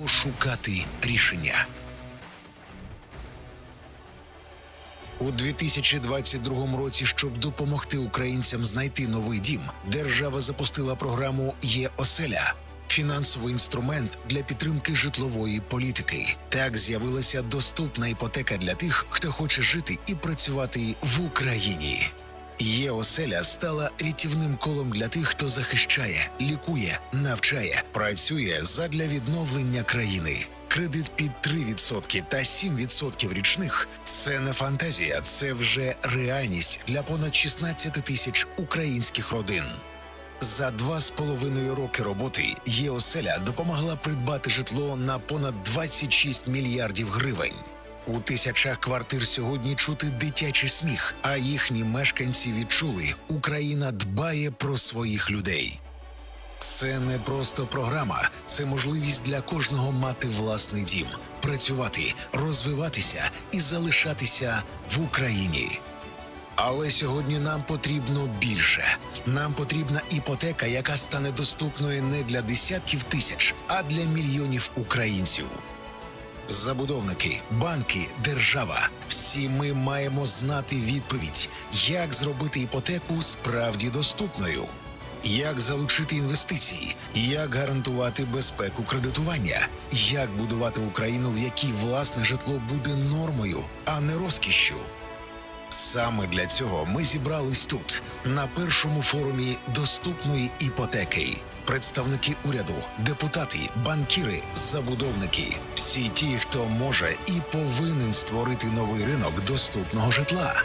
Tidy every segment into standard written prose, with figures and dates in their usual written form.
Шукати рішення. У 2022 році, щоб допомогти українцям знайти новий дім, держава запустила програму «Є-оселя» – фінансовий інструмент для підтримки житлової політики. Так з'явилася доступна іпотека для тих, хто хоче жити і працювати в Україні. «Є-оселя» стала рятівним колом для тих, хто захищає, лікує, навчає, працює задля відновлення країни. Кредит під 3% та 7% річних – це не фантазія, це вже реальність для понад 16 тисяч українських родин. За 2,5 роки роботи «Є-оселя» допомогла придбати житло на понад 26 мільярдів гривень. У тисячах квартир сьогодні чути дитячий сміх, а їхні мешканці відчули – Україна дбає про своїх людей. Це не просто програма, це можливість для кожного мати власний дім, працювати, розвиватися і залишатися в Україні. Але сьогодні нам потрібно більше. Нам потрібна іпотека, яка стане доступною не для десятків тисяч, а для мільйонів українців. Забудовники, банки, держава – всі ми маємо знати відповідь, як зробити іпотеку справді доступною. Як залучити інвестиції, як гарантувати безпеку кредитування, як будувати Україну, в якій власне житло буде нормою, а не розкішшю. Саме для цього ми зібрались тут, на першому форумі доступної іпотеки. Представники уряду, депутати, банкіри, забудовники – всі ті, хто може і повинен створити новий ринок доступного житла.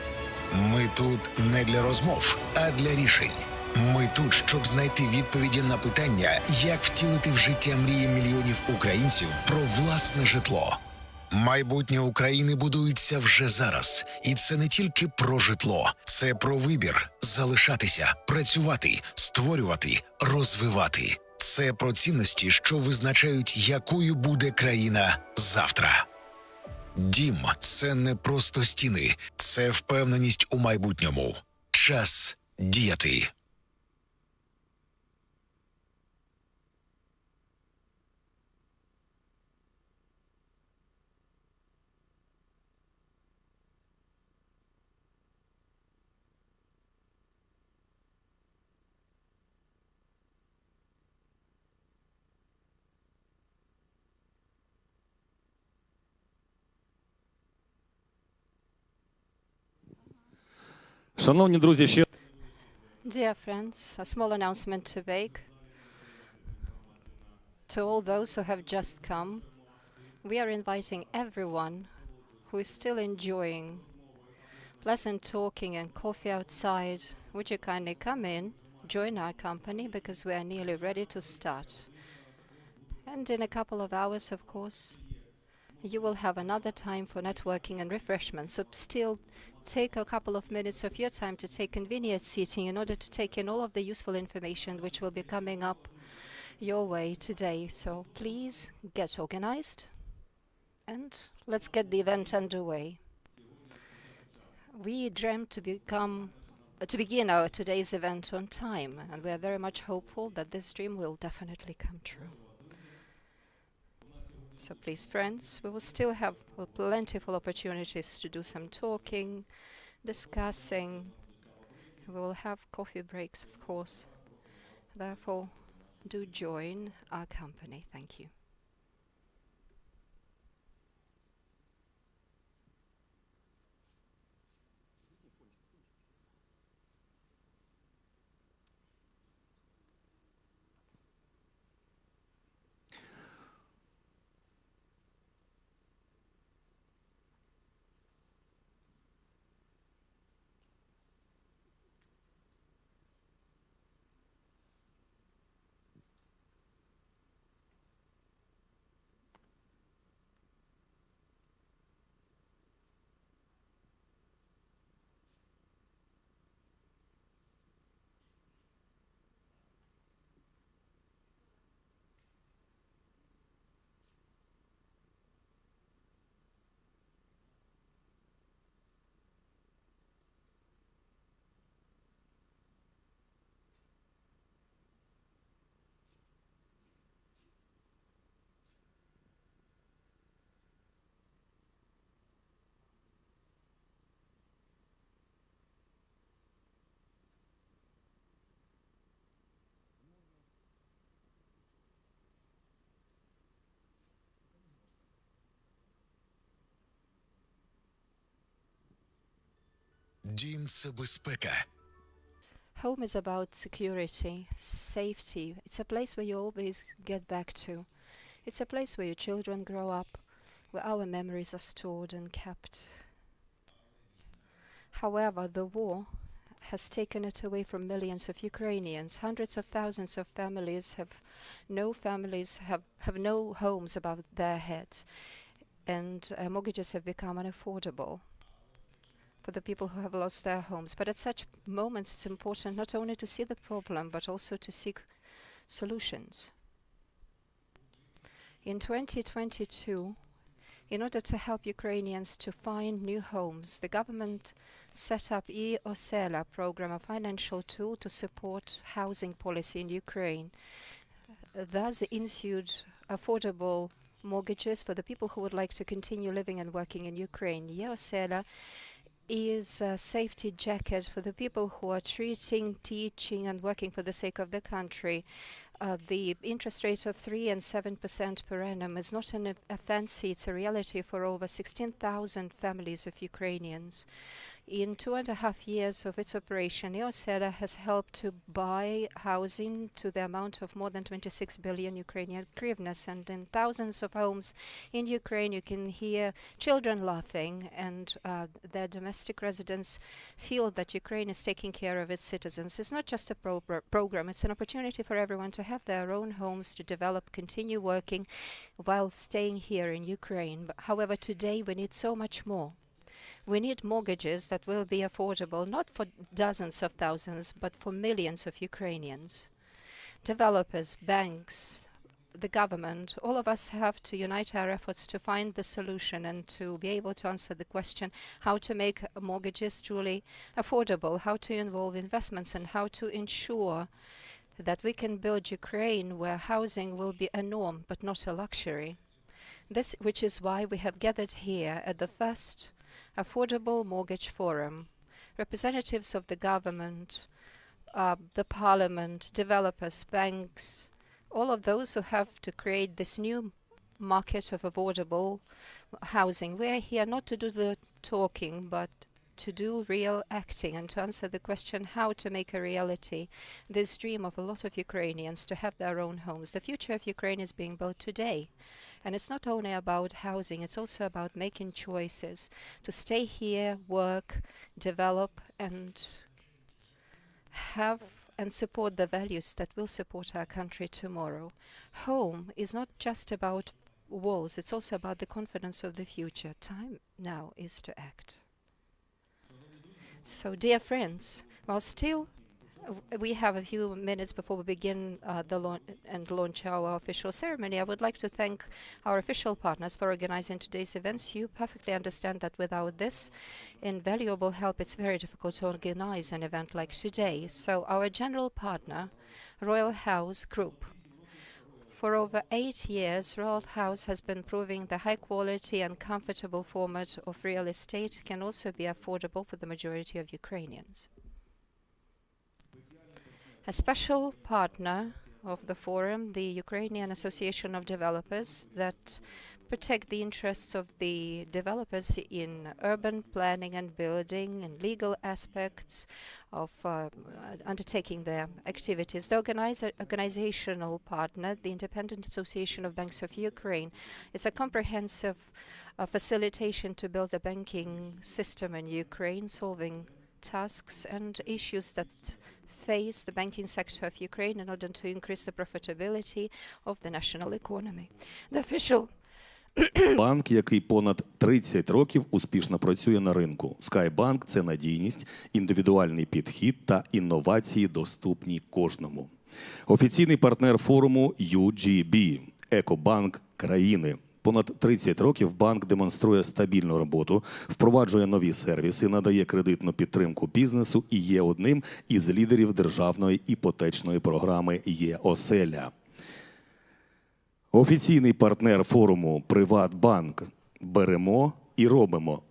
Ми тут не для розмов, а для рішень. Ми тут, щоб знайти відповіді на питання, як втілити в життя мрії мільйонів українців про власне житло. Майбутнє України будується вже зараз. І це не тільки про житло. Це про вибір – залишатися, працювати, створювати, розвивати. Це про цінності, що визначають, якою буде країна завтра. Дім – це не просто стіни. Це впевненість у майбутньому. Час діяти. Шановні друзі, ще Dear friends, a small announcement to make. To all those who have just come, we are inviting everyone who is still enjoying pleasant talking and coffee outside. Would you kindly come in, join our company, because we are nearly ready to start. And in a couple of hours, of course, you will have another time for networking and refreshments. So still take a couple of minutes of your time to take convenient seating in order to take in all of the useful information which will be coming up your way today. So please get organized and let's get the event underway. We dreamt to begin our today's event on time, and we are very much hopeful that this dream will definitely come true. So please, friends, we will still have plentiful opportunities to do some talking, discussing. We will have coffee breaks, of course. Therefore, do join our company. Thank you. Дім – це безпека. Home is about security, safety. It's a place where you always get back to. It's a place where your children grow up, where our memories are stored and kept. However, the war has taken it away from millions of Ukrainians. Hundreds of thousands of families have no homes above their heads, and mortgages have become unaffordable for the people who have lost their homes. But at such moments, it's important not only to see the problem, but also to seek solutions. In 2022, in order to help Ukrainians to find new homes, the government set up e-Osela program, a financial tool to support housing policy in Ukraine. Thus ensued affordable mortgages for the people who would like to continue living and working in Ukraine. e-Osela is a safety jacket for the people who are treating, teaching, and working for the sake of the country. The interest rate of 3% and 7% per annum is not a fancy, it's a reality for over 16,000 families of Ukrainians. In 2.5 years of its operation, e-Osela has helped to buy housing to the amount of more than 26 billion Ukrainian hryvnias, and in thousands of homes in Ukraine you can hear children laughing, and their domestic residents feel that Ukraine is taking care of its citizens. It's not just a program, it's an opportunity for everyone to have their own homes, to develop, continue working while staying here in Ukraine. But however, today we need so much more. We need mortgages that will be affordable, not for dozens of thousands, but for millions of Ukrainians. Developers, banks, the government, all of us have to unite our efforts to find the solution and to be able to answer the question how to make mortgages truly affordable, how to involve investments, and how to ensure that we can build Ukraine where housing will be a norm but not a luxury. This, which is why we have gathered here at the first Affordable Mortgage Forum. Representatives of the government, the parliament, developers, banks, all of those who have to create this new market of affordable housing. We are here not to do the talking, but to do real acting and to answer the question how to make a reality this dream of a lot of Ukrainians to have their own homes. The future of Ukraine is being built today. And it's not only about housing, it's also about making choices to stay here, work, develop, and have and support the values that will support our country tomorrow. Home is not just about walls, it's also about the confidence of the future. Time now is to act. So, dear friends, while still we have a few minutes before we begin launch our official ceremony, I would like to thank our official partners for organizing today's events. You perfectly understand that without this invaluable help, it's very difficult to organize an event like today. So our general partner, Royal House Group. For over 8 years, Royal House has been proving the high quality and comfortable format of real estate can also be affordable for the majority of Ukrainians. A special partner of the forum, the Ukrainian Association of Developers, that protect the interests of the developers in urban planning and building and legal aspects of undertaking their activities. The organizational partner, the Independent Association of Banks of Ukraine, is a comprehensive facilitation to build a banking system in Ukraine, solving tasks and issues that face the banking sector of Ukraine in order to increase the profitability of the national economy. The official Банк, який понад 30 років успішно працює на ринку. Skybank – це надійність, індивідуальний підхід та інновації, доступні кожному. Офіційний партнер форуму UGB – Екобанк країни. Понад 30 років банк демонструє стабільну роботу, впроваджує нові сервіси, надає кредитну підтримку бізнесу і є одним із лідерів державної іпотечної програми e-Oselia. Офіційний партнер форуму «Приватбанк» – беремо і робимо.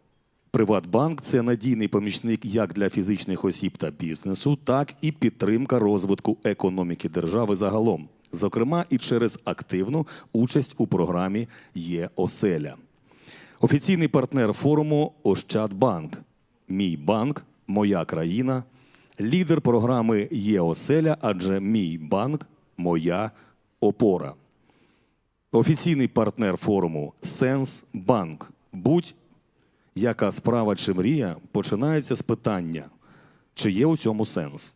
«Приватбанк» – це надійний помічник як для фізичних осіб та бізнесу, так і підтримка розвитку економіки держави загалом. Зокрема, і через активну участь у програмі e-Oselia. Офіційний партнер форуму «Ощадбанк» – «Мій банк», Моя країна, лідер програми «Є-оселя», адже мій банк – моя опора. Офіційний партнер форуму «Сенс Банк». Будь-яка справа чи мрія починається з питання, чи є у цьому сенс.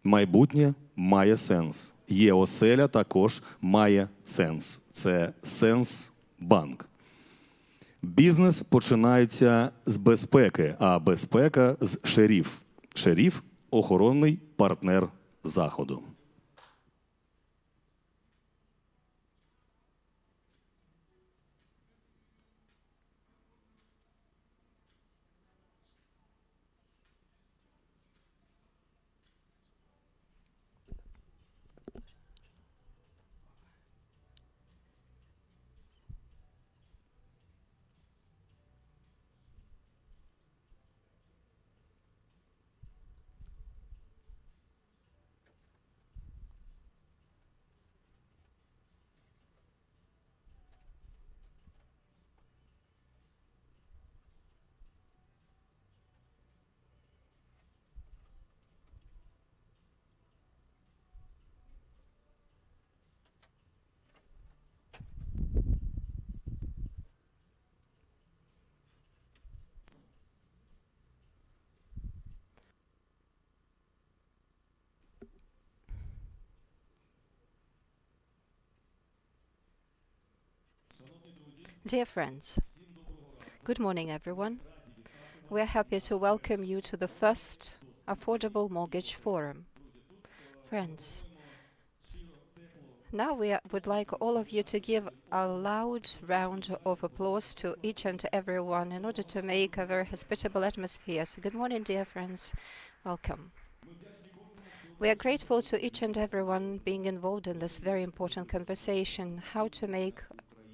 Майбутнє має сенс. Є-оселя також має сенс. Це «Сенс Банк». Бізнес починається з безпеки, а безпека – з шериф. Шериф – охоронний партнер Заходу. Dear friends, good morning everyone. We are happy to welcome you to the first Affordable Mortgage Forum. Friends, now would like all of you to give a loud round of applause to each and everyone in order to make a very hospitable atmosphere. So good morning, dear friends. Welcome. We are grateful to each and everyone being involved in this very important conversation, how to make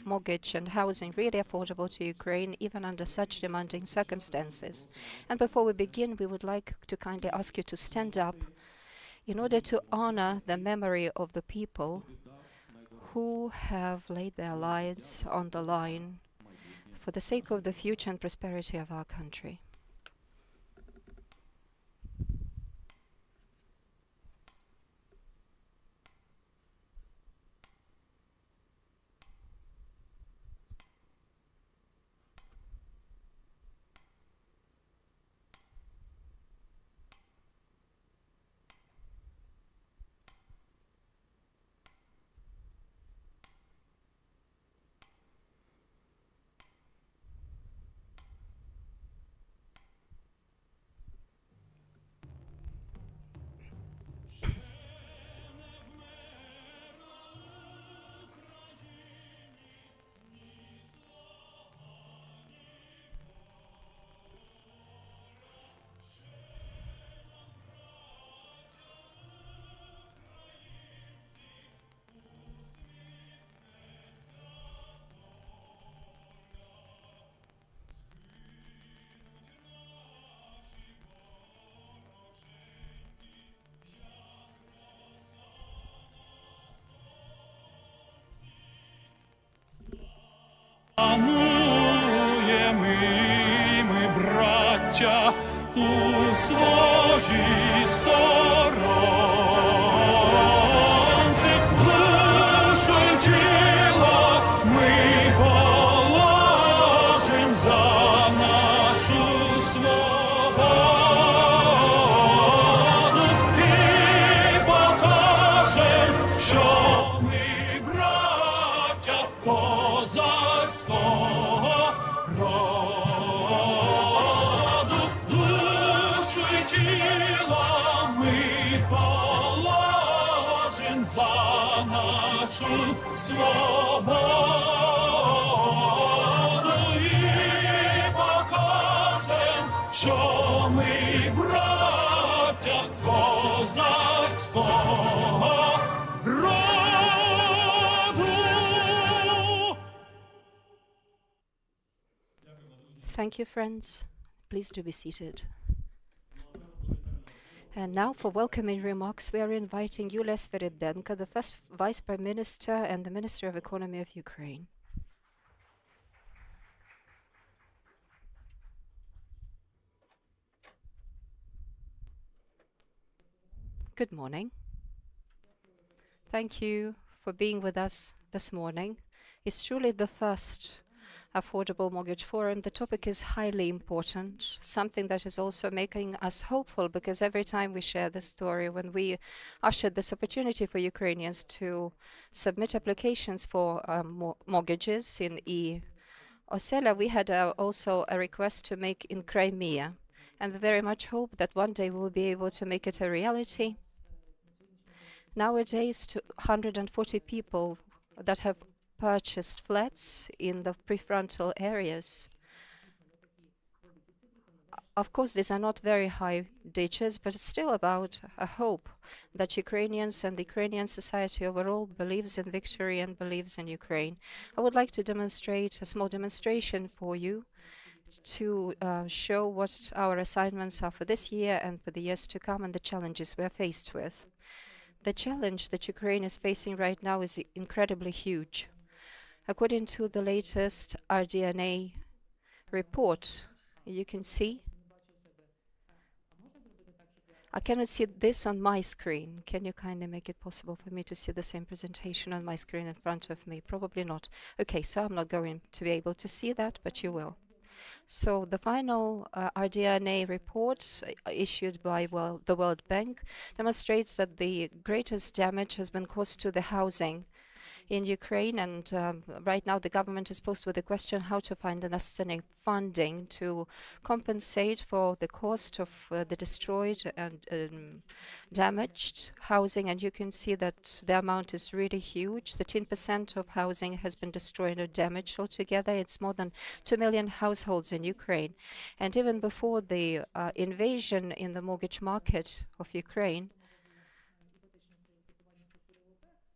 mortgage and housing really affordable to Ukraine, even under such demanding circumstances. And before we begin, we would like to kindly ask you to stand up in order to honor the memory of the people who have laid their lives on the line for the sake of the future and prosperity of our country. Пануємо ми, браття, у своїй сторонці, душу й тіло ми положим за нашу свободу і покажем, що ми браття козацького роду, душу й тіло ми положим за нашу свободу і покажем, що ми браття козацького роду. Thank you, friends. Please do be seated. And now for welcoming remarks, we are inviting Yulia Sviridenko, the first Vice Prime Minister and the Minister of Economy of Ukraine. Good morning. Thank you for being with us this morning. It's truly the first Affordable Mortgage Forum. The topic is highly important, something that is also making us hopeful, because every time we share this story, when we ushered this opportunity for Ukrainians to submit applications for mortgages in Osela, we had also a request to make in Crimea. And we very much hope that one day we will be able to make it a reality. Nowadays, 240 people that have purchased flats in the prefrontal areas. Of course, these are not very high digits, but it's still about a hope that Ukrainians and the Ukrainian society overall believes in victory and believes in Ukraine. I would like to demonstrate a small demonstration for you to show what our assignments are for this year and for the years to come and the challenges we are faced with. The challenge that Ukraine is facing right now is incredibly huge. According to the latest RDNA report, you can see. I cannot see this on my screen. Can you kindly make it possible for me to see the same presentation on my screen in front of me? Probably not. Okay, so I'm not going to be able to see that, but you will. So the final RDNA report issued by the World Bank demonstrates that the greatest damage has been caused to the housing in Ukraine, and right now the government is posed with the question how to find the necessary funding to compensate for the cost of the destroyed and damaged housing. And you can see that the amount is really huge. 13% of housing has been destroyed or damaged altogether. It's more than 2 million households in Ukraine. And even before the invasion in the mortgage market of Ukraine,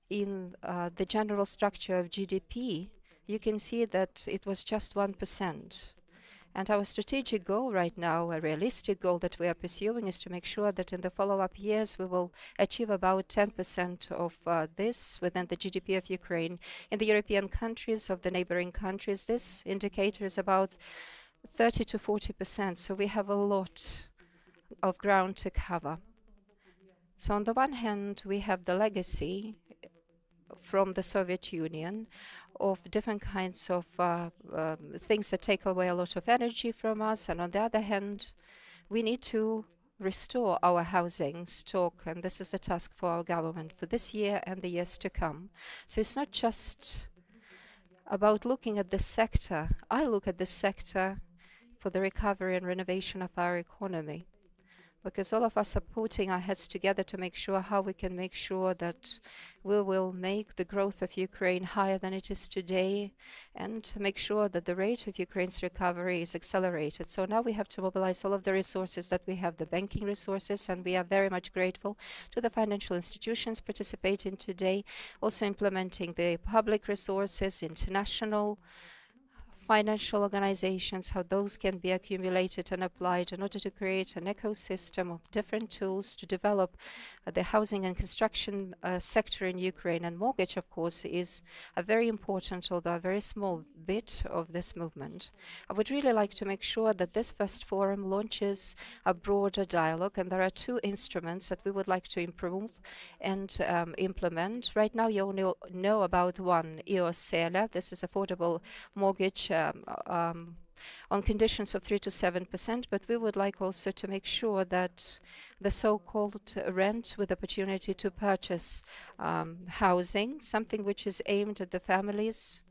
in the general structure of GDP, you can see that it was just 1%. And our strategic goal right now, a realistic goal that we are pursuing, is to make sure that in the follow-up years we will achieve about 10% of this within the GDP of Ukraine. In the European countries, of the neighboring countries, this indicator is about 30 to 40%. So we have a lot of ground to cover. So on the one hand, we have the legacy from the Soviet Union of different kinds of things that take away a lot of energy from us. And on the other hand, we need to restore our housing stock. And this is the task for our government for this year and the years to come. So it's not just about looking at this sector. I look at this sector for the recovery and renovation of our economy, because all of us are putting our heads together to make sure how we can make sure that we will make the growth of Ukraine higher than it is today, and to make sure that the rate of Ukraine's recovery is accelerated. So now we have to mobilize all of the resources that we have, the banking resources, and we are very much grateful to the financial institutions participating today, also implementing the public resources, international financial organizations, how those can be accumulated and applied in order to create an ecosystem of different tools to develop the housing and construction sector in Ukraine. And mortgage, of course, is a very important, although a very small bit of this movement. I would really like to make sure that this first forum launches a broader dialogue, and there are two instruments that we would like to improve and implement. Right now, you only know about one, Osela. This is affordable mortgage on conditions of 3 to 7%, but we would like also to make sure that the so-called rent with opportunity to purchase housing, something which is aimed at the families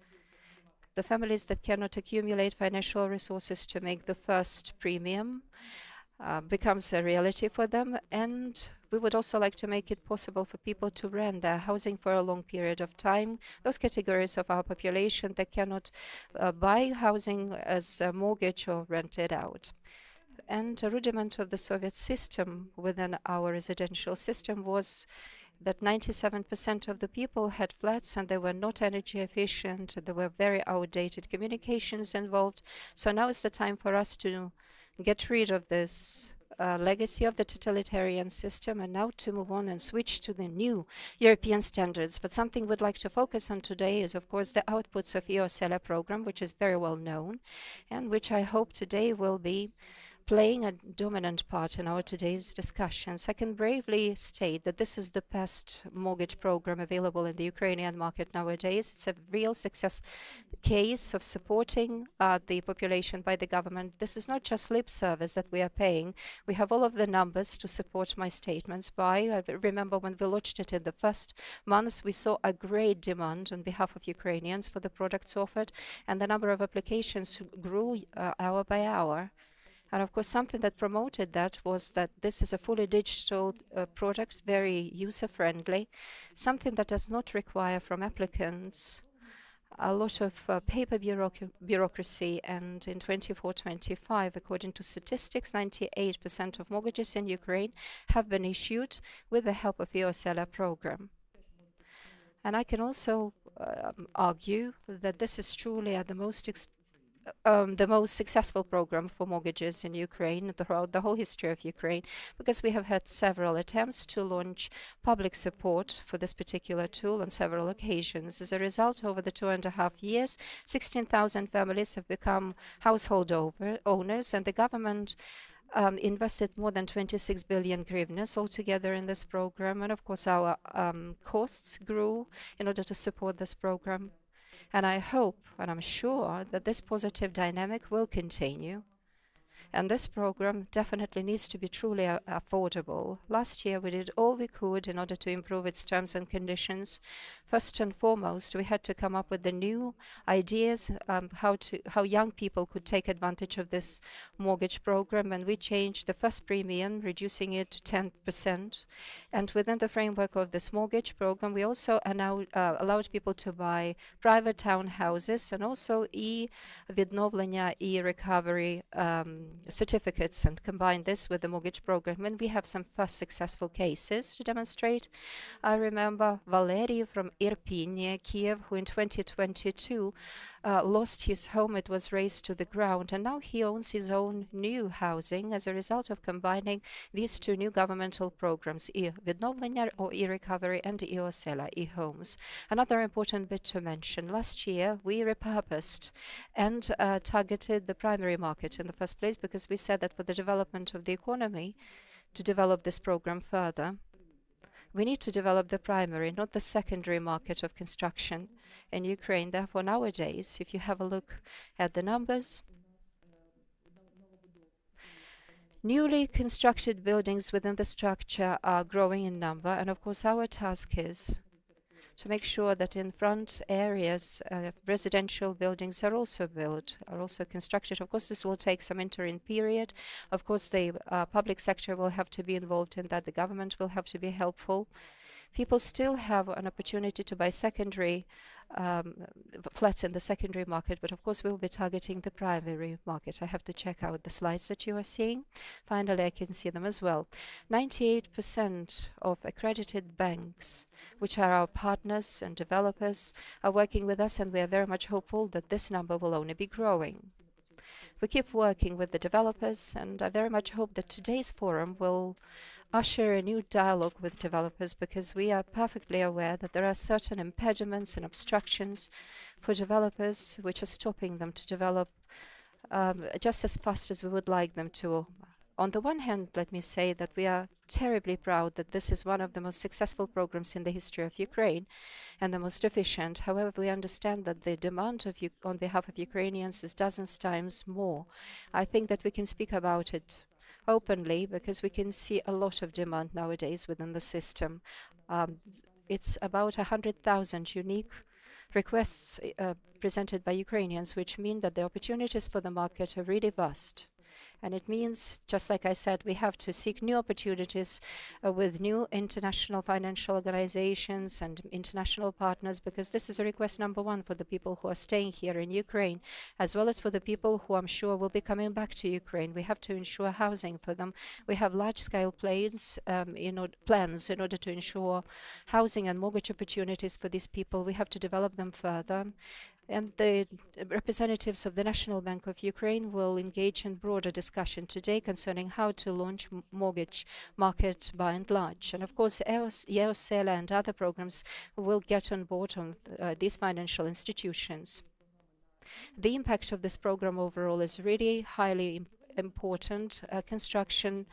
that cannot accumulate financial resources to make the first premium, becomes a reality for them. And we would also like to make it possible for people to rent their housing for a long period of time. Those categories of our population that cannot buy housing as a mortgage or rent it out. And a rudiment of the Soviet system within our residential system was that 97% of the people had flats and they were not energy efficient. There were very outdated communications involved. So now is the time for us to get rid of this legacy of the totalitarian system, and now to move on and switch to the new European standards. But something we'd like to focus on today is, of course, the outputs of EOSELA program, which is very well known, and which I hope today will be playing a dominant part in our today's discussions. I can bravely state that this is the best mortgage program available in the Ukrainian market nowadays. It's a real success case of supporting the population by the government. This is not just lip service that we are paying. We have all of the numbers to support my statements by. I remember when we launched it in the first months, we saw a great demand on behalf of Ukrainians for the products offered, and the number of applications grew hour by hour. And of course, something that promoted that was that this is a fully digital product, very user-friendly, something that does not require from applicants a lot of paper bureaucracy. And in 24-25, according to statistics, 98% of mortgages in Ukraine have been issued with the help of EOSELA program. And I can also argue that this is truly the most successful program for mortgages in Ukraine throughout the whole history of Ukraine, because we have had several attempts to launch public support for this particular tool on several occasions. As a result, over the 2.5 years, 16,000 families have become household owners, and the government invested more than 26 billion hryvnias altogether in this program. And of course, our costs grew in order to support this program. And I hope, and I'm sure, that this positive dynamic will continue. And this program definitely needs to be truly affordable. Last year, we did all we could in order to improve its terms and conditions. First and foremost, we had to come up with the new ideas how young people could take advantage of this mortgage program, and we changed the first premium, reducing it to 10%. And within the framework of this mortgage program, we also allowed people to buy private townhouses and also e-відновлення, e-recovery certificates, and combine this with the mortgage program. And we have some first successful cases to demonstrate. I remember Valery from Irpin, Kiev, who in 2022 lost his home. It was razed to the ground, and now he owns his own new housing as a result of combining these two new governmental programs, e-відновлення or e-recovery and EOSELA, e-homes. Another important bit to mention, last year we repurposed and targeted the primary market in the first place, because we said that for the development of the economy, to develop this program further, we need to develop the primary, not the secondary market of construction in Ukraine. Therefore, nowadays, if you have a look at the numbers, newly constructed buildings within the structure are growing in number. And of course, our task is to make sure that in front areas, residential buildings are also built, are also constructed. Of course, this will take some interim period. Of course, the public sector will have to be involved in that. The government will have to be helpful. People still have an opportunity to buy secondary flats in the secondary market, but of course we will be targeting the primary market. I have to check out the slides that you are seeing. Finally, I can see them as well. 98% of accredited banks, which are our partners and developers, are working with us, and we are very much hopeful that this number will only be growing. We keep working with the developers, and I very much hope that today's forum will usher a new dialogue with developers, because we are perfectly aware that there are certain impediments and obstructions for developers which are stopping them to develop just as fast as we would like them to. On the one hand, let me say that we are terribly proud that this is one of the most successful programs in the history of Ukraine and the most efficient. However, we understand that the demand on behalf of Ukrainians is dozens times more. I think that we can speak about it openly, because we can see a lot of demand nowadays within the system. It's about 100,000 unique requests presented by Ukrainians, which mean that the opportunities for the market are really vast. And it means, just like I said, we have to seek new opportunities with new international financial organizations and international partners, because this is a request number one for the people who are staying here in Ukraine, as well as for the people who I'm sure will be coming back to Ukraine. We have to ensure housing for them. We have large-scale plans in order to ensure housing and mortgage opportunities for these people. We have to develop them further. And the representatives of the National Bank of Ukraine will engage in broader discussion today concerning how to launch mortgage market by and large. And of course, EOSELA and other programs will get on board on these financial institutions. The impact of this program overall is really highly important. Construction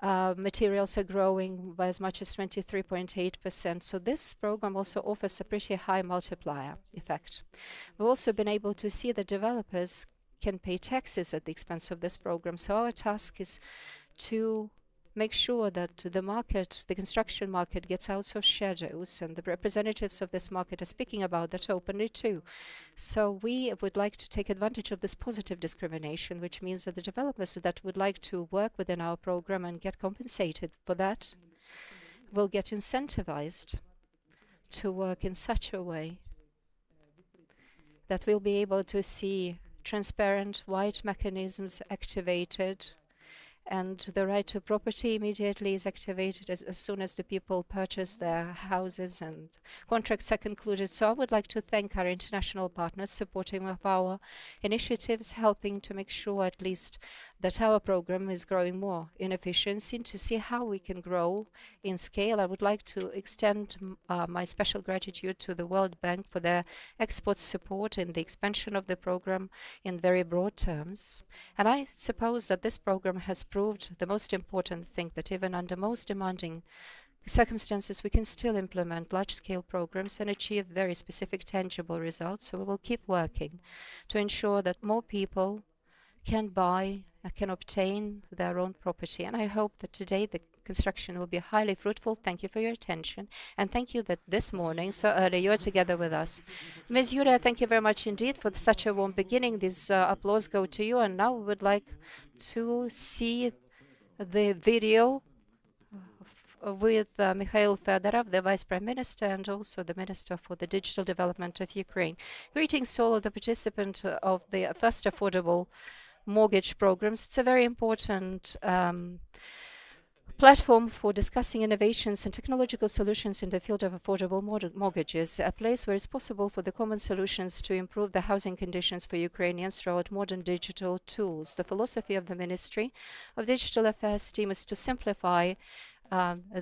materials are growing by as much as 23.8%. So this program also offers a pretty high multiplier effect. We've also been able to see that developers can pay taxes at the expense of this program. So our task is to make sure that the construction market gets out of shadows, and the representatives of this market are speaking about that openly too. So we would like to take advantage of this positive discrimination, which means that the developers that would like to work within our program and get compensated for that will get incentivized to work in such a way that we'll be able to see transparent white mechanisms activated, and the right to property immediately is activated as soon as the people purchase their houses and contracts are concluded. So I would like to thank our international partners supporting of our initiatives, helping to make sure at least that our program is growing more in efficiency. To see how we can grow in scale, I would like to extend my special gratitude to the World Bank for their export support in the expansion of the program in very broad terms. And I suppose that this program has proved the most important thing, that even under most demanding circumstances, we can still implement large-scale programs and achieve very specific, tangible results. So we will keep working to ensure that more people can buy, can obtain their own property. And I hope that today the construction will be highly fruitful. Thank you for your attention. And thank you that this morning, so early, you're together with us. Ms. Yuria, thank you very much indeed for such a warm beginning. These applause go to you. And now we would like to see the video with Mikhail Fedorov, the Vice Prime Minister, and also the Minister for the Digital Development of Ukraine. Greetings to all of the participants of the first affordable mortgage programs. It's a very important platform for discussing innovations and technological solutions in the field of affordable mortgages, a place where it's possible for the common solutions to improve the housing conditions for Ukrainians throughout modern digital tools. The philosophy of the Ministry of Digital Affairs team is to simplify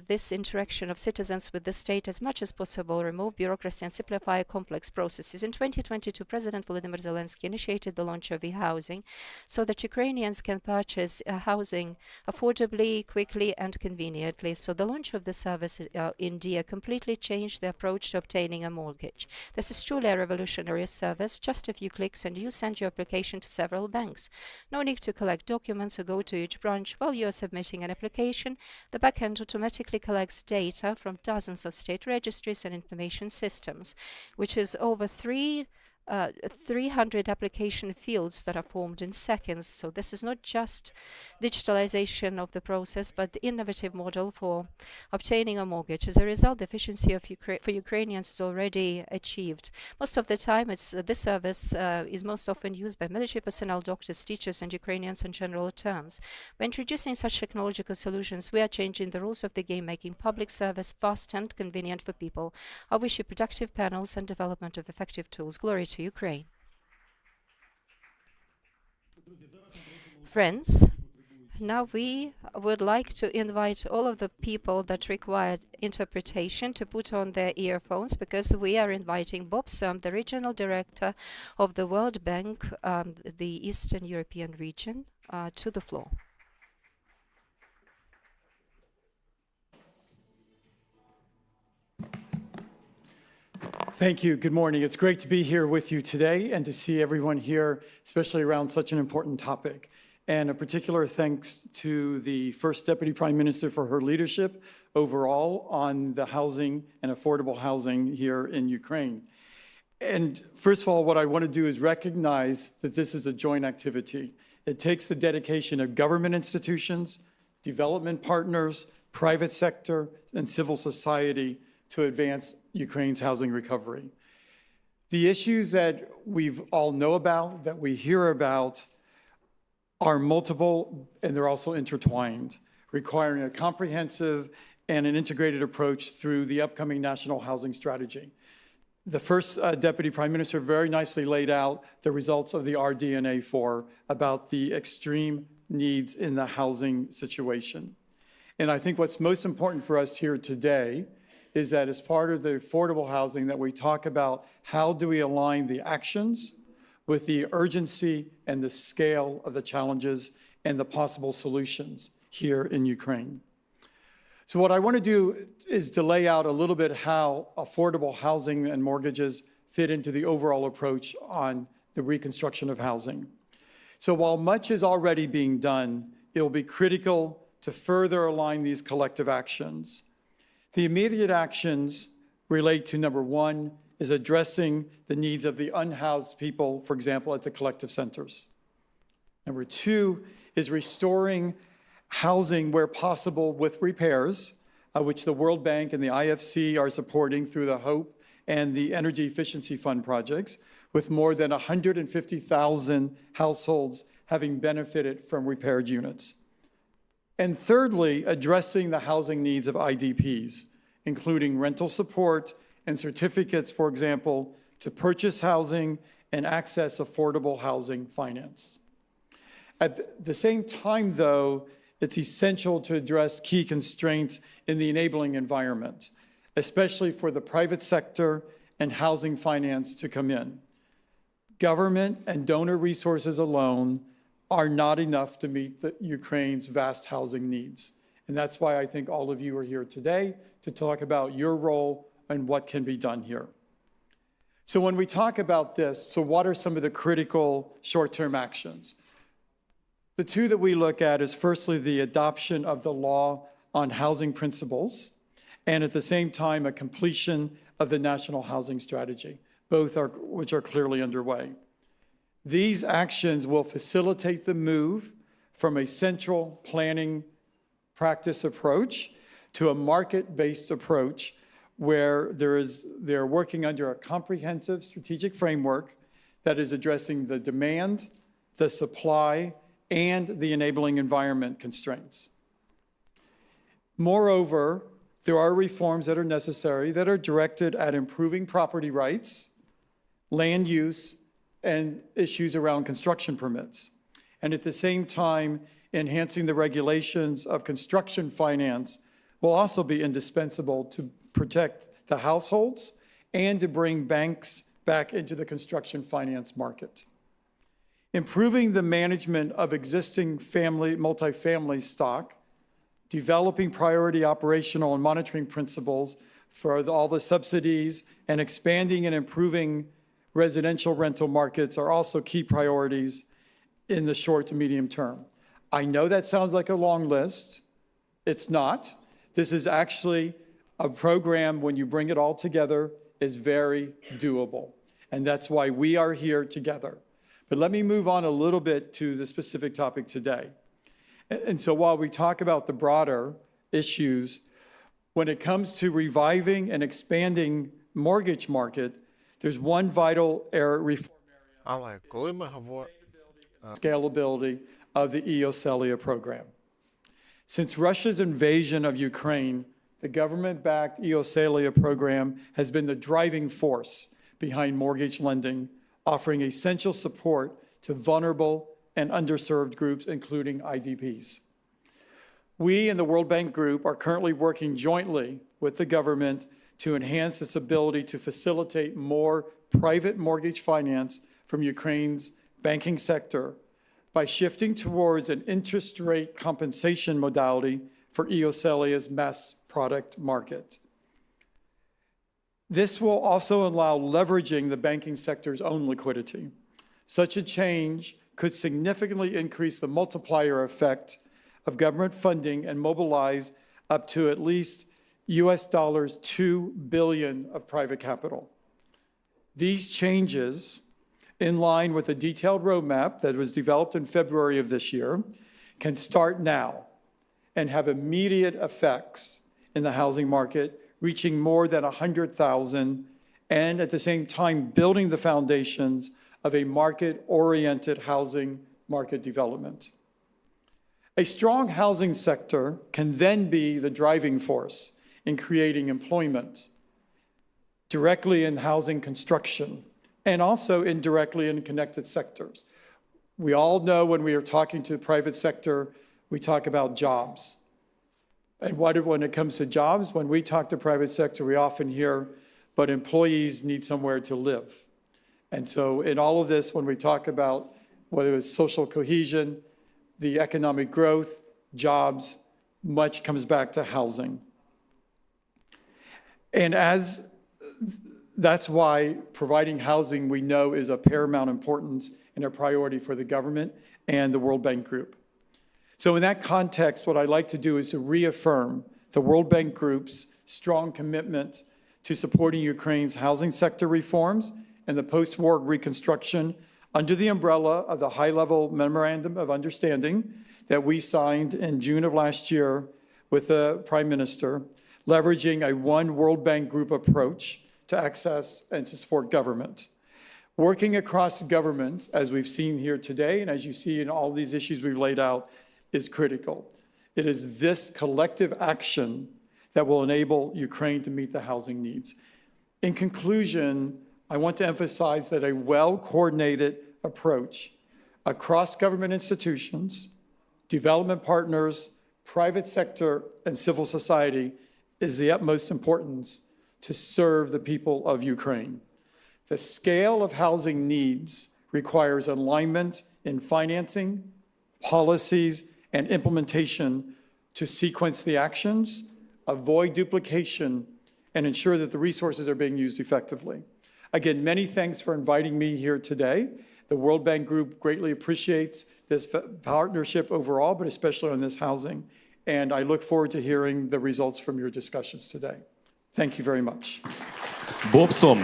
this interaction of citizens with the state as much as possible, remove bureaucracy and simplify complex processes. In 2022, President Volodymyr Zelensky initiated the launch of e-housing so that Ukrainians can purchase housing affordably, quickly and conveniently. So the launch of the service in Dia completely changed the approach to obtaining a mortgage. This is truly a revolutionary service. Just a few clicks and you send your application to several banks. No need to collect documents or go to each branch. While you are submitting an application, the backend automatically collects data from dozens of state registries and information systems, which is over 300 application fields that are formed in seconds. So this is not just digitalization of the process, but the innovative model for obtaining a mortgage. As a result, the efficiency of for Ukrainians is already achieved. Most of the time, this service is most often used by military personnel, doctors, teachers, and Ukrainians in general terms. By introducing such technological solutions, we are changing the rules of the game, making public service fast and convenient for people. I wish you productive panels and development of effective tools. Glory to Ukraine. Friends, now we would like to invite all of the people that require interpretation to put on their earphones, because we are inviting Bob Sum, the Regional Director of the World Bank, the Eastern European region, to the floor. Thank you. Good morning. It's great to be here with you today and to see everyone here, especially around such an important topic. And a particular thanks to the First Deputy Prime Minister for her leadership overall on the housing and affordable housing here in Ukraine. And first of all, what I want to do is recognize that this is a joint activity. It takes the dedication of government institutions, development partners, private sector, and civil society to advance Ukraine's housing recovery. The issues that we all know about, that we hear about, are multiple and they're also intertwined, requiring a comprehensive and an integrated approach through the upcoming National Housing Strategy. The First Deputy Prime Minister very nicely laid out the results of the RDNA4 about the extreme needs in the housing situation. And I think what's most important for us here today is that as part of the affordable housing that we talk about, how do we align the actions with the urgency and the scale of the challenges and the possible solutions here in Ukraine. So what I want to do is to lay out a little bit how affordable housing and mortgages fit into the overall approach on the reconstruction of housing. So while much is already being done, it will be critical to further align these collective actions. The immediate actions relate to, number one, is addressing the needs of the unhoused people, for example, at the collective centers. Number two is restoring housing where possible with repairs, which the World Bank and the IFC are supporting through the HOPE and the Energy Efficiency Fund projects, with more than 150,000 households having benefited from repaired units. And thirdly, addressing the housing needs of IDPs, including rental support and certificates, for example, to purchase housing and access affordable housing finance. At the same time, though, it's essential to address key constraints in the enabling environment, especially for the private sector and housing finance to come in. Government and donor resources alone are not enough to meet Ukraine's vast housing needs. And that's why I think all of you are here today to talk about your role and what can be done here. So when we talk about this, so what are some of the critical short-term actions? The two that we look at is firstly the adoption of the law on housing principles, and at the same time a completion of the National Housing Strategy, which are clearly underway. These actions will facilitate the move from a central planning practice approach to a market-based approach where they're working under a comprehensive strategic framework that is addressing the demand, the supply, and the enabling environment constraints. Moreover, there are reforms that are necessary that are directed at improving property rights, land use, and issues around construction permits. And at the same time, enhancing the regulations of construction finance will also be indispensable to protect the households and to bring banks back into the construction finance market. Improving the management of existing multifamily stock, developing priority operational and monitoring principles for all the subsidies, and expanding and improving residential rental markets are also key priorities in the short to medium term. I know that sounds like a long list. It's not. This is actually a program, when you bring it all together, is very doable. And that's why we are here together. But let me move on a little bit to the specific topic today. And so while we talk about the broader issues, when it comes to reviving and expanding mortgage market, there's one vital reform Але коли ми говоримо scalability of the EOSELIA program. Since Russia's invasion of Ukraine, the government-backed EOSELIA program has been the driving force behind mortgage lending, offering essential support to vulnerable and underserved groups, including IDPs. We in the World Bank Group are currently working jointly with the government to enhance its ability to facilitate more private mortgage finance from Ukraine's banking sector by shifting towards an interest rate compensation modality for EOSELIA's mass product market. This will also allow leveraging the banking sector's own liquidity. Such a change could significantly increase the multiplier effect of government funding and mobilize up to at least $2 billion of private capital. These changes, in line with a detailed roadmap that was developed in February of this year, can start now and have immediate effects in the housing market, reaching more than 100,000, and at the same time building the foundations of a market-oriented housing market development. A strong housing sector can then be the driving force in creating employment, directly in housing construction, and also indirectly in connected sectors. We all know when we are talking to the private sector, we talk about jobs. And when it comes to jobs, when we talk to private sector, we often hear, but employees need somewhere to live. And so in all of this, when we talk about whether it's social cohesion, the economic growth, jobs, much comes back to housing. And that's why providing housing, we know, is of paramount importance and a priority for the government and the World Bank Group. So in that context, what I'd like to do is to reaffirm the World Bank Group's strong commitment to supporting Ukraine's housing sector reforms and the post-war reconstruction under the umbrella of the high-level memorandum of understanding that we signed in June of last year with the Prime Minister, leveraging a one World Bank Group approach to access and to support government. Working across government, as we've seen here today, and as you see in all these issues we've laid out, is critical. It is this collective action that will enable Ukraine to meet the housing needs. In conclusion, I want to emphasize that a well-coordinated approach across government institutions, development partners, private sector, and civil society is the utmost importance to serve the people of Ukraine. The scale of housing needs requires alignment in financing, policies, and implementation to sequence the actions, avoid duplication, and ensure that the resources are being used effectively. Again, many thanks for inviting me here today. The World Bank Group greatly appreciates this partnership overall, but especially on this housing. And I look forward to hearing the results from your discussions today. Thank you very much. Боб Сом.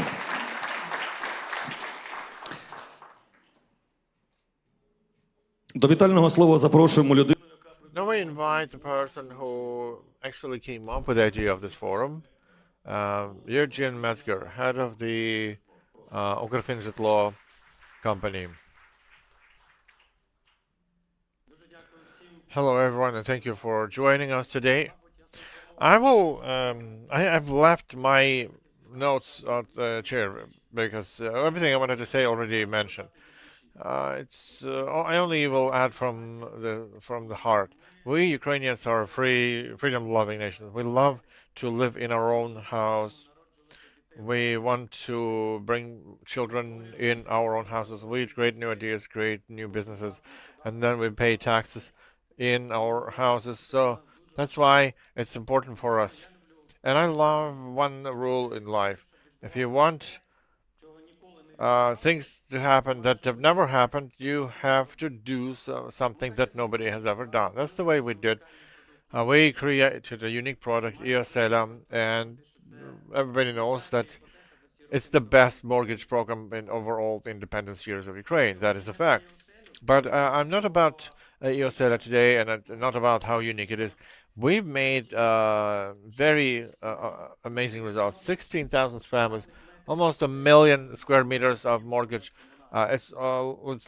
До вітального слова запрошуємо людину. Now we invite the person who actually came up with the idea of this forum, Eugene Metzger, head of the Ukrfinzhetlo company. Hello, everyone, and thank you for joining us today. I have left my notes on the chair because everything I wanted to say already mentioned. I only will add from the heart. We Ukrainians are a freedom-loving nation. We love to live in our own house. We want to bring children in our own houses. We create new ideas, create new businesses, and then we pay taxes in our houses. So that's why it's important for us. And I love one rule in life. If you want things to happen that have never happened, you have to do something that nobody has ever done. That's the way we did. We created a unique product, Iosela, and everybody knows that it's the best mortgage program in overall independence years of Ukraine. That is a fact. But I'm not about Iosela today, and not about how unique it is. We've made very amazing results. 16,000 families, almost 1 million square meters of mortgage. It's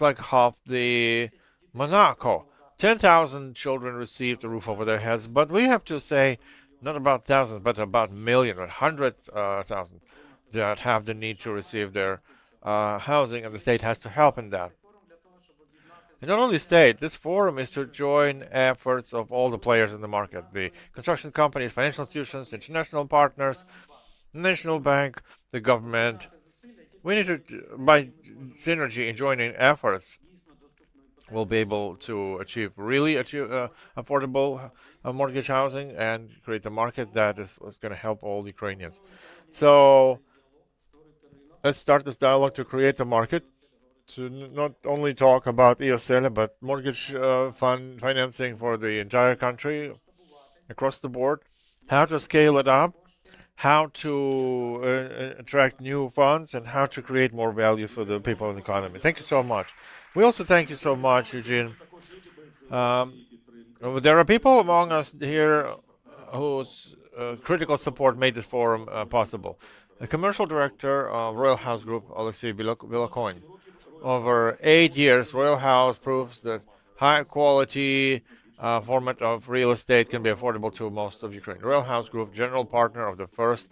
like half the Monaco. 10,000 children received a roof over their heads, but we have to say not about thousands, but about million or 100,000 that have the need to receive their housing, and the state has to help in that. And not only state, this forum is to join efforts of all the players in the market, the construction companies, financial institutions, international partners, National Bank, the government. We need to, by synergy and joining efforts, we'll be able to achieve affordable mortgage housing and create a market that is going to help all Ukrainians. So let's start this dialogue to create the market, to not only talk about Iosela, but mortgage financing for the entire country, across the board, how to scale it up, how to attract new funds, and how to create more value for the people in the economy. Thank you so much. We also thank you so much, Eugene. There are people among us here whose critical support made this forum possible. The commercial director of Royal House Group, Alexei Bilokoin. Over 8 years, Royal House proves that high-quality format of real estate can be affordable to most of Ukraine. Royal House Group, general partner of the first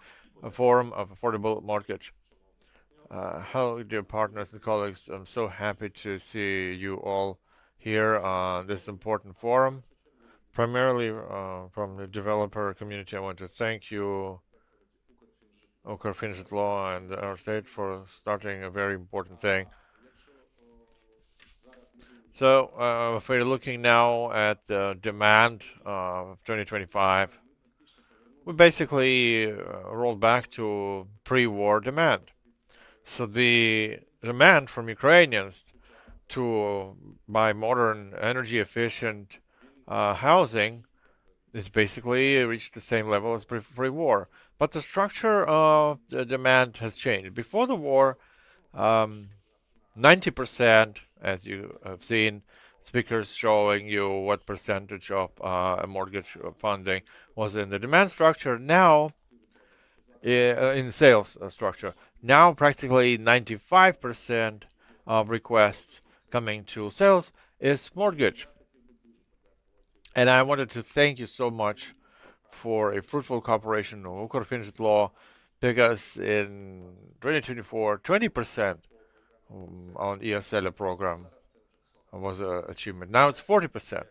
forum of affordable mortgage. Hello, dear partners and colleagues. I'm so happy to see you all here on this important forum. Primarily from the developer community, I want to thank you, Ukrfinzhetlo and our state, for starting a very important thing. So if we're looking now at the demand of 2025, we basically rolled back to pre-war demand. So the demand from Ukrainians to buy modern, energy-efficient housing is basically reached the same level as pre-war. But the structure of the demand has changed. Before the war, 90%, as you have seen, speakers showing you what percentage of mortgage funding was in the demand structure. Now, in sales structure, now practically 95% of requests coming to sales is mortgage. And I wanted to thank you so much for a fruitful cooperation with Ukrfinanzjitlo, because in 2024, 20% on ESL program was an achievement. Now it's 40%.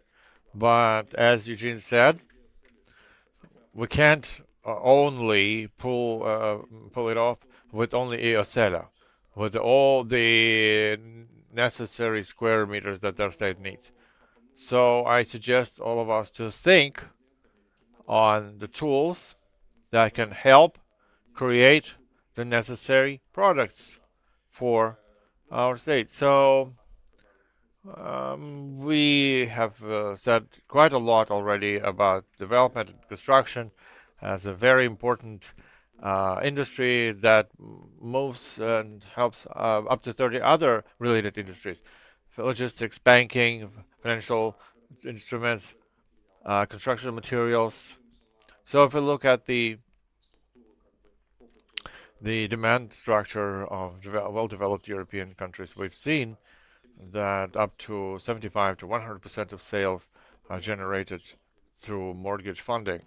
But as Eugene said, we can't only pull it off with only EOSELA, with all the necessary square meters that their state needs. So I suggest all of us to think on the tools that can help create the necessary products for our state. So we have said quite a lot already about development and construction as a very important industry that moves and helps up to 30 other related industries: logistics, banking, financial instruments, construction materials. So if we look at the demand structure of well-developed European countries, we've seen that up to 75 to 100% of sales are generated through mortgage funding.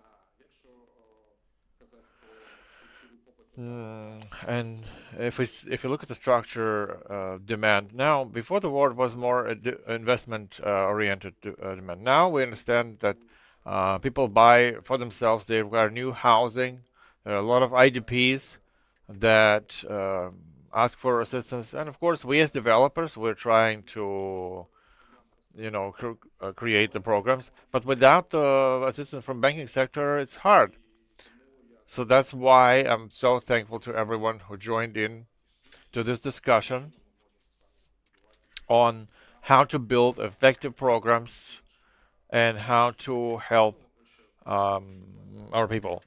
And if you look at the structure demand now, before the war it was more investment oriented demand. Now we understand that people buy for themselves. They require new housing. There are a lot of IDPs that ask for assistance, and of course we as developers, we're trying to create the programs, but without the assistance from banking sector it's hard. So that's why I'm so thankful to everyone who joined in to this discussion on how to build effective programs and how to help our people.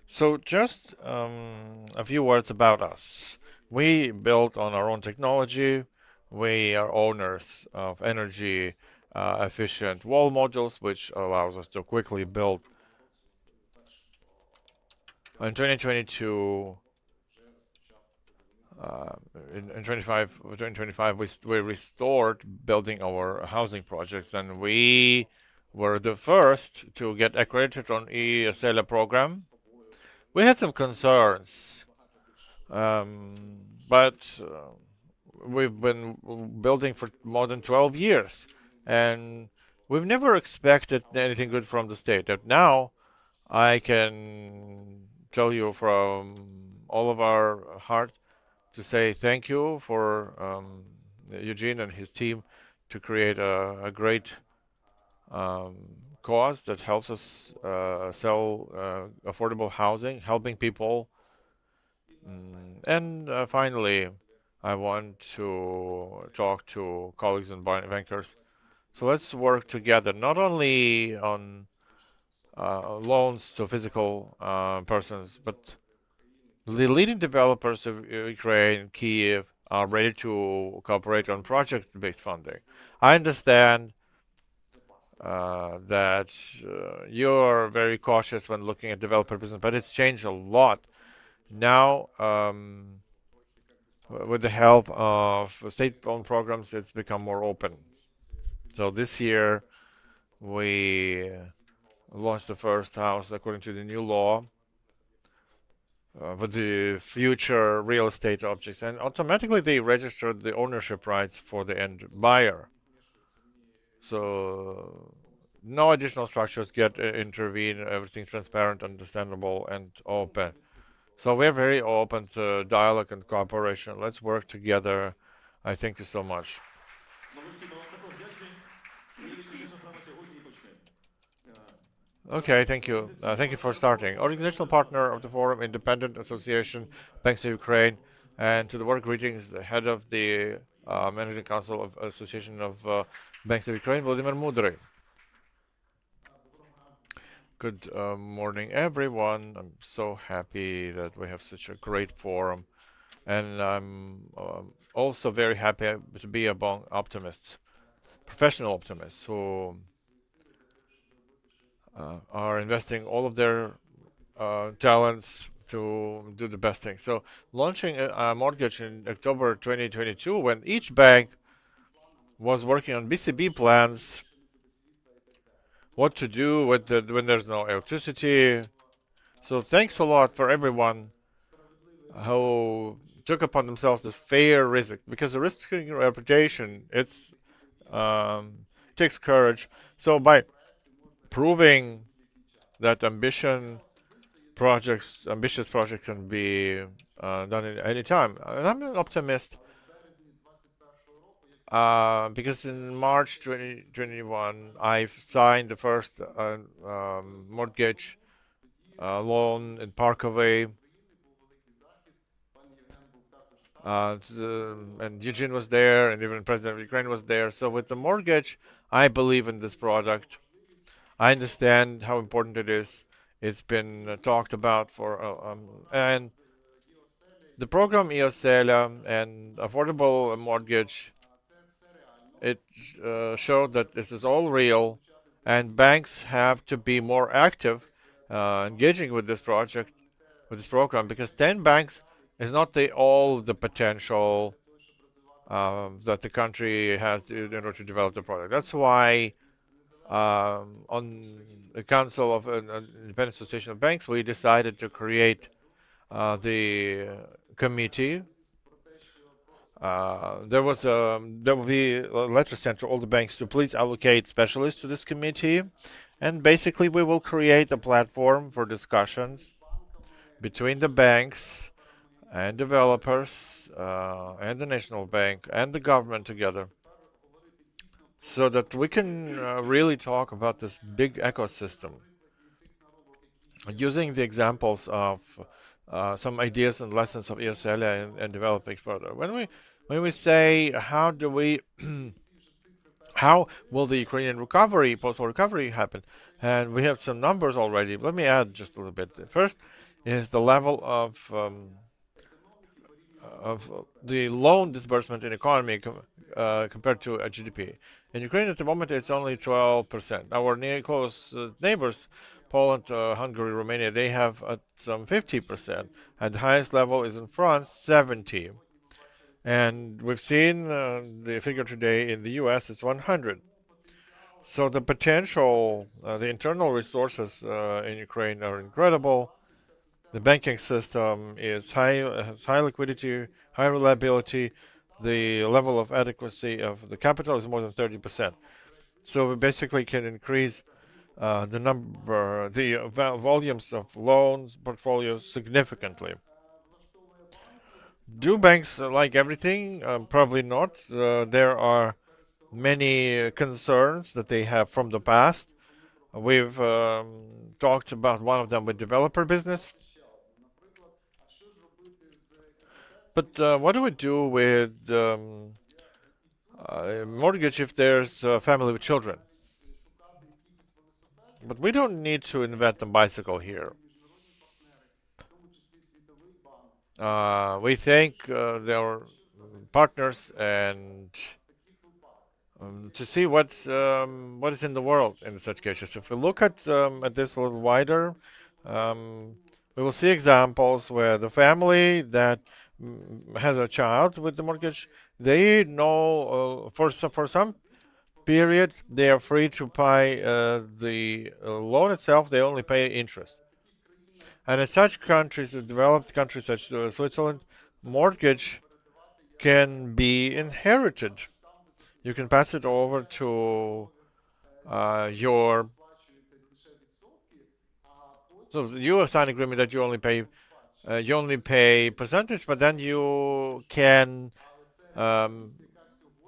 So just a few words about us. We built on our own technology. We are owners of energy efficient wall modules, which allows us to quickly build. In 2022, in 2025, we restored building our housing projects, and we were the first to get accredited on ESL program. We had some concerns, but we've been building for more than 12 years, and we've never expected anything good from the state. But now I can tell you from all of our heart to say thank you for Eugene and his team to create a great cause that helps us sell affordable housing, helping people. And finally, I want to talk to colleagues and bankers. So let's work together, not only on loans to physical persons, but the leading developers of Ukraine, Kyiv, are ready to cooperate on project-based funding. I understand that you're very cautious when looking at developer business, but it's changed a lot. Now, with the help of state-owned programs, it's become more open. So this year, we launched the first house according to the new law with the future real estate objects, and automatically they registered the ownership rights for the end buyer. So no additional structures get intervene, everything's transparent, understandable, and open. So we're very open to dialogue and cooperation. Let's work together. I thank you so much. Okay, thank you. Thank you for starting. Organizational partner of the forum, Independent Association, Banks of Ukraine, and to the work greetings, the head of the Managing Council of Association of Banks of Ukraine, Vladimir Mudry. Good morning, everyone. I'm so happy that we have such a great forum, and I'm also very happy to be among optimists, professional optimists who are investing all of their talents to do the best thing. So launching a mortgage in October 2022, when each bank was working on BCB plans, what to do with when there's no electricity. So thanks a lot for everyone who took upon themselves this fair risk, because the risking reputation, it's takes courage. So by proving that ambitious projects can be done at any time. And I'm an optimist because in March 2021, I've signed the first mortgage loan in Parkovay. And Eugene was there, and even President of Ukraine was there. So with the mortgage, I believe in this product. I understand how important it is. It's been talked about for, and the program EOSELA and affordable mortgage, it showed that this is all real, and banks have to be more active, engaging with this project, with this program, because 10 banks is not all the potential that the country has in order to develop the product. That's why on the Council of an Independent Association of Banks, we decided to create the committee. There will be a letter sent to all the banks to please allocate specialists to this committee, and basically we will create a platform for discussions between the banks and developers and the National Bank and the government together, so that we can really talk about this big ecosystem, using the examples of some ideas and lessons of EOSELA and developing further. When we say how do we how will the Ukrainian recovery, post-war recovery happen, and we have some numbers already. Let me add just a little bit. First is the level of the loan disbursement in economy compared to GDP. In Ukraine at the moment, it's only 12%. Our close neighbors, Poland, Hungary, Romania, they have some 50%, and the highest level is in France, 70%. And we've seen the figure today in the US is 100. So the potential, the internal resources in Ukraine are incredible. The banking system is has high liquidity, high reliability. The level of adequacy of the capital is more than 30%. So we basically can increase the volumes of loans portfolios significantly. Do banks like everything? Probably not. There are many concerns that they have from the past. We've talked about one of them with developer business. But what do we do with mortgage if there's a family with children? But we don't need to invent the bicycle here. We thank their partners and to see what is in the world in such cases. If we look at this a little wider, we will see examples where the family that has a child with the mortgage, they know for some period they are free to pay the loan itself. They only pay interest. And in such countries, developed countries such as Switzerland, mortgage can be inherited. You can pass it over to your. So you sign an agreement that you only pay percentage, but then you can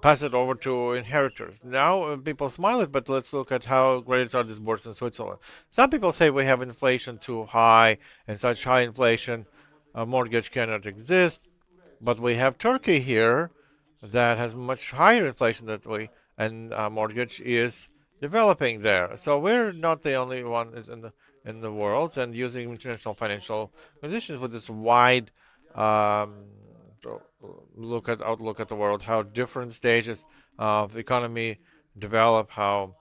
pass it over to inheritors. Now people smile it, but let's look at how credits are disbursed in Switzerland. Some people say we have inflation too high, and such high inflation, a mortgage cannot exist. But we have Turkey here that has much higher inflation than we, and mortgage is developing there. So we're not the only one is in the world, and using international financial conditions with this wide um, outlook at the world, how different stages of economy develop, how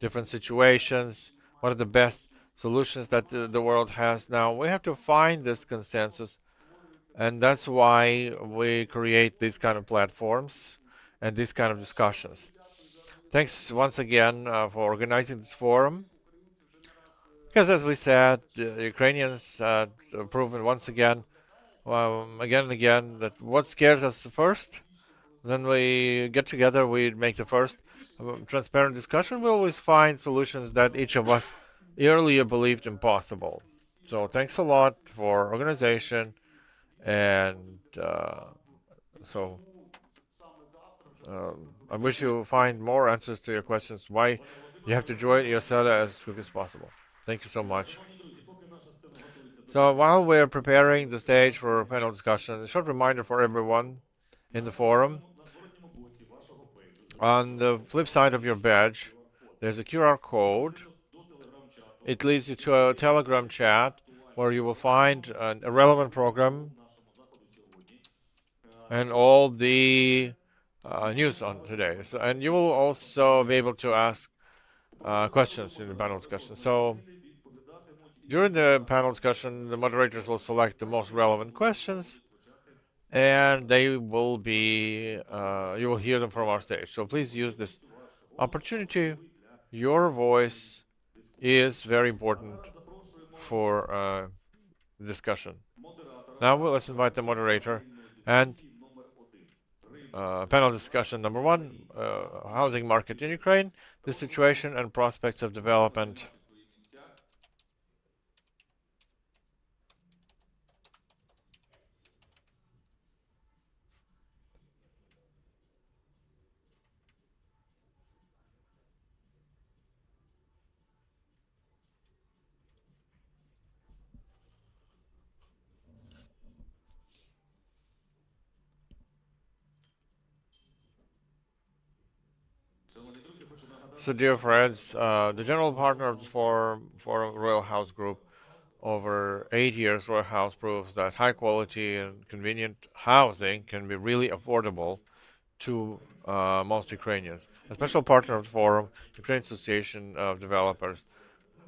different situations, what are the best solutions that the world has now. We have to find this consensus, and that's why we create these kind of platforms and these kind of discussions. Thanks once again for organizing this forum. Because as we said, the Ukrainians have proven once again, again and again, that what scares us first, then we get together, we make the first transparent discussion, we always find solutions that each of us earlier believed impossible. So thanks a lot for organization, and so I wish you find more answers to your questions, why you have to join EOSELA as quick as possible. Thank you so much. So while we're preparing the stage for panel discussion, a short reminder for everyone in the forum. On the flip side of your badge, there's a QR code. It leads you to a Telegram chat where you will find a relevant program and all the news on today. So, and you will also be able to ask questions in the panel discussion. So during the panel discussion, the moderators will select the most relevant questions, and they will be, you will hear them from our stage. So please use this opportunity. Your voice is very important for discussion. Now let's invite the moderator and panel discussion number one, housing market in Ukraine, the situation and prospects of development. So, dear friends, the general partner of the forum Royal House Group, over 8 years, Royal House proves that high quality and convenient housing can be really affordable to most Ukrainians. A special partner of the forum, Ukraine Association of Developers,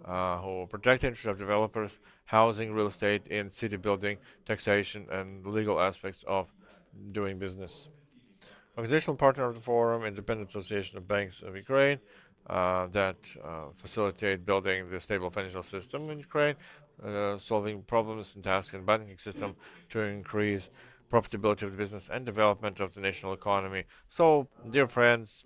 who protect the interests of developers, housing, real estate, in city building, taxation, and legal aspects of doing business. Organizational partner of the forum, Independent Association of Banks of Ukraine, that facilitate building the stable financial system in Ukraine, solving problems and tasks in banking system to increase profitability of the business and development of the national economy. So, dear friends,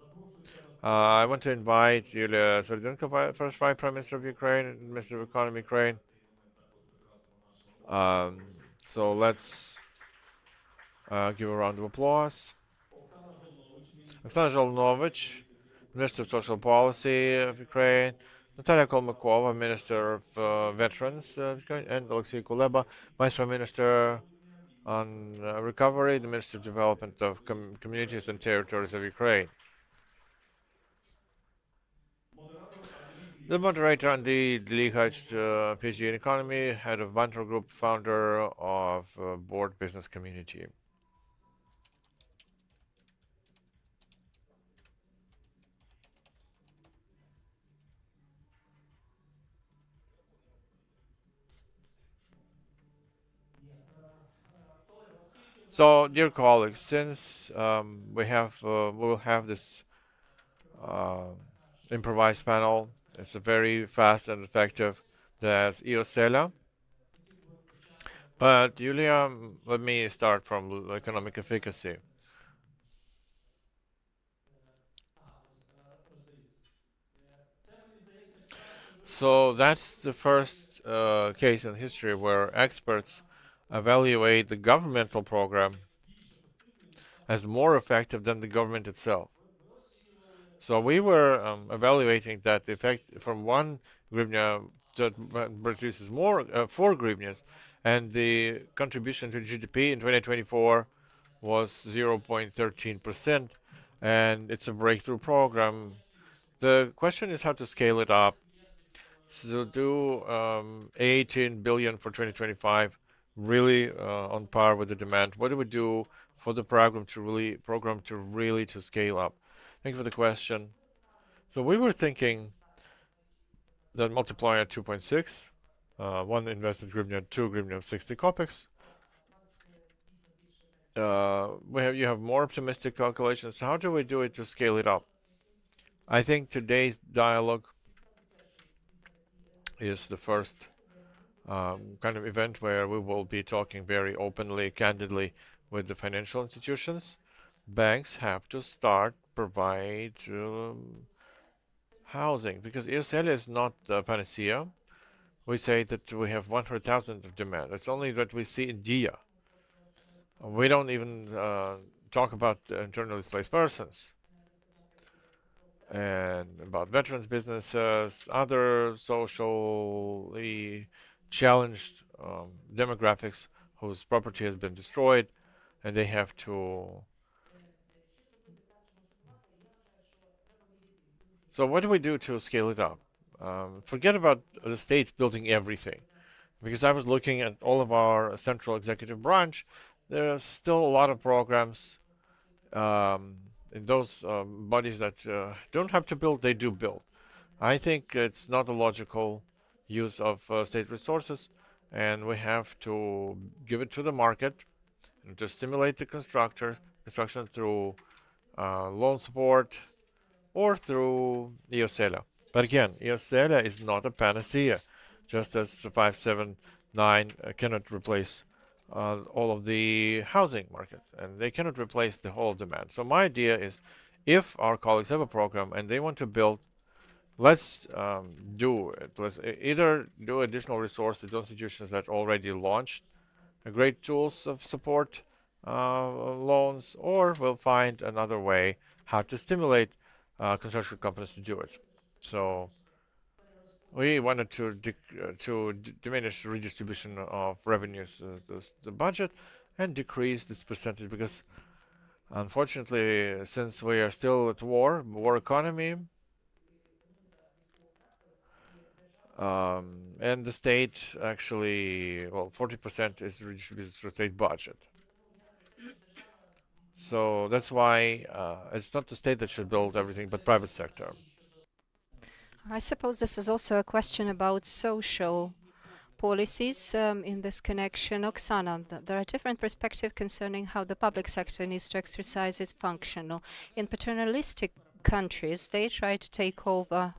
I want to invite Yulia Sverdenko, first Vice Prime Minister of Ukraine and Minister of Economy Ukraine. So let's give a round of applause. Oksana Zholnovich, Minister of Social Policy of Ukraine, Natalia Kolmakova, Minister of Veterans of Ukraine, and Alexei Kuleba, Vice Prime Minister on Recovery, the Minister of Development of Communities and Territories of Ukraine. The moderator, Andriy Dlikach, PhD in Economy, head of Banter Group, founder of Board Business Community. So, dear colleagues, since we will have this improvised panel, it's a very fast and effective. There's EOSELA. But Yulia, let me start from economic efficacy. So that's the first case in history where experts evaluate the governmental program as more effective than the government itself. So we were evaluating that the effect from 1 hryvnia that produces more 4 hryvnias, and the contribution to GDP in 2024 was 0.13%, and it's a breakthrough program. The question is how to scale it up. So do 18 billion for 2025 really on par with the demand? What do we do for the program to really to scale up? Thank you for the question. So we were thinking that multiplier 2.6, 1 invested hryvnia, 2 hryvnia, 60 kopecks. You have more optimistic calculations. How do we do it to scale it up? I think today's dialogue is the first kind of event where we will be talking very openly, candidly with the financial institutions. Banks have to start provide housing, because EOSELA is not the panacea. We say that we have 100,000 of demand. It's only that we see in DIA. We don't even talk about internally displaced persons and about veterans businesses, other socially challenged demographics whose property has been destroyed, and they have to. So what do we do to scale it up? Forget about the states building everything, because I was looking at all of our central executive branch. There are still a lot of programs in those bodies that don't have to build, they do build. I think it's not a logical use of state resources, and we have to give it to the market and to stimulate the construction through loan support or through EOSELA. But again, EOSELA is not a panacea, just as 579 cannot replace all of the housing market, and they cannot replace the whole demand. So my idea is, if our colleagues have a program and they want to build, let's do it. Let's either do additional resource to those institutions that already launched great tools of support loans, or we'll find another way how to stimulate construction companies to do it. So we wanted to diminish redistribution of revenues, the budget, and decrease this percentage, because unfortunately, since we are still at war economy, and the state actually, well, 40% is redistributed through state budget. So that's why it's not the state that should build everything, but private sector. I suppose this is also a question about social policies in this connection. Oksana, there are different perspectives concerning how the public sector needs to exercise its functional. In paternalistic countries, they try to take over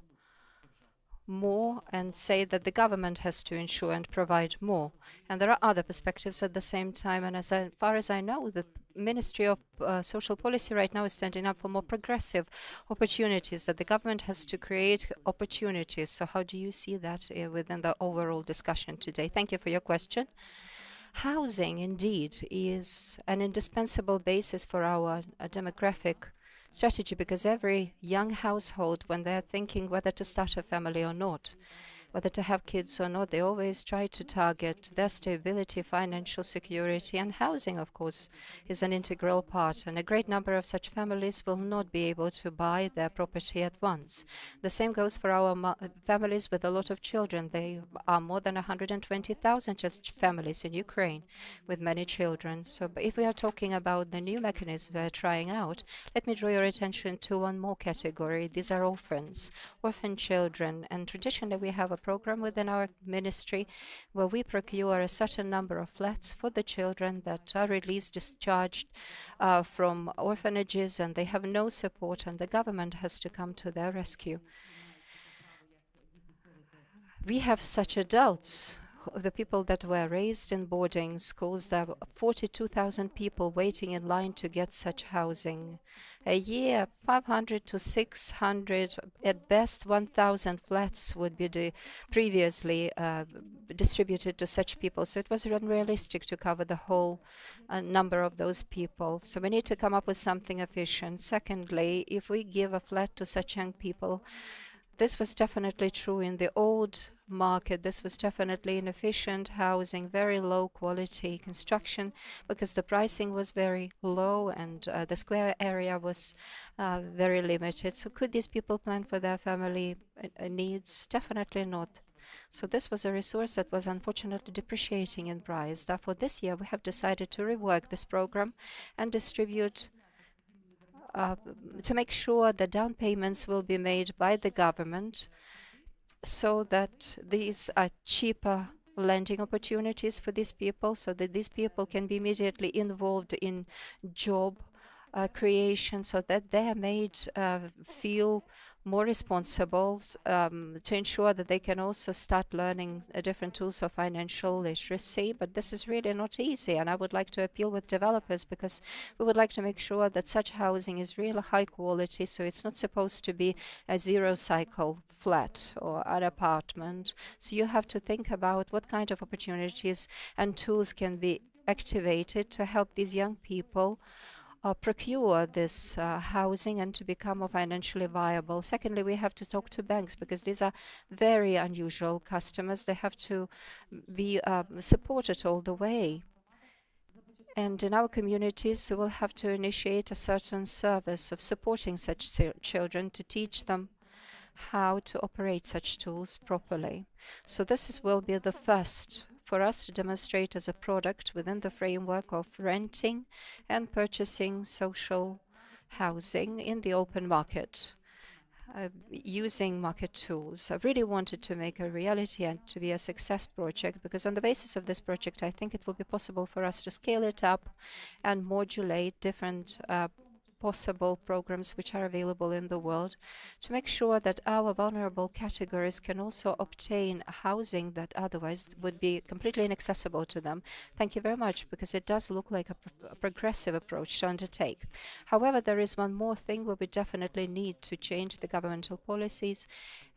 more and say that the government has to ensure and provide more. And there are other perspectives at the same time. And as far as I know, the Ministry of Social Policy right now is standing up for more progressive opportunities, that the government has to create opportunities. So how do you see that within the overall discussion today? Thank you for your question. Housing, indeed, is an indispensable basis for our demographic strategy, because every young household, when they're thinking whether to start a family or not, whether to have kids or not, they always try to target their stability, financial security, and housing, of course, is an integral part. And a great number of such families will not be able to buy their property at once. The same goes for our families with a lot of children. They are more than 120,000 such families in Ukraine with many children. So if we are talking about the new mechanism we're trying out, let me draw your attention to one more category. These are orphan children. And traditionally, we have a program within our ministry where we procure a certain number of flats for the children that are released, discharged from orphanages, and they have no support, and the government has to come to their rescue. We have such adults of the people that were raised in boarding schools, there were 42,000 people waiting in line to get such housing. A year, 500 to 600, at best 1,000 flats would be previously distributed to such people. So it was unrealistic to cover the whole number of those people. So we need to come up with something efficient. Secondly, if we give a flat to such young people, this was definitely true in the old market. This was definitely inefficient housing, very low quality construction, because the pricing was very low and the square area was very limited. So could these people plan for their family needs? Definitely not. So this was a resource that was unfortunately depreciating in price. Therefore, this year we have decided to rework this program and distribute to make sure that down payments will be made by the government so that these are cheaper lending opportunities for these people, so that these people can be immediately involved in job creation, so that they are made feel more responsible to ensure that they can also start learning different tools of financial literacy. But this is really not easy, and I would like to appeal with developers, because we would like to make sure that such housing is really high quality, so it's not supposed to be a zero cycle flat or an apartment. So you have to think about what kind of opportunities and tools can be activated to help these young people procure this housing and to become more financially viable. Secondly, we have to talk to banks, because these are very unusual customers. They have to be supported all the way. And in our communities, we will have to initiate a certain service of supporting such children to teach them how to operate such tools properly. So this will be the first for us to demonstrate as a product within the framework of renting and purchasing social housing in the open market, using market tools. I really wanted to make a reality and to be a success project, because on the basis of this project, I think it will be possible for us to scale it up and modulate different possible programs which are available in the world to make sure that our vulnerable categories can also obtain housing that otherwise would be completely inaccessible to them. Thank you very much, because it does look like a progressive approach to undertake. However, there is one more thing where we definitely need to change the governmental policies.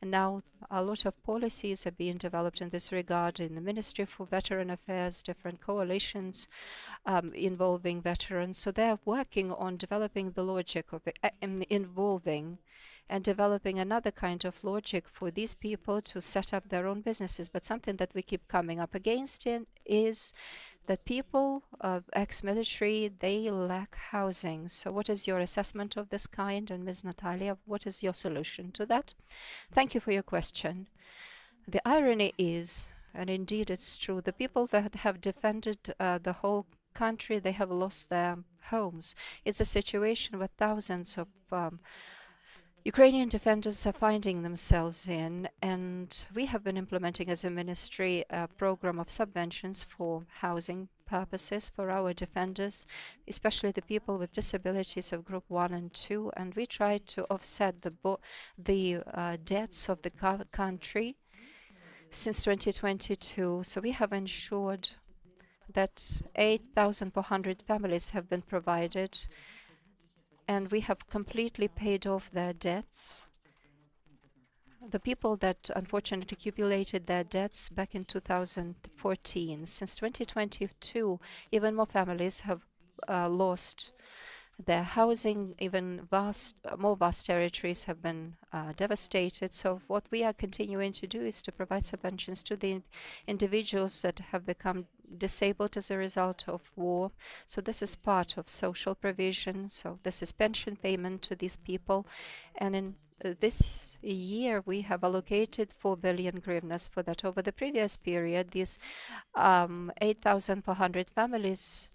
And now a lot of policies are being developed in this regard in the Ministry for Veteran Affairs, different coalitions involving veterans. So they're working on developing the logic of involving and developing another kind of logic for these people to set up their own businesses. But something that we keep coming up against is that people of ex-military, they lack housing. So what is your assessment of this kind? And Ms. Natalia, what is your solution to that? Thank you for your question. The irony is, and indeed it's true, the people that have defended the whole country, they have lost their homes. It's a situation where thousands of Ukrainian defenders are finding themselves in, and we have been implementing as a ministry a program of subventions for housing purposes for our defenders, especially the people with disabilities of group 1 and 2, and we try to offset the debts of the country since 2022. So we have ensured that 8,400 families have been provided, and we have completely paid off their debts. The people that unfortunately accumulated their debts back in 2014. Since 2022, even more families have lost their housing, even more vast territories have been devastated. So what we are continuing to do is to provide subventions to the individuals that have become disabled as a result of war. So this is part of social provision. So this is pension payment to these people. And in this year, we have allocated 4 billion hryvnias for that. Over the previous period, these 8,400 families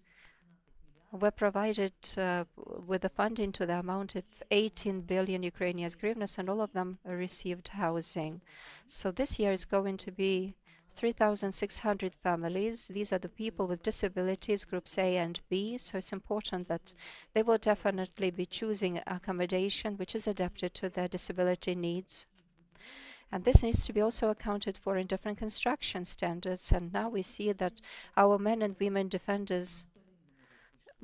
were provided with the funding to the amount of 18 billion Ukrainian hryvnias, and all of them received housing. So this year is going to be 3,600 families. These are the people with disabilities, groups A and B. So it's important that they will definitely be choosing accommodation which is adapted to their disability needs. And this needs to be also accounted for in different construction standards. And now we see that our men and women defenders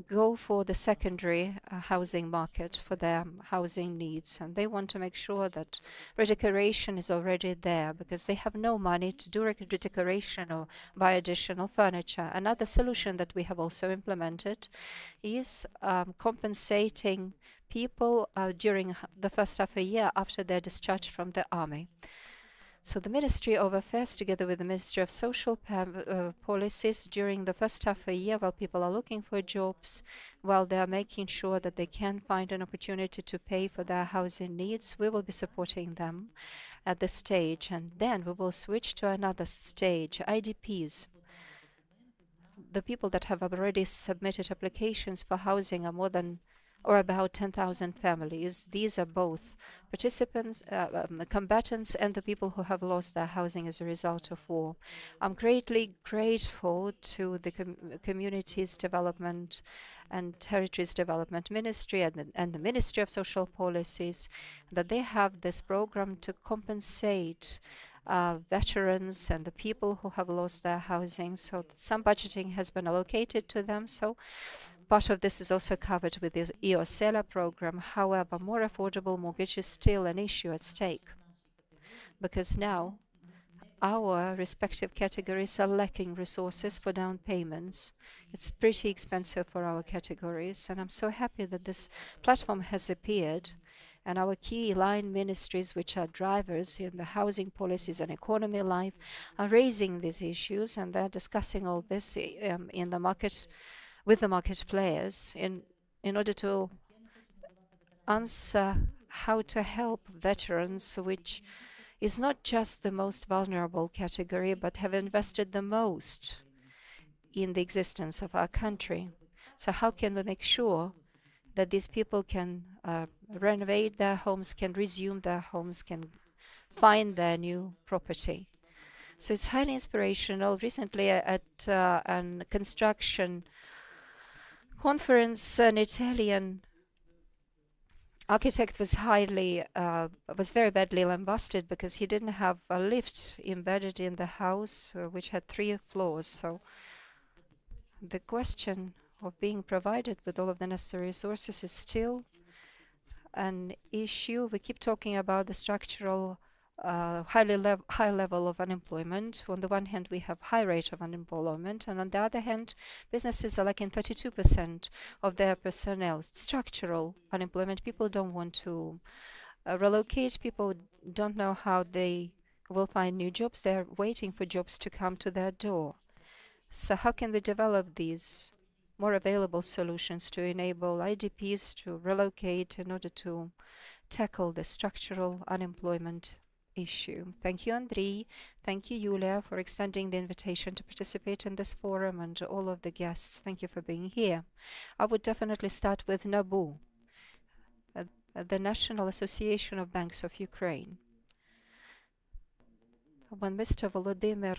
go for the secondary housing market for their housing needs, and they want to make sure that redecoration is already there because they have no money to do redecoration or buy additional furniture. Another solution that we have also implemented is compensating people during the first half a year after their discharge from the army. So the Ministry of Affairs, together with the Ministry of Social Policies, during the first half a year, while people are looking for jobs, while they are making sure that they can find an opportunity to pay for their housing needs, we will be supporting them at this stage. And then we will switch to another stage, IDPs. The people that have already submitted applications for housing are more than or about 10,000 families. These are both participants, combatants, and the people who have lost their housing as a result of war. I'm greatly grateful to the Communities Development and Territories Development Ministry and the Ministry of Social Policies that they have this program to compensate veterans and the people who have lost their housing. So some budgeting has been allocated to them. So part of this is also covered with the EOSELA program. However, more affordable mortgage is still an issue at stake because now our respective categories are lacking resources for down payments. It's pretty expensive for our categories, and I'm so happy that this platform has appeared. And our key line ministries, which are drivers in the housing policies and economy life, are raising these issues, and they're discussing all this in the market with the market players in order to answer how to help veterans, which is not just the most vulnerable category, but have invested the most in the existence of our country. So how can we make sure that these people can renovate their homes, can resume their homes, can find their new property? So it's highly inspirational. Recently at a construction conference, an Italian architect was very badly lambasted because he didn't have a lift embedded in the house, which had 3 floors. So the question of being provided with all of the necessary resources is still an issue. We keep talking about the structural high level of unemployment. On the one hand, we have high rate of unemployment, and on the other hand, businesses are lacking 32% of their personnel. Structural unemployment. People don't want to relocate. People don't know how they will find new jobs. They're waiting for jobs to come to their door. So how can we develop these more available solutions to enable IDPs to relocate in order to tackle the structural unemployment issue? Thank you, Andriy. Thank you, Yulia, for extending the invitation to participate in this forum, and all of the guests. Thank you for being here. I would definitely start with NABU, the National Association of Banks of Ukraine. When Mr. Volodymyr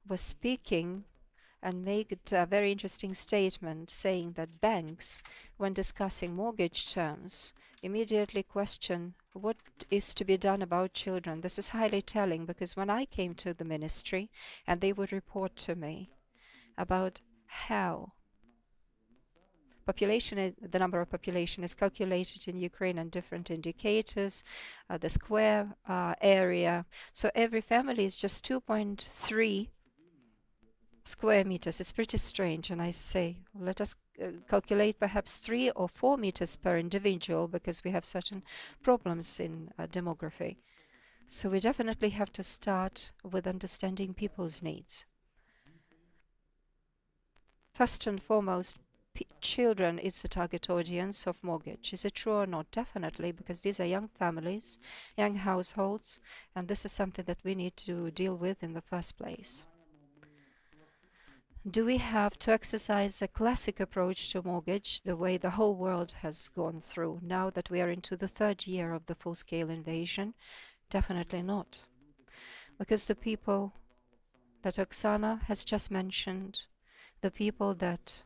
was speaking and made a very interesting statement saying that banks, when discussing mortgage terms, immediately question what is to be done about children. This is highly telling because when I came to the ministry and they would report to me about how the number of population is calculated in Ukraine on different indicators, the square area. So every family is just 2.3 square meters. It's pretty strange. And I say, let us calculate perhaps 3 or 4 meters per individual because we have certain problems in demography. So we definitely have to start with understanding people's needs. First and foremost, children is the target audience of mortgage. Is it true or not? Definitely, because these are young families, young households, and this is something that we need to deal with in the first place. Do we have to exercise a classic approach to mortgage the way the whole world has gone through now that we are into the 3rd year of the full-scale invasion? Definitely not. Because the people that Oksana has just mentioned, the people that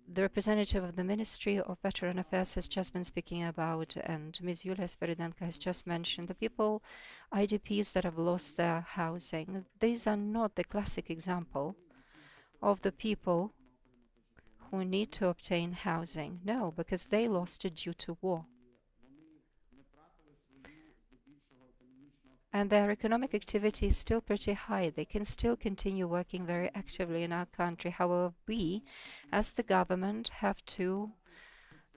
the representative of the Ministry of Veteran Affairs has just been speaking about, and Ms. Yulia Sviridenko has just mentioned, the people, IDPs that have lost their housing. These are not the classic example of the people who need to obtain housing. No, because they lost it due to war. And their economic activity is still pretty high. They can still continue working very actively in our country. However, we, as the government, have to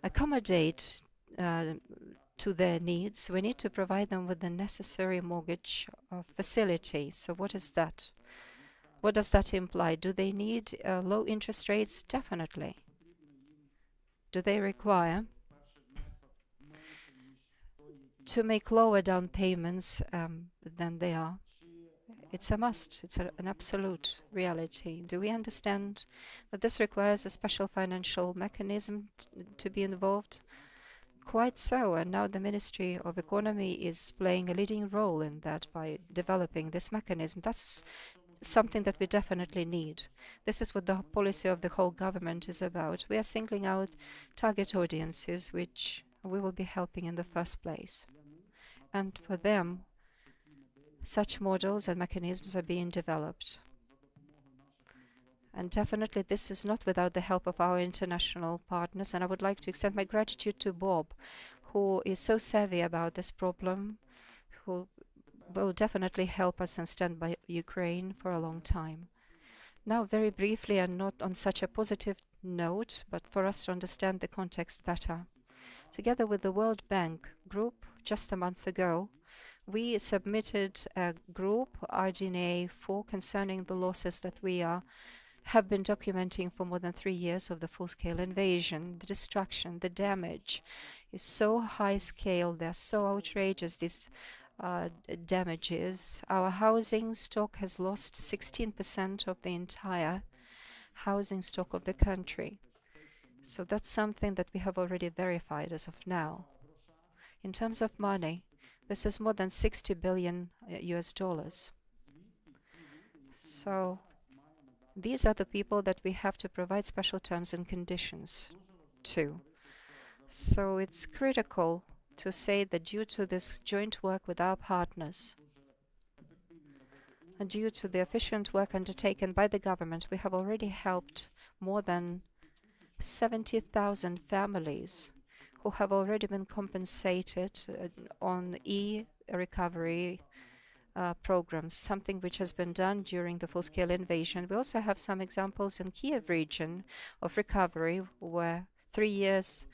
accommodate to their needs. We need to provide them with the necessary mortgage facility. So what is that? What does that imply? Do they need low interest rates? Definitely. Do they require to make lower down payments than they are? It's a must. It's an absolute reality. Do we understand that this requires a special financial mechanism to be involved? Quite so. And now the Ministry of Economy is playing a leading role in that by developing this mechanism. That's something that we definitely need. This is what the policy of the whole government is about. We are singling out target audiences which we will be helping in the first place. And for them, such models and mechanisms are being developed. And definitely this is not without the help of our international partners. And I would like to extend my gratitude to Bob, who is so savvy about this problem, who will definitely help us and stand by Ukraine for a long time. Now, very briefly, and not on such a positive note, but for us to understand the context better. Together with the World Bank Group, just a month ago, we submitted a group, RDNA 4, concerning the losses that we have been documenting for more than 3 years of the full-scale invasion. The destruction, the damage is so high-scale, they're so outrageous, these damages. Our housing stock has lost 16% of the entire housing stock of the country. So that's something that we have already verified as of now. In terms of money, this is more than 60 billion US dollars. So these are the people that we have to provide special terms and conditions to. So it's critical to say that due to this joint work with our partners, and due to the efficient work undertaken by the government, we have already helped more than 70,000 families who have already been compensated on e-recovery programs, something which has been done during the full-scale invasion. We also have some examples in Kiev region of recovery, where 3 years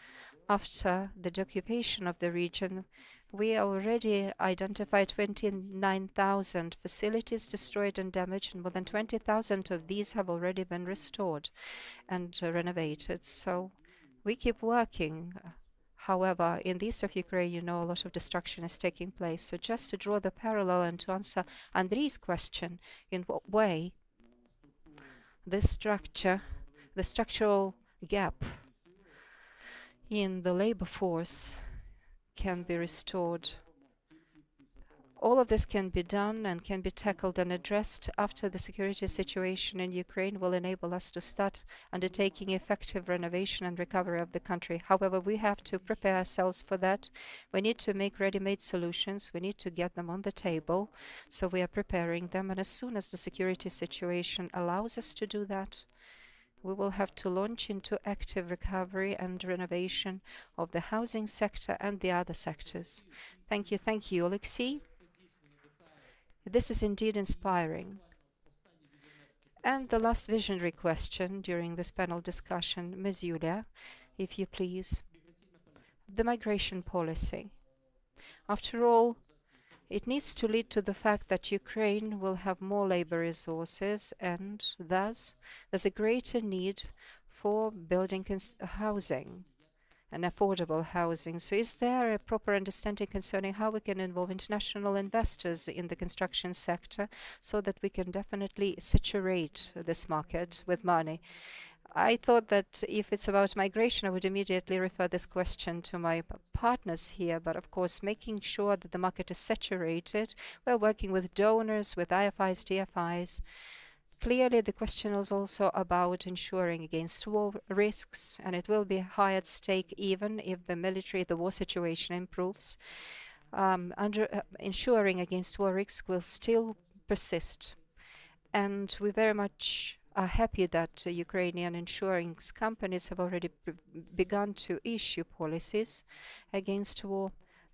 after the occupation of the region, we already identified 29,000 facilities destroyed and damaged, and more than 20,000 of these have already been restored and renovated. So we keep working. However, in the east of Ukraine, you know, a lot of destruction is taking place. So just to draw the parallel and to answer Andrii's question, in what way this structure, the structural gap in the labor force can be restored. All of this can be done and can be tackled and addressed after the security situation in Ukraine will enable us to start undertaking effective renovation and recovery of the country. However, we have to prepare ourselves for that. We need to make ready-made solutions. We need to get them on the table. So we are preparing them. And as soon as the security situation allows us to do that, we will have to launch into active recovery and renovation of the housing sector and the other sectors. Thank you. Thank you, Alexei. This is indeed inspiring. And the last visionary question during this panel discussion, Ms. Yulia, if you please. The migration policy. After all, it needs to lead to the fact that Ukraine will have more labor resources, and thus there's a greater need for building housing and affordable housing. So is there a proper understanding concerning how we can involve international investors in the construction sector so that we can definitely saturate this market with money? I thought that if it's about migration, I would immediately refer this question to my partners here. But of course, making sure that the market is saturated, we're working with donors, with IFIs, DFIs, Clearly, the question was also about ensuring against war risks, and it will be high at stake even if the war situation improves. Ensuring against war risks will still persist. And we very much are happy that Ukrainian insurance companies have already begun to issue policies against war.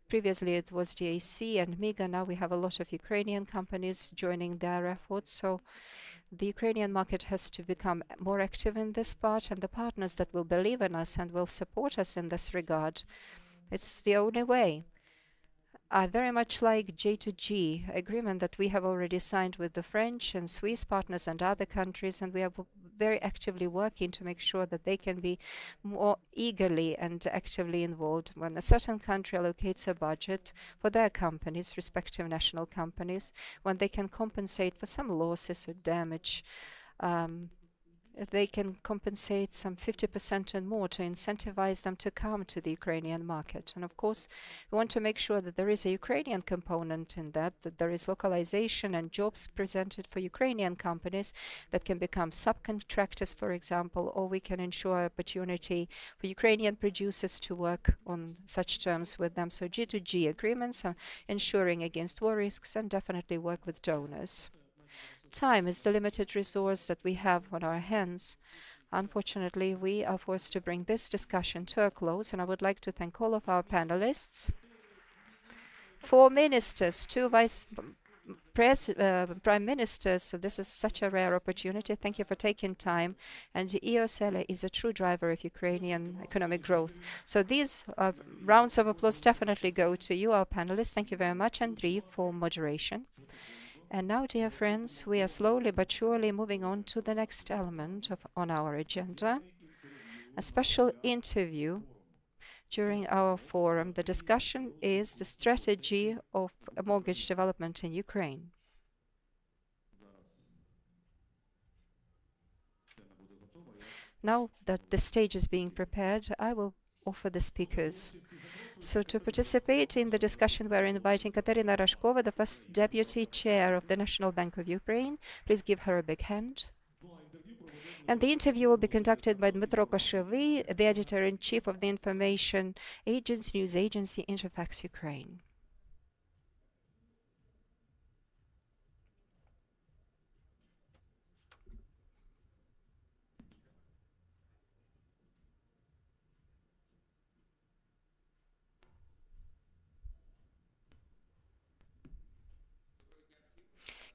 Previously, it was DAC and MIGA. Now we have a lot of Ukrainian companies joining their efforts. So the Ukrainian market has to become more active in this part, and the partners that will believe in us and will support us in this regard, it's the only way. I very much like J2G agreement that we have already signed with the French and Swiss partners and other countries, and we are very actively working to make sure that they can be more eagerly and actively involved. When a certain country allocates a budget for their companies, respective national companies, when they can compensate for some losses or damage, they can compensate some 50% and more to incentivize them to come to the Ukrainian market. And of course, we want to make sure that there is a Ukrainian component in that there is localization and jobs presented for Ukrainian companies that can become subcontractors, for example, or we can ensure opportunity for Ukrainian producers to work on such terms with them. So G2G agreements are ensuring against war risks and definitely work with donors. Time is the limited resource that we have on our hands. Unfortunately, we are forced to bring this discussion to a close, and I would like to thank all of our panelists, 4 ministers, 2 prime ministers. So this is such a rare opportunity. Thank you for taking time. And EOSELA is a true driver of Ukrainian economic growth. So these rounds of applause definitely go to you, our panelists. Thank you very much, Andriy, for moderation. And now, dear friends, we are slowly but surely moving on to the next element on our agenda, a special interview during our forum. The discussion is the strategy of mortgage development in Ukraine. Now that the stage is being prepared, I will offer the speakers. So to participate in the discussion, we're inviting Katerina Rashkova, the first deputy chair of the National Bank of Ukraine. Please give her a big hand. And the interview will be conducted by Dmytro Koshevy, the editor-in-chief of the information news agency Interfax Ukraine.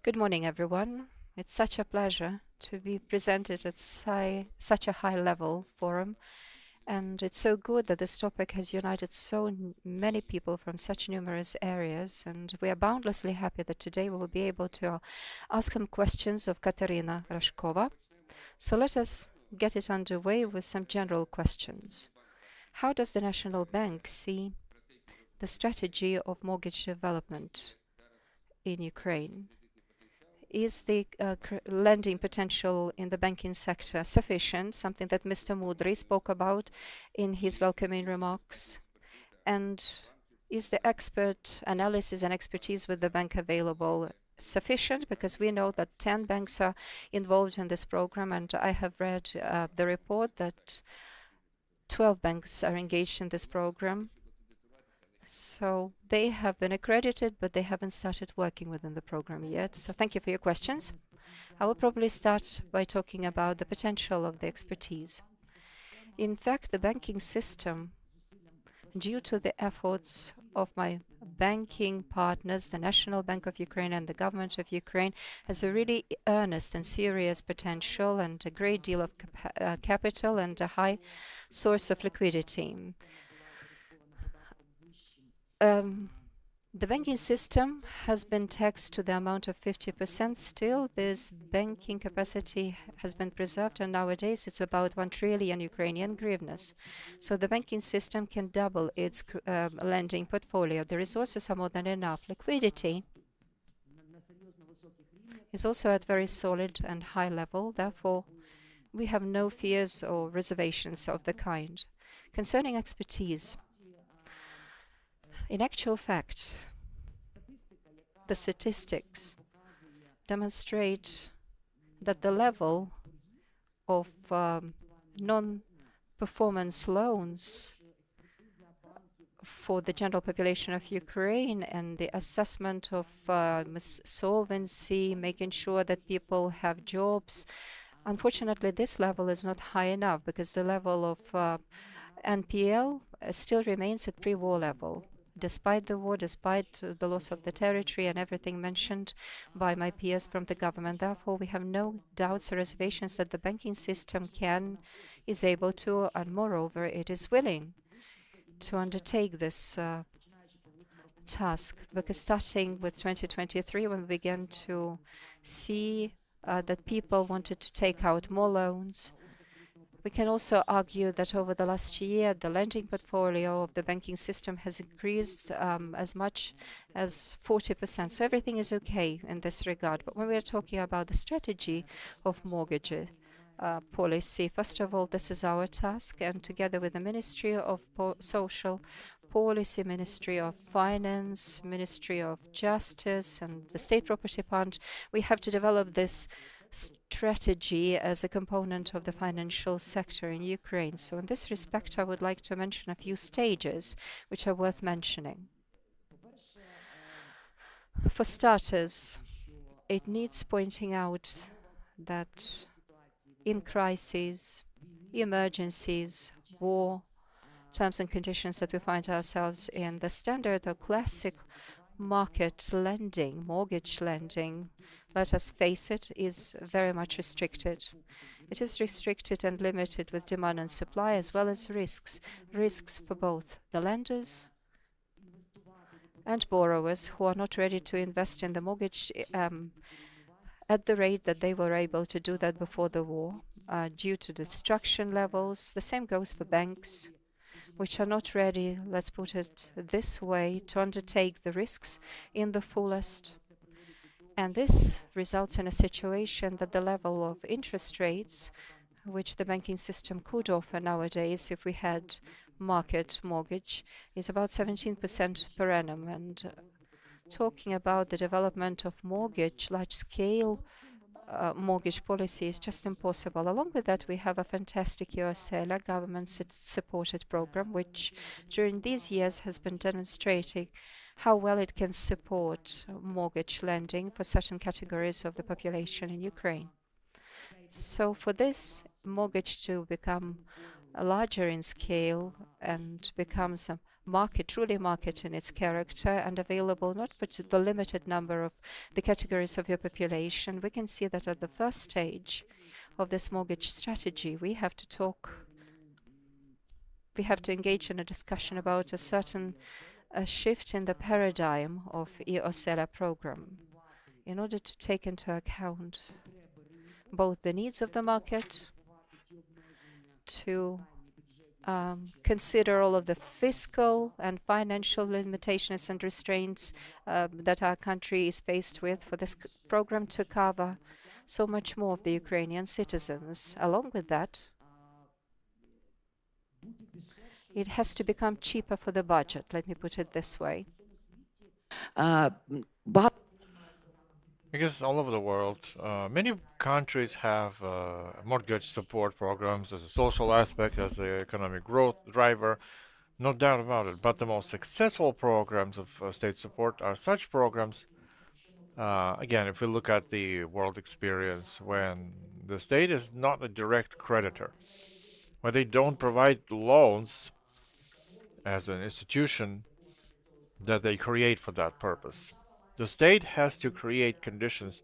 Good morning, everyone. It's such a pleasure to be presented at such a high-level forum. And it's so good that this topic has united so many people from such numerous areas. And we are boundlessly happy that today we will be able to ask some questions of Katerina Rashkova. So let us get it underway with some general questions. How does the National Bank see the strategy of mortgage development in Ukraine? Is the lending potential in the banking sector sufficient, something that Mr. Mudry spoke about in his welcoming remarks? And is the expert analysis and expertise with the bank available sufficient? Because we know that 10 banks are involved in this program, and I have read the report that 12 banks are engaged in this program. So they have been accredited, but they haven't started working within the program yet. So thank you for your questions. I will probably start by talking about the potential of the expertise. In fact, the banking system, due to the efforts of my banking partners, the National Bank of Ukraine and the government of Ukraine, has a really earnest and serious potential and a great deal of capital and a high source of liquidity. The banking system has been taxed to the amount of 50%. Still, this banking capacity has been preserved, and nowadays it's about 1 trillion Ukrainian hryvnias. So the banking system can double its lending portfolio. The resources are more than enough. Liquidity is also at very solid and high level. Therefore, we have no fears or reservations of the kind. Concerning expertise, in actual fact, the statistics demonstrate that the level of non-performance loans for the general population of Ukraine and the assessment of solvency, making sure that people have jobs. Unfortunately, this level is not high enough because the level of NPL still remains at pre-war level. Despite the war, despite the loss of the territory and everything mentioned by my peers from the government. Therefore, we have no doubts or reservations that the banking system is able to, and moreover, it is willing to undertake this task. Because starting with 2023, when we began to see that people wanted to take out more loans, we can also argue that over the last year, the lending portfolio of the banking system has increased as much as 40%. So everything is okay in this regard. But when we are talking about the strategy of mortgage policy, first of all, this is our task. And together with the Ministry of Social Policy, Ministry of Finance, Ministry of Justice, and the State Property Fund, we have to develop this strategy as a component of the financial sector in Ukraine. So in this respect, I would like to mention a few stages which are worth mentioning. For starters, it needs pointing out that in crises, emergencies, war, terms and conditions that we find ourselves in, the standard or classic market lending, mortgage lending, let us face it, is very much restricted. It is restricted and limited with demand and supply as well as risks. Risks for both the lenders and borrowers who are not ready to invest in the mortgage at the rate that they were able to do that before the war due to the destruction levels. The same goes for banks, which are not ready, let's put it this way, to undertake the risks in the fullest. And this results in a situation that the level of interest rates, which the banking system could offer nowadays if we had market mortgage, is about 17% per annum. And talking about the development of mortgage, large-scale mortgage policy is just impossible. Along with that, we have a fantastic EOSELA government-supported program, which during these years has been demonstrating how well it can support mortgage lending for certain categories of the population in Ukraine. So for this mortgage to become larger in scale and becomes a market, truly market in its character and available not for the limited number of the categories of your population, we can see that at the first stage of this mortgage strategy, we have to engage in a discussion about a certain shift in the paradigm of EOSELA program in order to take into account both the needs of the market, to consider all of the fiscal and financial limitations and restraints that our country is faced with, for this program to cover so much more of the Ukrainian citizens. Along with that, it has to become cheaper for the budget, let me put it this way. Because all over the world, many countries have mortgage support programs as a social aspect, as an economic growth driver, no doubt about it. But the most successful programs of state support are such programs, again, if we look at the world experience, when the state is not a direct creditor, when they don't provide loans as an institution that they create for that purpose. The state has to create conditions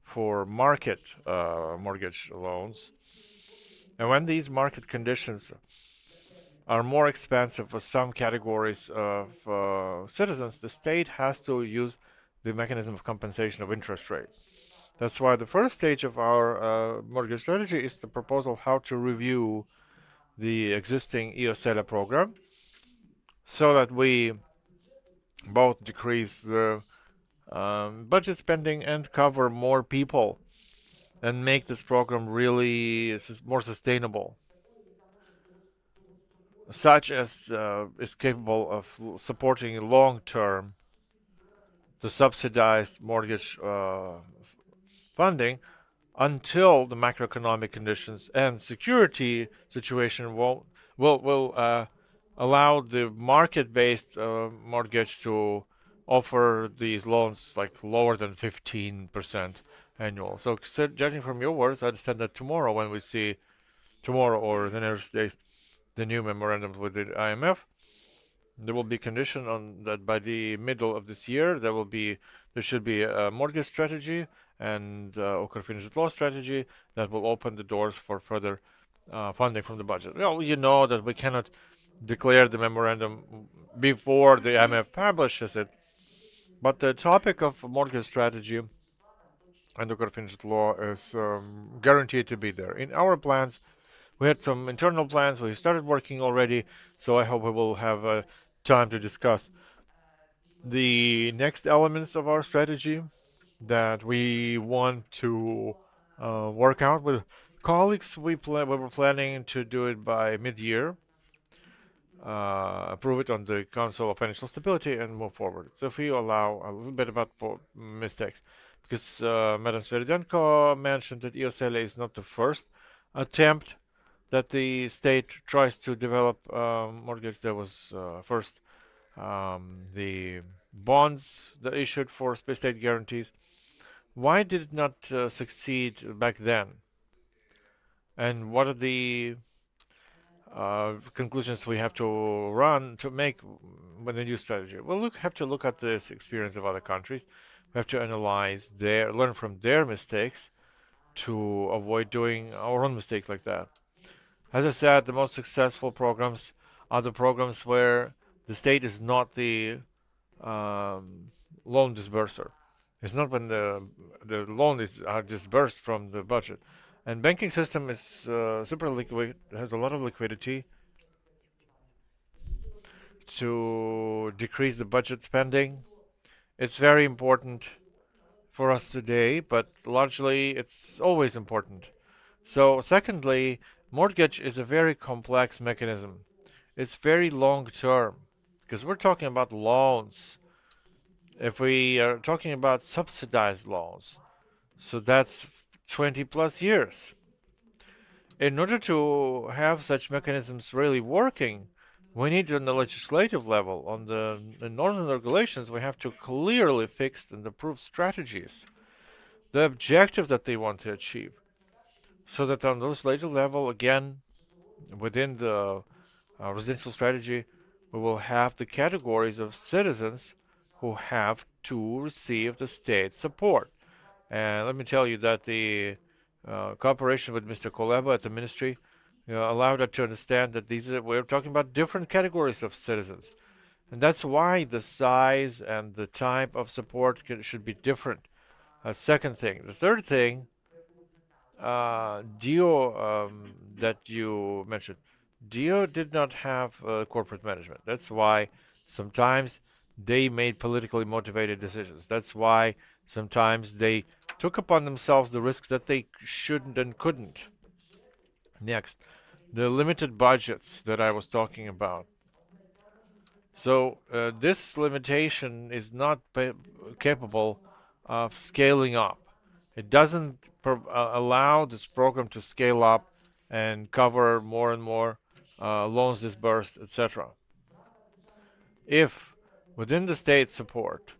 for market mortgage loans. And when these market conditions are more expensive for some categories of citizens, the state has to use the mechanism of compensation of interest rate. That's why the first stage of our mortgage strategy is the proposal how to review the existing EOSELA program so that we both decrease the budget spending and cover more people and make this program really more sustainable, such as is capable of supporting long-term the subsidized mortgage funding until the macroeconomic conditions and security situation will allow the market-based mortgage to offer these loans like lower than 15% annual. So judging from your words, I understand that tomorrow, when we see tomorrow or the next days the new memorandum with the IMF, there will be condition on that by the middle of this year there should be a mortgage strategy and Ukr law strategy that will open the doors for further funding from the budget. Well, you know that we cannot declare the memorandum before the IMF publishes it, but the topic of mortgage strategy and Ukr law is guaranteed to be there. In our plans, we had some internal plans. We started working already, so I hope we will have time to discuss the next elements of our strategy that we want to work out with colleagues. We were planning to do it by mid-year, approve it on the Council of Financial Stability, and move forward. So if you allow a little bit about mistakes, because Madam Sviridenko mentioned that EOSELA is not the first attempt that the state tries to develop mortgage. There was first the bonds that issued for state guarantees. Why did it not succeed back then? And what are the conclusions we have to make with the new strategy? Well, have to look at this experience of other countries. We have to analyze learn from their mistakes to avoid doing our own mistakes like that. As I said, the most successful programs are the programs where the state is not the loan disburser. It's not when the loan are disbursed from the budget. And banking system is super liquid, has a lot of liquidity to decrease the budget spending. It's very important for us today, but largely it's always important. So secondly, mortgage is a very complex mechanism. It's very long term because we're talking about loans. If we are talking about subsidized loans, so that's 20 plus years. In order to have such mechanisms really working, we need on the legislative level, on the norms and regulations, we have to clearly fix and approve strategies, the objectives that they want to achieve, so that on the legislative level, again, within the residential strategy, we will have the categories of citizens who have to receive the state support. And let me tell you that the cooperation with Mr. Kuleba at the ministry allowed us to understand that we're talking about different categories of citizens. And that's why the size and the type of support should be different. Second thing. The third thing, DIO that you mentioned, DIO did not have corporate management. That's why sometimes they made politically motivated decisions. That's why sometimes they took upon themselves the risks that they shouldn't and couldn't. Next, the limited budgets that I was talking about. So this limitation is not capable of scaling up. It doesn't allow this program to scale up and cover more and more loans disbursed, etc. If within the state support,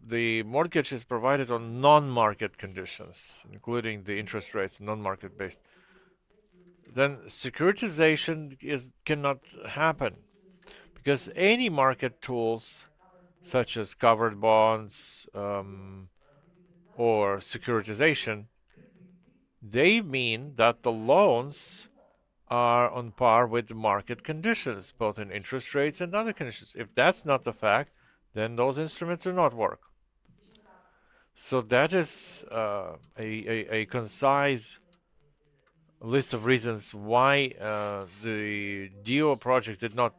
the mortgage is provided on non-market conditions, including the interest rates, non-market based, then securitization cannot happen, because any market tools, such as covered bonds or securitization, they mean that the loans are on par with the market conditions, both in interest rates and other conditions. If that's not the fact, then those instruments do not work. So that is a concise list of reasons why the DIO project did not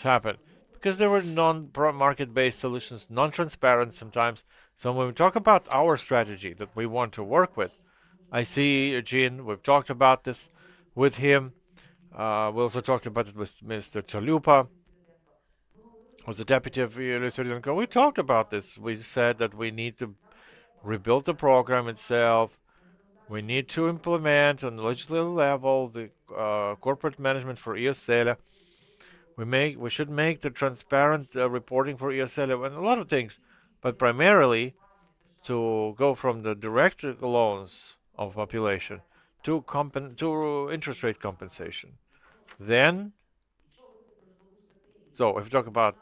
happen. Because there were non-market-based solutions, non-transparent sometimes. So when we talk about our strategy that we want to work with, I see Eugene, we've talked about this with him. We also talked about it with Mr. Chalupa, who's the deputy of Lyserdenko. We talked about this. We said that we need to rebuild the program itself, We need to implement on the legislative level the corporate management for EOSELA. We should make the transparent reporting for EOSELA and a lot of things, but primarily to go from the direct loans of population to interest rate compensation. Then, so if we talk about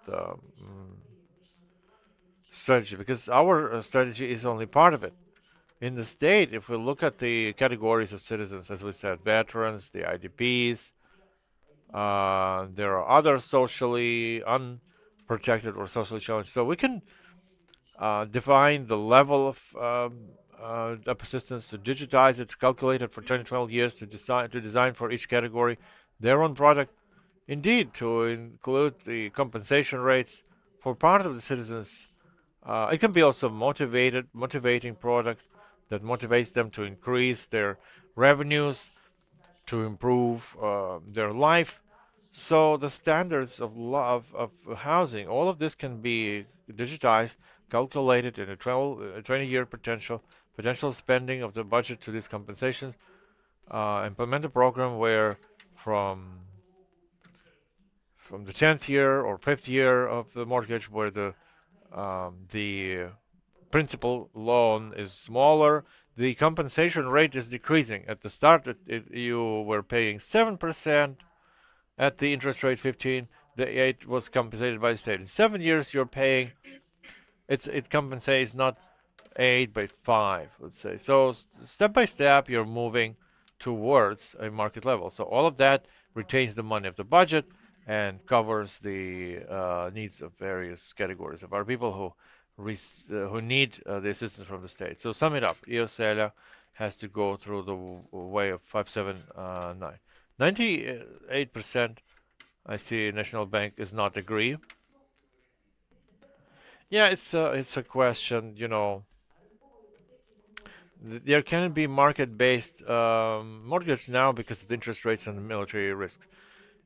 strategy, because our strategy is only part of it. In the state, if we look at the categories of citizens, as we said, veterans, the IDPs, there are other socially unprotected or socially challenged. So we can define the level of assistance, to digitize it, to calculate it for 10 to 12 years, to design for each category their own product. Indeed, to include the compensation rates for part of the citizens. It can be also motivating product that motivates them to increase their revenues, to improve their life. So the standards of housing, all of this can be digitized, calculated in a 20-year potential spending of the budget to these compensations. Implement a program where from the 10th year or 5th year of the mortgage, where the principal loan is smaller, the compensation rate is decreasing. At the start, you were paying 7%. At the interest rate 15, the 8 was compensated by the state. In 7 years, you're paying. It compensates not 8 but 5, let's say. So step by step, you're moving towards a market level. So all of that retains the money of the budget and covers the needs of various categories of our people who need the assistance from the state. So sum it up, EOSELA has to go through the way of 579. 98%, I see National Bank is not agree. Yeah, it's a question, you know. There can be market-based mortgage now because of the interest rates and the military risks.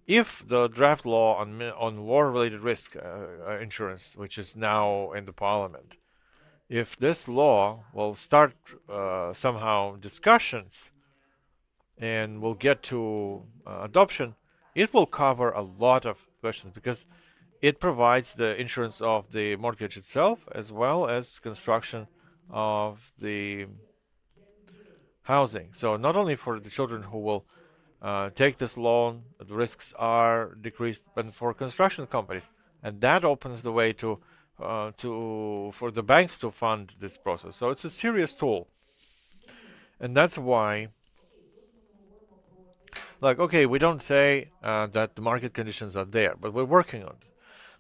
If the draft law on war-related risk insurance, which is now in the parliament, if this law will start somehow discussions and will get to adoption, it will cover a lot of questions because it provides the insurance of the mortgage itself as well as construction of the housing. So not only for the children who will take this loan, the risks are decreased, but for construction companies, and that opens the way for the banks to fund this process. So it's a serious tool, and that's why. Like, okay, we don't say that the market conditions are there, but we're working on it.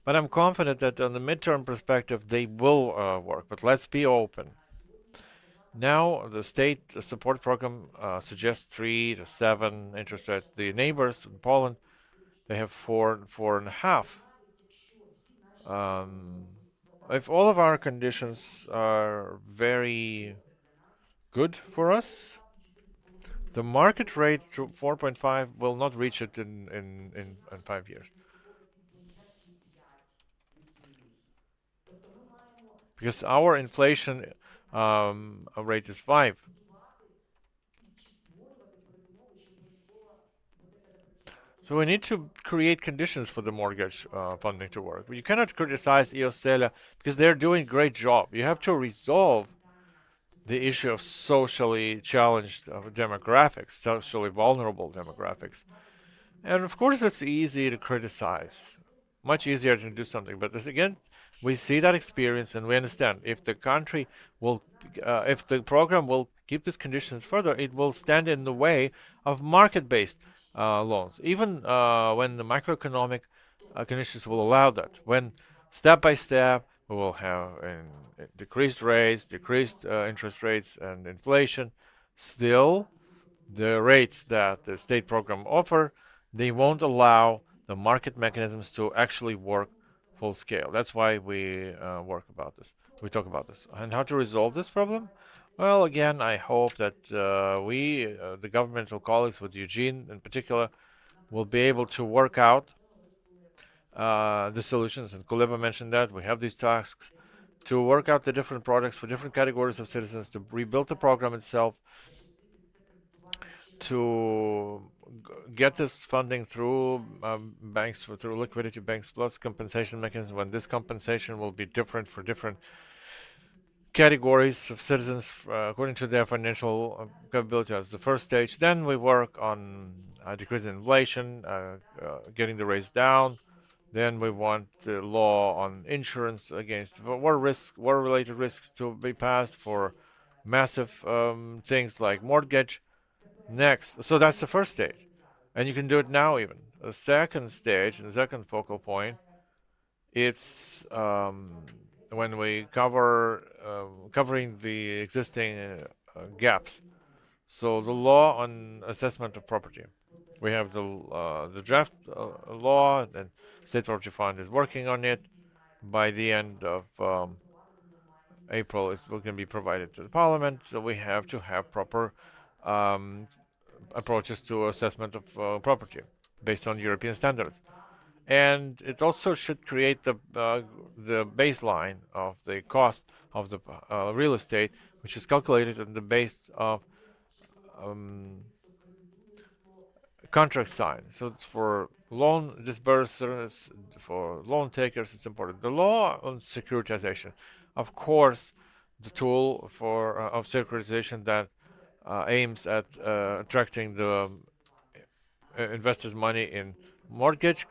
But I'm confident that on the midterm perspective, they will work. But let's be open. Now, the state support program suggests 3 to 7 interest rate. The neighbors in Poland, they have 4.5. If all of our conditions are very good for us, the market rate to 4.5 will not reach it in 5 years. Because our inflation rate is 5. So we need to create conditions for the mortgage funding to work. You cannot criticize EOSELA because they're doing a great job. You have to resolve the issue of socially challenged demographics, socially vulnerable demographics. And of course, it's easy to criticize, much easier to do something. But this, again, we see that experience and we understand if the country will, if the program will keep these conditions further, it will stand in the way of market-based loans, even when the macroeconomic conditions will allow that. When step by step, we will have decreased rates, decreased interest rates, and inflation. Still, the rates that the state program offer, they won't allow the market mechanisms to actually work full scale. That's why we work about this. We talk about this. And how to resolve this problem? Well, again, I hope that we, the governmental colleagues with Eugene in particular, will be able to work out the solutions. And Kuleba mentioned that. We have these tasks to work out the different products for different categories of citizens, to rebuild the program itself, to get this funding through banks, through liquidity banks plus compensation mechanism, when this compensation will be different for different categories of citizens according to their financial capability as the first stage. Then we work on decreasing inflation, getting the rates down. Then we want the law on insurance against war-related risks to be passed for massive things like mortgage. Next, so that's the first stage, and you can do it now even. The second stage, the second focal point, it's when we covering the existing gaps. So the law on assessment of property. We have the draft law, and State Property Fund is working on it. By the end of April, it's going to be provided to the Parliament. So we have to have proper approaches to assessment of property based on European standards. And it also should create the baseline of the cost of the real estate, which is calculated on the base of contract signed. So it's for loan disbursers, for loan takers, it's important. The law on securitization, of course, the tool for of securitization that aims at attracting the investors' money in mortgage.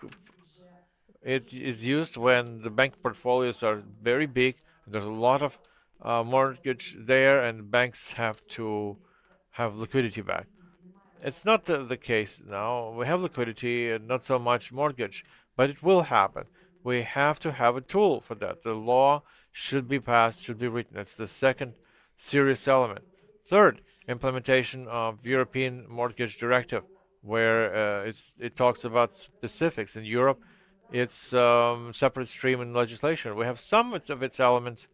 It is used when the bank portfolios are very big. There's a lot of mortgage there, and banks have to have liquidity back. It's not the case now. We have liquidity and not so much mortgage, but it will happen. We have to have a tool for that. The law should be passed, should be written. It's the second serious element. Third, implementation of European Mortgage Directive, where it talks about specifics. In Europe, it's separate stream in legislation. We have some of its elements,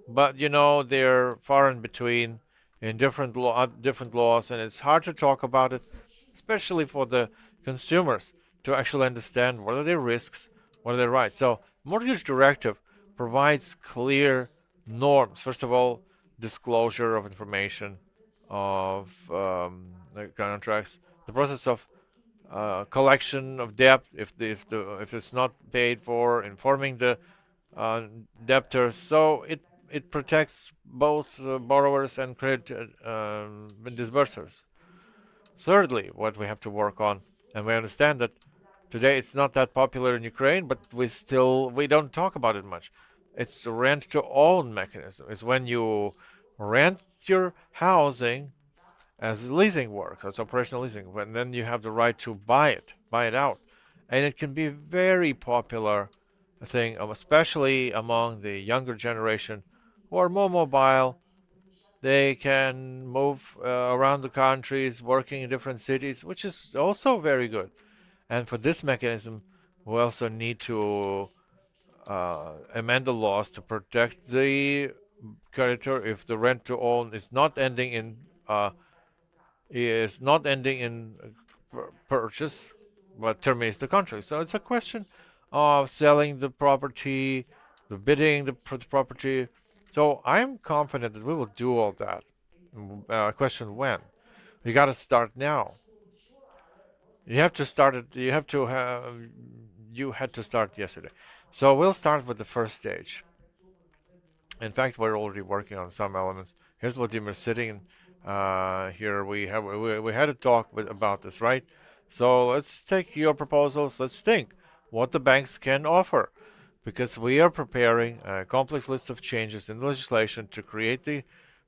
but they're far in between in different laws, and it's hard to talk about it, especially for the consumers, to actually understand what are their risks, what are their rights. So, Mortgage Directive provides clear norms. First of all, disclosure of information of the contracts, the process of collection of debt if it's not paid for, informing the debtors. So it protects both borrowers and credit disbursers. Thirdly, what we have to work on, and we understand that today it's not that popular in Ukraine, but we don't talk about it much. It's the rent-to-own mechanism. It's when you rent your housing as leasing work, as operational leasing, and then you have the right to buy it out. And it can be a very popular thing, especially among the younger generation who are more mobile. They can move around the countries, working in different cities, which is also very good. And for this mechanism, we also need to amend the laws to protect the creditor if the rent-to-own is not ending in purchase, but terminates the contract. So it's a question of selling the property, the bidding for the property. So I'm confident that we will do all that. Question when? We got to start now. You have to start it. You had to start yesterday. So we'll start with the first stage. In fact, we're already working on some elements. Here's Vladimir sitting here. We had a talk about this, right? So let's take your proposals. Let's think what the banks can offer, because we are preparing a complex list of changes in legislation to create the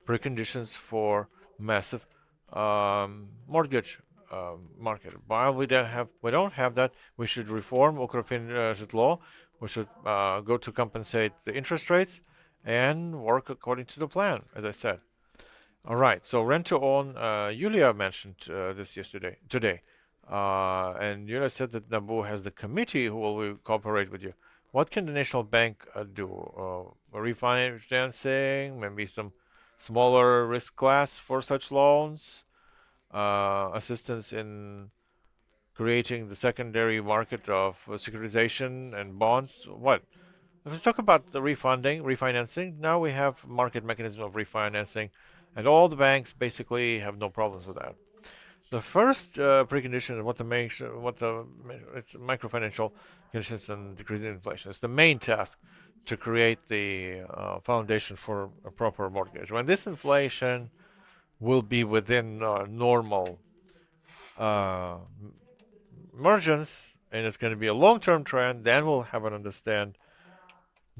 preconditions for massive mortgage market. While we don't have that, we should reform Ukrfinanzit law. We should go to compensate the interest rates and work according to the plan, as I said. All right. So rent-to-own. Yulia mentioned this today, and Yulia said that NABU has the committee who will cooperate with you. What can the National Bank do? Refinancing, maybe some smaller risk class for such loans, assistance in creating the secondary market of securitization and bonds. What? Let's talk about the refinancing. Now we have market mechanism of refinancing, and all the banks basically have no problems with that. The first precondition, it's microfinancial conditions and decreasing inflation. It's the main task to create the foundation for a proper mortgage. When this inflation will be within normal margins, and it's going to be a long-term trend, then we'll have an understand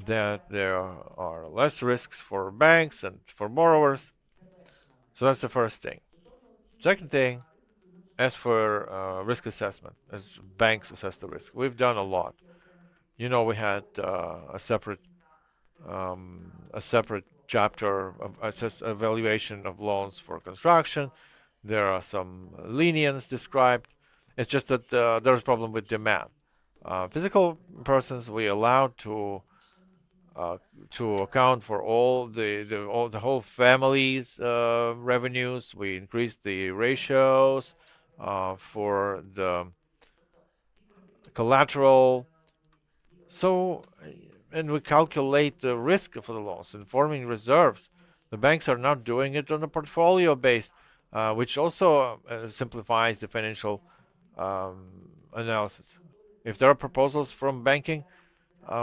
that there are less risks for banks and for borrowers. So that's the first thing. Second thing, as for risk assessment, as banks assess the risk, we've done a lot. You know, we had a separate chapter of evaluation of loans for construction. There are some lenience described. It's just that there's a problem with demand. Physical persons we allowed to account for all the whole family's revenues. We increased the ratios for the collateral. So, and we calculate the risk for the loans, informing reserves. The banks are now doing it on a portfolio based, which also simplifies the financial analysis. If there are proposals from banking,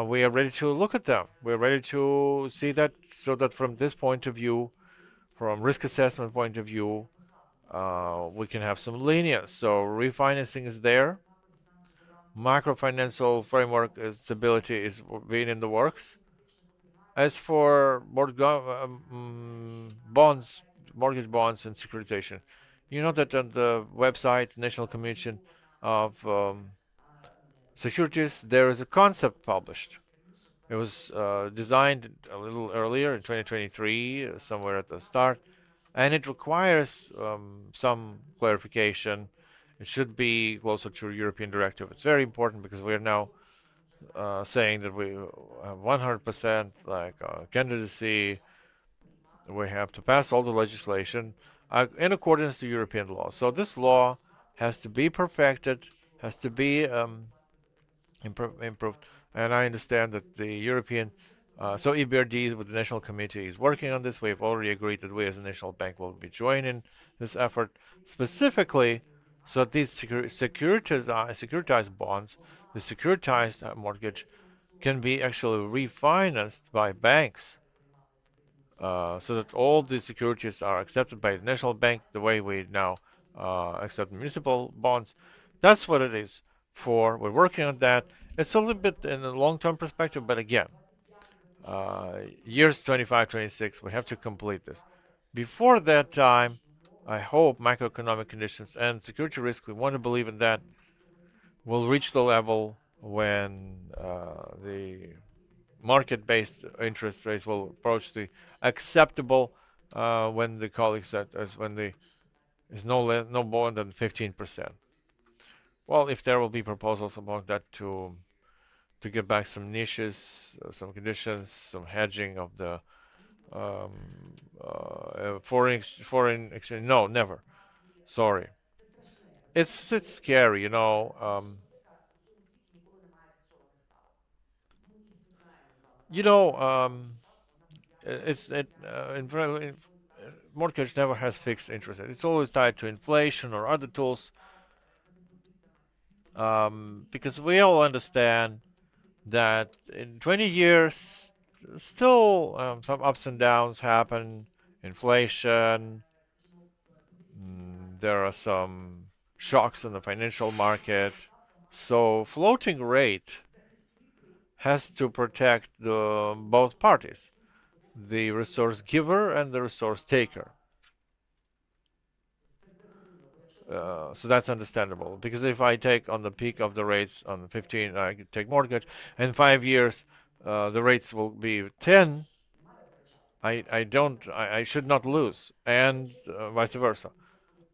we are ready to look at them. We're ready to see that, so that from this point of view, from risk assessment point of view, we can have some lenience. So refinancing is there. Macrofinancial framework stability is being in the works. As for bonds, mortgage bonds and securitization, you know that on the website, National Commission of Securities, there is a concept published. It was designed a little earlier in 2023, somewhere at the start, and it requires some clarification. It should be closer to a European directive. It's very important because we are now saying that we have 100% candidacy. We have to pass all the legislation in accordance to European law. So this law has to be perfected, has to be improved. And I understand that the European, so EBRD with the National Committee is working on this. We have already agreed that we as a national bank will be joining this effort specifically so that these securitized bonds, the securitized mortgage, can be actually refinanced by banks, so that all the securities are accepted by the national bank the way we now accept municipal bonds. That's what it is for. We're working on that. It's a little bit in the long-term perspective, but again, years 25, 26, we have to complete this. Before that time, I hope macroeconomic conditions and security risk, we want to believe in that, will reach the level when the market-based interest rates will approach the acceptable, when the colleagues said, when the is no more than 15%. Well, if there will be proposals about that to get back some niches, some conditions, some hedging of the foreign exchange. No, never. Sorry. It's scary, you know. Mortgage never has fixed interest rate. It's always tied to inflation or other tools. Because we all understand that in 20 years, still some ups and downs happen. Inflation, there are some shocks in the financial market. So floating rate has to protect both parties, the resource giver and the resource taker. So that's understandable, because if I take on the peak of the rates on 15, I take mortgage, and 5 years the rates will be 10, I should not lose, and vice versa.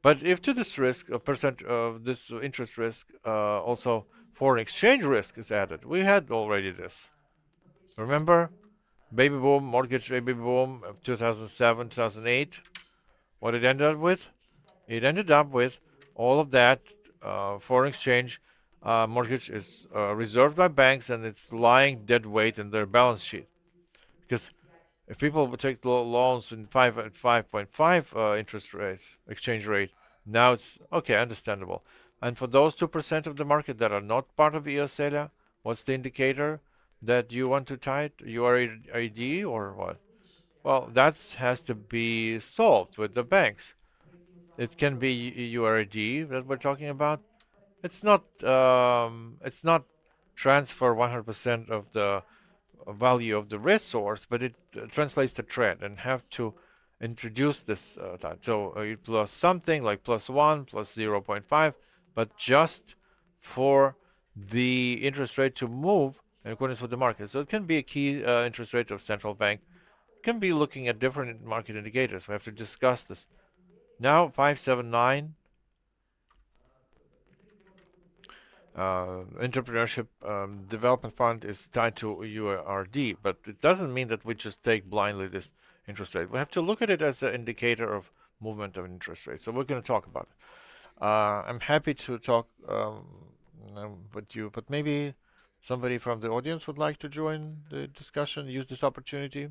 But if to this risk, a percent of this interest risk, also foreign exchange risk is added. We had already this. Remember, baby boom, mortgage baby boom of 2007, 2008. What it ended up with? It ended up with all of that foreign exchange mortgage is reserved by banks, and it's lying dead weight in their balance sheet. Because if people would take loans in 5.5 interest rate, exchange rate, Now it's okay, understandable. And for those 2% of the market that are not part of EOSELA, what's the indicator that you want to tie it? URID or what? Well, that has to be solved with the banks. It can be URD that we're talking about. It's not transfer 100% of the value of the resource, but it translates to trend and have to introduce this type. So you plus something like +1, plus 0.5, but just for the interest rate to move in accordance with the market. So it can be a key interest rate of central bank. Can be looking at different market indicators. We have to discuss this. Now 579 entrepreneurship development fund is tied to URD, but it doesn't mean that we just take blindly this interest rate. We have to look at it as an indicator of movement of interest rates. So we're going to talk about it. I'm happy to talk with you, but maybe somebody from the audience would like to join the discussion, use this opportunity.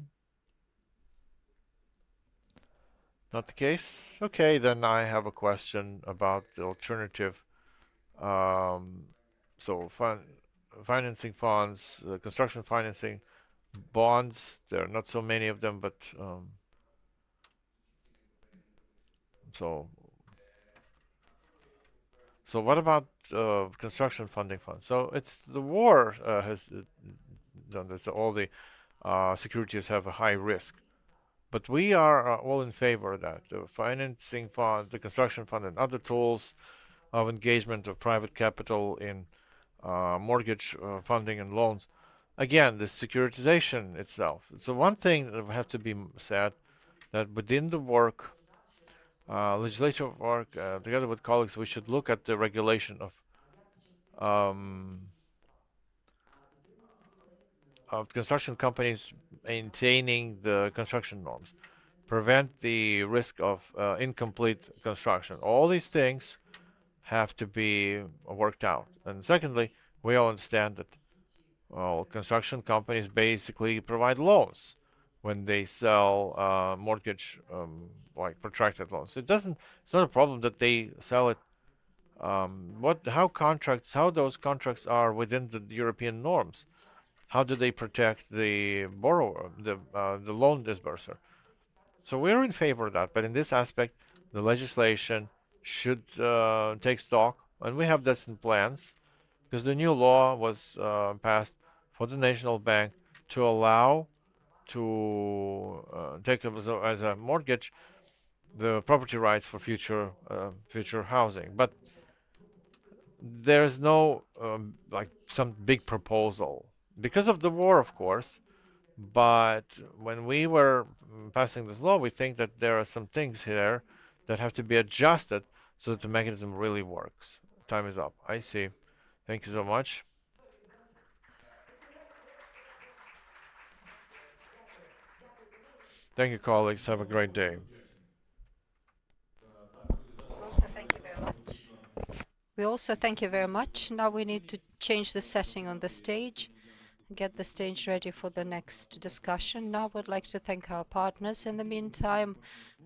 Not the case? Okay, then I have a question about the alternative. So financing funds, construction financing, bonds. There are not so many of them, but so what about construction funding funds? So it's the war has done this. So all the securities have a high risk. But we are all in favor of that. The financing fund, the construction fund, and other tools of engagement of private capital in mortgage funding and loans. Again, the securitization itself. So one thing that have to be said, that within the work, legislative work, together with colleagues, we should look at the regulation of construction companies maintaining the construction norms, prevent the risk of incomplete construction. All these things have to be worked out. And secondly, we all understand that, well, construction companies basically provide loans when they sell mortgage, like protracted loans. It's not a problem that they sell it. How those contracts are within the European norms. How do they protect the borrower, the loan disburser? So we're in favor of that, but in this aspect, the legislation should take stock, and we have this in plans, because the new law was passed for the National Bank to allow to take as a mortgage the property rights for future housing. But there's no like some big proposal because of the war, of course. But when we were passing this law, we think that there are some things here that have to be adjusted so that the mechanism really works. Time is up. I see. Thank you so much. Thank you, colleagues. Have a great day. We also thank you very much. Now we need to change the setting on the stage, get the stage ready for the next discussion. Now I would like to thank our partners. In the meantime,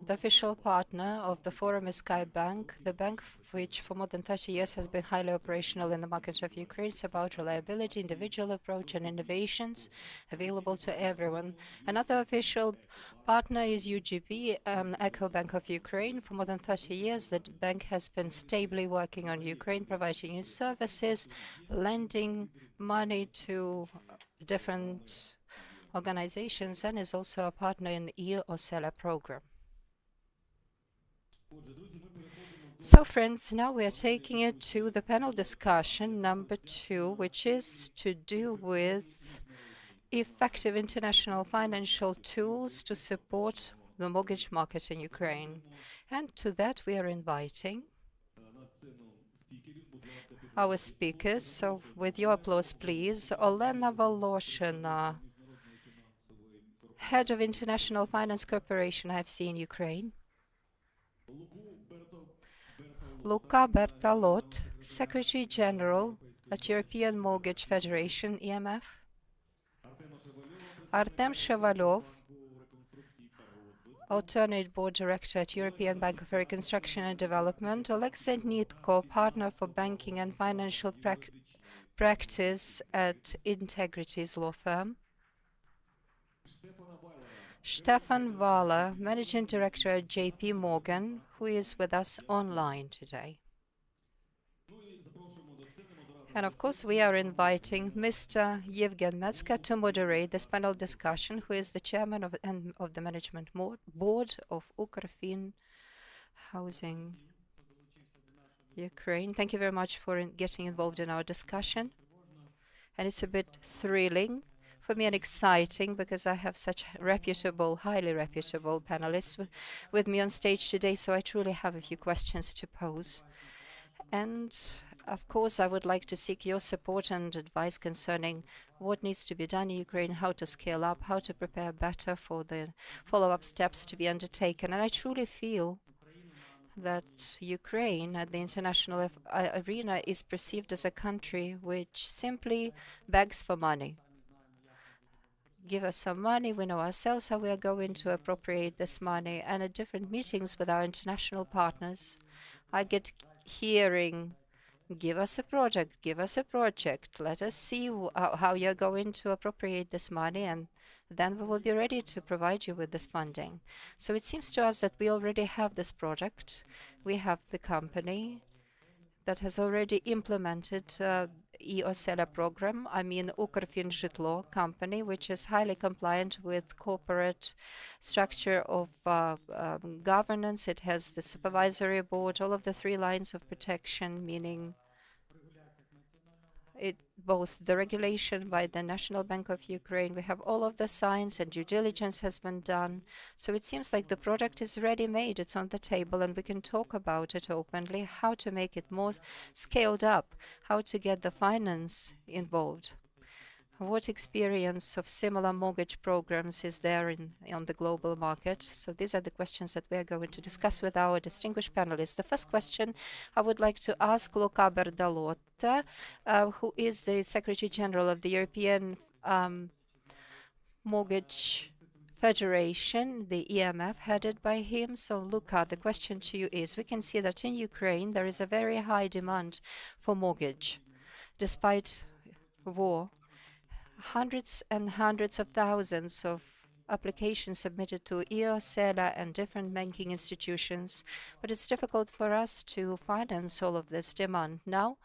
the official partner of the forum is Sky Bank, the bank which for more than 30 years has been highly operational in the market of Ukraine. It's about reliability, individual approach, and innovations available to everyone. Another official partner is UGB, Echo Bank of Ukraine. For more than 30 years, the bank has been stably working on Ukraine, providing new services, lending money to different organizations, and is also a partner in EOSELA program. So friends, now we are taking it to the panel discussion number 2, which is to do with effective international financial tools to support the mortgage market in Ukraine. And to that we are inviting our speakers. So with your applause, please, Olena Voloshyna, Head of International Finance Corporation IFC in Ukraine. Luka Bertalot, Secretary General at European Mortgage Federation, EMF. Artem Shevalov, alternate board director at European Bank for Reconstruction and Development, Oleksiy Nitko, partner for banking and financial practice at Integrities law firm, Stefan Wahler, managing director at JP Morgan, who is with us online today. And of course, we are inviting Mr. Yevgen Metska to moderate this panel discussion, who is the chairman of the management board of Ukrfin Housing Ukraine. Thank you very much for getting involved in our discussion. And it's a bit thrilling for me and exciting because I have such reputable, highly reputable panelists with me on stage today, so I truly have a few questions to pose. And of course, I would like to seek your support and advice concerning what needs to be done in Ukraine, how to scale up, how to prepare better for the follow-up steps to be undertaken. And I truly feel that Ukraine at the international arena is perceived as a country which simply begs for money. Give us some money, we know ourselves how we are going to appropriate this money. And at different meetings with our international partners, I get hearing, give us a project, let us see how you're going to appropriate this money, and then we will be ready to provide you with this funding. So it seems to us that we already have this project. We have the company that has already implemented e-Osela program, I mean Ukrfin Zhitlo company, which is highly compliant with corporate structure of governance. It has the supervisory board, all of the 3 lines of protection, meaning both the regulation by the National Bank of Ukraine. We have all of the signs and due diligence has been done. So it seems like the product is ready-made, it's on the table, and we can talk about it openly, how to make it more scaled up, how to get the finance involved. What experience of similar mortgage programs is there on the global market? So these are the questions that we are going to discuss with our distinguished panelists. The first question I would like to ask Luca Berdalotta, who is the Secretary General of the European Mortgage Federation, the EMF, headed by him. So Luca, the question to you is, we can see that in Ukraine there is a very high demand for mortgage. Despite war, hundreds and hundreds of thousands of applications submitted to e-Osela and different banking institutions, but it's difficult for us to finance all of this demand. Now,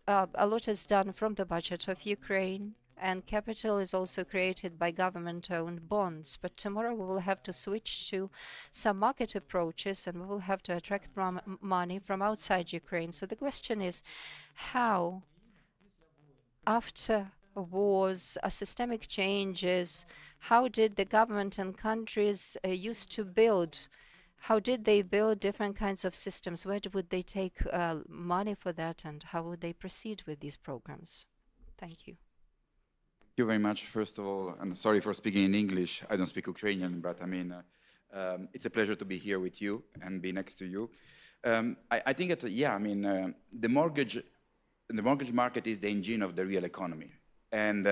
a lot is done from the budget of Ukraine, and capital is also created by government-owned bonds. But tomorrow we will have to switch to some market approaches, and we will have to attract money from outside Ukraine. So the question is, how, after wars, systemic changes, how did the government and countries used to build? How did they build different kinds of systems? Where would they take money for that, and how would they proceed with these programs? Thank you. Thank you very much. First of all, and sorry for speaking in English. I don't speak Ukrainian, but I mean, it's a pleasure to be here with you and be next to you. I think that, yeah, I mean, the mortgage market is the engine of the real economy. And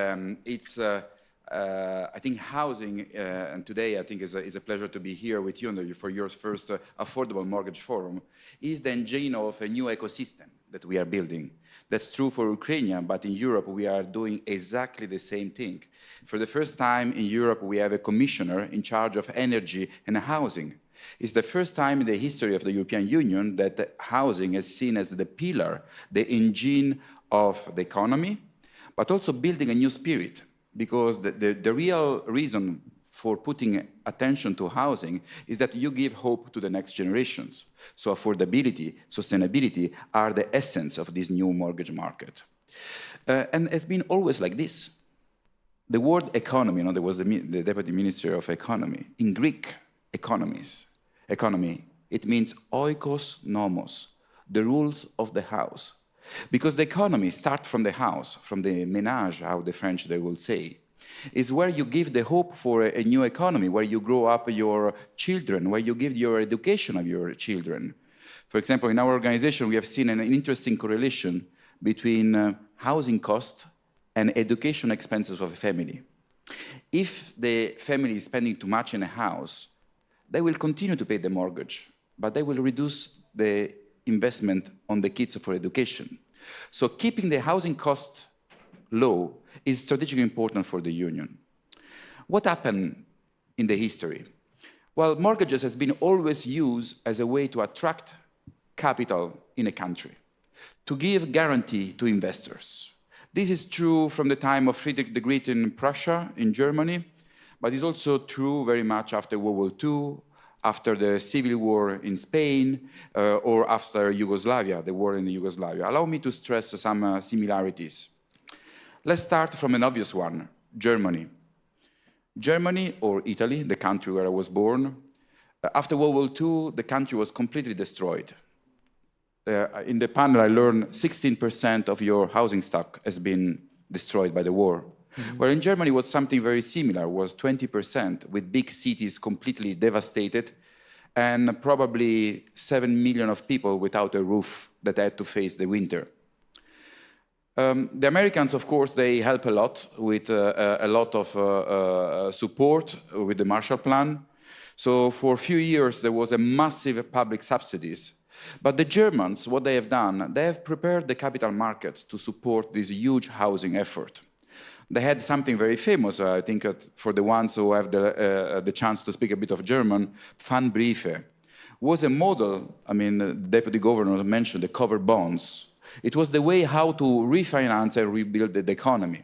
it's, I think, housing, and today I think is a pleasure to be here with you for your first affordable mortgage forum, is the engine of a new ecosystem that we are building. That's true for Ukraine, but in Europe we are doing exactly the same thing. For the first time in Europe we have a commissioner in charge of energy and housing. It's the first time in the history of the European Union that housing is seen as the pillar, the engine of the economy, but also building a new spirit, because the real reason for putting attention to housing is that you give hope to the next generations. So affordability, sustainability are the essence of this new mortgage market. And it's been always like this. The word economy, there was the Deputy Minister of Economy. In Greek economy, it means oikos nomos, the rules of the house. Because the economy starts from the house, from the ménage, how the French they will say, is where you give the hope for a new economy, where you grow up your children, where you give your education of your children. For example, in our organization, we have seen an interesting correlation between housing cost and education expenses of a family. If the family is spending too much in a house, they will continue to pay the mortgage, but they will reduce the investment on the kids for education. So keeping the housing cost low is strategically important for the Union. What happened in the history? Well, mortgages has been always used as a way to attract capital in a country, to give guarantee to investors. This is true from the time of Friedrich the Great in Prussia, in Germany, but it's also true very much after World War II, after the civil war in Spain, or after Yugoslavia, the war in Yugoslavia. Allow me to stress some similarities. Let's start from an obvious one, Germany. Germany, or Italy, the country where I was born, after World War II, the country was completely destroyed. In the panel, I learned 16% of your housing stock has been destroyed by the war. Where in Germany was something very similar, was 20%, with big cities completely devastated, and probably 7 million of people without a roof that had to face the winter. The Americans, of course, they help a lot with a lot of support with the Marshall Plan. So for a few years, there was a massive public subsidies. But the Germans, what they have done, they have prepared the capital markets to support this huge housing effort. They had something very famous, I think, for the ones who have the chance to speak a bit of German, Pfandbriefe, was a model. I mean, the deputy governor mentioned the covered bonds. It was the way how to refinance and rebuild the economy.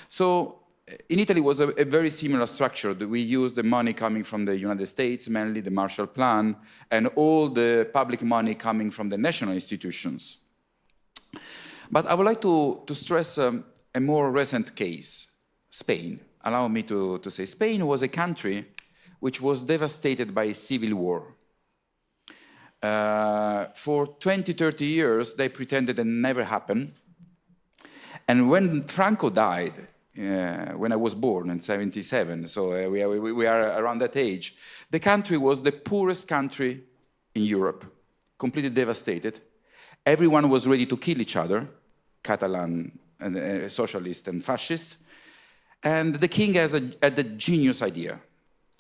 So in Italy, it was a very similar structure. We used the money coming from the United States, mainly the Marshall Plan, and all the public money coming from the national institutions. But I would like to stress a more recent case, Spain. Allow me to say Spain was a country which was devastated by a civil war. For 20, 30 years, they pretended it never happened. And when Franco died, when I was born in 77, so we are around that age, the country was the poorest country in Europe, completely devastated. Everyone was ready to kill each other, Catalan, and socialist and fascist. And the king had the genius idea.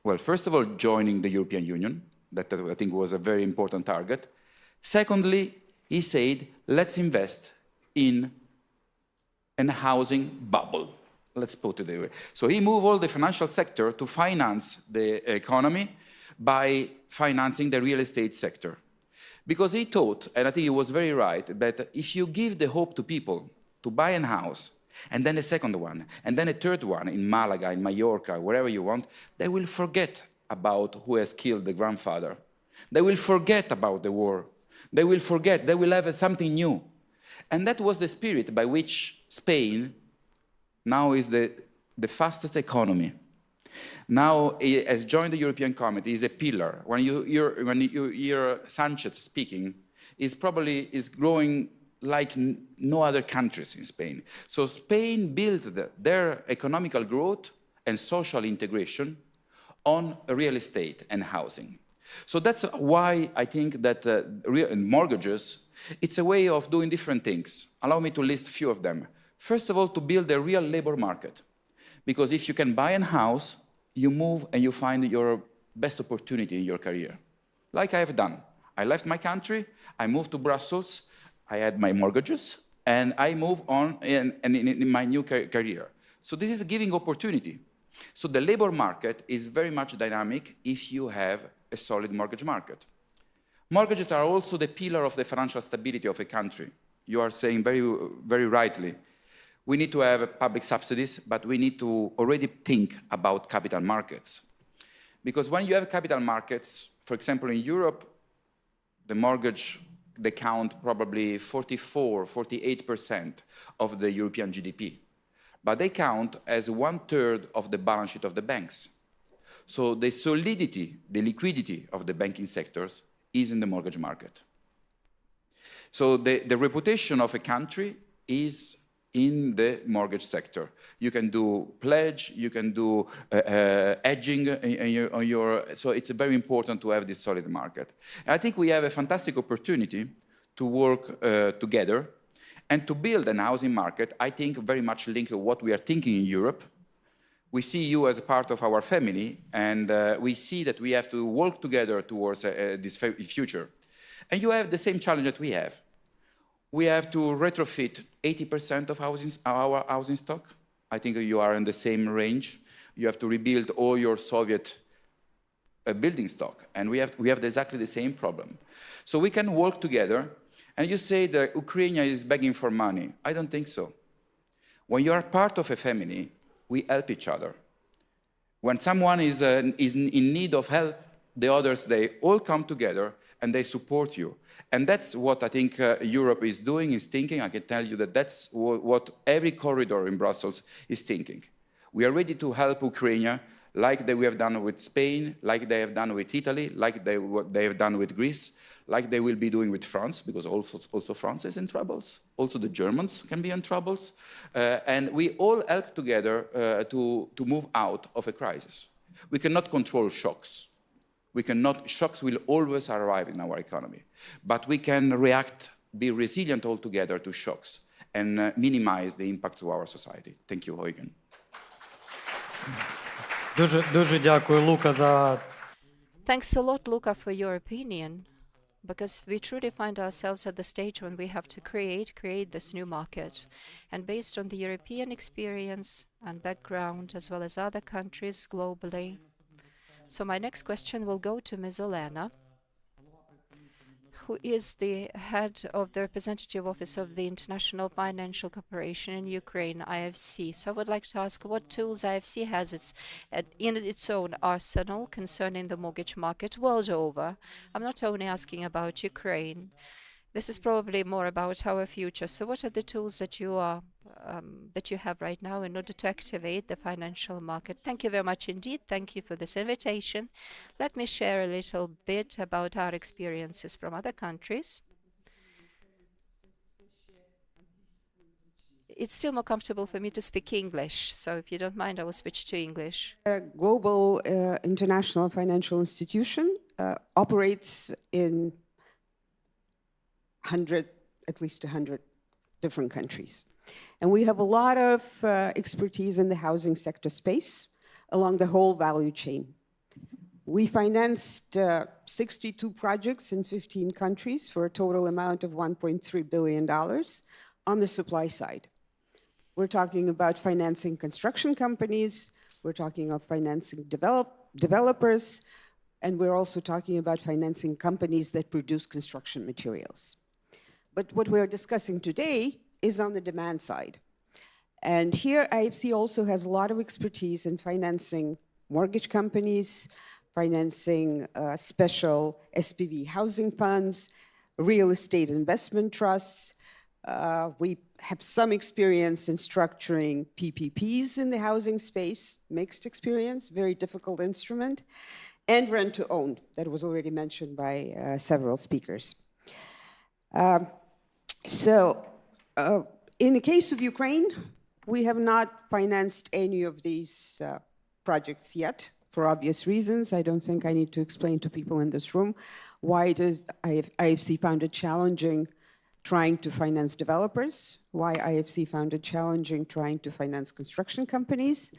Well, first of all, joining the European Union. That I think was a very important target. Secondly, he said, let's invest in a housing bubble. Let's put it that way. So he moved all the financial sector to finance the economy by financing the real estate sector. Because he thought, and I think he was very right, that if you give the hope to people to buy a house, and then a second one, and then a third one in Malaga, in Mallorca, wherever you want, they will forget about who has killed the grandfather. They will forget about the war. They will forget. They will have something new. And that was the spirit by which Spain now is the fastest economy. Now it has joined the European Community, is a pillar. When you hear Sanchez speaking, is growing like no other countries in Spain. So Spain built their economical growth and social integration on real estate and housing. So that's why I think that mortgages, it's a way of doing different things. Allow me to list a few of them. First of all, to build a real labor market. Because if you can buy a house, you move and you find your best opportunity in your career. Like I have done. I left my country, I moved to Brussels, I had my mortgages, and I moved on in my new career. So this is giving opportunity. So the labor market is very much dynamic if you have a solid mortgage market. Mortgages are also the pillar of the financial stability of a country. You are saying very, very rightly, we need to have public subsidies, but we need to already think about capital markets. Because when you have capital markets, for example, in Europe, the mortgage, they count probably 44–48% of the European GDP. But they count as 1/3 of the balance sheet of the banks. So the solidity, the liquidity of the banking sectors is in the mortgage market. So the reputation of a country is in the mortgage sector. You can do pledge, you can do hedging on your, so it's very important to have this solid market. And I think we have a fantastic opportunity to work together and to build an housing market, I think very much linked to what we are thinking in Europe, We see you as a part of our family, and we see that we have to work together towards this future. And you have the same challenge that we have. We have to retrofit 80% of our housing stock. I think you are in the same range. You have to rebuild all your Soviet building stock, and we have exactly the same problem. So we can work together. And you say that Ukraine is begging for money. I don't think so. When you are part of a family, we help each other. When someone is in need of help, the others, they all come together and they support you. And that's what I think Europe is doing, is thinking. I can tell you that that's what every corridor in Brussels is thinking. We are ready to help Ukraine like we have done with Spain, like they have done with Italy, like they have done with Greece, like they will be doing with France, because also France is in troubles. Also the Germans can be in troubles. And we all help together to move out of a crisis. We cannot control shocks. Shocks will always arrive in our economy. But we can react, be resilient altogether to shocks, and minimize the impact to our society. Thank you, Eugen. Дуже дякую, Luca, за Thanks a lot, Luca, for your opinion, because we truly find ourselves at the stage when we have to create this new market. And based on the European experience and background, as well as other countries globally. So my next question will go to Ms. Olena, who is the head of the representative office of the International Financial Corporation in Ukraine, IFC. So I would like to ask what tools IFC has in its own arsenal concerning the mortgage market world over. I'm not only asking about Ukraine. This is probably more about our future. So what are the tools that you have right now in order to activate the financial market? Thank you very much indeed. Thank you for this invitation. Let me share a little bit about our experiences from other countries. It's still more comfortable for me to speak English, so if you don't mind, I will switch to English. A global international financial institution operates in at least 100 different countries. And we have a lot of expertise in the housing sector space along the whole value chain. We financed 62 projects in 15 countries for a total amount of $1.3 billion on the supply side. We're talking about financing construction companies, we're talking of financing developers, and we're also talking about financing companies that produce construction materials. But what we're discussing today is on the demand side. And here IFC also has a lot of expertise in financing mortgage companies, financing special SPV housing funds, real estate investment trusts. We have some experience in structuring PPPs in the housing space, mixed experience, very difficult instrument, and rent to own, that was already mentioned by several speakers. In the case of Ukraine, we have not financed any of these projects yet, for obvious reasons. I don't think I need to explain to people in this room why it is IFC found it challenging trying to finance developers, why IFC found it challenging trying to finance construction companies.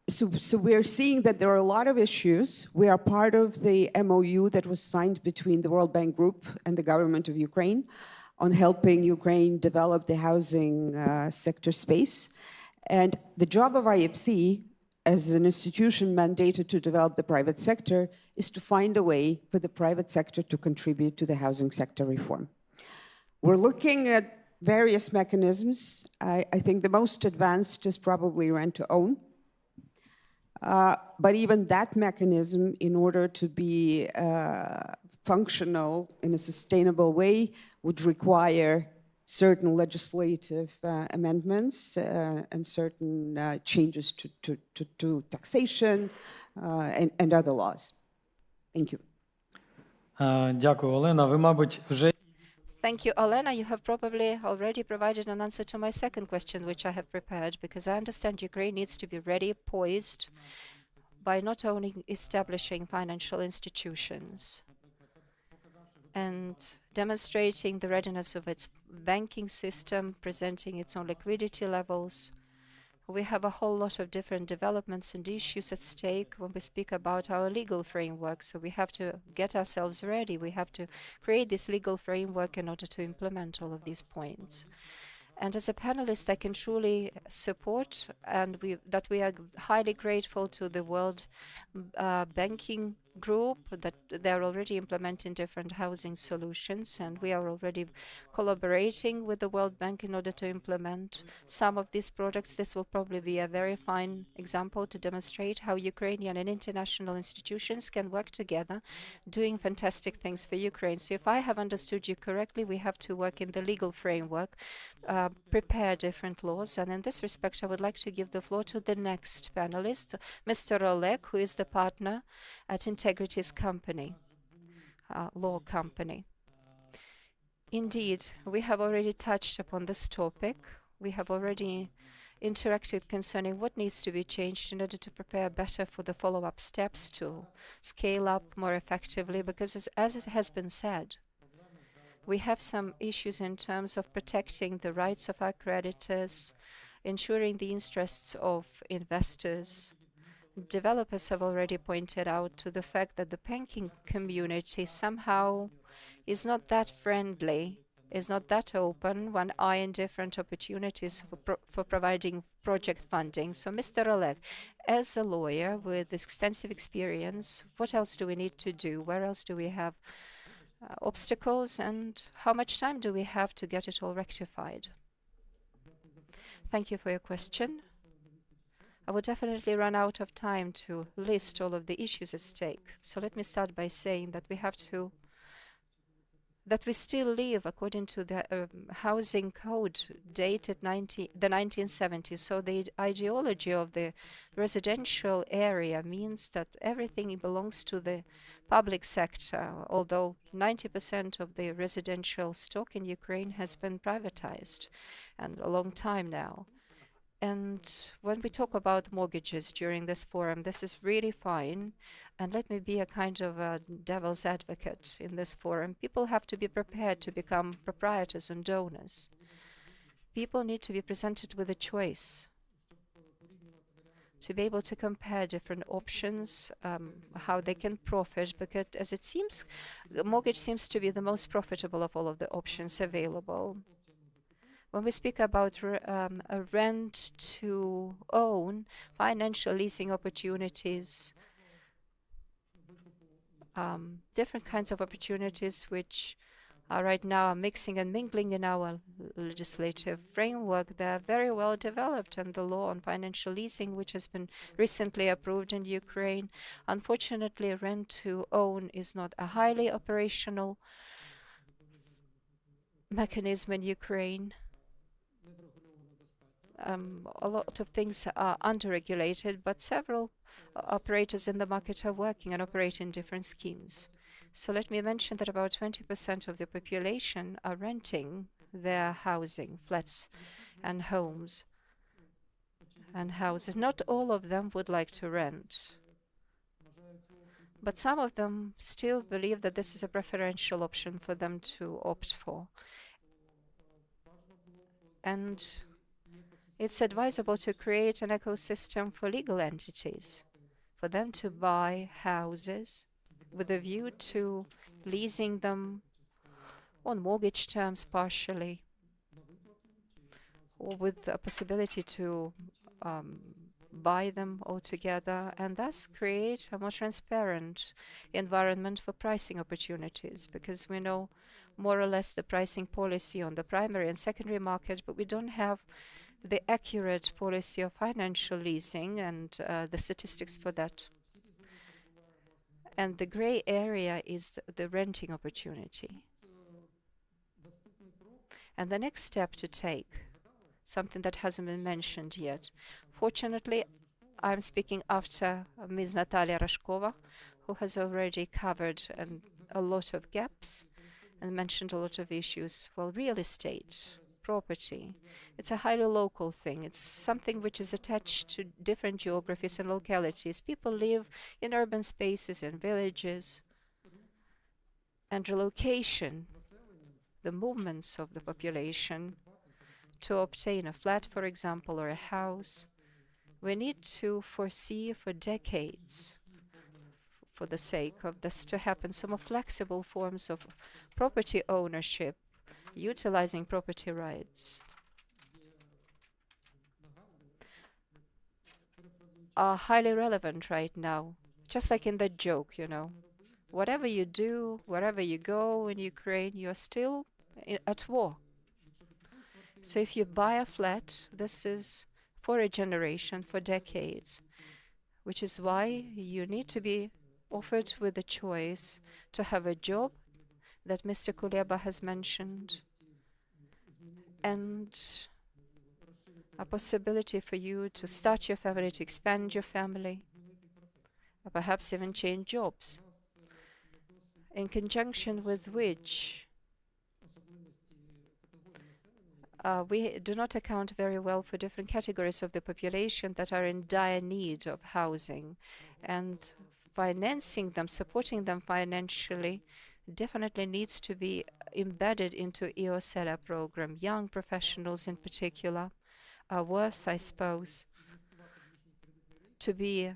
So we're seeing that there are a lot of issues. We are part of the MOU that was signed between the World Bank Group and the government of Ukraine on helping Ukraine develop the housing sector space. And the job of IFC as an institution mandated to develop the private sector is to find a way for the private sector to contribute to the housing sector reform. We're looking at various mechanisms. I think the most advanced is probably rent to own. But even that mechanism, in order to be functional in a sustainable way, would require certain legislative amendments and certain changes to taxation and other laws. Thank you. Дякую, Олена. Ви, мабуть, вже Thank you, Olena. You have probably already provided an answer to my second question, which I have prepared, because I understand Ukraine needs to be ready, poised, by not only establishing financial institutions and demonstrating the readiness of its banking system, presenting its own liquidity levels. we have a whole lot of different developments and issues at stake when we speak about our legal framework. So we have to get ourselves ready. We have to create this legal framework in order to implement all of these points. And as a panelist, I can truly support that we are highly grateful to the World Banking Group that they're already implementing different housing solutions, and we are already collaborating with the World Bank in order to implement some of these products. This will probably be a very fine example to demonstrate how Ukrainian and international institutions can work together, doing fantastic things for Ukraine. So if I have understood you correctly, we have to work in the legal framework, prepare different laws. And in this respect, I would like to give the floor to the next panelist, Mr. Oleg, who is the partner at Integrity's company, law company. Indeed, we have already touched upon this topic. We have already interacted concerning what needs to be changed in order to prepare better for the follow-up steps to scale up more effectively, because as it has been said, we have some issues in terms of protecting the rights of our creditors, ensuring the interests of investors. Developers have already pointed out to the fact that the banking community somehow is not that friendly, is not that open when eyeing different opportunities for providing project funding. So, Mr. Oleg, as a lawyer with extensive experience, what else do we need to do? Where else do we have obstacles, and how much time do we have to get it all rectified? Thank you for your question. I would definitely run out of time to list all of the issues at stake. So let me start by saying that we still live according to the housing code dated the 1970s. So the ideology of the residential area means that everything belongs to the public sector, although 90% of the residential stock in Ukraine has been privatized and a long time now. And when we talk about mortgages during this forum, this is really fine. And let me be a kind of a devil's advocate in this forum. People have to be prepared to become proprietors and owners. People need to be presented with a choice, to be able to compare different options, how they can profit, because as it seems, the mortgage seems to be the most profitable of all of the options available. When we speak about a rent to own, financial leasing opportunities, different kinds of opportunities which are right now mixing and mingling in our legislative framework, they're very well developed. And the law on financial leasing, which has been recently approved in Ukraine, unfortunately, rent to own is not a highly operational mechanism in Ukraine. A lot of things are underregulated, but several operators in the market are working and operating different schemes. So let me mention that about 20% of the population are renting their housing, flats and homes and houses. Not all of them would like to rent, but some of them still believe that this is a preferential option for them to opt for. And it's advisable to create an ecosystem for legal entities, for them to buy houses with a view to leasing them on mortgage terms partially, or with a possibility to buy them altogether, and thus create a more transparent environment for pricing opportunities, because we know more or less the pricing policy on the primary and secondary market, but we don't have the accurate policy of financial leasing and the statistics for that. And the gray area is the renting opportunity. And the next step to take, something that hasn't been mentioned yet. Fortunately, I'm speaking after Ms. Natalia Rashkova, who has already covered a lot of gaps and mentioned a lot of issues. Well, real estate, property, it's a highly local thing. It's something which is attached to different geographies and localities. People live in urban spaces and villages, and relocation, the movements of the population to obtain a flat, for example, or a house, We need to foresee for decades, for the sake of this to happen, some more flexible forms of property ownership, utilizing property rights, are highly relevant right now. Just like in the joke, you know. Whatever you do, wherever you go in Ukraine, you're still at war. So if you buy a flat, this is for a generation, for decades, which is why you need to be offered with the choice to have a job that Mr. Kuleba has mentioned, and a possibility for you to start your family, to expand your family, or perhaps even change jobs, in conjunction with which we do not account very well for different categories of the population that are in dire need of housing, and financing them, supporting them financially, definitely needs to be embedded into EOSELA program. Young professionals in particular are worth, I suppose, to be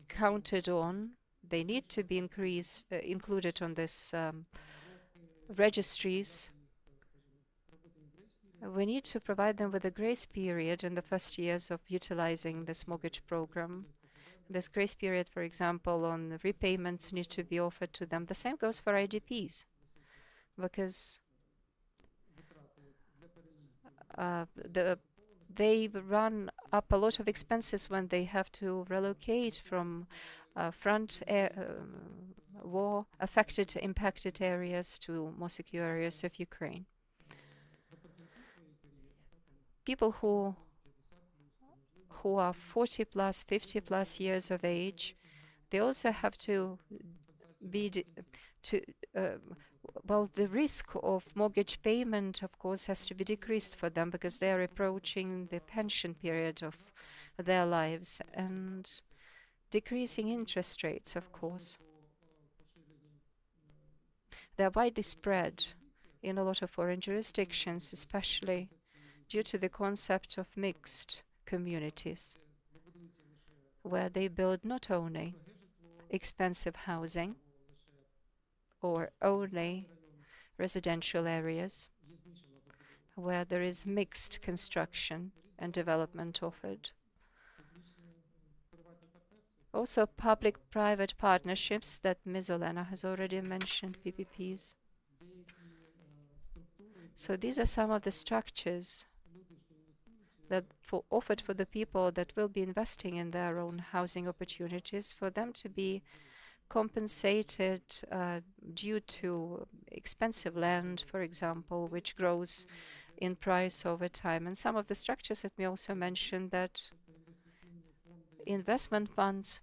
counted on. They need to be included on this registries. We need to provide them with a grace period in the first years of utilizing this mortgage program. This grace period, for example, on repayments needs to be offered to them. The same goes for IDPs, because they run up a lot of expenses when they have to relocate from war-affected, impacted areas to more secure areas of Ukraine. People who are 40 plus, 50 plus years of age, they also have to be well, the risk of mortgage payment, of course, has to be decreased for them because they are approaching the pension period of their lives, and decreasing interest rates, of course. They are widely spread in a lot of foreign jurisdictions, especially due to the concept of mixed communities, where they build not only expensive housing or only residential areas, where there is mixed construction and development offered. Also, public-private partnerships that Ms. Olena has already mentioned, PPPs. So these are some of the structures that offered for the people that will be investing in their own housing opportunities, for them to be compensated due to expensive land, for example, which grows in price over time. And some of the structures, let me also mention that investment funds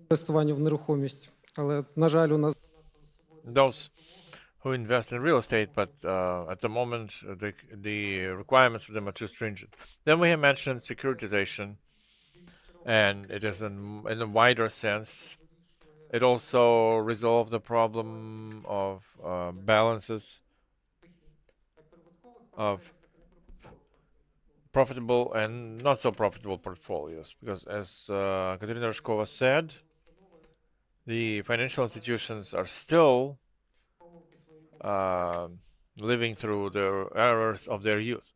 інвестування в нерухомість, але, на жаль, у нас Those who invest in real estate, but at the moment the requirements for them are too stringent. Then we have mentioned securitization, and it is in a wider sense. It also resolved the problem of balances of profitable and not so profitable portfolios, because as Katerina Ryzhkova said, the financial institutions are still living through the errors of their youth.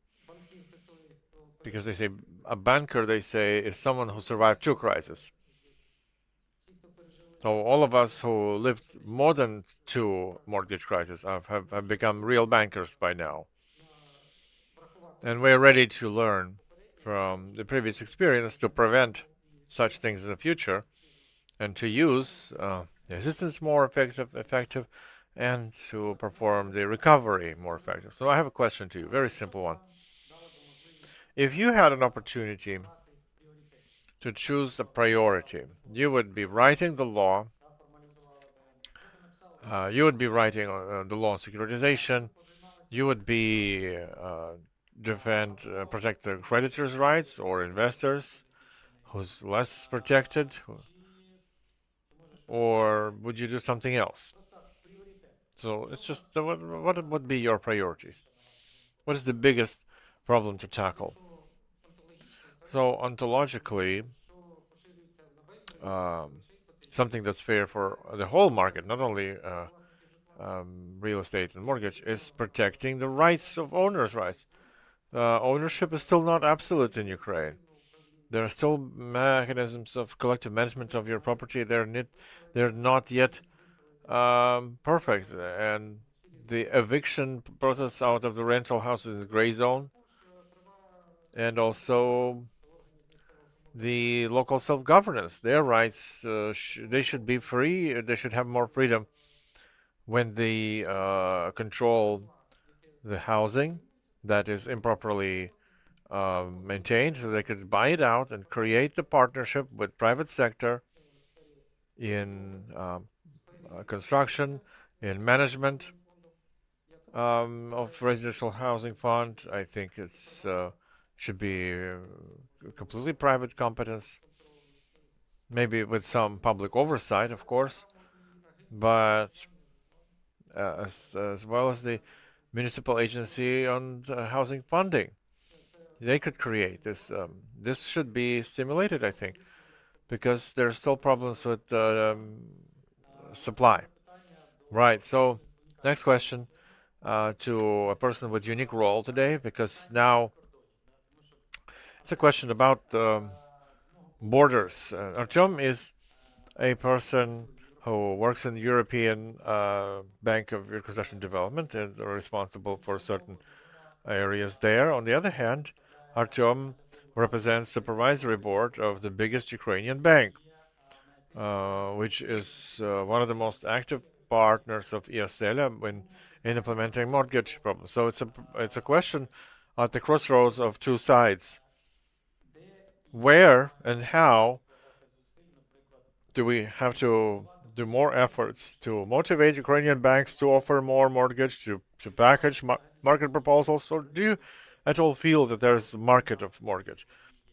Because they say, a banker, they say, is someone who survived 2 crises. So all of us who lived more than 2 mortgage crises have become real bankers by now. And we're ready to learn from the previous experience to prevent such things in the future, and to use the assistance more effective, and to perform the recovery more effective. So I have a question to you, very simple one. If you had an opportunity to choose a priority, you would be writing the law, you would be writing the law on securitization, you would be protect the creditors' rights or investors who's less protected, or would you do something else? So it's just, what would be your priorities? What is the biggest problem to tackle? So ontologically, something that's fair for the whole market, not only real estate and mortgage, is protecting the rights of owners' rights. Ownership is still not absolute in Ukraine. There are still mechanisms of collective management of your property. They're not yet perfect, and the eviction process out of the rental house is a gray zone, and also the local self-governance, their rights, they should be free. They should have more freedom when they control the housing that is improperly maintained, so they could buy it out and create the partnership with private sector in construction, in management of residential housing fund. I think it's should be completely private competence, maybe with some public oversight, of course, but as well as the municipal agency on housing funding. They could create this. This should be stimulated, I think, because there's still problems with supply. Right. So, next question to a person with unique role today, because now it's a question about borders. Artyom is a person who works in the European Bank of Reconstruction and Development and are responsible for certain areas there. On the other hand, Artyom represents supervisory board of the biggest Ukrainian bank, which is one of the most active partners of EOSELA in implementing mortgage problems. So it's a question at the crossroads of two sides. Where and how do we have to do more efforts to motivate Ukrainian banks to offer more mortgage, to package market proposals, or do you at all feel that there's a market of mortgage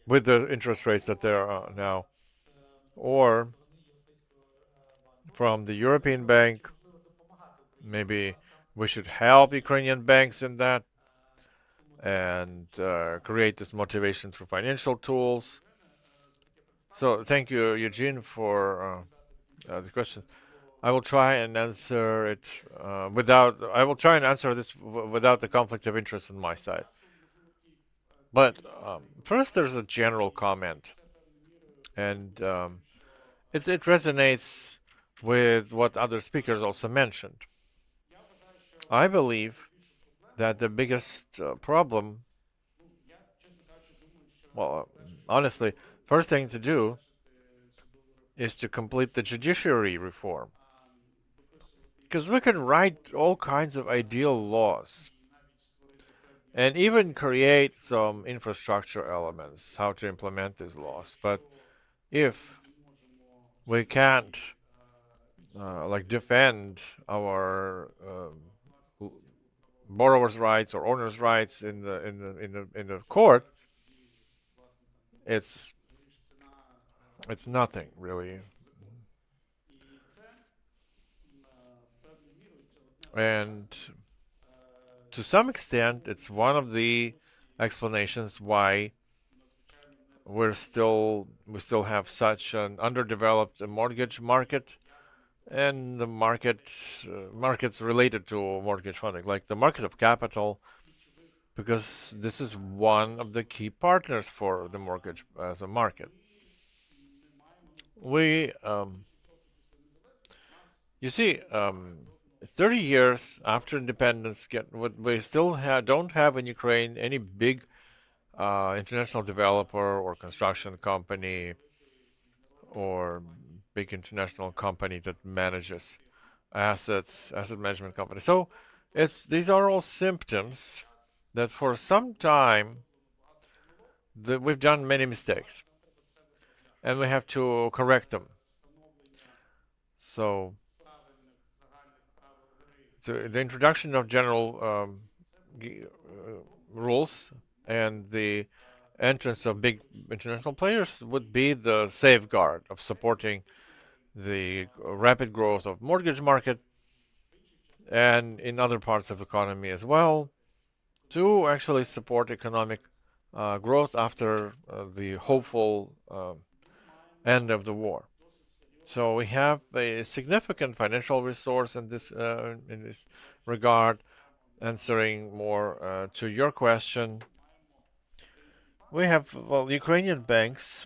with the interest rates that there are now? Or from the European Bank, maybe we should help Ukrainian banks in that and create this motivation through financial tools. So thank you, Eugene, for the question. I will try and answer it I will try and answer this without the conflict of interest on my side. But first, there's a general comment, and it resonates with what other speakers also mentioned. I believe that the biggest problem, well, honestly, first thing to do is to complete the judiciary reform. Because we can write all kinds of ideal laws and even create some infrastructure elements, how to implement these laws. But if we can't defend our borrowers' rights or owners' rights in the court, it's nothing really. And to some extent, it's one of the explanations why we still have such an underdeveloped mortgage market, and the markets related to mortgage funding, like the market of capital, because this is one of the key partners for the mortgage as a market. We, you see, 30 years after independence, we still don't have in Ukraine any big international developer or construction company or big international company that manages asset management company. So these are all symptoms that for some time that we've done many mistakes and we have to correct them. So the introduction of general rules and the entrance of big international players would be the safeguard of supporting the rapid growth of mortgage market and in other parts of the economy as well, to actually support economic growth after the hopeful end of the war. So we have a significant financial resource in this regard. Answering more to your question, we have, well, Ukrainian banks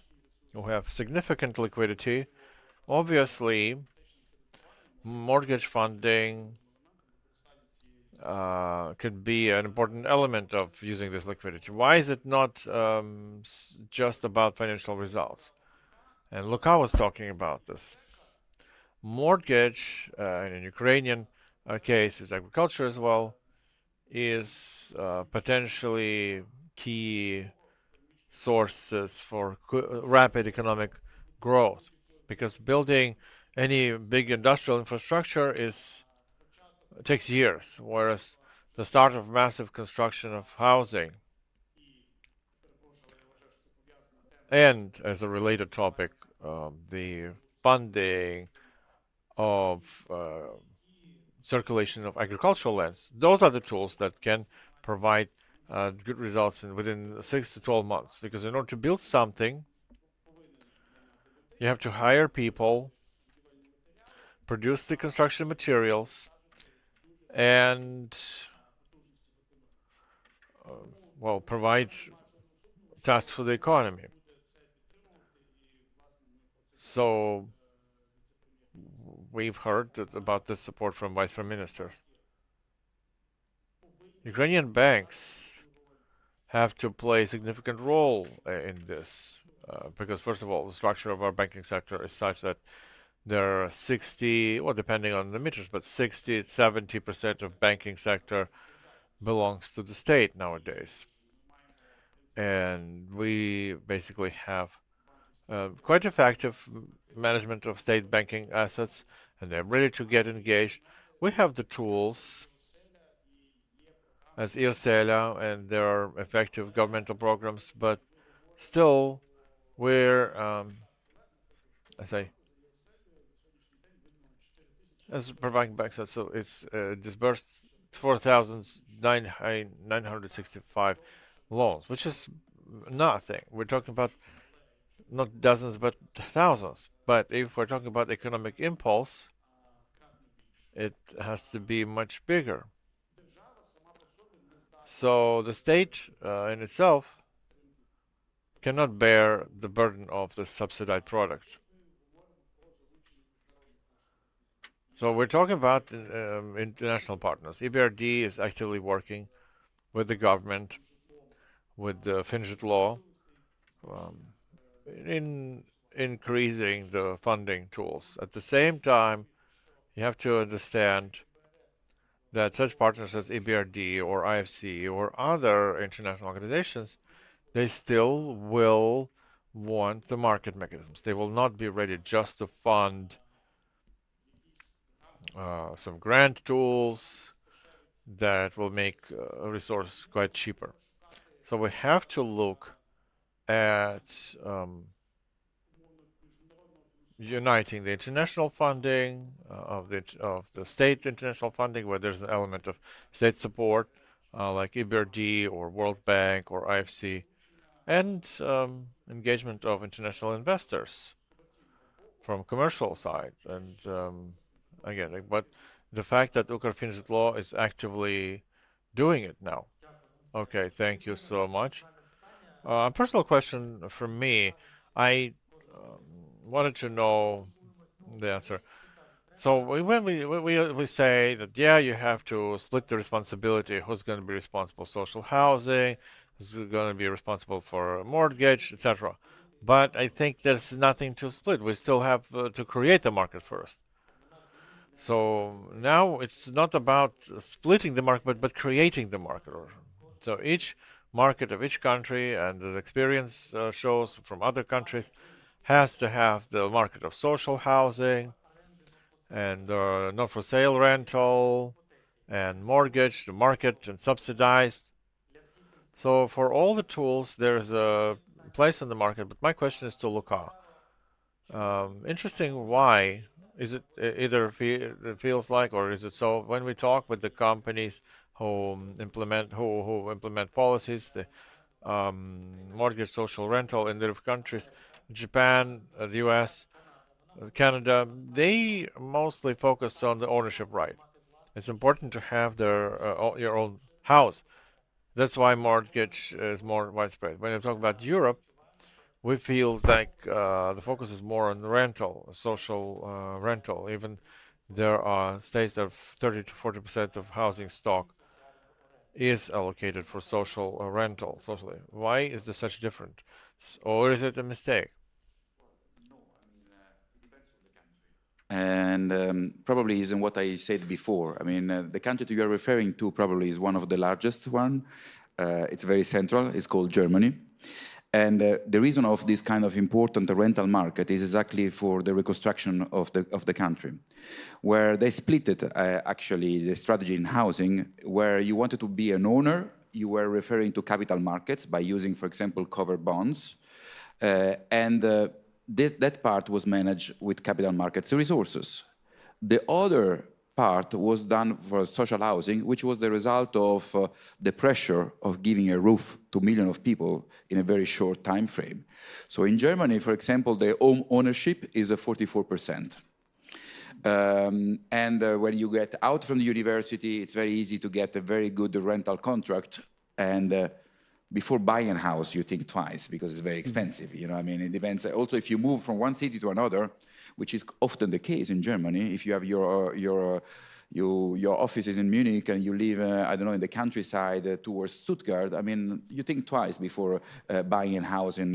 who have significant liquidity. Obviously, mortgage funding could be an important element of using this liquidity. Why is it not just about financial results? And Luka was talking about this. Mortgage, in Ukrainian case, is agriculture as well, is potentially key sources for rapid economic growth, because building any big industrial infrastructure takes years, whereas the start of massive construction of housing, and as a related topic, the funding of circulation of agricultural lands, those are the tools that can provide good results within 6 to 12 months. Because in order to build something, you have to hire people, produce the construction materials, and well, provide tasks for the economy. So we've heard about this support from Vice Prime Minister. Ukrainian banks have to play a significant role in this, because first of all, the structure of our banking sector is such that there are 60, well, depending on the meters, but 60, 70% of banking sector belongs to the state nowadays. And we basically have quite effective management of state banking assets, and they're ready to get engaged. We have the tools as EOSELA, and there are effective governmental programs, but still we're, as providing banks, so it's disbursed 4,965 loans, which is nothing. We're talking about not dozens, but thousands. But if we're talking about economic impulse, it has to be much bigger. So the state in itself cannot bear the burden of the subsidized product. So we're talking about international partners. EBRD is actively working with the government, with the Finnish law, in increasing the funding tools. At the same time, you have to understand that such partners as EBRD or IFC or other international organizations, they still will want the market mechanisms. They will not be ready just to fund some grant tools that will make a resource quite cheaper. So we have to look at uniting the international funding of the state international funding, where there's an element of state support, like EBRD or World Bank or IFC, and engagement of international investors from commercial side. And again, but the fact that Ukr-Finnish law is actively doing it now. Okay, thank you so much. A personal question from me. I wanted to know the answer. So when we say that, yeah, you have to split the responsibility, who's going to be responsible for social housing, who's going to be responsible for a mortgage, etc. But I think there's nothing to split. We still have to create the market first. So now it's not about splitting the market, but creating the market. So each market of each country, and the experience shows from other countries, has to have the market of social housing and not for sale rental and mortgage, the market and subsidized. So for all the tools, there's a place in the market. But my question is to Luka. Interesting, why is it either it feels like, or is it so when we talk with the companies who implement policies, mortgage social rental in different countries. Japan, the US, Canada, they mostly focus on the ownership right. It's important to have your own house. That's why mortgage is more widespread. When I talk about Europe, we feel like the focus is more on rental, social rental. Even there are states that 30 to 40% of housing stock is allocated for social rental, socially. Why is this such different? Or is it a mistake? And probably isn't what I said before. I mean, the country you are referring to probably is one of the largest one. It's very central. It's called Germany. And the reason of this kind of important rental market is exactly for the reconstruction of the country, where they split it, actually, the strategy in housing, where you wanted to be an owner, you were referring to capital markets by using, for example, covered bonds. That part was managed with capital markets resources. The other part was done for social housing, which was the result of the pressure of giving a roof to millions of people in a very short time frame. So in Germany, for example, the home ownership is 44%. When you get out from the university, it's very easy to get a very good rental contract. And before buying a house, you think twice because it's very expensive. You know, I mean, it depends. Also, if you move from one city to another, which is often the case in Germany, if you have your office is in Munich and you live, I don't know, in the countryside towards Stuttgart, I mean, you think twice before buying a house in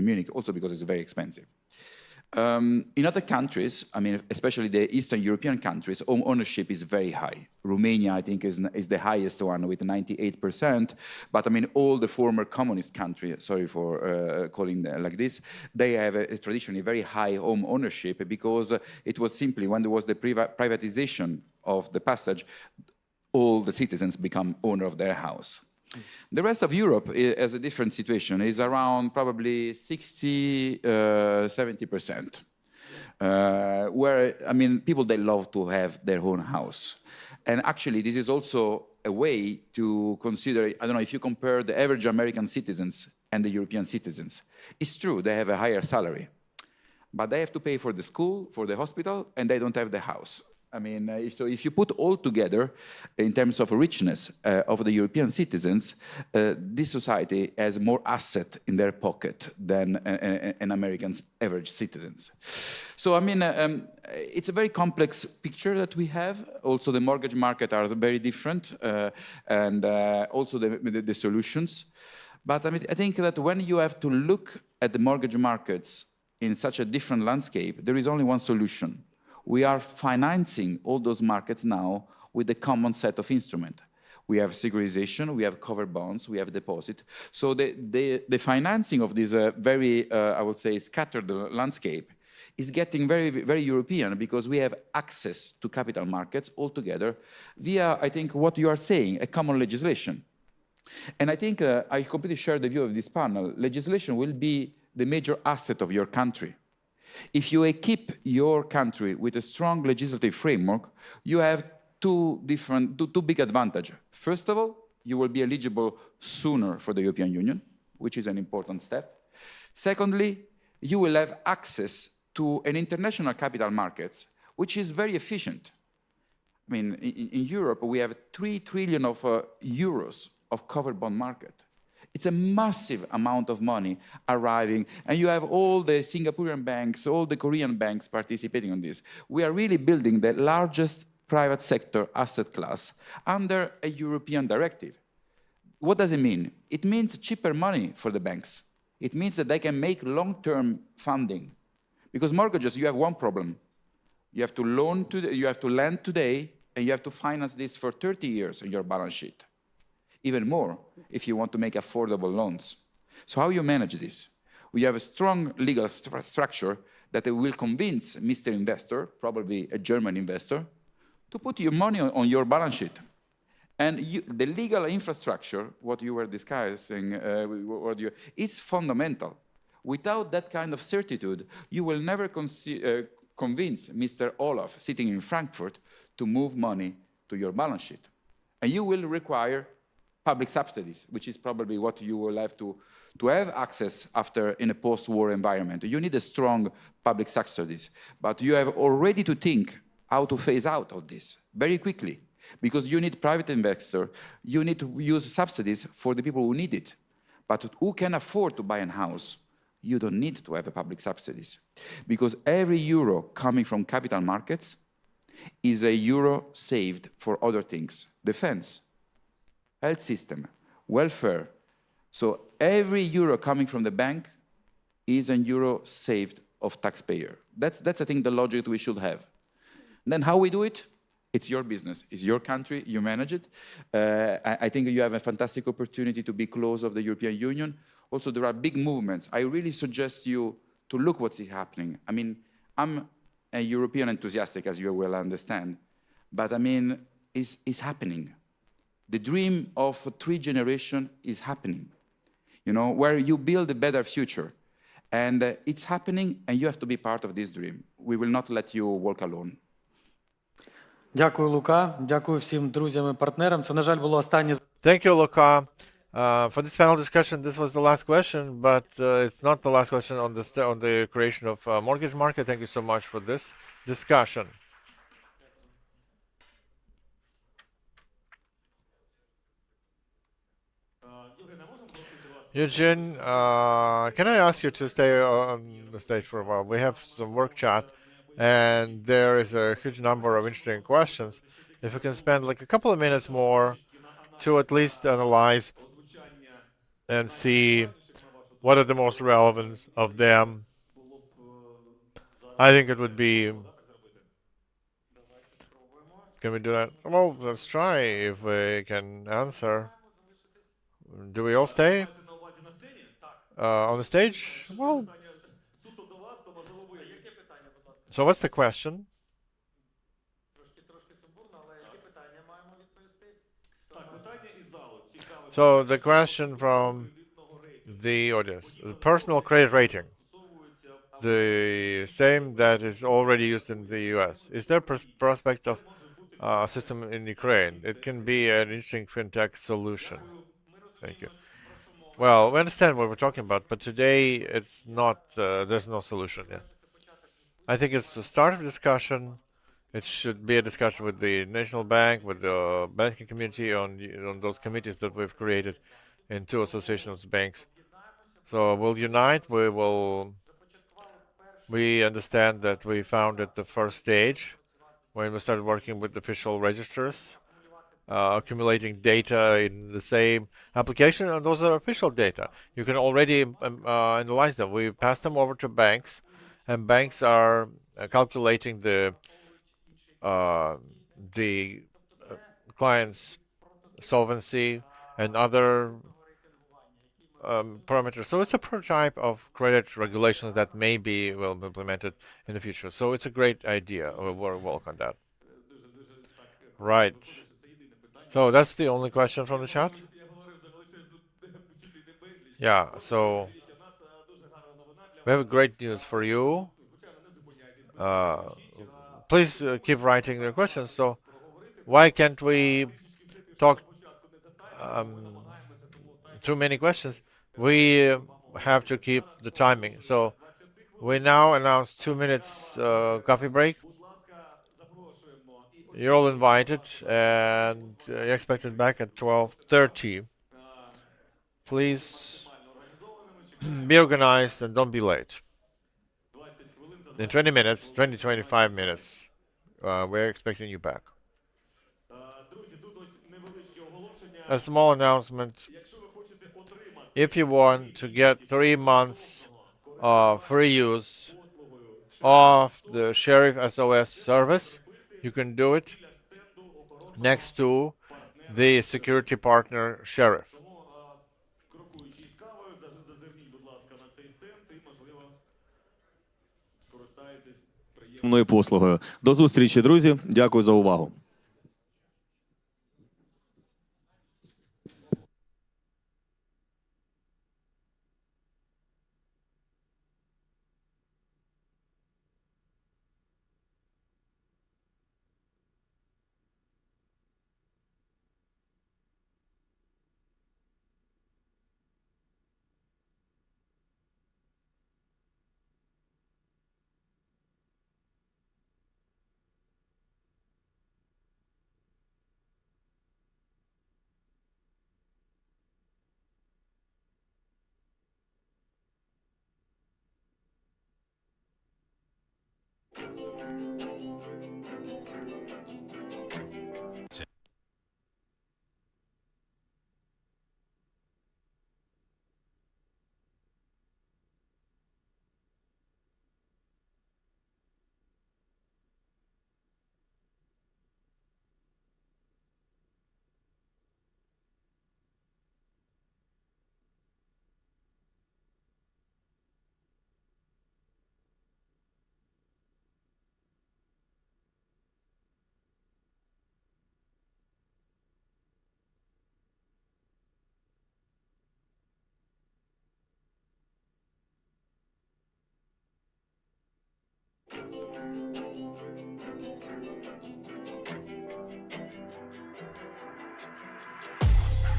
Munich, also because it's very expensive. In other countries, I mean, especially the Eastern European countries, home ownership is very high. Romania, I think, is the highest one with 98%. But I mean, all the former communist countries, sorry for calling them like this, they have a traditionally very high home ownership because it was simply when there was the privatization of the passage, all the citizens become owner of their house. The rest of Europe has a different situation, is around probably 60, 70%. Where, I mean, people, they love to have their own house. And actually, this is also a way to consider, I don't know, if you compare the average American citizens and the European citizens, it's true, they have a higher salary. But they have to pay for the school, for the hospital, and they don't have the house. I mean, so if you put all together in terms of richness of the European citizens, this society has more asset in their pocket than an American's average citizens. So, I mean, it's a very complex picture that we have. Also, the mortgage market are very different, and also the solutions. But I mean, I think that when you have to look at the mortgage markets in such a different landscape, there is only one solution. We are financing all those markets now with a common set of instruments. We have securitization, we have covered bonds, we have deposit. So the financing of this very, I would say, scattered landscape is getting very, very European because we have access to capital markets altogether via, I think, what you are saying, a common legislation. And I think I completely share the view of this panel. Legislation will be the major asset of your country. If you equip your country with a strong legislative framework, you have two big advantages. First of all, you will be eligible sooner for the European Union, which is an important step. Secondly, you will have access to an international capital markets, which is very efficient. I mean, in Europe, we have 3 trillion of euros of covered bond market. It's a massive amount of money arriving, and you have all the Singaporean banks, all the Korean banks participating on this. We are really building the largest private sector asset class under a European directive. What does it mean? It means cheaper money for the banks. It means that they can make long-term funding. Because mortgages, you have one problem. You have to lend today, and you have to finance this for 30 years on your balance sheet. Even more if you want to make affordable loans. So how you manage this? We have a strong legal structure that will convince Mr. Investor, probably a German investor, to put your money on your balance sheet. And the legal infrastructure, what you were discussing, it's fundamental. Without that kind of certitude, you will never convince Mr. Olaf, sitting in Frankfurt, to move money to your balance sheet. And you will require public subsidies, which is probably what you will have to have access after in a post-war environment. You need a strong public subsidies, but you have already to think how to phase out of this very quickly, because you need private investor, you need to use subsidies for the people who need it. But who can afford to buy a house? You don't need to have a public subsidies, because every euro coming from capital markets is a euro saved for other things: defense, health system, welfare. So every euro coming from the bank is a euro saved of taxpayer. That's I think the logic that we should have. Then how we do it? It's your business, it's your country, you manage it. I think you have a fantastic opportunity to be close of the European Union. Also, there are big movements. I really suggest you to look what's happening. I mean, I'm a European enthusiastic, as you will understand, but I mean, it's happening. The dream of 3 generations is happening, you know, where you build a better future. And it's happening, and you have to be part of this dream. We will not let you walk alone. Дякую, Лука. Дякую всім друзям і партнерам. Це, на жаль, було останнє. Thank you, Luca. For this panel discussion, this was the last question, but it's not the last question on the creation of mortgage market. Thank you so much for this discussion. Eugene, can I ask you to stay on the stage for a while? We have some work chat, and there is a huge number of interesting questions. If we can spend like a couple of minutes more to at least analyze and see what are the most relevant of them, I think it would be... Can we do that? Well, let's try if we can answer. Do we all stay on the stage? Well, so what's the question? So the question from the audience, the personal credit rating, the same that is already used in the US. Is there prospect of a system in Ukraine? It can be an interesting fintech solution. Thank you. Well, we understand what we're talking about, but today it's not, there's no solution yet. I think it's the start of discussion. It should be a discussion with the National Bank, with the banking community on those committees that we've created in 2 associations of banks. So we'll unite. We understand that we founded the first stage when we started working with official registers, accumulating data in the same application, and those are official data. You can already analyze them. We pass them over to banks, and banks are calculating the client's solvency and other parameters. So it's a prototype of credit regulations that maybe will be implemented in the future. So it's a great idea. We'll work on that. Right. So that's the only question from the chat? Yeah, so we have great news for you. Please keep writing your questions. So why can't we talk too many questions? We have to keep the timing. So we now announce 2 minutes coffee break. You're all invited, and you're expected back at 12:30. Please be organized and don't be late. In 20 minutes, 25 minutes, we're expecting you back. A small announcement. If you want to get 3 months of free use of the Sheriff SOS service, you can do it next to the security partner Sheriff. Послугою. До зустрічі, друзі. Дякую за увагу.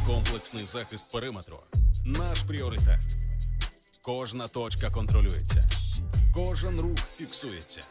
Комплексний захист периметру – наш пріоритет. Кожна точка контролюється. Кожен рух фіксується.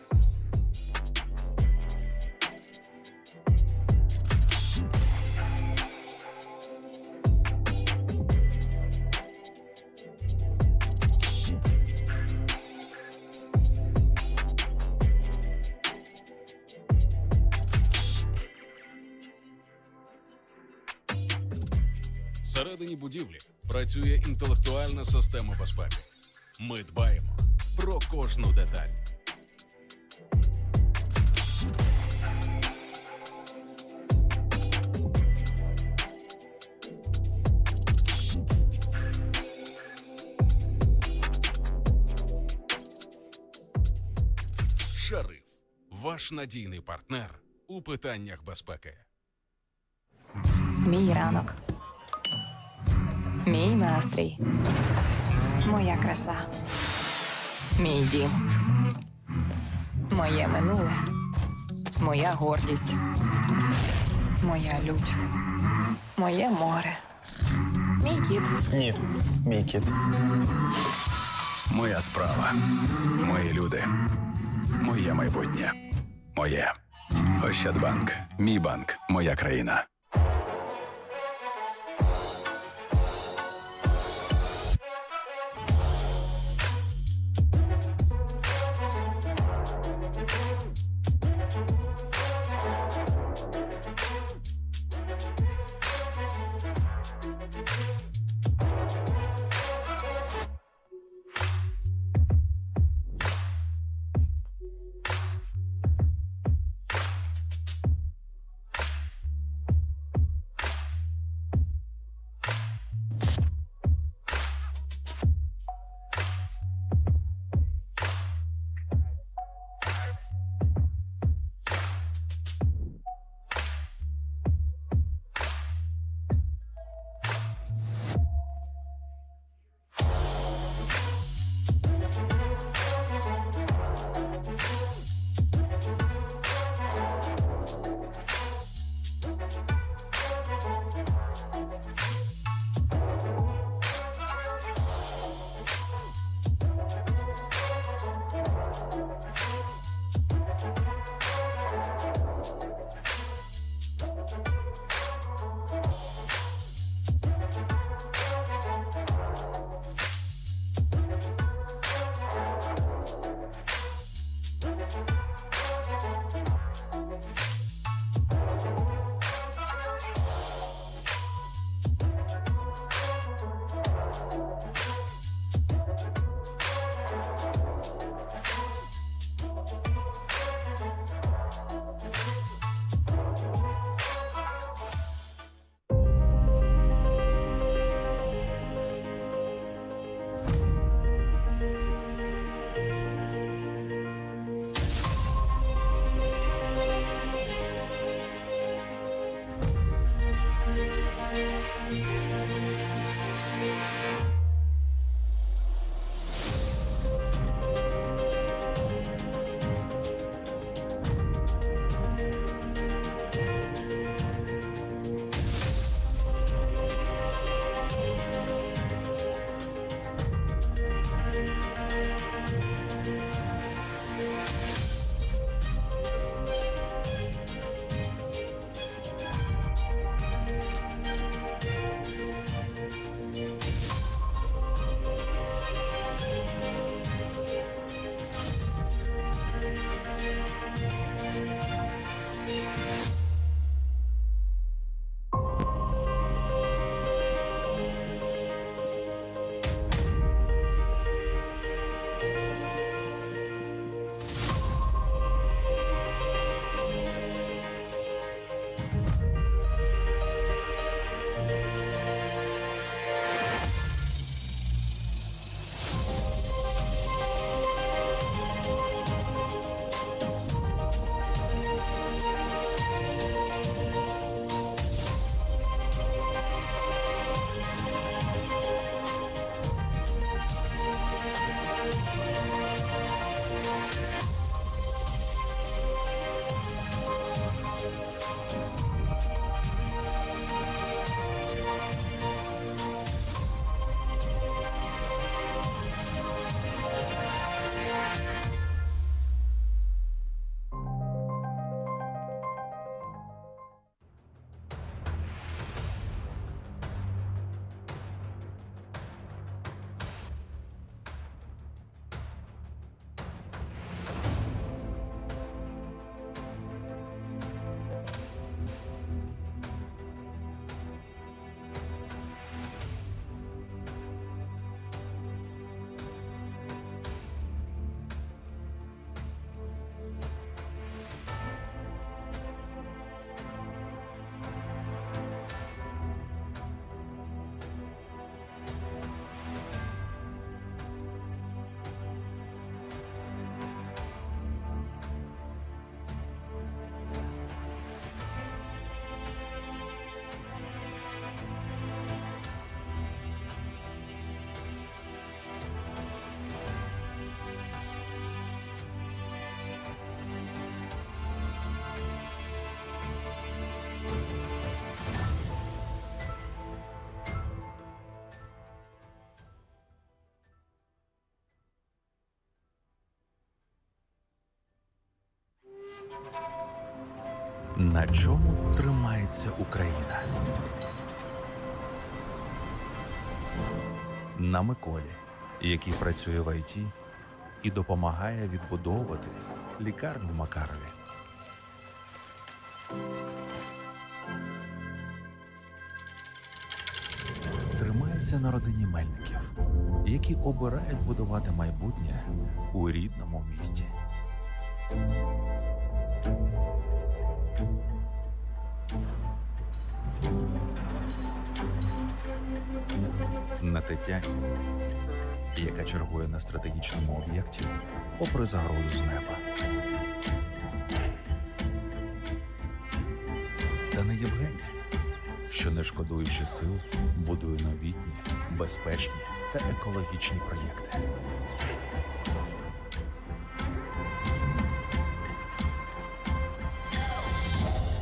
Всередині будівлі працює інтелектуальна система безпеки. Ми дбаємо про кожну деталь. Шариф – ваш надійний партнер у питаннях безпеки. Мій ранок. Мій настрій. Моя краса. Мій дім. Моє минуле. Моя гордість. Моя лють. Моє море. Мій кіт. Ні, мій кіт. Моя справа. Мої люди. Моє майбутнє. Моє. Ощадбанк. Мій банк. Моя країна. На чому тримається Україна? На Миколі, який працює в ІТ і допомагає відбудовувати лікарню в Макарові. Тримається на родині Мельників, які обирають будувати майбутнє у рідному місті. На Тетяні, яка чергує на стратегічному об'єкті попри загрозу з неба. Та не Євгенія, що, не шкодуючи сил, будує новітні, безпечні та екологічні проєкти.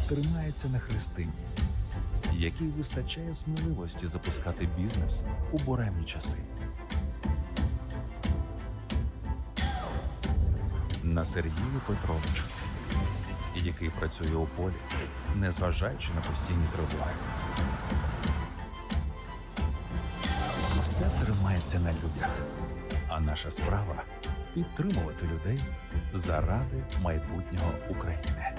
Тримається на Христині, якій вистачає сміливості запускати бізнес у буремні часи. На Сергію Петровичу, який працює у полі, незважаючи на постійні тривоги. Все тримається на людях, а наша справа – підтримувати людей заради майбутнього України.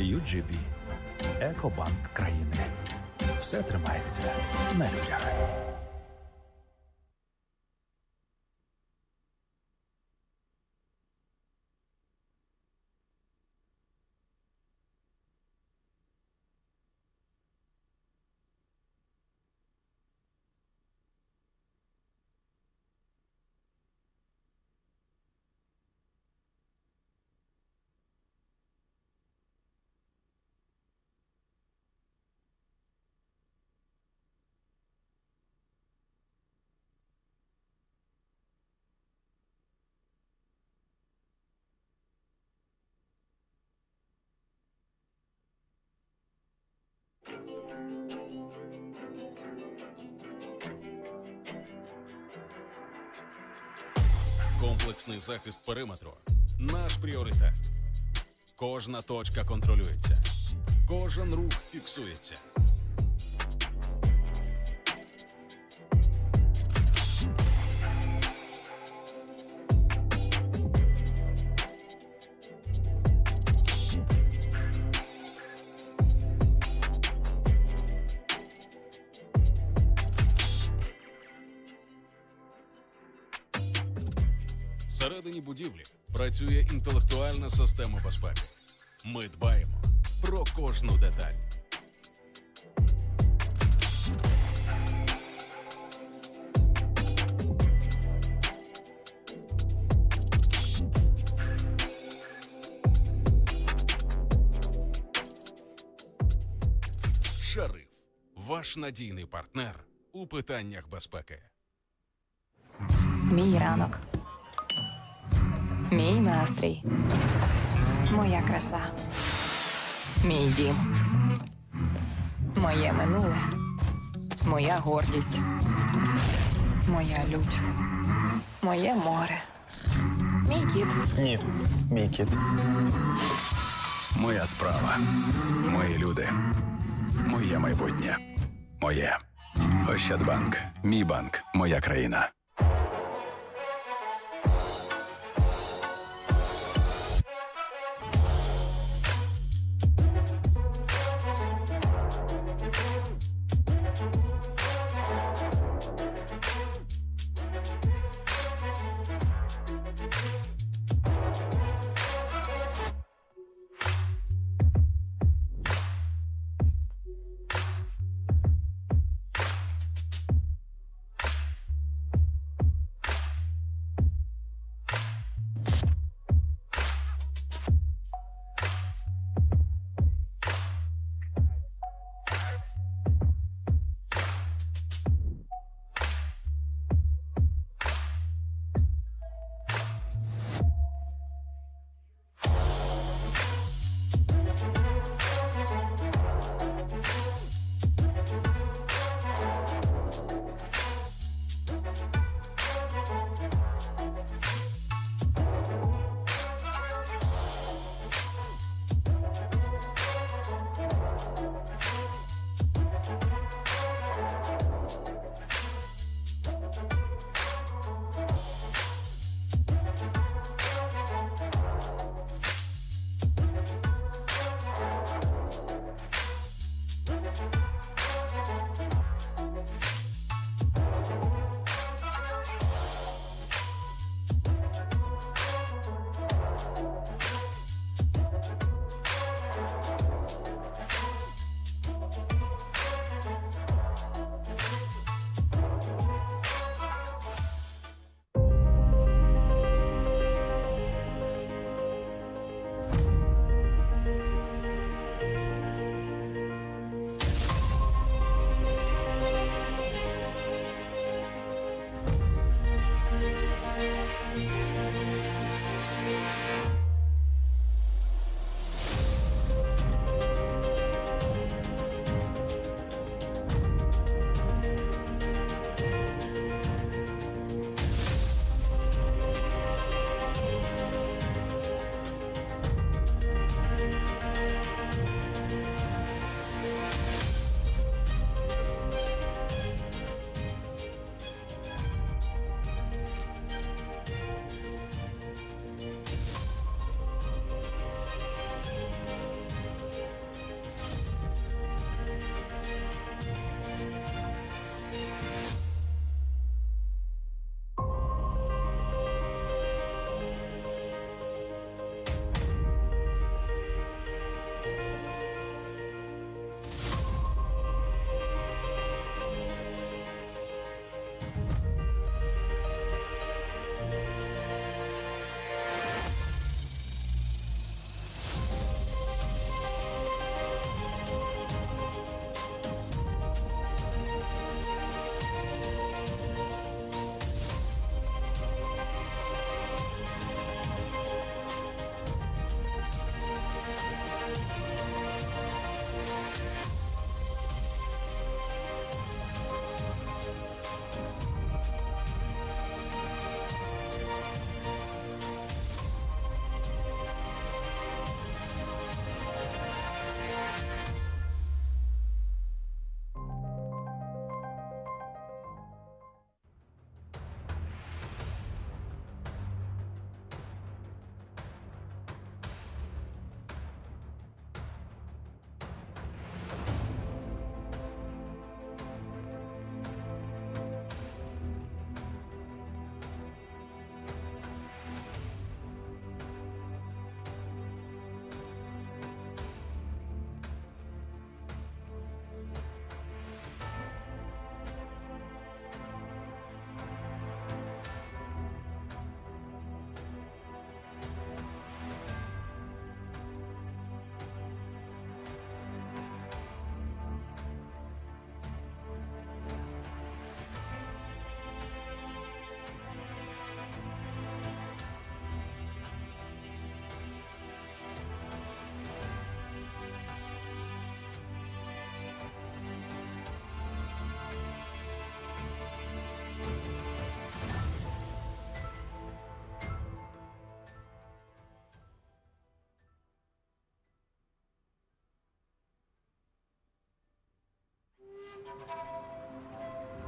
UGB – Екобанк країни. Все тримається на людях. Комплексний захист периметру – наш пріоритет. Кожна точка контролюється. Кожен рух фіксується. Всередині будівлі працює інтелектуальна система безпеки. Ми дбаємо про кожну деталь. Шариф – ваш надійний партнер у питаннях безпеки. Мій ранок. Мій настрій. Моя краса. Мій дім. Моє минуле. Моя гордість. Моя лють. Моє море. Мій кіт. Ні, мій кіт. Моя справа. Мої люди. Моє майбутнє. Моє. Ощадбанк. Мій банк. Моя країна.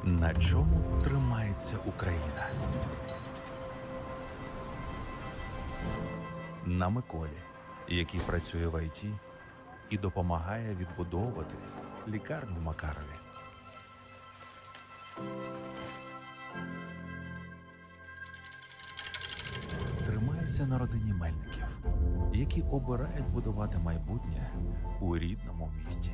На чому тримається Україна? На Миколі, який працює в ІТ і допомагає відбудовувати лікарню Макарові. Тримається на родині Мельників, які обирають будувати майбутнє у рідному місті.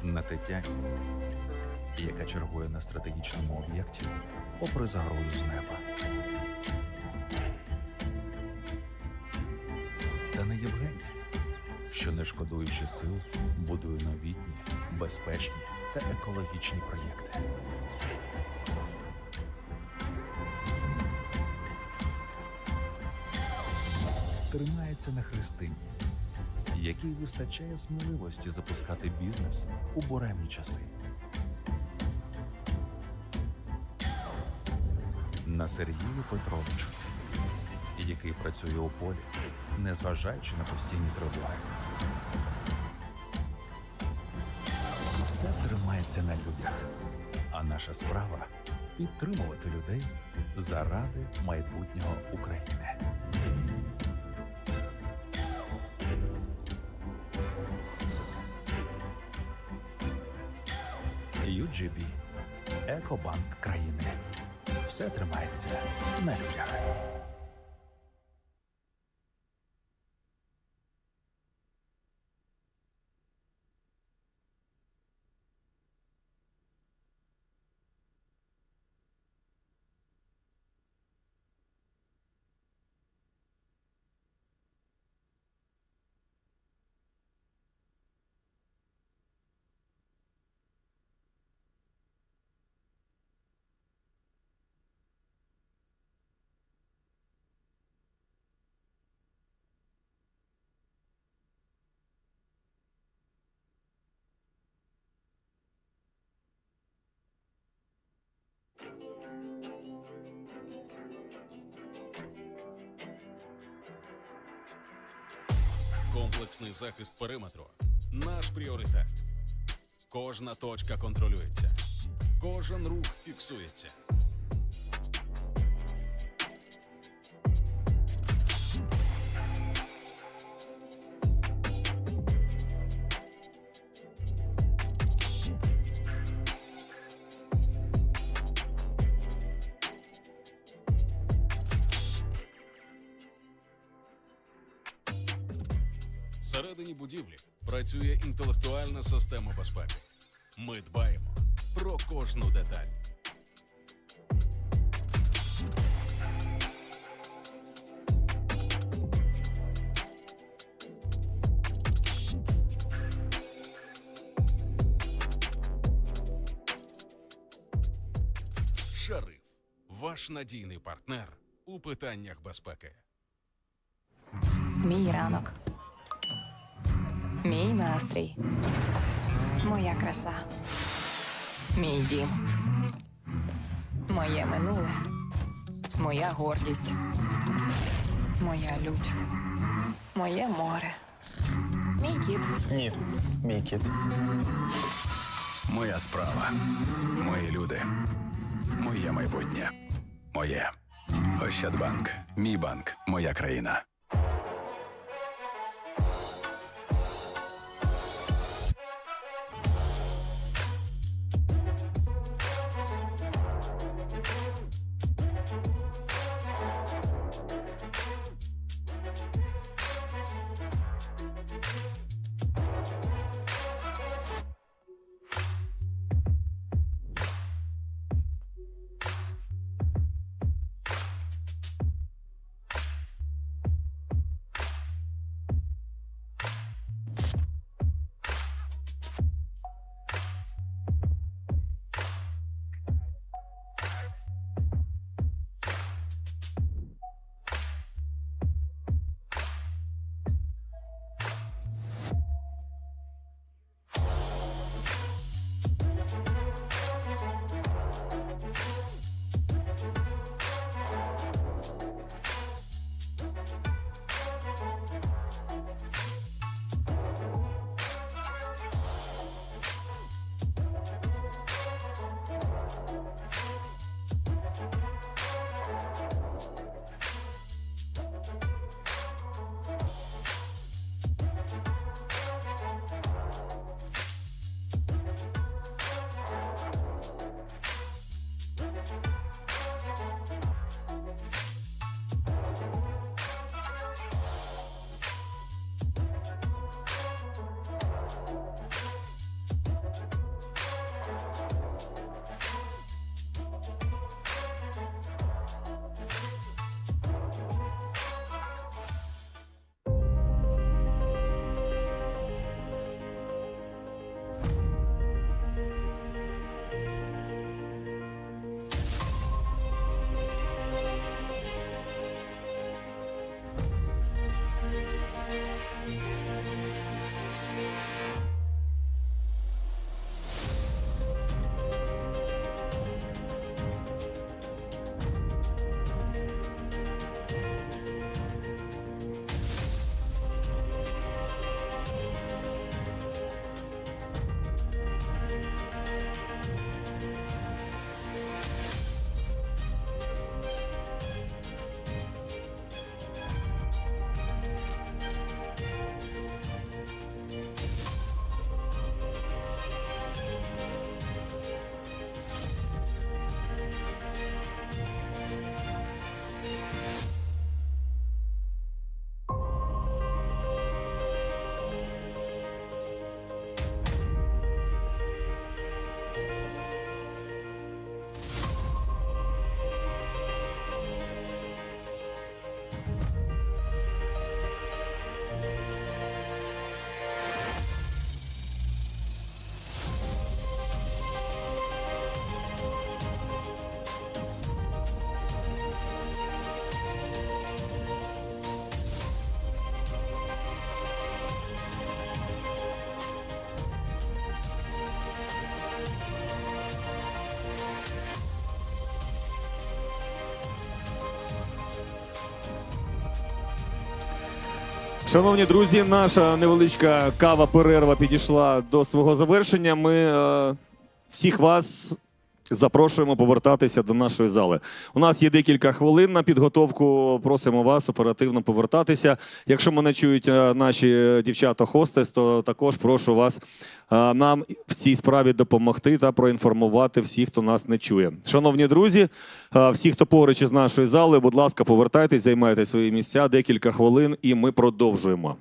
На Тетяні, яка чергує на стратегічному об'єкті попри загрозу з неба. Та не Євгенія, що, не шкодуючи сил, будує новітні, безпечні та екологічні проєкти. Тримається на Христині, якій вистачає сміливості запускати бізнес у буремні часи. На Сергію Петровичу, який працює у полі, незважаючи на постійні тривоги. Все тримається на людях, а наша справа – підтримувати людей заради майбутнього України. UGB – Екобанк країни. Все тримається на людях. Комплексний захист периметру – наш пріоритет. Кожна точка контролюється. Кожен рух фіксується. Всередині будівлі працює інтелектуальна система безпеки. Ми дбаємо про кожну деталь. Шериф – ваш надійний партнер у питаннях безпеки. Мій ранок. Мій настрій. Моя краса. Мій дім. Моє минуле. Моя гордість. Моя лють. Моє море. Мій кіт. Ні, мій кіт. Моя справа. Мої люди. Моє майбутнє. Моє. Ощадбанк. Мій банк. Моя країна. Шановні друзі, наша невеличка кава-перерва підійшла до свого завершення. Ми всіх вас запрошуємо повертатися до нашої зали. У нас є декілька хвилин на підготовку. Просимо вас оперативно повертатися. Якщо мене чують наші дівчата-хостес, то також прошу вас нам в цій справі допомогти та проінформувати всіх, хто нас не чує. Шановні друзі, всі, хто поруч із нашою залою, будь ласка, повертайтесь, займайте свої місця, декілька хвилин, і ми продовжуємо.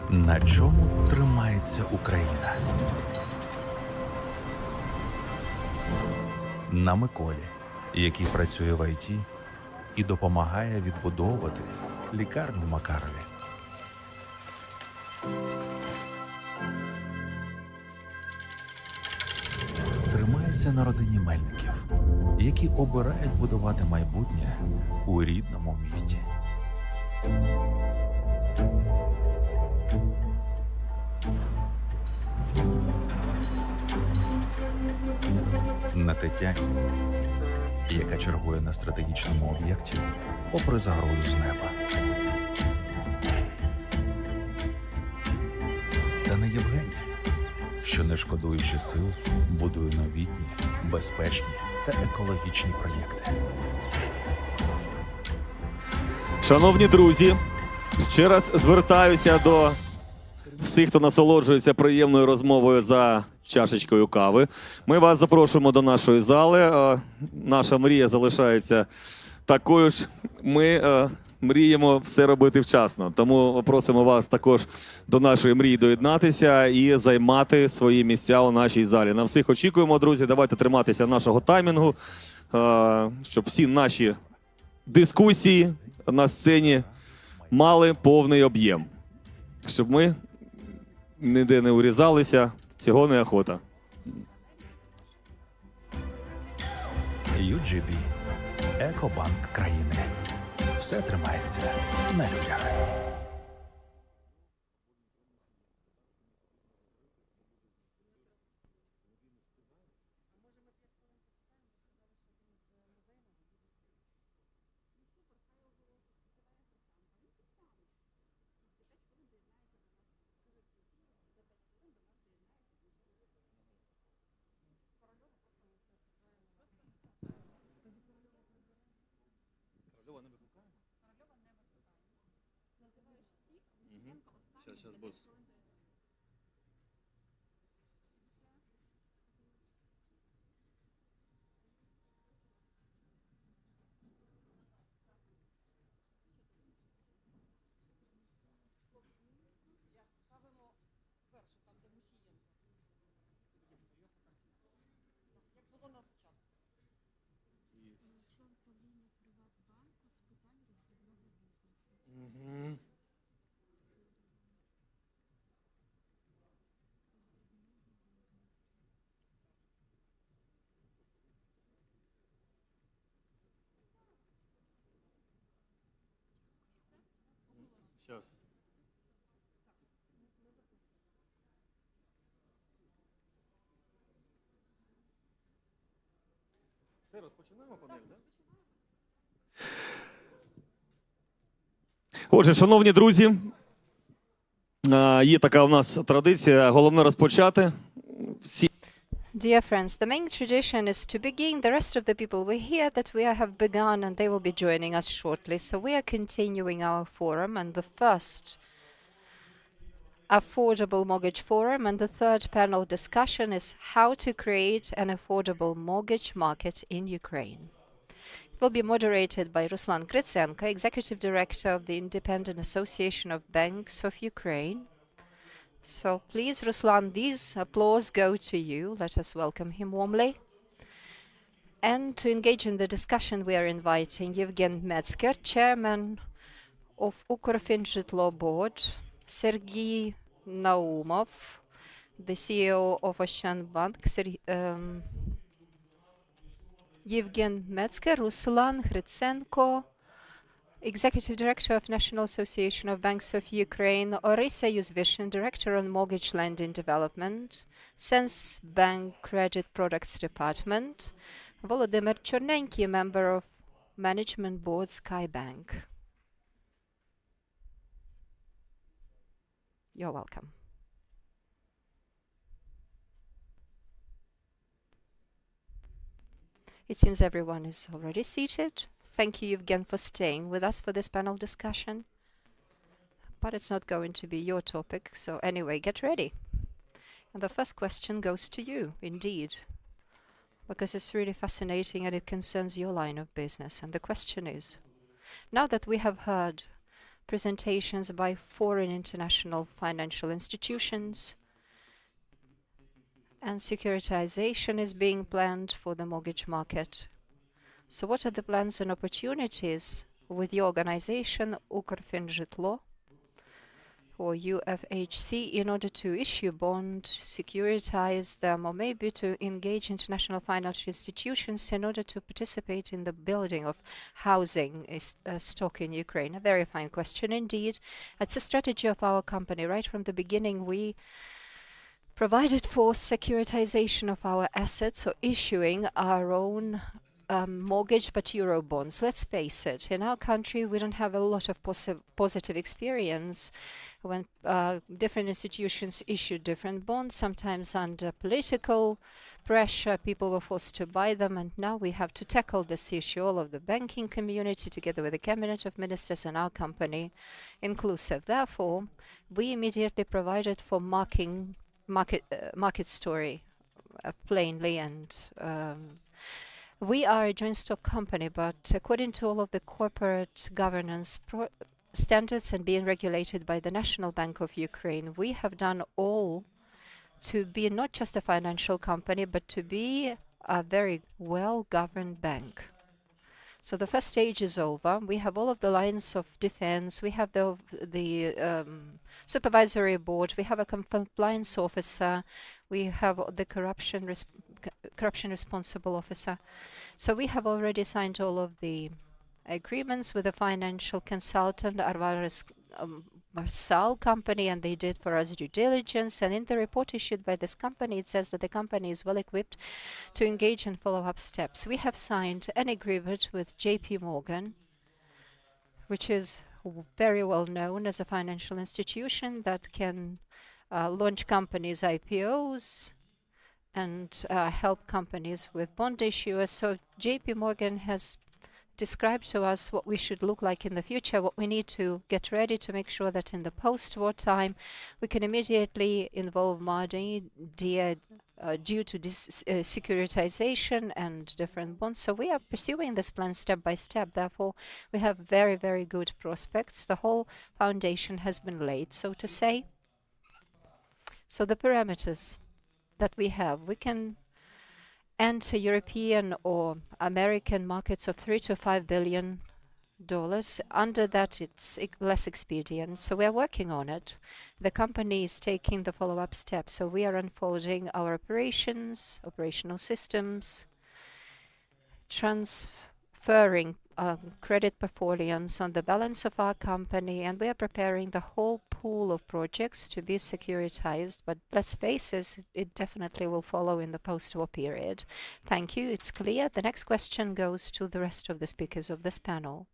На чому тримається Україна? На Миколі, який працює в ІТ і допомагає відбудовувати лікарню в Макарові. Тримається на родині Мельників, які обирають будувати майбутнє у рідному місті. На Тетяні, яка чергує на стратегічному об'єкті попри загрозу з неба. Та на Євгені, що не шкодуючи сил, будує новітні, безпечні та екологічні проєкти. Шановні друзі, ще раз звертаюся до всіх, хто насолоджується приємною розмовою за чашечкою кави. Ми вас запрошуємо до нашої зали. Наша мрія залишається такою ж. Ми мріємо все робити вчасно. Тому просимо вас також до нашої мрії доєднатися і займати свої місця у нашій залі. На всіх очікуємо, друзі. Давайте триматися нашого таймінгу, щоб всі наші дискусії на сцені мали повний об'єм. Щоб ми ніде не урізалися, цього неохота. UGB – Екобанк країни. Все тримається на людях. Сейчас. Все, розпочинаємо панель, так? Отже, шановні друзі, є така у нас традиція, головне розпочати. Всі Dear friends, the main tradition is to begin. The rest of the people we hear that we have begun and they will be joining us shortly. So we are continuing our forum, and the first Affordable Mortgage Forum, and the third panel discussion is how to create an affordable mortgage market in Ukraine. It will be moderated by Ruslan Gritsenko, Executive Director of the Independent Association of Banks of Ukraine. So please, Ruslan, these applause go to you. Let us welcome him warmly. And to engage in the discussion, we are inviting Yevgen Metzger, Chairman of Ukrfinzhitlo Board, Sergei Naumov, the CEO of Oceanbank, Yevgen Metzger, Ruslan Gritsenko, Executive Director of National Association of Banks of Ukraine, Orisa Yuzvishin, Director on Mortgage Lending Development, Sense Bank Credit Products Department, Volodymyr Chornenky, Member of Management Board, Sky Bank. You're welcome. It seems everyone is already seated. Thank you again for staying with us for this panel discussion. But it's not going to be your topic, so anyway, get ready. And the first question goes to you, indeed, because it's really fascinating and it concerns your line of business. And the question is, now that we have heard presentations by foreign international financial institutions, and securitization is being planned for the mortgage market. So what are the plans and opportunities with your organization, Ukrfinzhitlo, or UFHC, in order to issue bond, securitize them, or maybe to engage international financial institutions in order to participate in the building of housing stock in Ukraine? A very fine question indeed. It's a strategy of our company. Right from the beginning, we provided for securitization of our assets, or issuing our own mortgage but euro bonds. Let's face it, in our country we don't have a lot of positive experience when different institutions issued different bonds, sometimes under political pressure people were forced to buy them, and now we have to tackle this issue, all of the banking community together with the cabinet of ministers and our company inclusive. Therefore, we immediately provided for market story plainly, and we are a joint stock company, but according to all of the corporate governance standards and being regulated by the National Bank of Ukraine, we have done all to be not just a financial company, but to be a very well-governed bank. So the first stage is over. We have all of the lines of defense. We have the supervisory board. We have a compliance officer. We have the corruption responsible officer. So we have already signed all of the agreements with the financial consultant Arvaris Marsal company, and they did for us due diligence. And in the report issued by this company, it says that the company is well equipped to engage in follow-up steps. We have signed an agreement with JP Morgan, which is very well known as a financial institution that can launch companies' IPOs and help companies with bond issuers. So JP Morgan has described to us what we should look like in the future, what we need to get ready to make sure that in the post-war time we can immediately involve money due to this securitization and different bonds. So we are pursuing this plan step by step. Therefore, we have very, very good prospects. The whole foundation has been laid, so to say. So the parameters that we have, we can enter European or American markets of $3 to $5 billion. Under that, it's less expedient. So we are working on it. The company is taking the follow-up steps. So we are unfolding our operations, operational systems, transferring credit portfolios on the balance of our company, and we are preparing the whole pool of projects to be securitized. But let's face it definitely will follow in the post-war period. Thank you. It's clear. The next question goes to the rest of the speakers of this panel.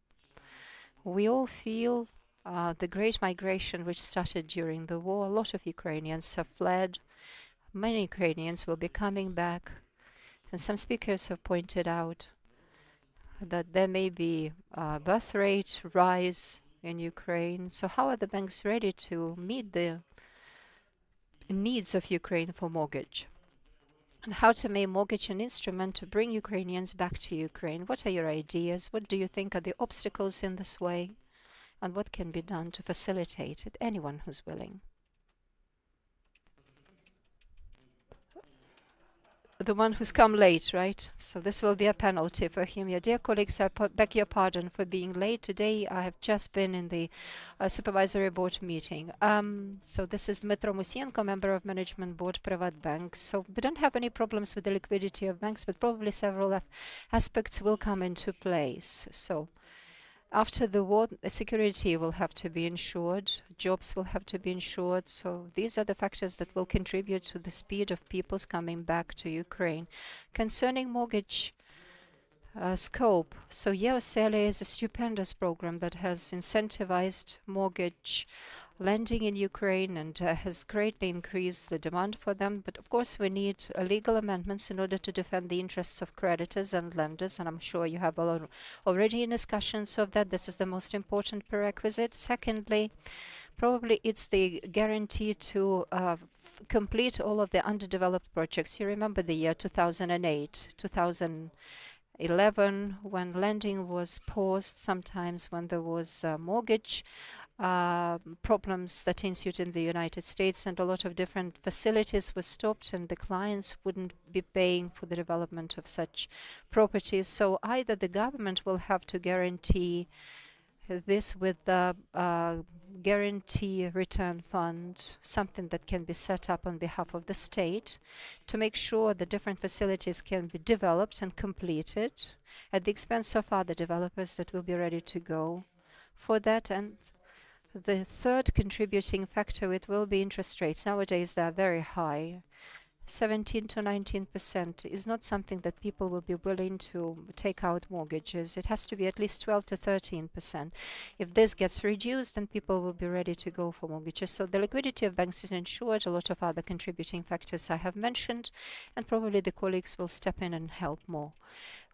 We all feel the great migration which started during the war. A lot of Ukrainians have fled. Many Ukrainians will be coming back. And some speakers have pointed out that there may be a birth rate rise in Ukraine. So how are the banks ready to meet the needs of Ukraine for mortgage, and how to make mortgage an instrument to bring Ukrainians back to Ukraine. What are your ideas? What do you think are the obstacles in this way? And what can be done to facilitate it? Anyone who's willing. The one who's come late, right? So this will be a penalty for him. Yeah, dear colleagues, I beg your pardon for being late. Today I have just been in the supervisory board meeting. So this is Dmytro Musienko, member of management board, Privatbank. So we don't have any problems with the liquidity of banks, but probably several aspects will come into place. So after the war, security will have to be ensured, jobs will have to be ensured. So these are the factors that will contribute to the speed of people's coming back to Ukraine. Concerning mortgage scope, so EOSELE is a stupendous program that has incentivized mortgage lending in Ukraine and has greatly increased the demand for them. But of course, we need legal amendments in order to defend the interests of creditors and lenders. And I'm sure you have already in discussions of that. This is the most important prerequisite. Secondly, probably it's the guarantee to complete all of the underdeveloped projects. You remember the year 2008, 2011, when lending was paused, sometimes when there was mortgage problems that ensued in the United States, and a lot of different facilities were stopped and the clients wouldn't be paying for the development of such properties. So either the government will have to guarantee this with the guarantee return fund, something that can be set up on behalf of the state to make sure the different facilities can be developed and completed at the expense of other developers that will be ready to go for that. And the third contributing factor, it will be interest rates. Nowadays, they are very high. 17 to 19% is not something that people will be willing to take out mortgages. It has to be at least 12 to 13%. If this gets reduced, then people will be ready to go for mortgages. So the liquidity of banks is ensured, a lot of other contributing factors I have mentioned, and probably the colleagues will step in and help more.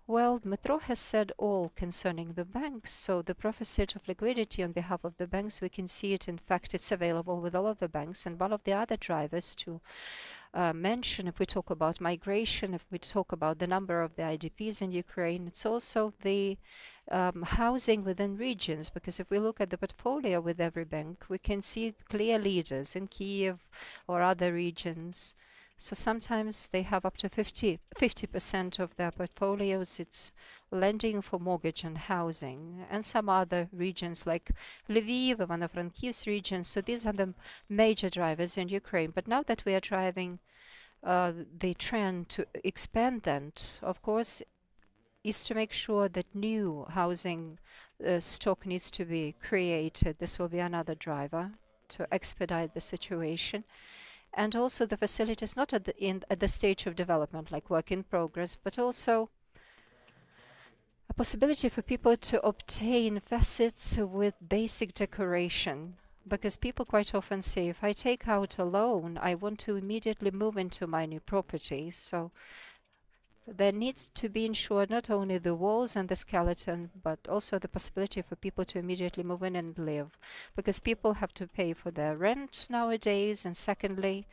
Well, Dmytro has said all concerning the banks, so the proficit of liquidity on behalf of the banks, we can see it. In fact, it's available with all of the banks. And one of the other drivers to mention, if we talk about migration, if we talk about the number of the IDPs in Ukraine, it's also the housing within regions, because if we look at the portfolio with every bank, we can see clear leaders in Kiev or other regions. So sometimes they have up to 50% of their portfolios, it's lending for mortgage and housing, and some other regions like Lviv, Ivano-Frankivsk region. So these are the major drivers in Ukraine. But now that we are driving the trend to expand that, of course, is to make sure that new housing stock needs to be created. This will be another driver to expedite the situation. And also the facilities not at the stage of development, like work in progress, but also a possibility for people to obtain facets with basic decoration. Because people quite often say, if I take out a loan, I want to immediately move into my new property. So there needs to be ensured not only the walls and the skeleton, but also the possibility for people to immediately move in and live. Because people have to pay for their rent nowadays, and secondly,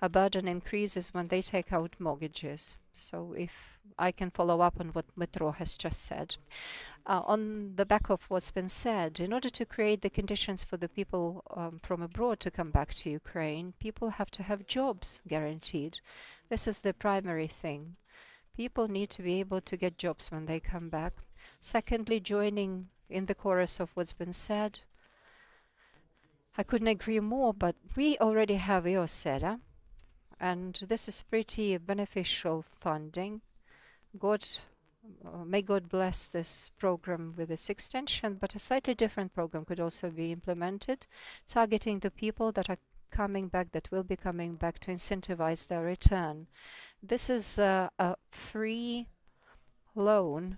a burden increases when they take out mortgages. So if I can follow up on what Dmytro has just said. On the back of what's been said, in order to create the conditions for the people from abroad to come back to Ukraine, people have to have jobs guaranteed. This is the primary thing. People need to be able to get jobs when they come back. Secondly, joining in the chorus of what's been said, I couldn't agree more, but we already have EOSELE, and this is pretty beneficial funding. May God bless this program with its extension, but a slightly different program could also be implemented, targeting the people that are coming back, that will be coming back, to incentivize their return. This is a free loan,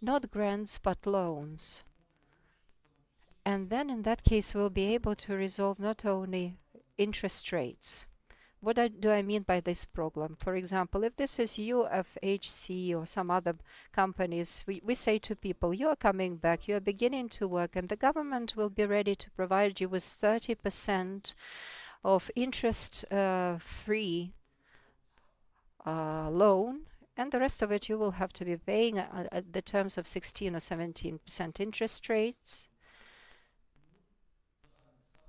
not grants, but loans. And then in that case, we'll be able to resolve not only interest rates. What do I mean by this program? For example, if this is UFHC or some other companies, we say to people, you are coming back, you are beginning to work, and the government will be ready to provide you with 30% of interest-free loan, and the rest of it you will have to be paying at the terms of 16 or 17% interest rates.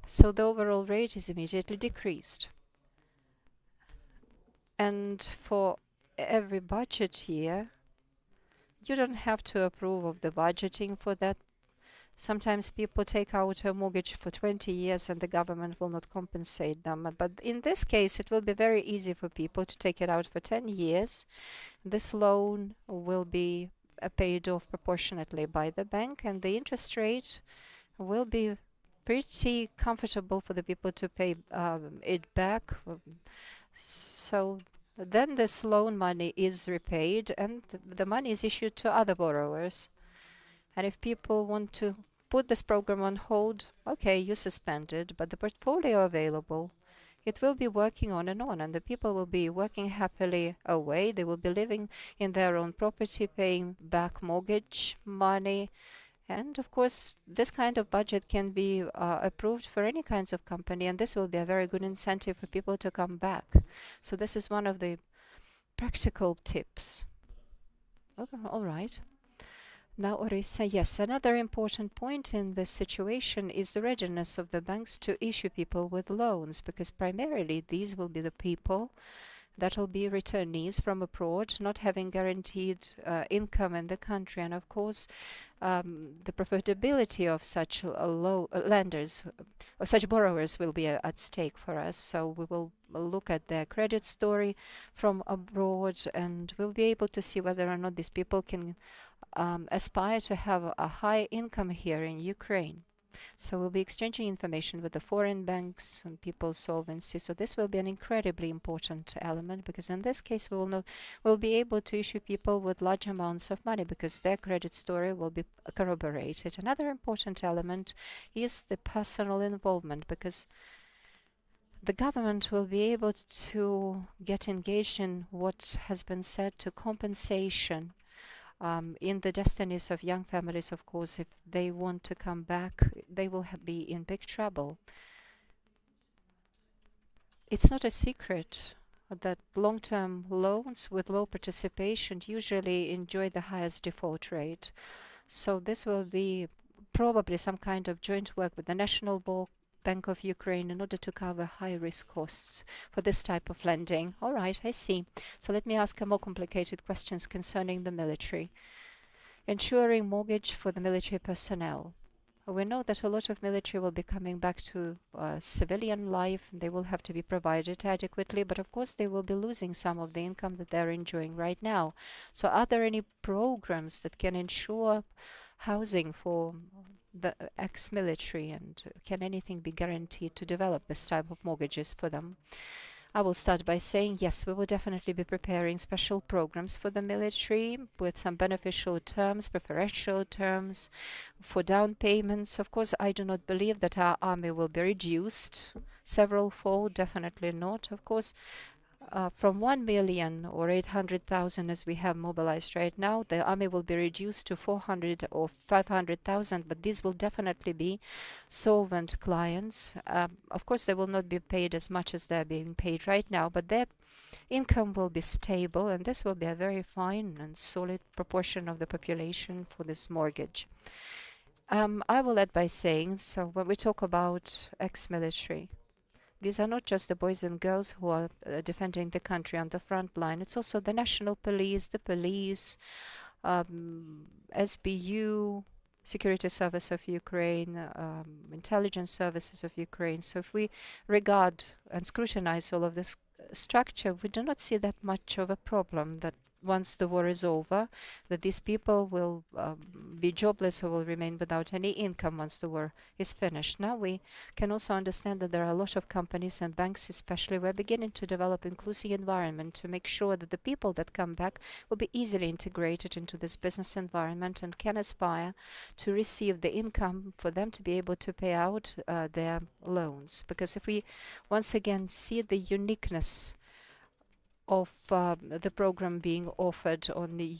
So the overall rate is immediately decreased. And for every budget year, you don't have to approve of the budgeting for that. Sometimes people take out a mortgage for 20 years and the government will not compensate them. But in this case, it will be very easy for people to take it out for 10 years. This loan will be paid off proportionately by the bank, and the interest rate will be pretty comfortable for the people to pay it back. So then this loan money is repaid and the money is issued to other borrowers. And if people want to put this program on hold, okay, you suspend it, but the portfolio available, it will be working on, and the people will be working happily away. They will be living in their own property, paying back mortgage money. And of course, this kind of budget can be approved for any kinds of company, and this will be a very good incentive for people to come back. So this is one of the practical tips. Okay, all right. Now, Orisa, yes, another important point in this situation is the readiness of the banks to issue people with loans, because primarily these will be the people that will be returnees from abroad, not having guaranteed income in the country. And of course, the profitability of such lenders, or such borrowers, will be at stake for us. So we will look at their credit story from abroad, and we'll be able to see whether or not these people can aspire to have a high income here in Ukraine. So we'll be exchanging information with the foreign banks on people's solvency. So this will be an incredibly important element, because in this case we'll be able to issue people with large amounts of money because their credit story will be corroborated. Another important element is the personal involvement, because the government will be able to get engaged in what has been said to compensation in the destinies of young families. Of course, if they want to come back, they will be in big trouble. It's not a secret that long-term loans with low participation usually enjoy the highest default rate. So this will be probably some kind of joint work with the National Bank of Ukraine in order to cover high-risk costs for this type of lending. All right, I see. So let me ask a more complicated questions concerning the military. Ensuring mortgage for the military personnel. We know that a lot of military will be coming back to civilian life, and they will have to be provided adequately, but of course they will be losing some of the income that they're enjoying right now. So are there any programs that can ensure housing for the ex-military, and can anything be guaranteed to develop this type of mortgages for them? I will start by saying, yes, we will definitely be preparing special programs for the military with some beneficial terms, preferential terms for down payments. Of course, I do not believe that our army will be reduced several-fold, definitely not. Of course, from 1 million or 800,000 as we have mobilized right now, the army will be reduced to 400 or 500,000, but these will definitely be solvent clients. Of course, they will not be paid as much as they're being paid right now, but their income will be stable, and this will be a very fine and solid proportion of the population for this mortgage. I will add by saying, so when we talk about ex-military, these are not just the boys and girls who are defending the country on the front line. It's also the national police, the police, SBU, Security Service of Ukraine, intelligence services of Ukraine. So if we regard and scrutinize all of this structure, we do not see that much of a problem that once the war is over, that these people will be jobless or will remain without any income once the war is finished. Now we can also understand that there are a lot of companies and banks especially who are beginning to develop inclusive environment to make sure that the people that come back will be easily integrated into this business environment and can aspire to receive the income for them to be able to pay out their loans. Because if we once again see the uniqueness of the program being offered on the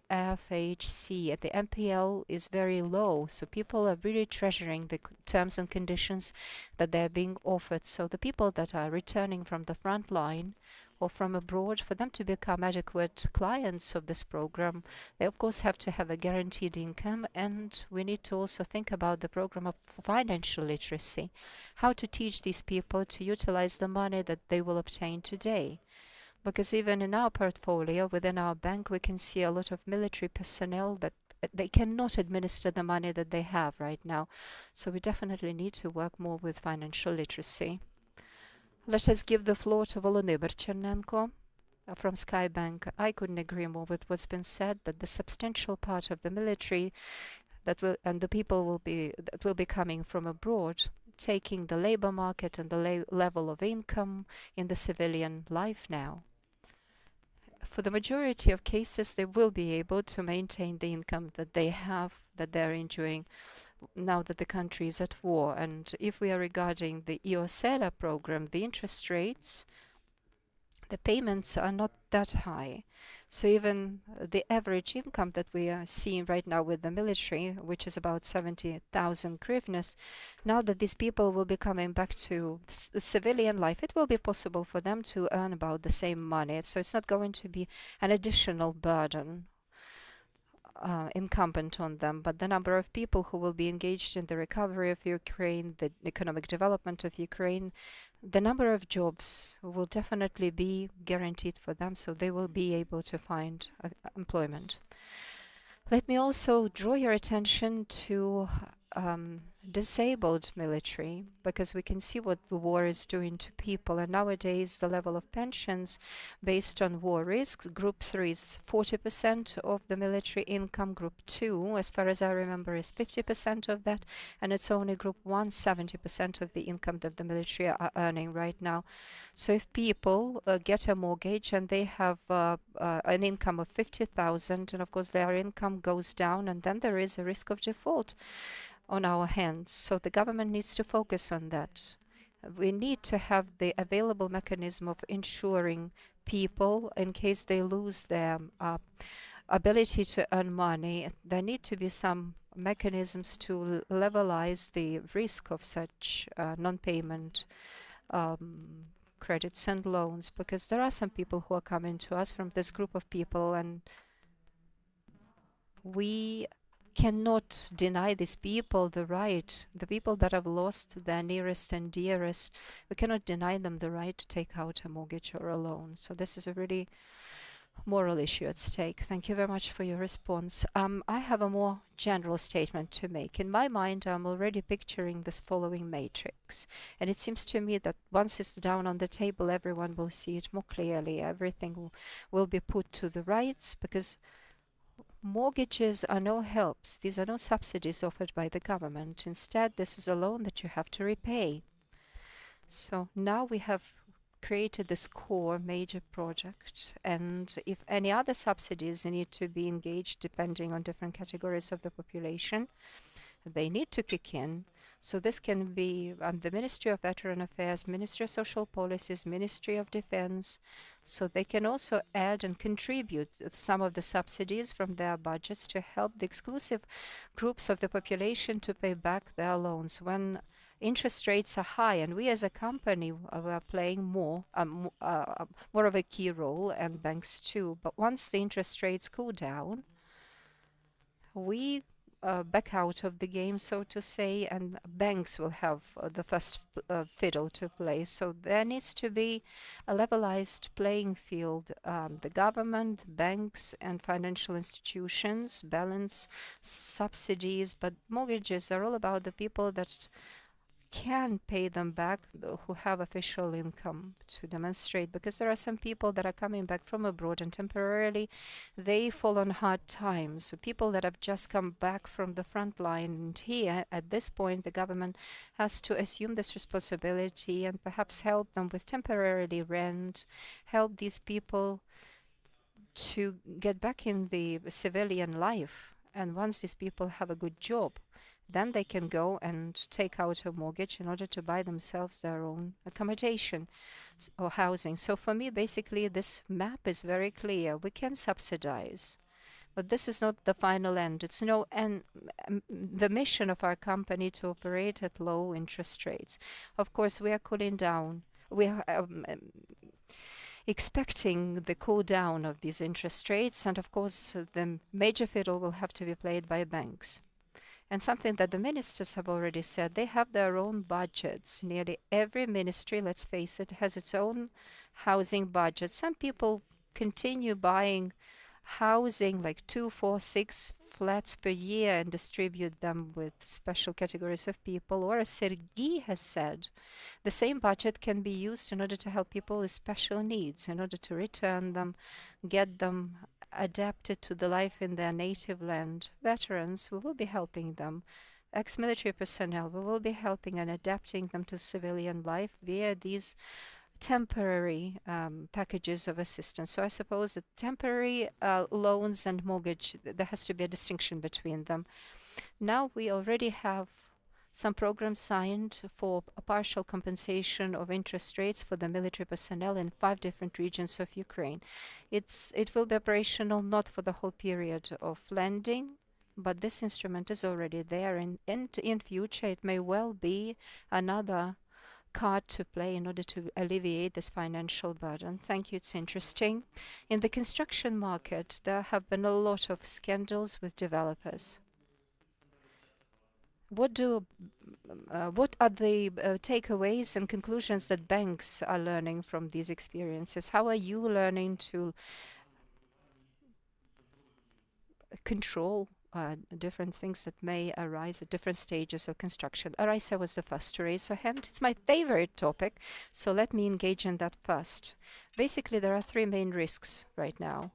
UFHC. The MPL is very low, so people are really treasuring the terms and conditions that they're being offered. So the people that are returning from the front line or from abroad, for them to become adequate clients of this program, they of course have to have a guaranteed income, and we need to also think about the program of financial literacy, how to teach these people to utilize the money that they will obtain today. Because even in our portfolio, within our bank, we can see a lot of military personnel that they cannot administer the money that they have right now. So we definitely need to work more with financial literacy. Let us give the floor to Volodymyr Chernenko from Skybank. I couldn't agree more with what's been said, that the substantial part of the military and the people that will be coming from abroad, taking the labor market and the level of income in the civilian life now. For the majority of cases, they will be able to maintain the income that they have, that they're enjoying now that the country is at war. And if we are regarding the EOSELA program, the interest rates, the payments are not that high. So even the average income that we are seeing right now with the military, which is about 70,000 hryvnias, now that these people will be coming back to the civilian life, it will be possible for them to earn about the same money. So it's not going to be an additional burden incumbent on them, but the number of people who will be engaged in the recovery of Ukraine, the economic development of Ukraine, the number of jobs will definitely be guaranteed for them, so they will be able to find employment. Let me also draw your attention to disabled military, because we can see what the war is doing to people. And nowadays, the level of pensions based on war risks, Group 3 is 40% of the military income. Group 2, as far as I remember, is 50% of that. And it's only Group 1, 70% of the income that the military are earning right now. So if people get a mortgage and they have an income of 50,000, and of course their income goes down, and then there is a risk of default on our hands. So the government needs to focus on that. We need to have the available mechanism of insuring people in case they lose their ability to earn money. There need to be some mechanisms to levelize the risk of such non-payment credits and loans, because there are some people who are coming to us from this group of people, and we cannot deny these people the right, the people that have lost their nearest and dearest, we cannot deny them the right to take out a mortgage or a loan. So this is a really moral issue at stake. Thank you very much for your response. I have a more general statement to make. In my mind, I'm already picturing this following matrix. And it seems to me that once it's down on the table, everyone will see it more clearly. Everything will be put to the rights, because mortgages are no helps. These are no subsidies offered by the government. Instead, this is a loan that you have to repay. So now we have created this core major project, and if any other subsidies need to be engaged depending on different categories of the population, they need to kick in. So this can be the Ministry of Veteran Affairs, Ministry of Social Policies, Ministry of Defense. So they can also add and contribute some of the subsidies from their budgets to help the exclusive groups of the population to pay back their loans when interest rates are high. And we as a company are playing more of a key role, and banks too. But once the interest rates cool down, we back out of the game, so to say, and banks will have the first fiddle to play. So there needs to be a levelized playing field. The government, banks, and financial institutions balance subsidies, but mortgages are all about the people that can pay them back, who have official income to demonstrate, because there are some people that are coming back from abroad and temporarily they fall on hard times. So people that have just come back from the front line, and here at this point the government has to assume this responsibility and perhaps help them with temporarily rent, help these people to get back in the civilian life. And once these people have a good job, then they can go and take out a mortgage in order to buy themselves their own accommodation or housing. So for me, basically, this map is very clear. We can subsidize, but this is not the final end. It's no and the mission of our company to operate at low interest rates. Of course, we are cooling down. We are expecting the cool down of these interest rates, and of course, the major fiddle will have to be played by banks. And something that the ministers have already said, they have their own budgets. Nearly every ministry, let's face it, has its own housing budget. Some people continue buying housing like 2, 4, 6 flats per year and distribute them with special categories of people. Or as Sergei has said, the same budget can be used in order to help people with special needs, in order to return them, get them adapted to the life in their native land. Veterans, we will be helping them. Ex-military personnel, we will be helping and adapting them to civilian life via these temporary packages of assistance. So I suppose that temporary loans and mortgage, there has to be a distinction between them. Now we already have some programs signed for a partial compensation of interest rates for the military personnel in 5 different regions of Ukraine. It will be operational not for the whole period of landing, but this instrument is already there, and in future it may well be another card to play in order to alleviate this financial burden. Thank you, it's interesting. In the construction market, there have been a lot of scandals with developers. What are the takeaways and conclusions that banks are learning from these experiences? How are you learning to control different things that may arise at different stages of construction? Arisa was the first to raise her hand. It's my favorite topic, so let me engage in that first. Basically, there are 3 main risks right now.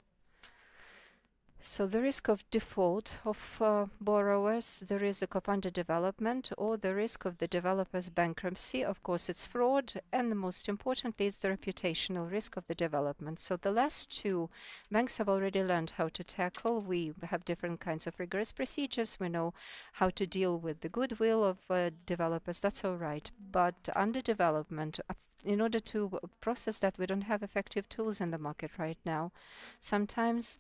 So the risk of default of borrowers, the risk of underdevelopment, or the risk of the developer's bankruptcy. Of course, it's fraud, and the most importantly is the reputational risk of the development. So the last 2, banks have already learned how to tackle. We have different kinds of rigorous procedures. We know how to deal with the goodwill of developers. That's all right. But underdevelopment, in order to process that, we don't have effective tools in the market right now. Sometimes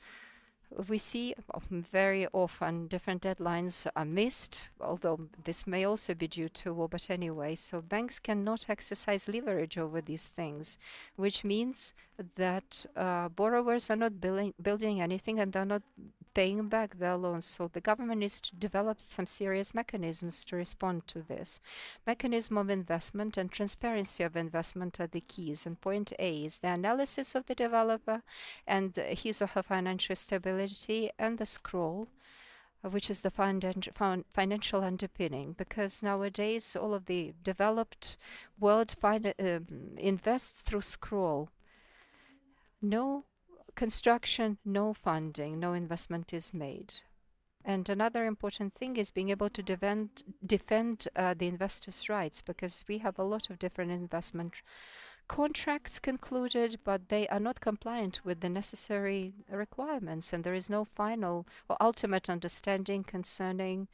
we see very often different deadlines are missed, although this may also be due to war, but anyway. So banks cannot exercise leverage over these things, which means that borrowers are not building anything and they're not paying back their loans. So the government needs to develop some serious mechanisms to respond to this. Mechanism of investment and transparency of investment are the keys. And point A is the analysis of the developer and his or her financial stability, and the scroll, which is the financial underpinning, because nowadays all of the developed world invest through scroll. No construction, no funding, no investment is made. And another important thing is being able to defend the investors' rights, because we have a lot of different investment contracts concluded, but they are not compliant with the necessary requirements, and there is no final or ultimate understanding concerning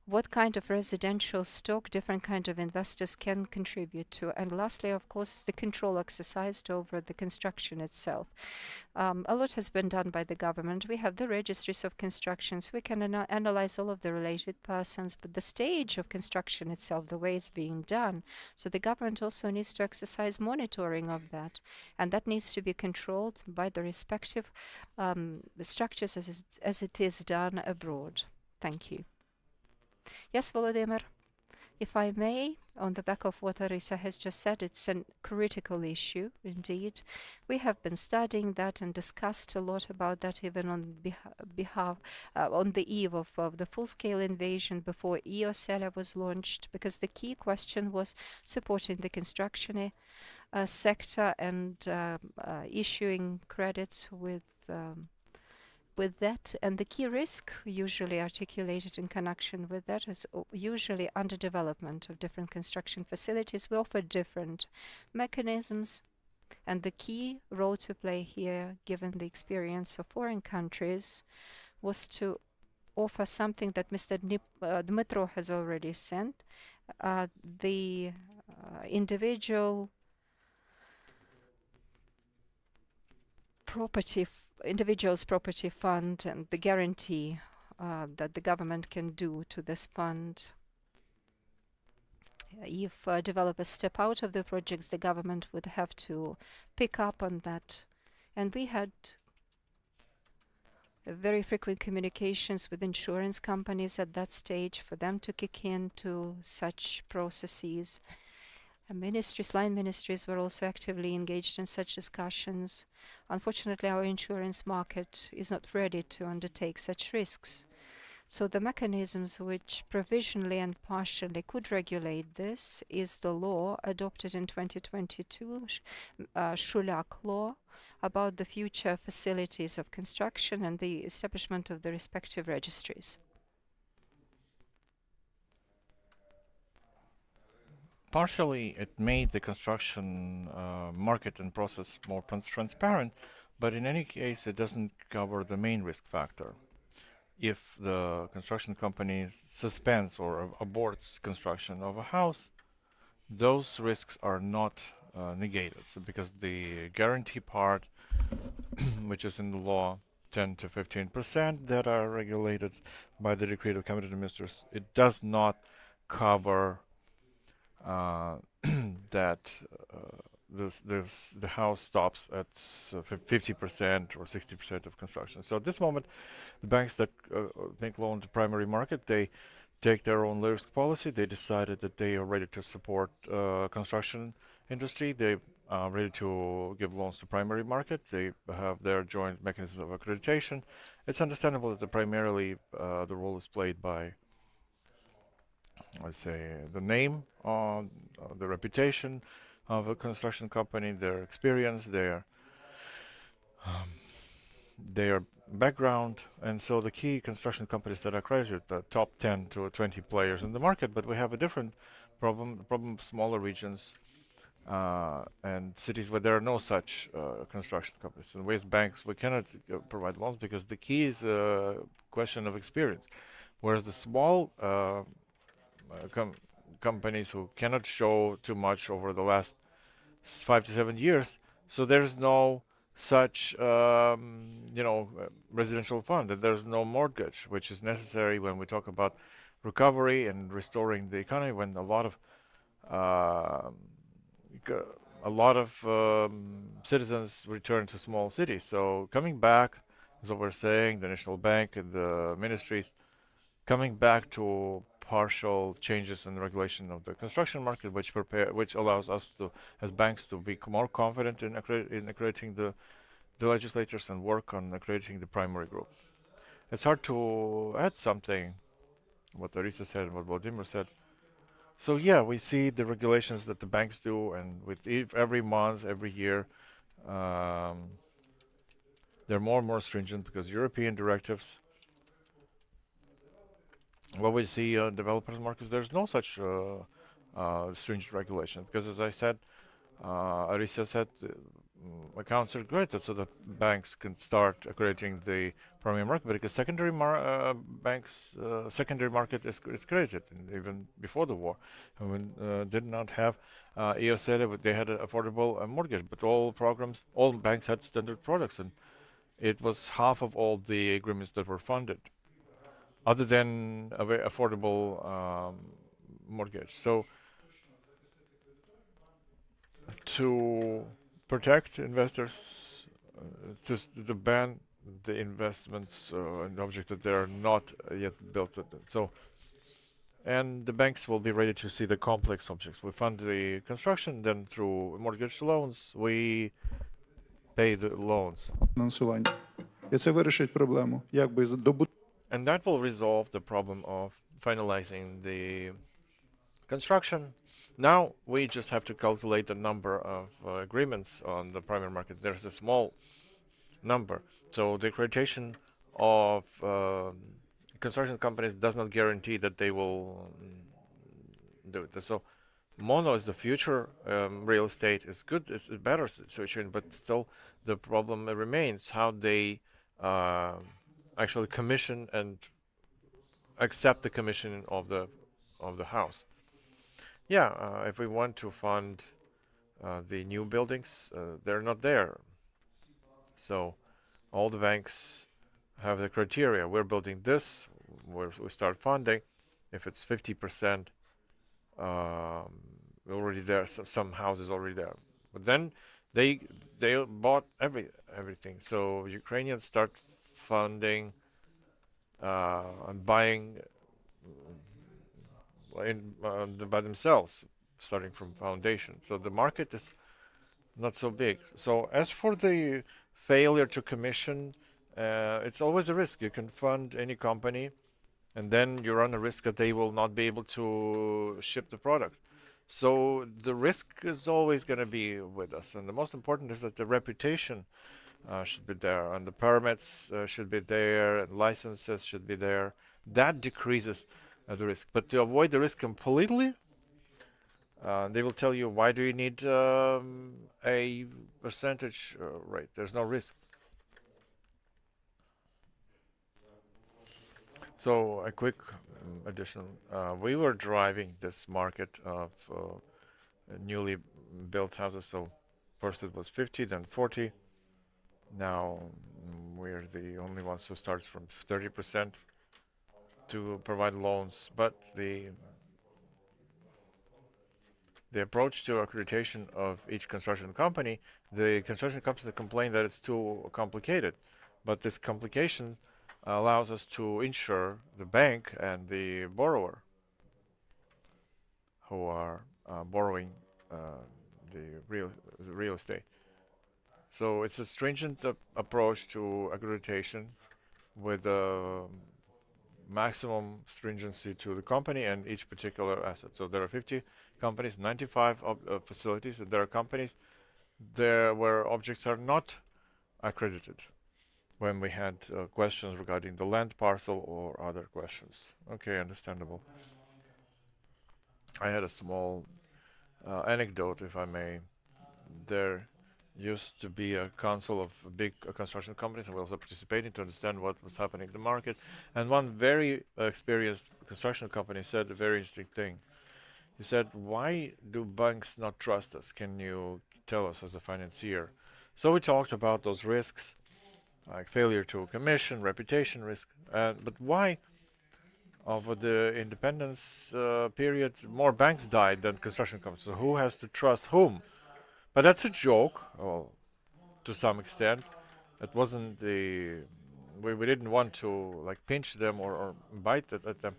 what kind of residential stock different kind of investors can contribute to. And lastly, of course, the control exercised over the construction itself. A lot has been done by the government. We have the registries of constructions. We can analyze all of the related persons, but the stage of construction itself, the way it's being done, so the government also needs to exercise monitoring of that. And that needs to be controlled by the respective structures as it is done abroad. Thank you. Yes, Volodymyr, if I may, on the back of what Arisa has just said, it's a critical issue indeed. We have been studying that and discussed a lot about that even on on the eve of the full-scale invasion before EOSELA was launched, because the key question was supporting the construction sector and issuing credits with that. And the key risk usually articulated in connection with that is usually underdevelopment of different construction facilities. We offer different mechanisms, and the key role to play here, given the experience of foreign countries, was to offer something that Mr. Dmytro has already sent. The individuals property fund and the guarantee that the government can do to this fund. If developers step out of the projects, the government would have to pick up on that. And we had very frequent communications with insurance companies at that stage for them to kick into such processes. Line ministries were also actively engaged in such discussions. Unfortunately, our insurance market is not ready to undertake such risks. So the mechanisms which provisionally and partially could regulate this is the law adopted in 2022, Shulak law, about the future facilities of construction and the establishment of the respective registries. Partially, it made the construction market and process more transparent, but in any case, it doesn't cover the main risk factor. If the construction company suspends or aborts construction of a house, those risks are not negated. So because the guarantee part, which is in the law, 10 to 15% that are regulated by the decree of Cabinet Ministers, it does not cover that the house stops at 50% or 60% of construction. So at this moment, the banks that make loan to primary market, they take their own risk policy. They decided that they are ready to support construction industry. They are ready to give loans to primary market. They have their joint mechanism of accreditation. It's understandable that primarily the role is played by, let's say, the name, the reputation of a construction company, their experience, their background, and so the key construction companies that are accredited, the top 10 to 20 players in the market. But we have a different problem, the problem of smaller regions and cities where there are no such construction companies. And with banks, we cannot provide loans because the key is a question of experience. Whereas the small companies who cannot show too much over the last 5 to 7 years, so there's no such residential fund, and there's no mortgage, which is necessary when we talk about recovery and restoring the economy, when a lot of citizens return to small cities. So coming back, as we're saying, the National Bank and the ministries, coming back to partial changes in the regulation of the construction market, which allows us to, as banks, to be more confident in accrediting the legislators and work on accrediting the primary group. It's hard to add something, what Larissa said and what Vladimir said. So yeah, we see the regulations that the banks do, and with every month, every year, they're more and more stringent because European directives. What we see on developers markets, there's no such stringent regulation because, as I said, Arisa said, accounts are created so that banks can start accrediting the primary market, because secondary market is created even before the war. I mean, did not have EOSELA, but they had an affordable mortgage, but all banks had standard products, and it was half of all the agreements that were funded, other than a very affordable mortgage. So to protect investors, to ban the investments in objects that they are not yet built. So, and the banks will be ready to see the complex objects. We fund the construction, then through mortgage loans, we pay the loans. And that will resolve the problem of finalizing the construction. Now we just have to calculate the number of agreements on the primary market. There's a small number. So the accreditation of construction companies does not guarantee that they will do it. So mono is the future. Real estate is good. It's a better situation, but still the problem remains how they actually commission and accept the commission of the house. Yeah, if we want to fund the new buildings, they're not there. So all the banks have the criteria. We're building this, we start funding. If it's 50% already there, some houses already there. But then they bought everything. So Ukrainians start funding and buying by themselves, starting from foundation. So the market is not so big. So as for the failure to commission, it's always a risk. You can fund any company, and then you run a risk that they will not be able to ship the product. So the risk is always going to be with us. And the most important is that the reputation should be there, and the permits should be there, and licenses should be there. That decreases the risk. But to avoid the risk completely, they will tell you, why do you need a percentage rate? There's no risk. So a quick addition. We were driving this market of newly built houses. So first it was 50, then 40. Now we're the only ones who starts from 30% to provide loans. But the approach to accreditation of each construction company, the construction companies complain that it's too complicated. But this complication allows us to insure the bank and the borrower who are borrowing the real estate. So it's a stringent approach to accreditation with maximum stringency to the company and each particular asset. So there are 50 companies, 95 facilities, and there are companies there where objects are not accredited, when we had questions regarding the land parcel or other questions. Okay, understandable. I had a small anecdote, if I may. There used to be a council of big construction companies, and we also participating to understand what was happening in the market. And one very experienced construction company said a very interesting thing. He said, "Why do banks not trust us? Can you tell us as a financier?" So we talked about those risks, like failure to commission, reputation risk. But why, over the independence period, more banks died than construction companies? So who has to trust whom? But that's a joke, well, to some extent. It wasn't the... We didn't want to like pinch them or bite at them.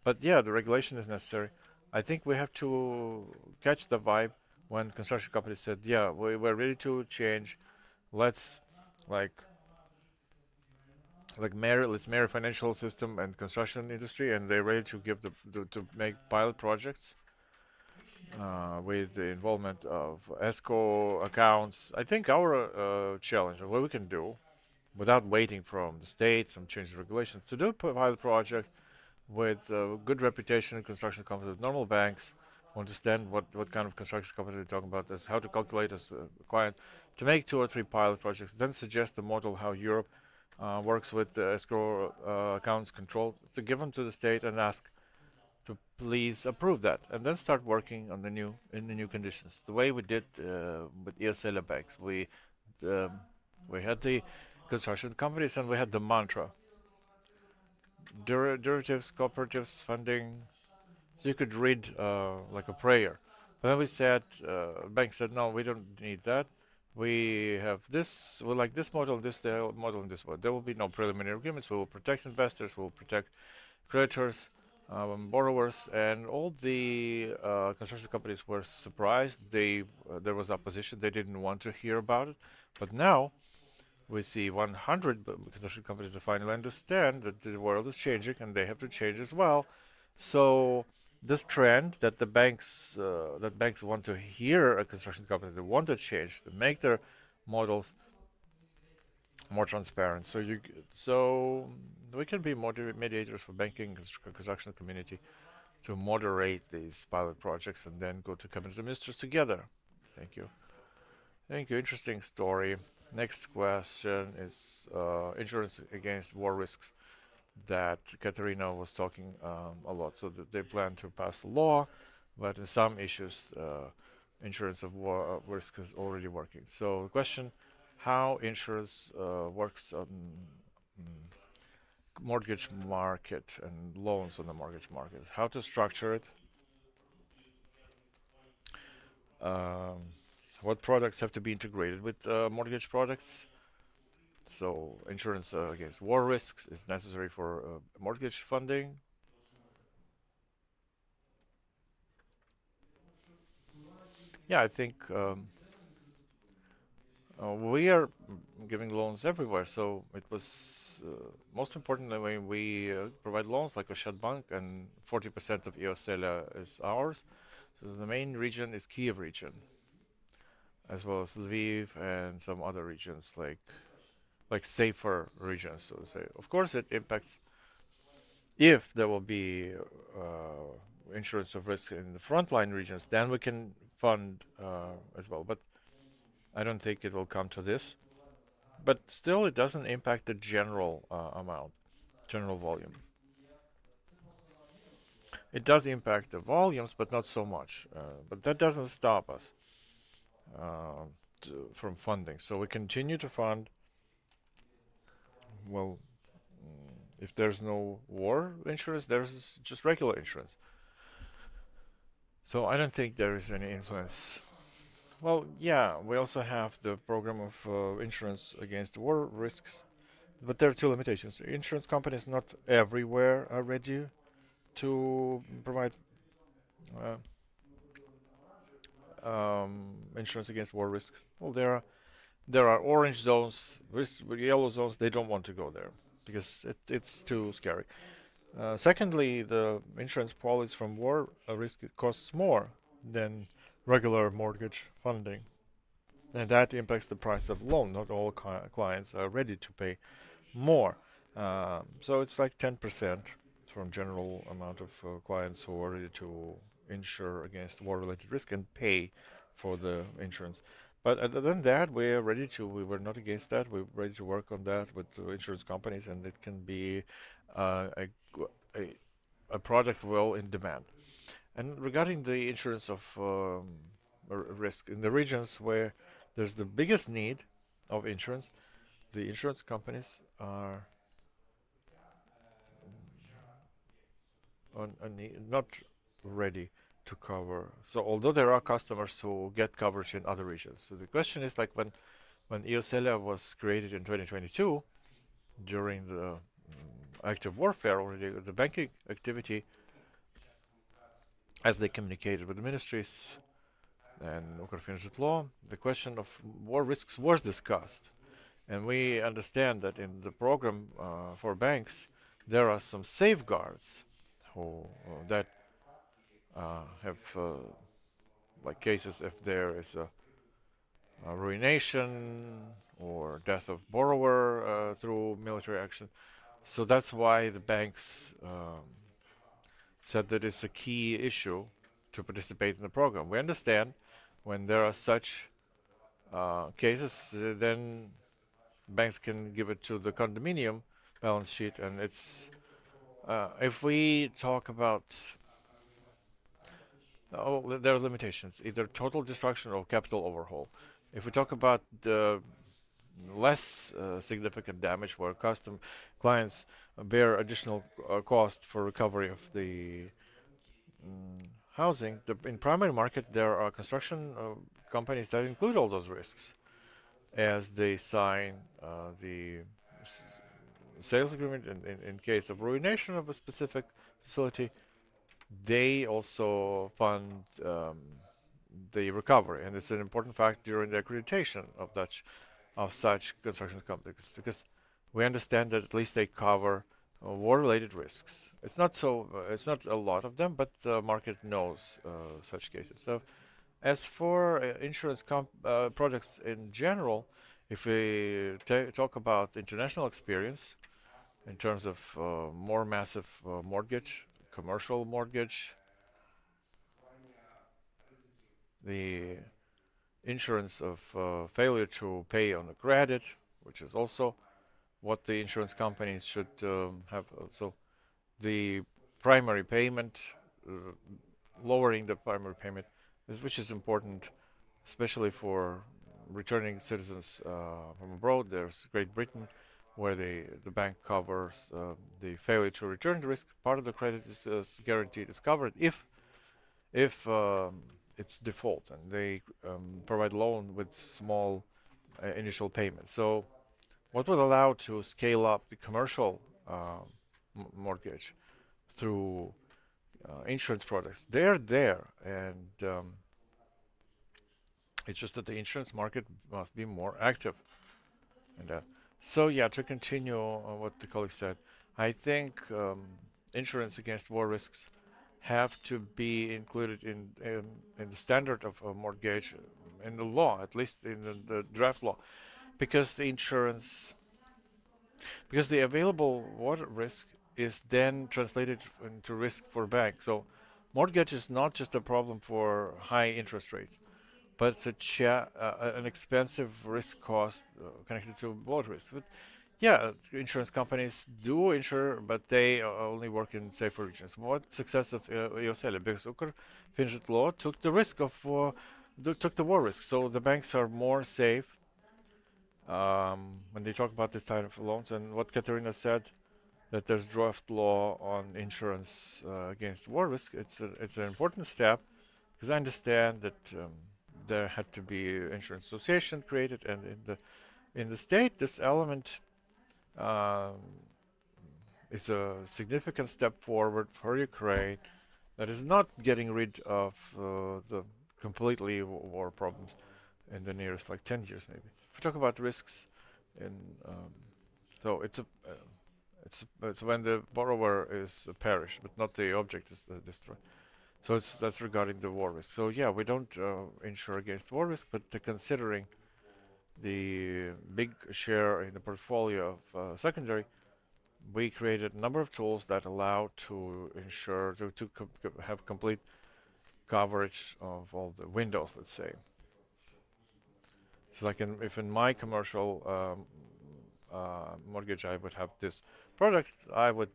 But yeah, the regulation is necessary. I think we have to catch the vibe when construction companies said, yeah, we're ready to change. Let's marry financial system and construction industry, and they're ready to give to make pilot projects with the involvement of ESCO accounts. I think our challenge, what we can do, without waiting from the states and change the regulations, to do a pilot project with good reputation in construction companies, with normal banks, who understand what kind of construction company we're talking about, as how to calculate as a client, to make 2 or 3 pilot projects, then suggest a model how Europe works with escrow accounts control, to give them to the state and ask to please approve that, and then start working on the new conditions. The way we did with EOSELA banks, we had the construction companies and we had the mantra: derivatives, cooperatives, funding. So you could read like a prayer. But then we said, bank said, no, we don't need that. We have this, we like this model, this model, and this one. There will be no preliminary agreements. We will protect investors, we will protect creditors, borrowers, and all the construction companies were surprised. There was opposition. They didn't want to hear about it. But now we see 100 construction companies that finally understand that the world is changing and they have to change as well. So this trend that the banks want to hear a construction company, they want to change, to make their models more transparent. So we can be mediators for banking and construction community to moderate these pilot projects and then go to cabinet ministers together. Thank you. Thank you. Interesting story. Next question is insurance against war risks. that Katerina was talking a lot. So that they plan to pass a law, but in some issues, insurance of risk is already working. So the question, how insurance works on mortgage market and loans on the mortgage market, how to structure it, what products have to be integrated with mortgage products. So insurance against war risks is necessary for mortgage funding. Yeah, I think we are giving loans everywhere. So it was most important that when we provide loans like Oshad Bank, and 40% of EOSELA is ours. So the main region is Kiev region, as well as Lviv and some other regions like safer regions, so to say. Of course, it impacts if there will be insurance of risk in the frontline regions, then we can fund as well. But I don't think it will come to this. But still, it doesn't impact the general amount, general volume. It does impact the volumes, but not so much. But that doesn't stop us from funding. So we continue to fund. Well, if there's no war insurance, there's just regular insurance. So I don't think there is any influence. Well, yeah, we also have the program of insurance against war risks, but there are two limitations. Insurance companies not everywhere are ready to provide insurance against war risks. Well, there are orange zones, yellow zones. They don't want to go there because it's too scary. Secondly, the insurance policy from war risk costs more than regular mortgage funding, and that impacts the price of loan. Not all clients are ready to pay more. So it's like 10% from general amount of clients who are ready to insure against war-related risk and pay for the insurance. But other than that, we were not against that. We're ready to work on that with the insurance companies, and it can be a product well in demand. And regarding the insurance of risk, in the regions where there's the biggest need of insurance, the insurance companies are not ready to cover. So although there are customers who get coverage in other regions, so the question is like when EOSELA was created in 2022, during the active warfare already, the banking activity, as they communicated with the ministries and Ukrfinanzhitlo, the question of war risks was discussed. And we understand that in the program for banks, there are some safeguards that have like cases if there is a ruination or death of borrower through military action. So that's why the banks said that it's a key issue to participate in the program. We understand when there are such cases, then banks can give it to the condominium balance sheet, and it's if we talk about there are limitations, either total destruction or capital overhaul. If we talk about the less significant damage where clients bear additional cost for recovery of the housing, in primary market there are construction companies that include all those risks as they sign the sales agreement. In case of ruination of a specific facility, they also fund the recovery, and it's an important fact during the accreditation of such construction companies, because we understand that at least they cover war-related risks. It's not a lot of them, but the market knows such cases. So, as for insurance products in general, if we talk about international experience in terms of more massive mortgage, commercial mortgage, the insurance of failure to pay on a credit, which is also what the insurance companies should have. So the primary payment, lowering the primary payment, which is important, especially for returning citizens from abroad. There's Great Britain, where the bank covers the failure to return the risk. Part of the credit is guaranteed, is covered if it's default, and they provide loan with small initial payments. So what would allow to scale up the commercial mortgage through insurance products? They're there, and it's just that the insurance market must be more active in that. So yeah, to continue on what the colleague said, I think insurance against war risks have to be included in the standard of a mortgage, in the law, at least in the draft law, because the available water risk is then translated into risk for banks. So mortgage is not just a problem for high interest rates, but it's an expensive risk cost connected to water risk. But yeah, insurance companies do insure, but they only work in safer regions. What success of EOSELA? Because Ukr-Finjet took the risk of took the war risk, so the banks are more safe when they talk about this type of loans. And what Katerina said, that there's draft law on insurance against war risk. It's an important step, because I understand that there had to be insurance association created, and in the state this element is a significant step forward for Ukraine that is not getting rid of the completely war problems in the nearest 10 years maybe. If we talk about risks, so it's when the borrower is perished, but not the object is destroyed. So that's regarding the war risk. So yeah, we don't insure against war risk, but considering the big share in the portfolio of secondary, we created a number of tools that allow to ensure to have complete coverage of all the windows, let's say. So if in my commercial mortgage I would have this product, I would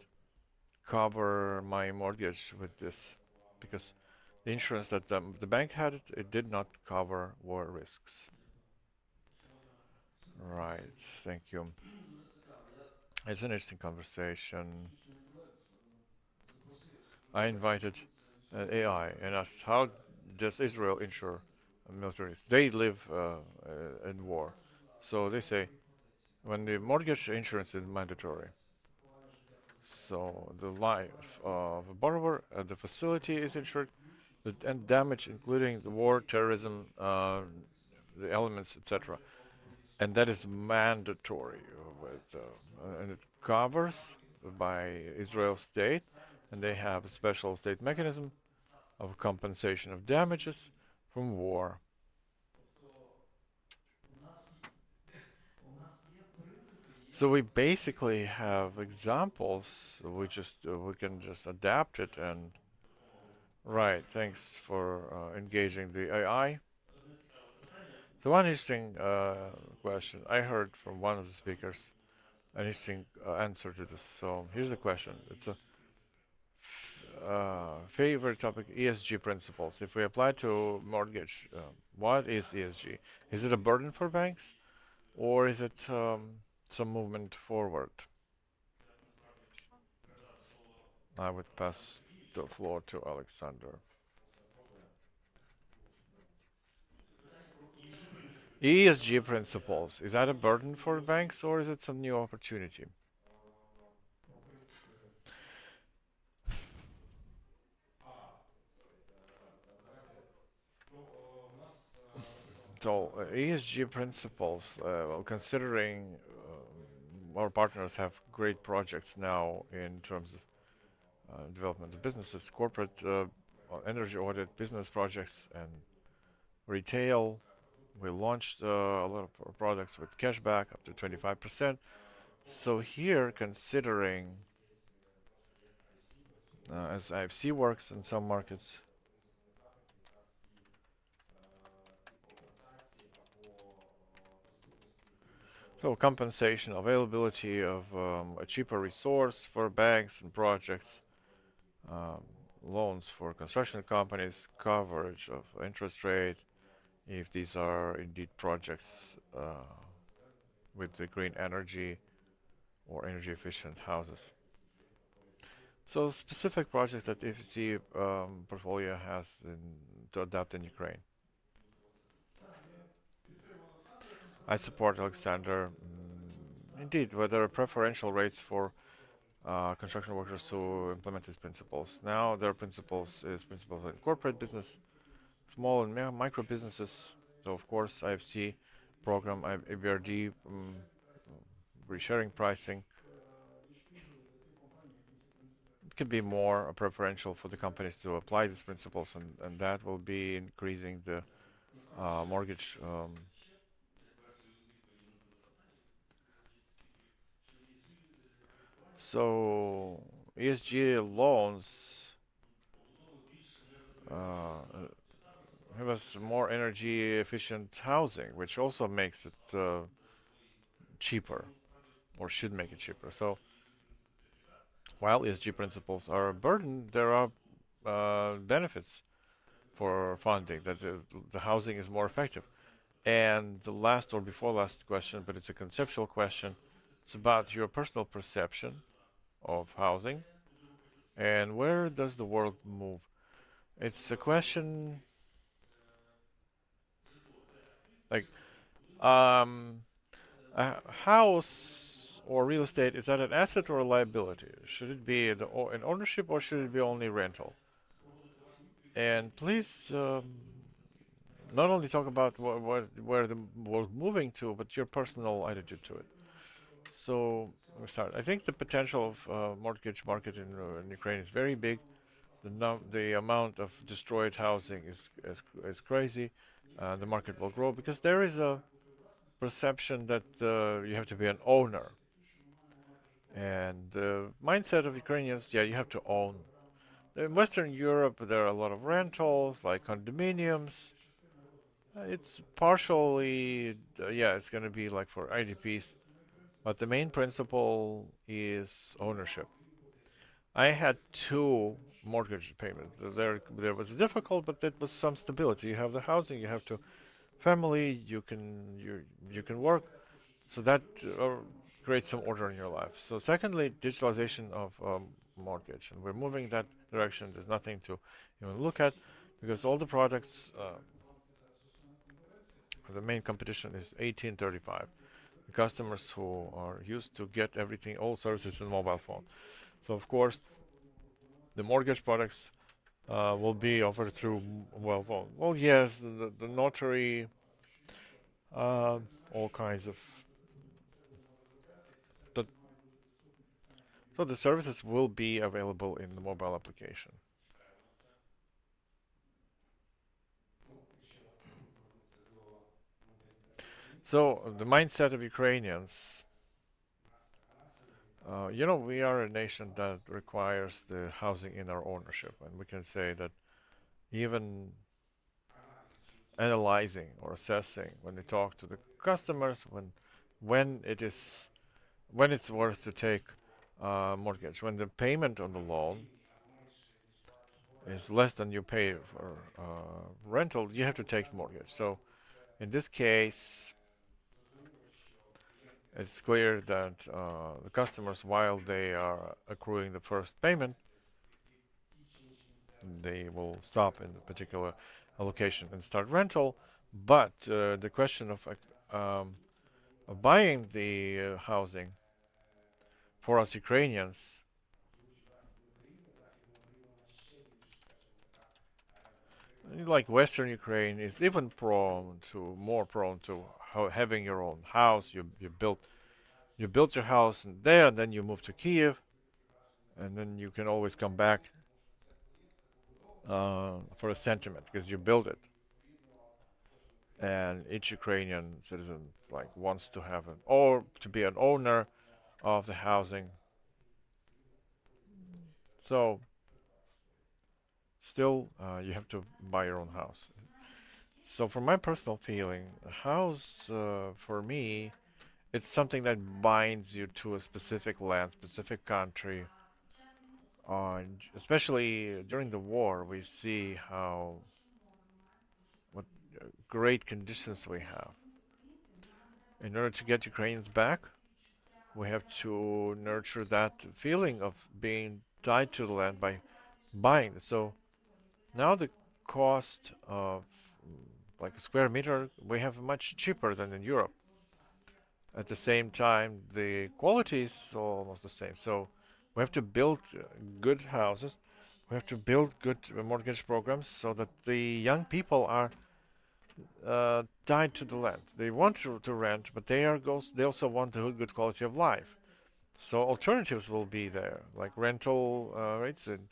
cover my mortgage with this, because the insurance that the bank had, it did not cover war risks. Right, thank you. It's an interesting conversation. I invited AI and asked, how does Israel insure military risks? They live in war. So they say, when the mortgage insurance is mandatory, so the life of a borrower at the facility is insured, and damage, including the war, terrorism, the elements, etc. And that is mandatory, and it covers by Israel state, and they have a special state mechanism of compensation of damages from war. So we basically have examples. We can just adapt it. And right, thanks for engaging the AI. So one interesting question I heard from one of the speakers, an interesting answer to this. So here's the question. It's a favorite topic: ESG principles. If we apply to mortgage, what is ESG? Is it a burden for banks, or is it some movement forward? I would pass the floor to Alexander. ESG principles, is that a burden for banks, or is it some new opportunity? So ESG principles, well, considering our partners have great projects now in terms of development of businesses, corporate energy audit, business projects, and retail. We launched a lot of products with cashback up to 25%. So here, considering as IFC works in some markets, So compensation, availability of a cheaper resource for banks and projects, loans for construction companies, coverage of interest rate, if these are indeed projects with the green energy or energy efficient houses. So specific projects that FEC portfolio has to adapt in Ukraine. I support Alexander. Indeed, where there are preferential rates for construction workers to implement these principles. Now there are principles in corporate business, small and micro businesses. So of course, IFC program, IBRD, resharing pricing. It could be more preferential for the companies to apply these principles, and that will be increasing the mortgage so ESG loans have us more energy efficient housing, which also makes it cheaper, or should make it cheaper. So while ESG principles are a burden, there are benefits for funding, that the housing is more effective. And the last or before last question, but it's a conceptual question, it's about your personal perception of housing and where does the world move. It's a question like a house or real estate, is that an asset or a liability? Should it be an ownership or should it be only rental? And please not only talk about where the world moving to, but your personal attitude to it. So we start. I think the potential of mortgage market in Ukraine is very big. The amount of destroyed housing is crazy. The market will grow because there is a perception that you have to be an owner. And the mindset of Ukrainians, yeah, you have to own. In Western Europe, there are a lot of rentals, like condominiums. It's partially, yeah, it's going to be like for IDPs. But the main principle is ownership. I had 2 mortgage payments. There was difficult, but there was some stability. You have the housing, you have to family, you can work, so that creates some order in your life. So secondly, digitalization of mortgage, and we're moving that direction. There's nothing to even look at because all the products. The main competition is 1835. The customers who are used to get everything, all services in mobile phone. So of course, the mortgage products will be offered through mobile phone. Well, yes, the notary, all kinds of. So the services will be available in the mobile application. So the mindset of Ukrainians, you know, we are a nation that requires the housing in our ownership, and we can say that even analyzing or assessing when they talk to the customers, when it's worth to take mortgage, when the payment on the loan is less than you pay for rental, you have to take mortgage. So in this case, it's clear that the customers, while they are accruing the first payment, they will stop in a particular allocation and start rental. But the question of buying the housing for us Ukrainians, like Western Ukraine, is even more prone to having your own house. You built your house there, and then you move to Kiev, and then you can always come back for a sentiment because you built it. And each Ukrainian citizen wants to have or to be an owner of the housing. So still, you have to buy your own house. So from my personal feeling, a house for me it's something that binds you to a specific land, specific country. Especially during the war, we see what great conditions we have. In order to get Ukrainians back, we have to nurture that feeling of being tied to the land by buying. So now the cost of like a square meter we have much cheaper than in Europe. At the same time, the quality is almost the same. So we have to build good houses. We have to build good mortgage programs so that the young people are tied to the land. They want to rent, but they also want a good quality of life. So alternatives will be there, like rental rates in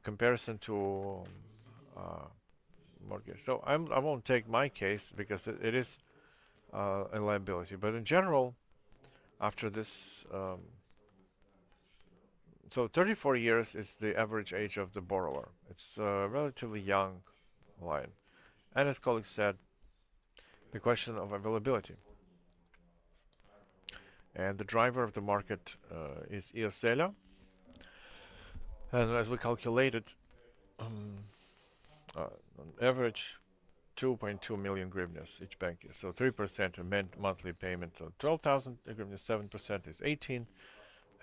comparison to mortgage. So I won't take my case because it is a liability. But in general, after this, so 34 years is the average age of the borrower. It's a relatively young line. And as colleagues said, the question of availability. And the driver of the market is Iosela. And as we calculated, on average, 2.2 million hryvnias each bank is. So 3% monthly payment of 12,000 hryvnias, 7% is 18.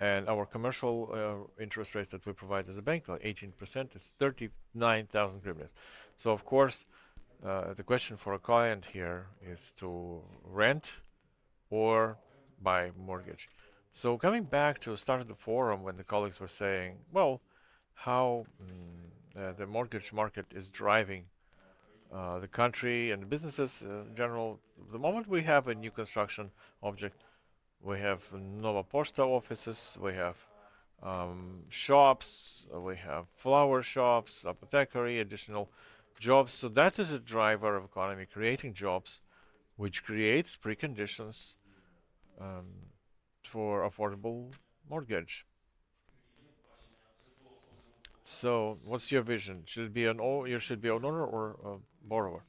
And our commercial interest rates that we provide as a bank, like 18%, is 39,000 hryvnias. So of course, the question for a client here is to rent or buy mortgage. So coming back to the start of the forum when the colleagues were saying, well, how the mortgage market is driving the country and the businesses in general. The moment we have a new construction object, we have Nova Posta offices, we have shops, we have flower shops, apothecary, additional jobs. So that is a driver of economy, creating jobs, which creates preconditions for affordable mortgage. So what's your vision? Should it be you should be an owner or a borrower?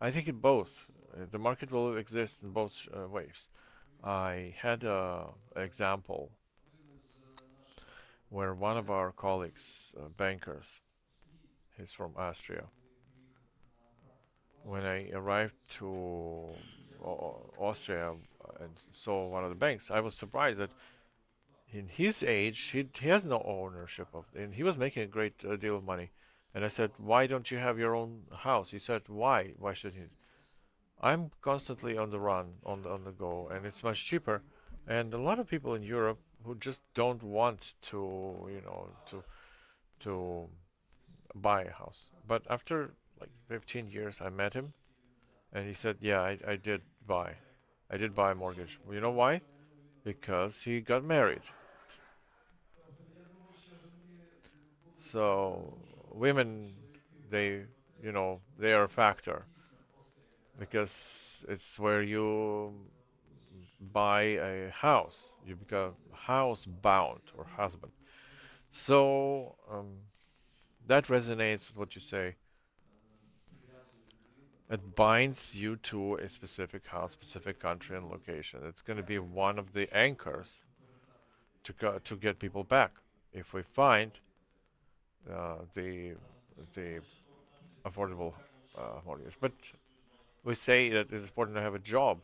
I think it both. The market will exist in both ways. I had an example where one of our colleagues, bankers, he's from Austria. When I arrived to Austria and saw one of the banks, I was surprised that in his age, he has no ownership of it, and he was making a great deal of money. And I said, why don't you have your own house? He said, why? Why should he? I'm constantly on the run, on the go, and it's much cheaper. And a lot of people in Europe who just don't want to, to buy a house. But after like 15 years, I met him, and he said, yeah, I did buy a mortgage. Well, you know why? Because he got married. So women, they are a factor because it's where you buy a house. You become housebound or husband. So that resonates with what you say. It binds you to a specific house, specific country and location. It's going to be one of the anchors to get people back. If we find the affordable mortgage. But we say that it's important to have a job.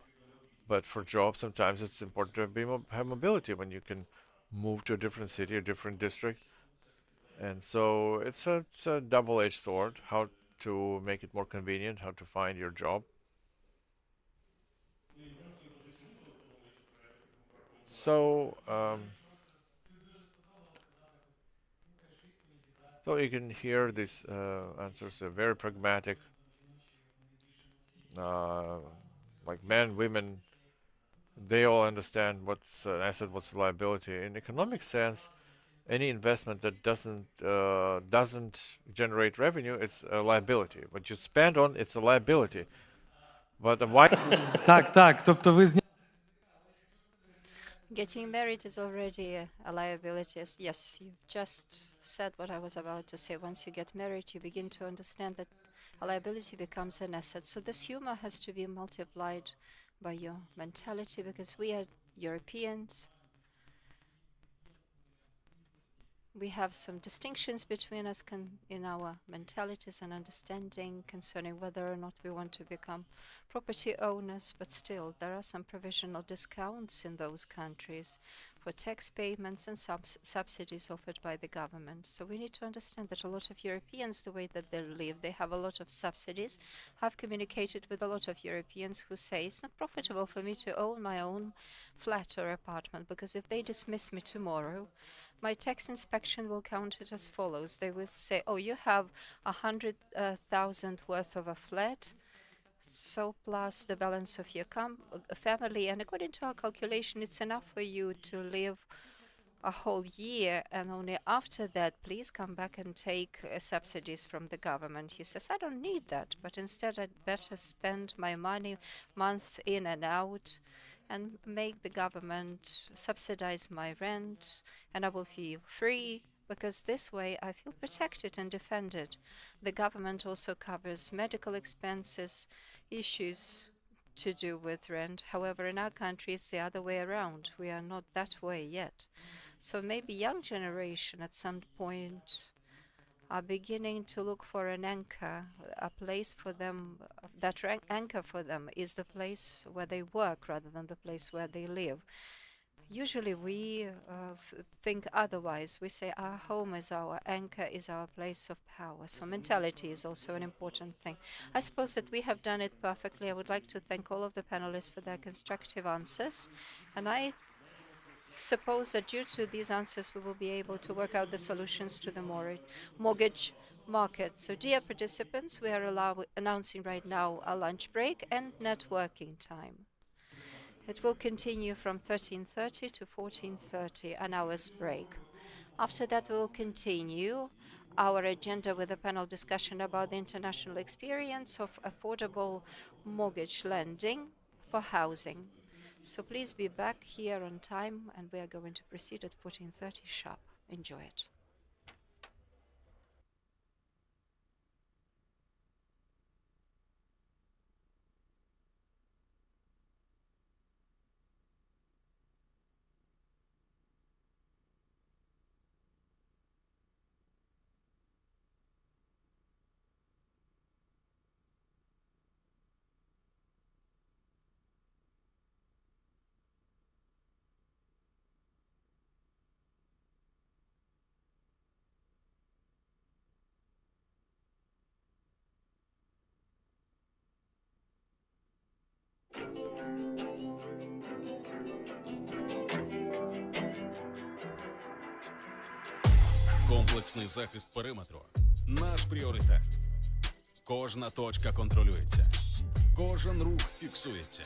But for jobs, sometimes it's important to have mobility when you can move to a different city, a different district. And so it's a double-edged sword, how to make it more convenient, how to find your job. So, so you can hear these answers are very pragmatic. Like men, women, they all understand what's an asset, what's a liability. In economic sense, any investment that doesn't generate revenue, it's a liability. What you spend on, it's a liability. But why? Так, тобто ви Getting married is already a liability. Yes, you just said what I was about to say. Once you get married, you begin to understand that a liability becomes an asset. So this humor has to be multiplied by your mentality, because we are Europeans. We have some distinctions between us in our mentalities and understanding concerning whether or not we want to become property owners, but still there are some provisional discounts in those countries for tax payments and subsidies offered by the government. So we need to understand that a lot of Europeans, the way that they live, they have a lot of subsidies. I've communicated with a lot of Europeans who say it's not profitable for me to own my own flat or apartment, because if they dismiss me tomorrow, my tax inspection will count it as follows. They will say, oh, you have 100,000 worth of a flat, so plus the balance of your family, and according to our calculation, it's enough for you to live a whole year, and only after that, please come back and take subsidies from the government. He says, I don't need that, but instead I'd better spend my money month in and out and make the government subsidize my rent, and I will feel free, because this way I feel protected and defended. The government also covers medical expenses, issues to do with rent. However, in our country, it's the other way around. We are not that way yet. So maybe young generation at some point are beginning to look for an anchor, a place for them. That anchor for them is the place where they work rather than the place where they live. Usually we think otherwise. We say our home is our anchor, is our place of power. So mentality is also an important thing. I suppose that we have done it perfectly. I would like to thank all of the panelists for their constructive answers. And I suppose that due to these answers, we will be able to work out the solutions to the mortgage market. So dear participants, we are announcing right now a lunch break and networking time. It will continue from 13:30 to 14:30, an hour's break. After that, we will continue our agenda with a panel discussion about the international experience of affordable mortgage lending for housing. So please be back here on time, and we are going to proceed at 14:30 sharp. Enjoy it. Комплексний захист периметру – наш пріоритет. Кожна точка контролюється. Кожен рух фіксується.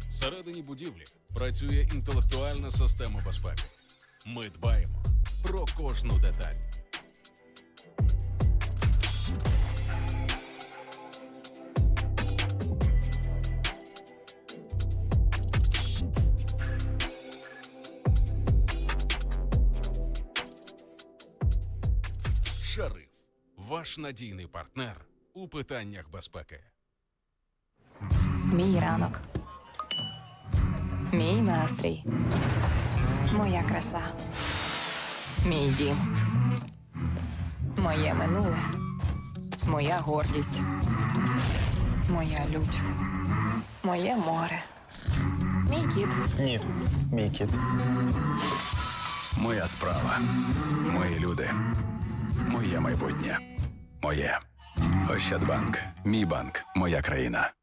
Всередині будівлі працює інтелектуальна система безпеки. Ми дбаємо про кожну деталь. Шариф – ваш надійний партнер у питаннях безпеки. Мій ранок. Мій настрій. Моя краса. Мій дім. Моє минуле. Моя гордість. Моя лють. Моє море. Мій кіт. Ні, мій кіт. Моя справа. Мої люди. Моє майбутнє. Моє. Ощадбанк. Мій банк. Моя країна.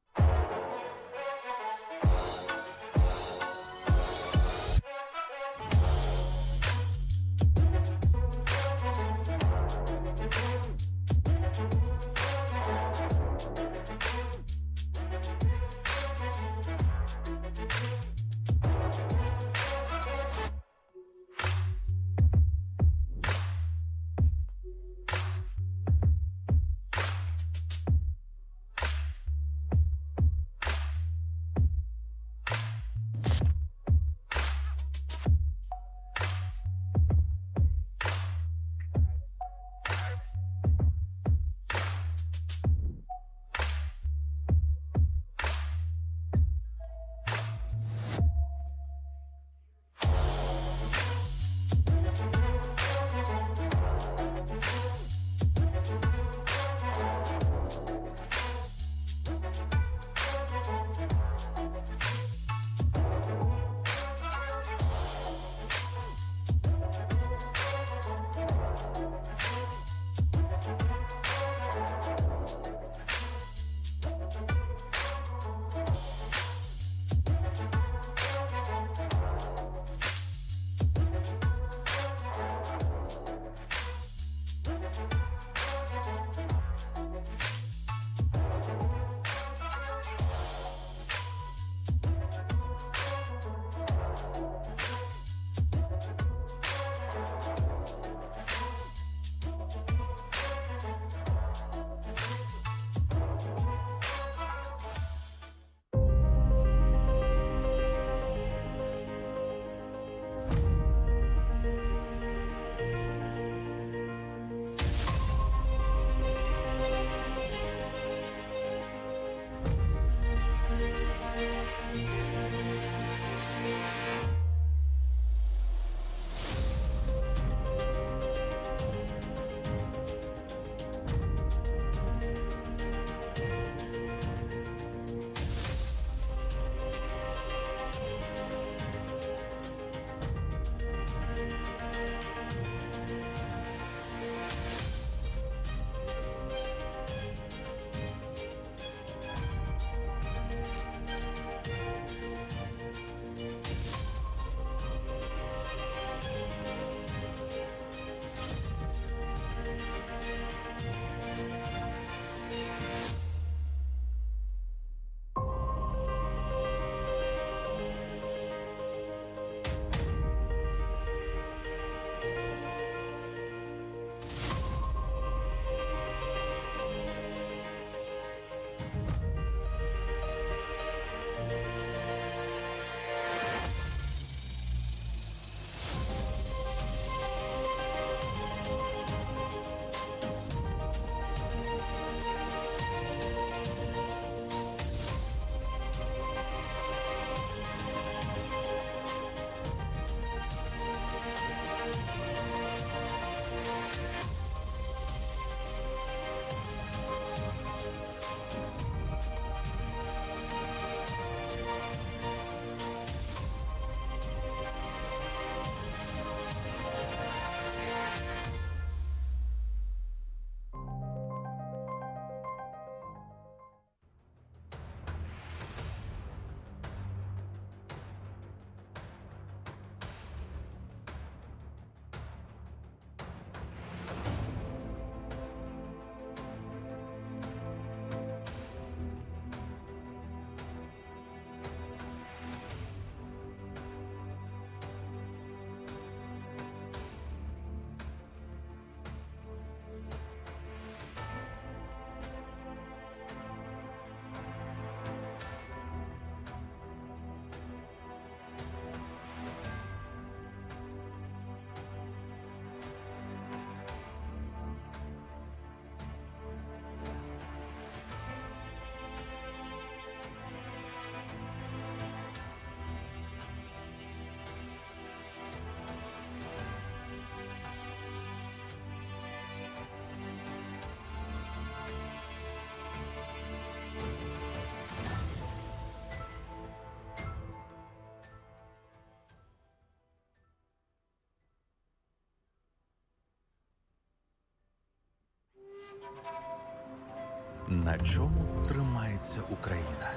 На чому тримається Україна?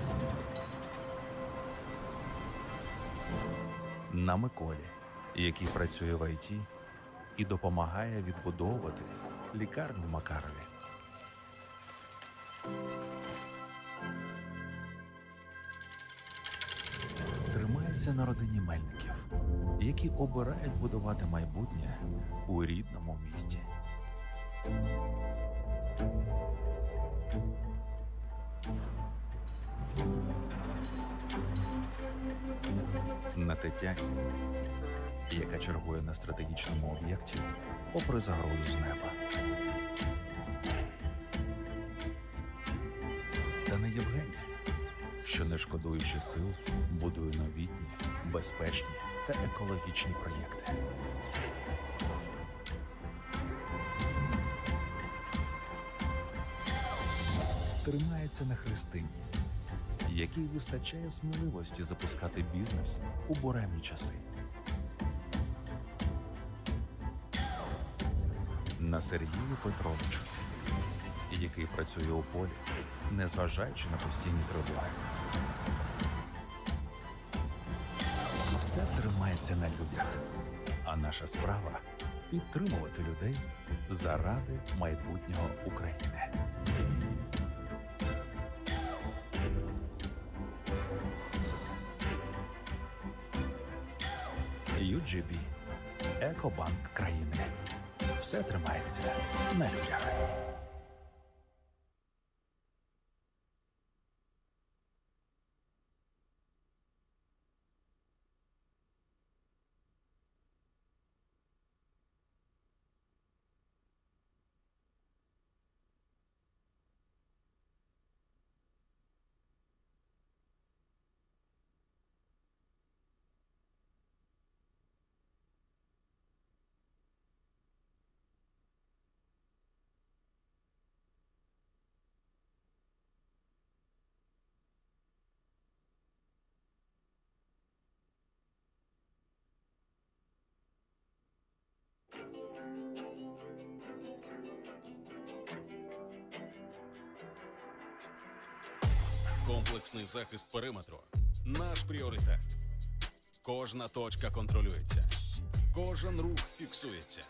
На Миколі, який працює в ІТ і допомагає відбудовувати лікарню в Макарові. Тримається на родині Мельників, які обирають будувати майбутнє у рідному місті. На Тетяні, яка чергує на стратегічному об'єкті попри загрозу з неба. Та не Євгенія, що, не шкодуючи сил, будує новітні, безпечні та екологічні проєкти. Тримається на Христині, якій вистачає сміливості запускати бізнес у буремні часи. На Сергію Петровичу, який працює у полі, незважаючи на постійні тривоги. Все тримається на людях, а наша справа – підтримувати людей заради майбутнього України. UGB – Екобанк країни. Все тримається на людях. Комплексний захист периметру – наш пріоритет. Кожна точка контролюється. Кожен рух фіксується.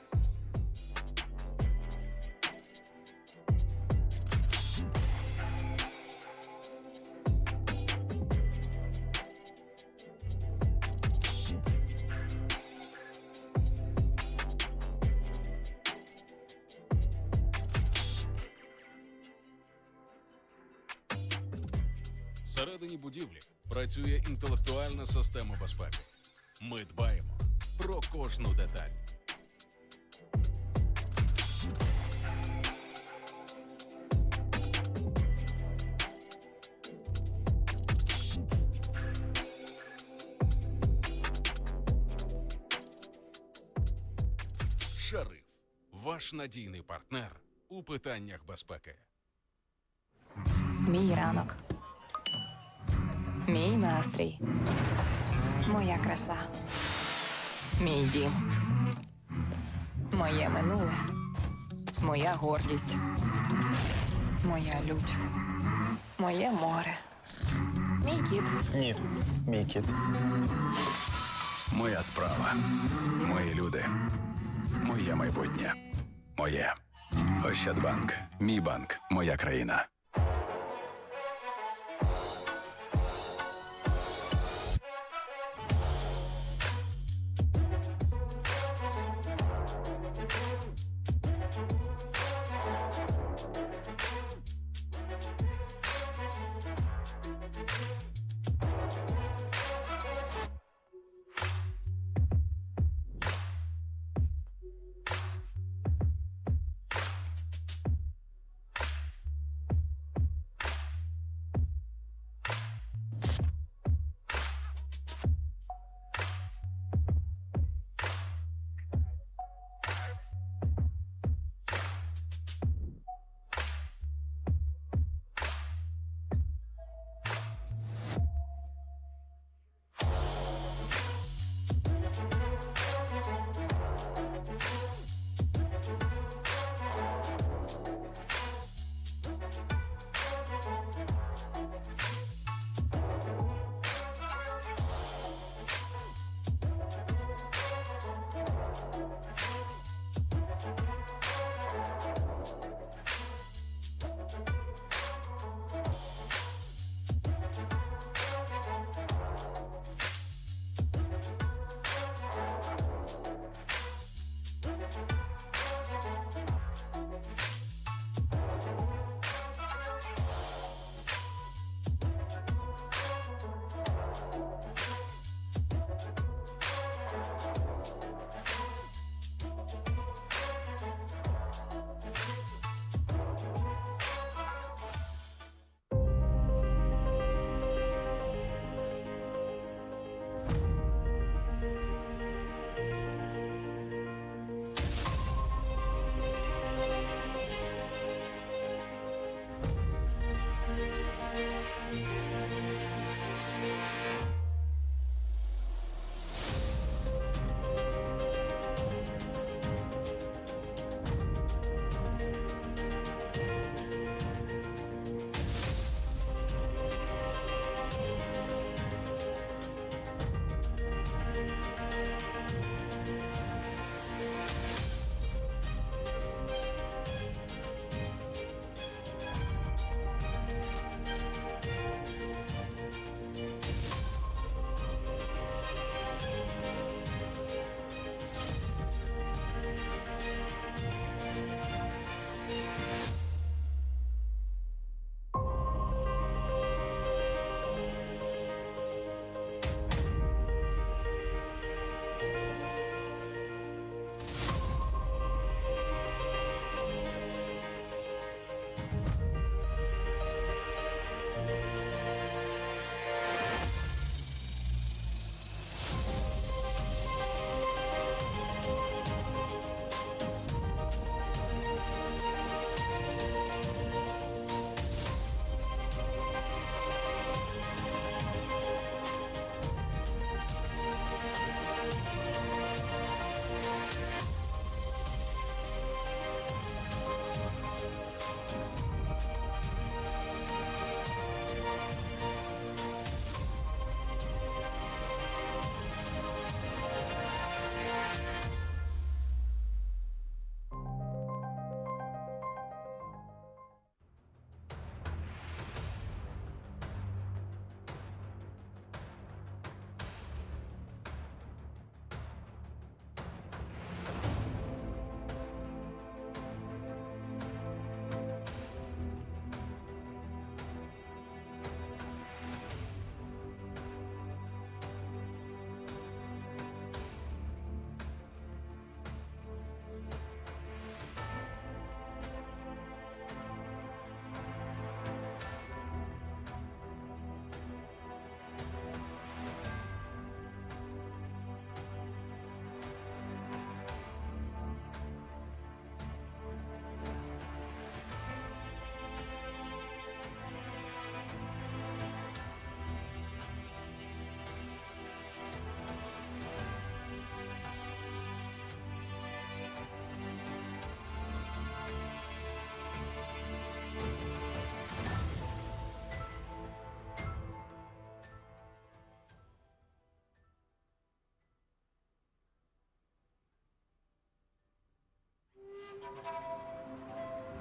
Всередині будівлі працює інтелектуальна система безпеки. Ми дбаємо про кожну деталь. Шариф – ваш надійний партнер у питаннях безпеки. Мій ранок. Мій настрій. Моя краса. Мій дім. Моє минуле. Моя гордість. Моя лють. Моє море. Мій кіт. Ні, мій кіт. Моя справа. Мої люди. Моє майбутнє. Моє. Ощадбанк. Мій банк. Моя країна.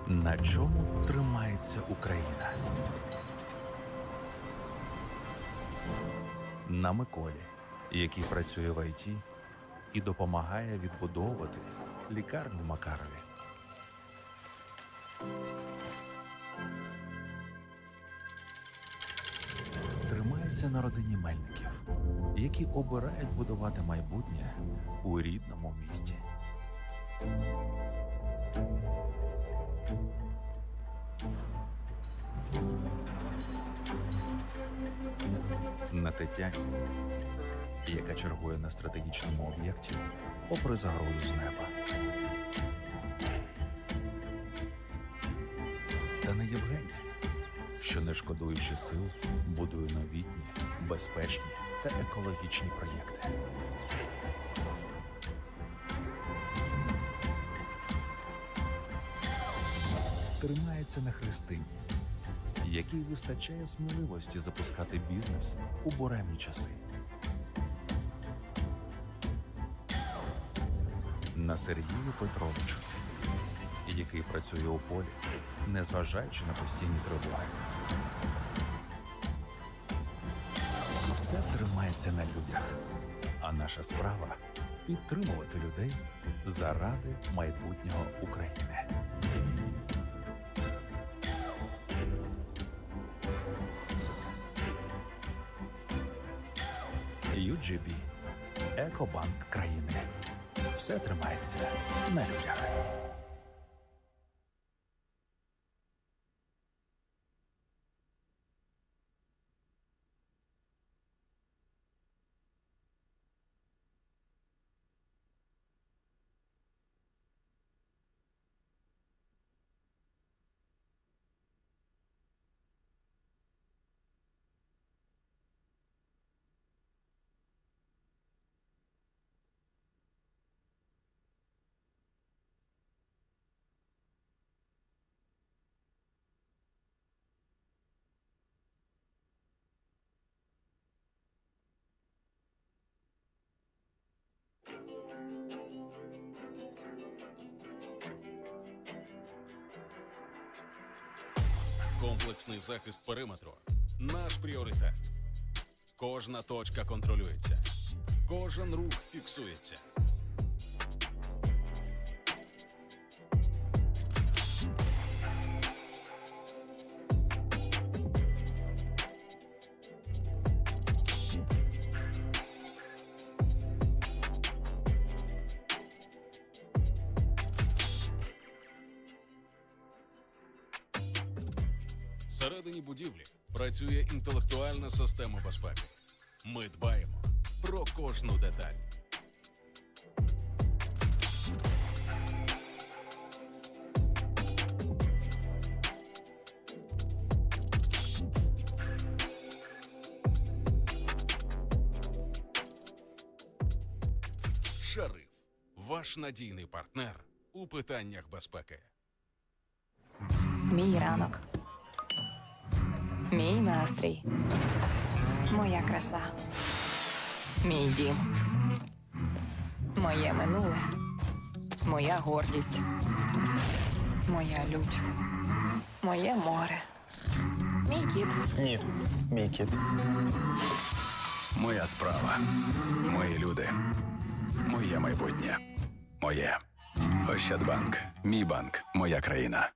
На чому тримається Україна? На Миколі, який працює в ІТ і допомагає відбудовувати лікарню в Макарові. Тримається на родині Мельників, які обирають будувати майбутнє у рідному місті. На Тетяні, яка чергує на стратегічному об'єкті попри загрозу з неба. Та на Євгені, що не шкодуючи сил, будує новітні, безпечні та екологічні проєкти. Тримається на Христині, якій вистачає сміливості запускати бізнес у буремні часи. На Сергію Петровичу, який працює у полі, незважаючи на постійні тривоги. Все тримається на людях, а наша справа – підтримувати людей заради майбутнього України. UGB – Екобанк країни. Все тримається на людях. Комплексний захист периметру – наш пріоритет. Кожна точка контролюється. Кожен рух фіксується. Всередині будівлі працює інтелектуальна система безпеки. Ми дбаємо про кожну деталь. Шериф – ваш надійний партнер у питаннях безпеки. Мій ранок. Мій настрій. Моя краса. Мій дім. Моє минуле. Моя гордість. Моя лють. Моє море. Мій кіт. Ні, мій кіт. Моя справа. Мої люди. Моє майбутнє. Моє. Ощадбанк. Мій банк. Моя країна.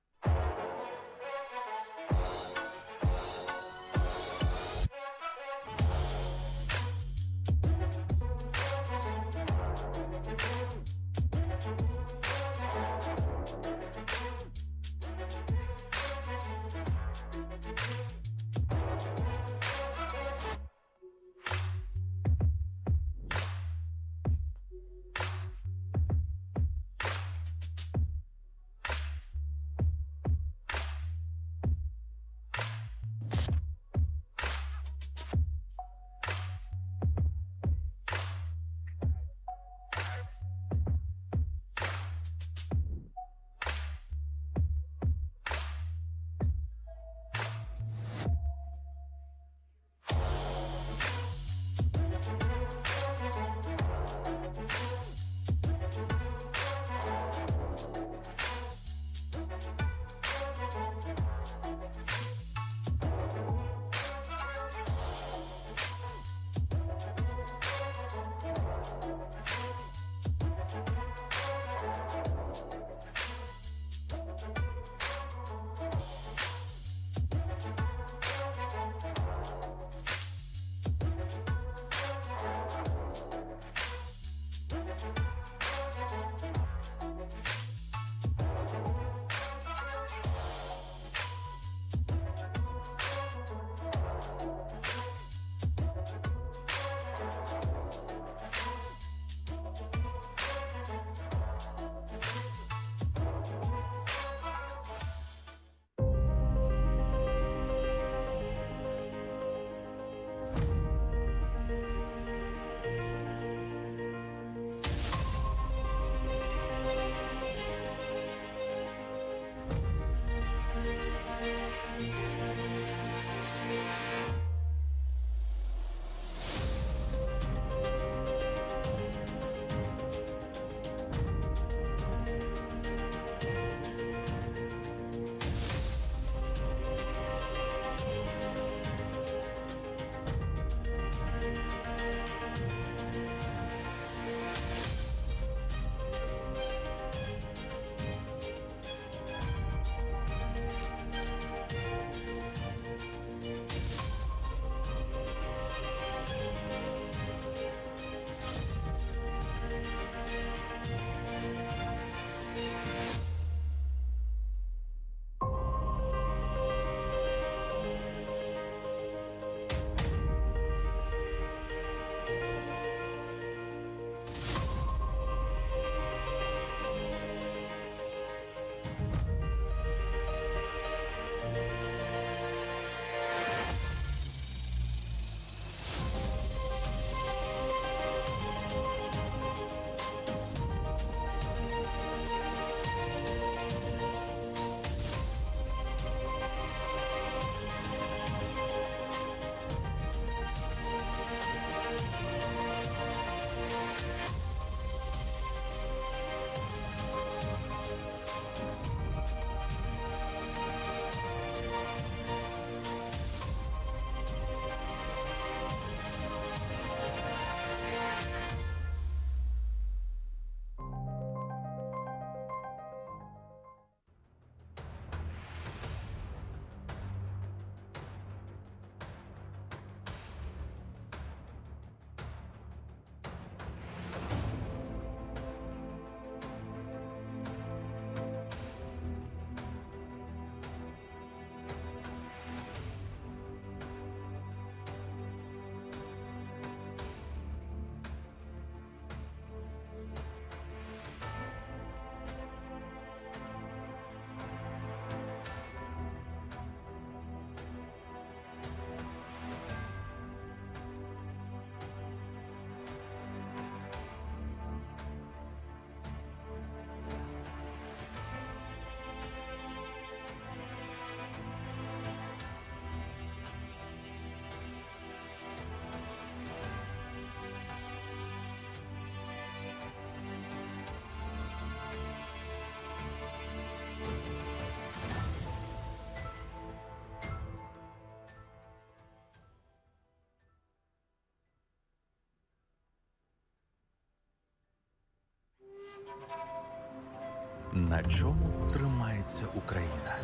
На чому тримається Україна?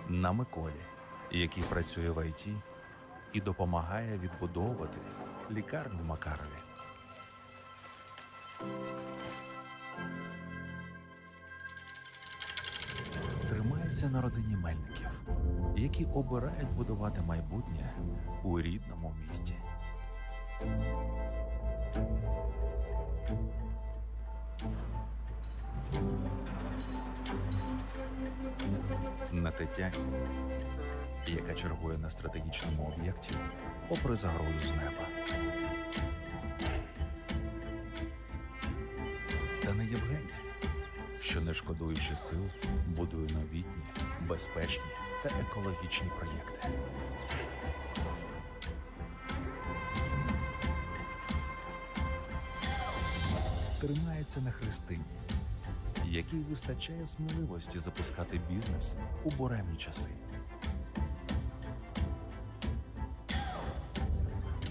На Миколі, який працює в ІТ і допомагає відбудовувати лікарню в Макарові. Тримається на родині Мельників, які обирають будувати майбутнє у рідному місті. На Тетяні, яка чергує на стратегічному об'єкті попри загрозу з неба. Та не Євгенія, що, не шкодуючи сил, будує новітні, безпечні та екологічні проєкти. Тримається на Христині, якій вистачає сміливості запускати бізнес у буремні часи.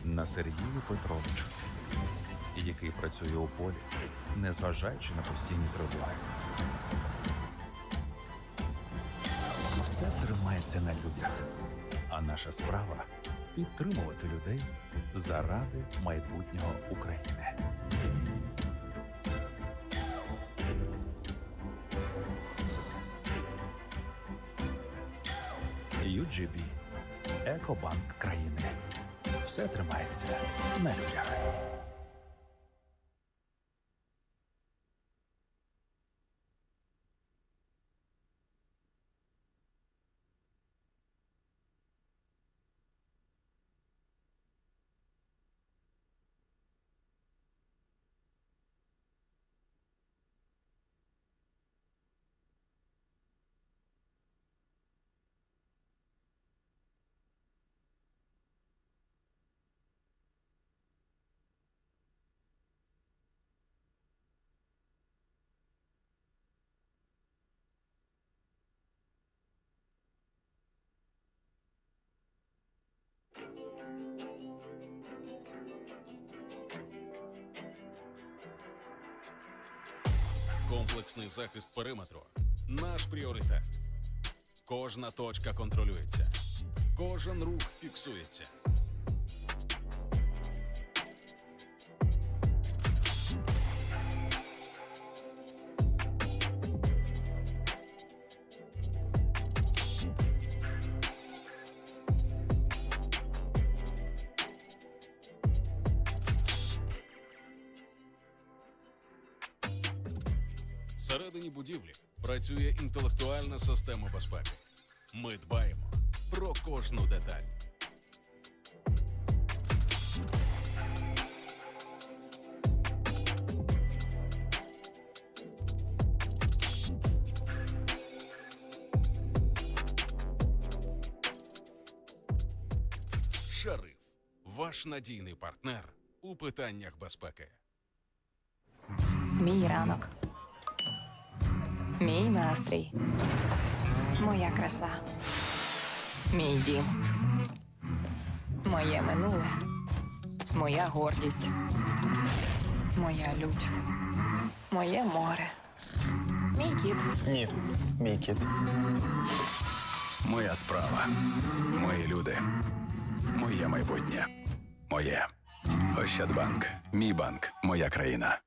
На Сергію Петровичу, який працює у полі, незважаючи на постійні тривоги. Все тримається на людях, а наша справа – підтримувати людей заради майбутнього України. UGB – Екобанк країни. Все тримається на людях. Комплексний захист периметру – наш пріоритет. Кожна точка контролюється. Кожен рух фіксується. Всередині будівлі працює інтелектуальна система безпеки. Ми дбаємо про кожну деталь. Шериф – ваш надійний партнер у питаннях безпеки. Мій ранок. Мій настрій. Моя краса. Мій дім. Моє минуле. Моя гордість. Моя лють. Моє море. Мій кіт. Ні, мій кіт. Моя справа. Мої люди. Моє майбутнє. Моє. Ощадбанк. Мій банк. Моя країна.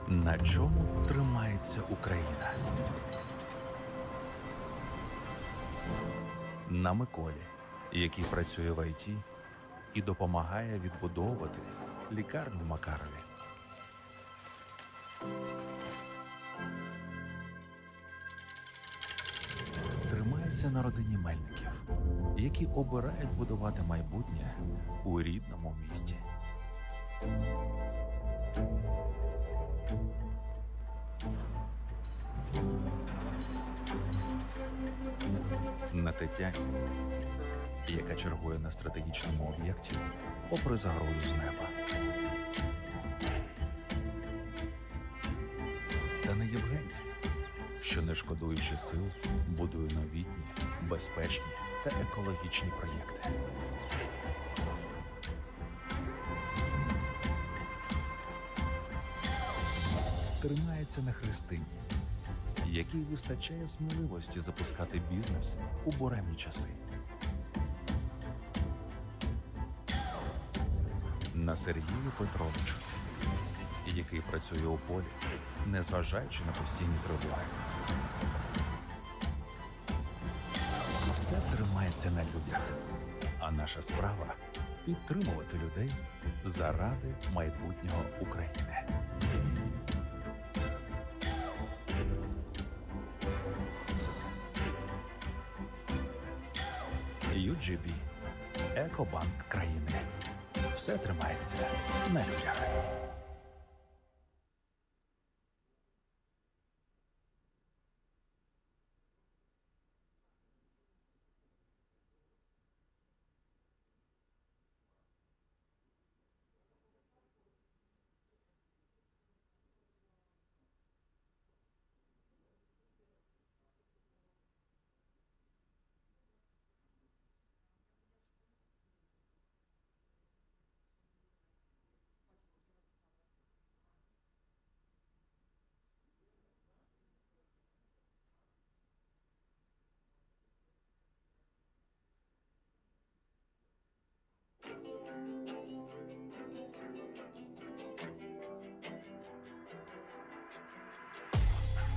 На чому тримається Україна? На Миколі, який працює в ІТ і допомагає відбудовувати лікарню в Макарові. Тримається на родині Мельників, які обирають будувати майбутнє у рідному місті. На Тетяні, яка чергує на стратегічному об'єкті попри загрозу з неба. Та на Євгені, що не шкодуючи сил, будує новітні, безпечні та екологічні проєкти. Тримається на Христині, якій вистачає сміливості запускати бізнес у буремні часи. На Сергію Петровичу, який працює у полі, незважаючи на постійні тривоги. Все тримається на людях, а наша справа – підтримувати людей заради майбутнього України. UGB – Екобанк країни. Все тримається на людях.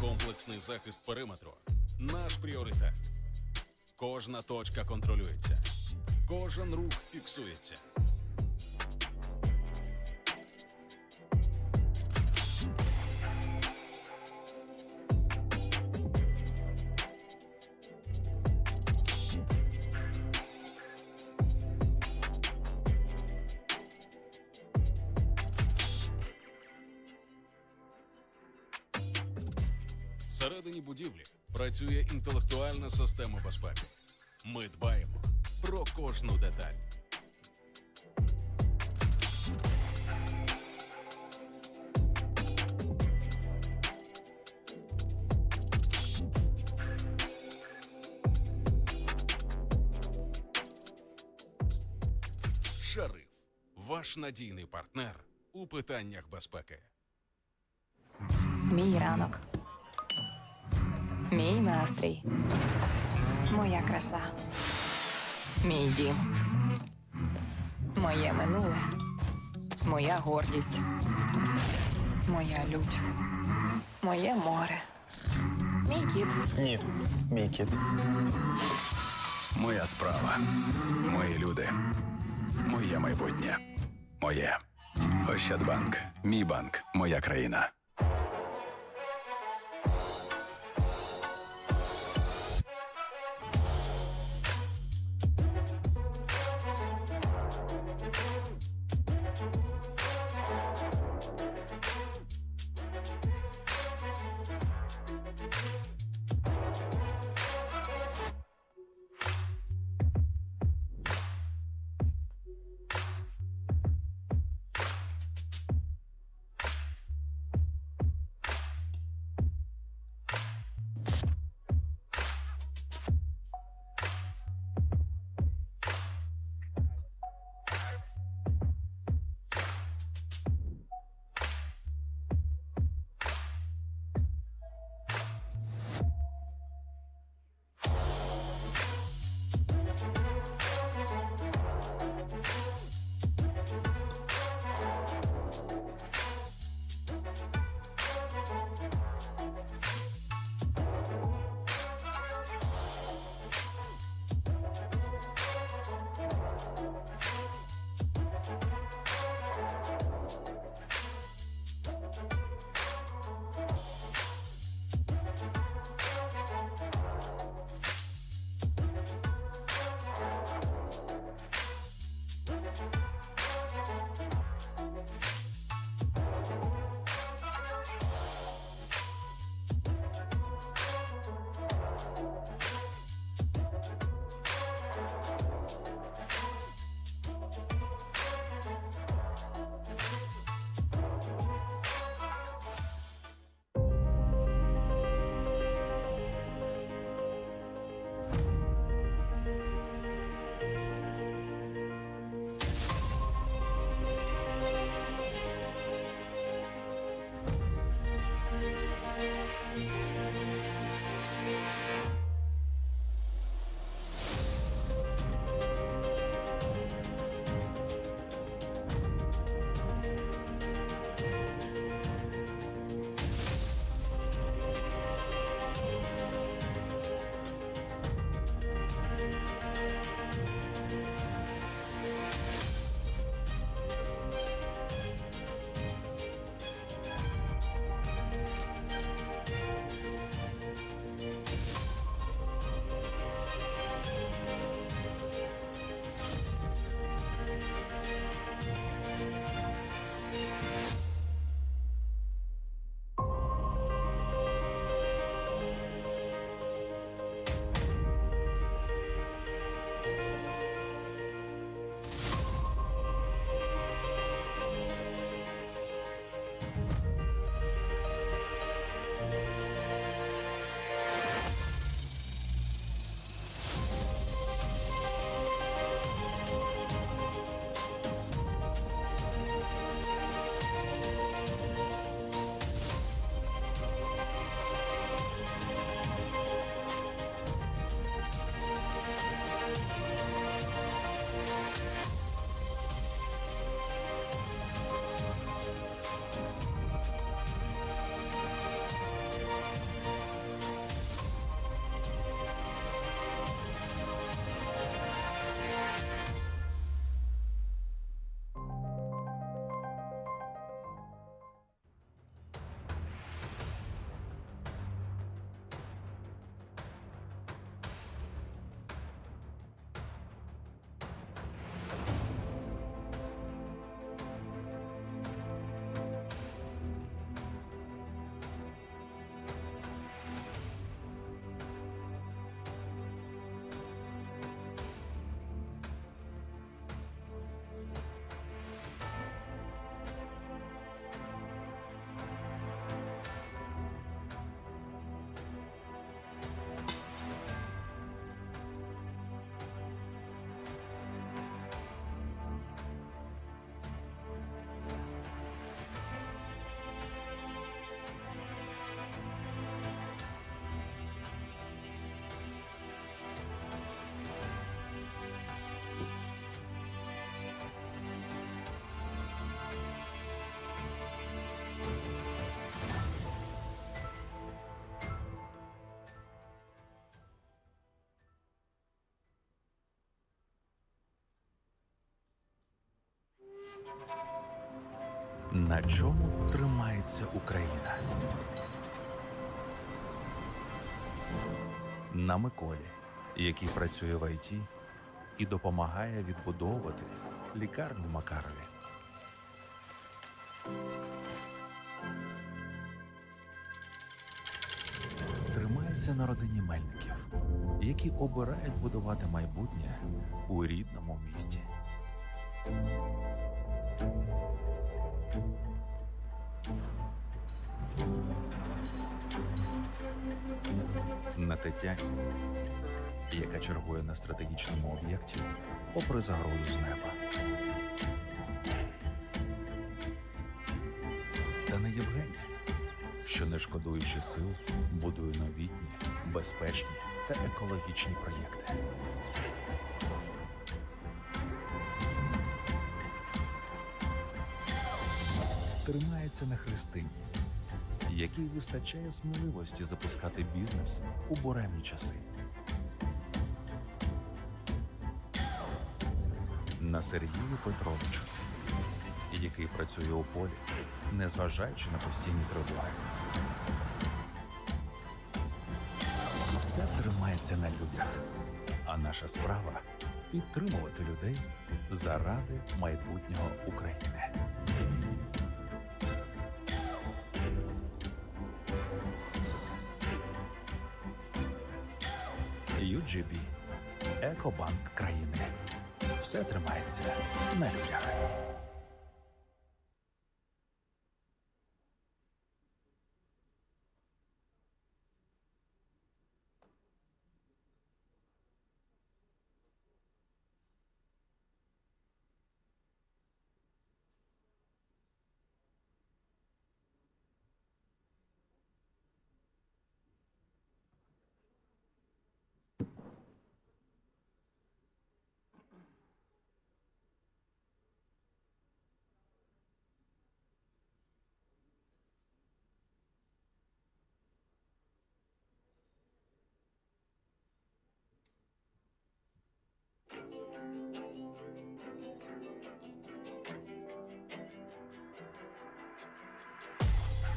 Комплексний захист периметру – наш пріоритет. Кожна точка контролюється. Кожен рух фіксується. Всередині будівлі працює інтелектуальна система безпеки. Ми дбаємо про кожну деталь. Шериф – ваш надійний партнер у питаннях безпеки. Мій ранок. Мій настрій. Моя краса. Мій дім. Моє минуле. Моя гордість. Моя лють. Моє море. Мій кіт. Ні, мій кіт. Моя справа. Мої люди. Моє майбутнє. Моє. Ощадбанк. Мій банк. Моя країна. На чому тримається Україна? На Миколі, який працює в ІТ і допомагає відбудовувати лікарню в Макарові. Тримається на родині Мельників, які обирають будувати майбутнє у рідному місті. На Тетяні, яка чергує на стратегічному об'єкті попри загрозу з неба. Та на Євгені, що не шкодуючи сил, будує новітні, безпечні та екологічні проєкти. Тримається на Христині, якій вистачає сміливості запускати бізнес у буремні часи. На Сергію Петровичу, який працює у полі, незважаючи на постійні тривоги. Все тримається на людях, а наша справа – підтримувати людей заради майбутнього України. UGB – Екобанк країни. Все тримається на людях.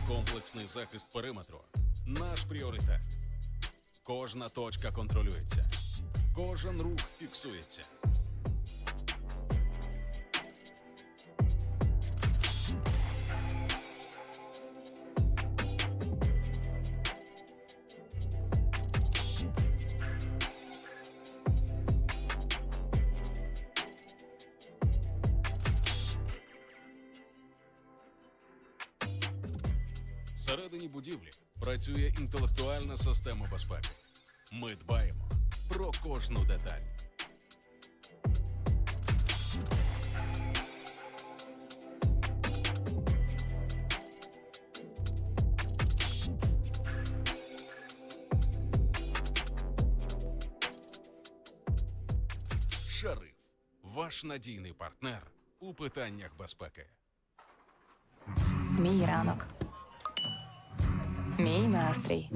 Комплексний захист периметру – наш пріоритет. Кожна точка контролюється. Кожен рух фіксується. Всередині будівлі працює інтелектуальна система безпеки. Ми дбаємо про кожну деталь. Шериф – ваш надійний партнер у питаннях безпеки. Мій ранок. Мій настрій.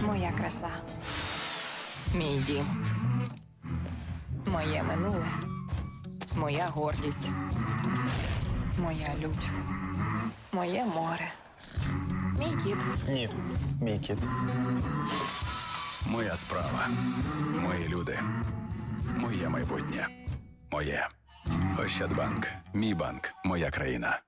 Моя краса. Мій дім. Моє минуле. Моя гордість. Моя лють. Моє море. Мій кіт. Ні, мій кіт. Моя справа. Мої люди. Моє майбутнє. Моє. Ощадбанк. Мій банк. Моя країна.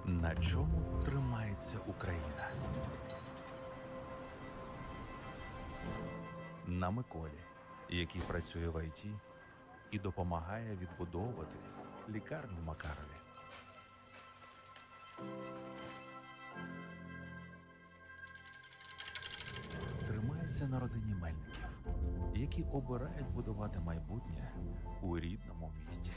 На чому тримається Україна? На Миколі, який працює в ІТ і допомагає відбудовувати лікарню Макарові. Тримається на родині Мельників, які обирають будувати майбутнє у рідному місті.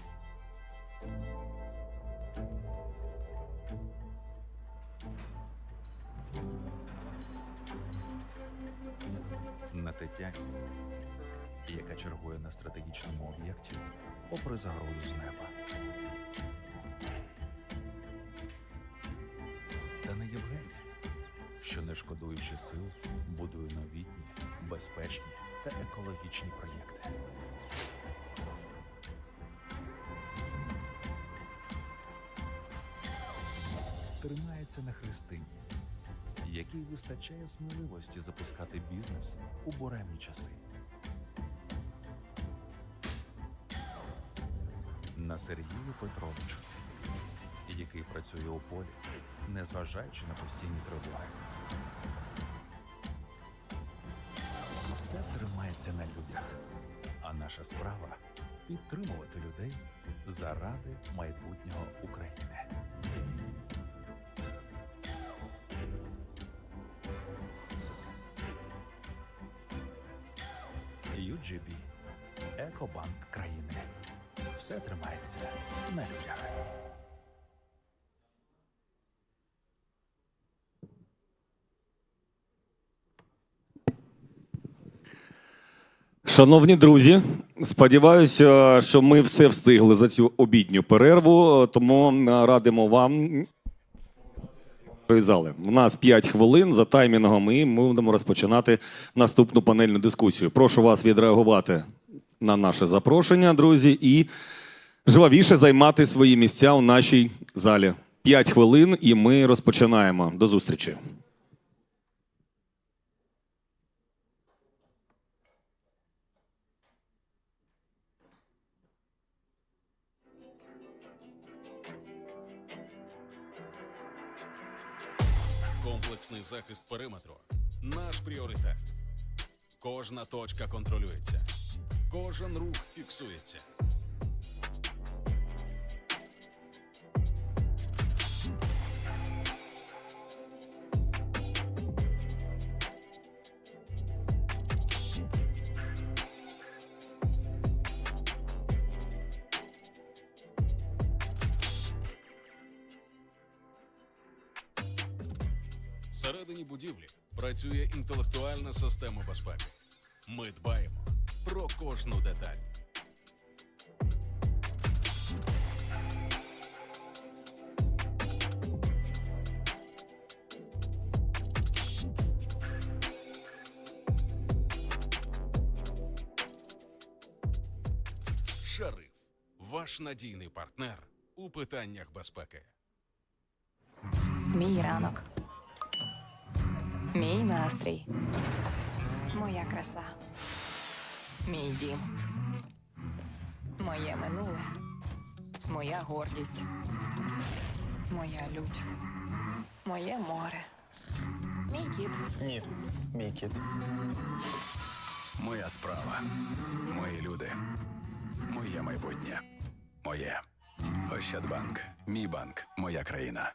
На Тетяні, яка чергує на стратегічному об'єкті попри загрозу з неба. Та на Євгені, що не шкодуючи сил, будує новітні, безпечні та екологічні проєкти. Тримається на Христині, якій вистачає сміливості запускати бізнес у буремні часи. На Сергію Петровичу, який працює у полі, незважаючи на постійні тривоги. Все тримається на людях, а наша справа – підтримувати людей заради майбутнього України. UGB – Екобанк країни. Все тримається на людях. Шановні друзі, сподіваюся, що ми все встигли за цю обідню перерву, тому радимо вам зали. У нас 5 хвилин за таймінгом, і ми будемо розпочинати наступну панельну дискусію. Прошу вас відреагувати на наше запрошення, друзі, і жвавіше займати свої місця у нашій залі. 5 хвилин, і ми розпочинаємо. До зустрічі. Комплексний захист периметру – наш пріоритет. Кожна точка контролюється. Кожен рух фіксується. Всередині будівлі працює інтелектуальна система безпеки. Ми дбаємо про кожну деталь. Шериф – ваш надійний партнер у питаннях безпеки. Мій ранок. Мій настрій. Моя краса. Мій дім. Моє минуле. Моя гордість. Моя лють. Моє море. Мій кіт. Ні, мій кіт. Моя справа. Мої люди. Моє майбутнє. Моє. Ощадбанк. Мій банк. Моя країна.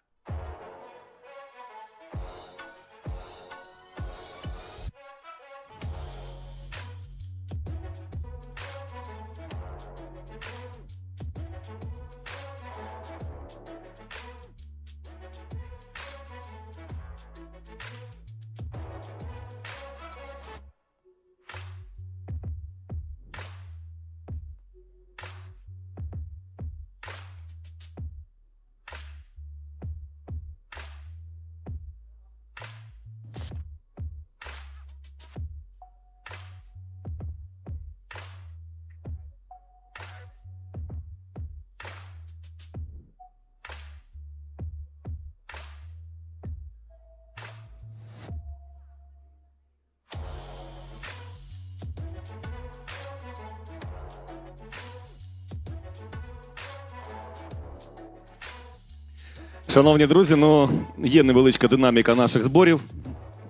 Шановні друзі, ну є невеличка динаміка наших зборів,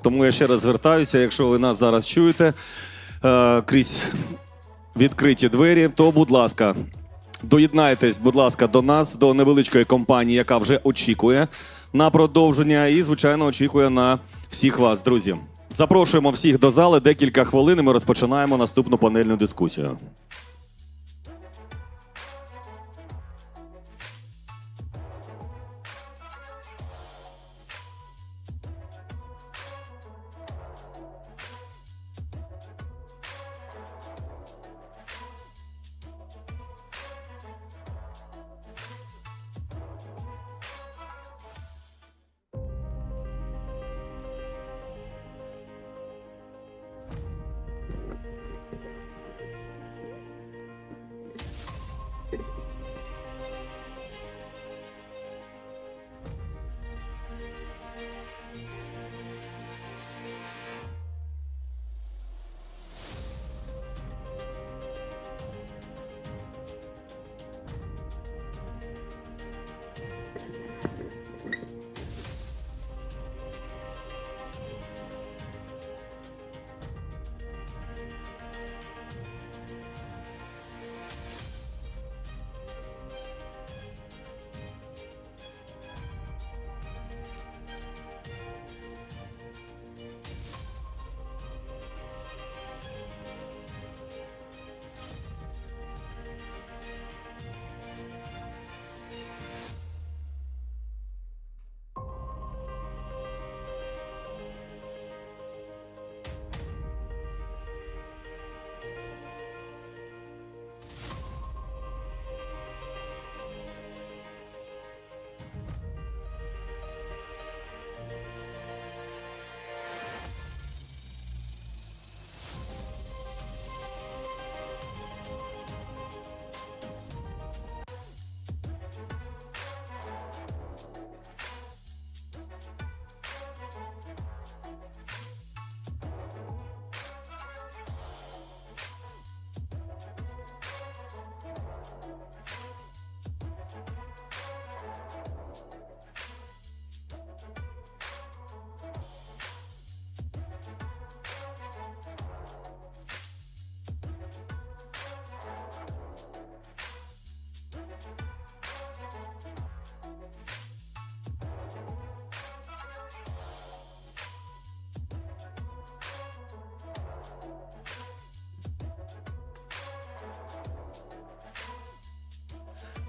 тому я ще раз звертаюся, якщо ви нас зараз чуєте крізь відкриті двері, то, будь ласка, доєднайтесь, будь ласка, до нас, до невеличкої компанії, яка вже очікує на продовження і, звичайно, очікує на всіх вас, друзі. Запрошуємо всіх до зали, декілька хвилин, і ми розпочинаємо наступну панельну дискусію.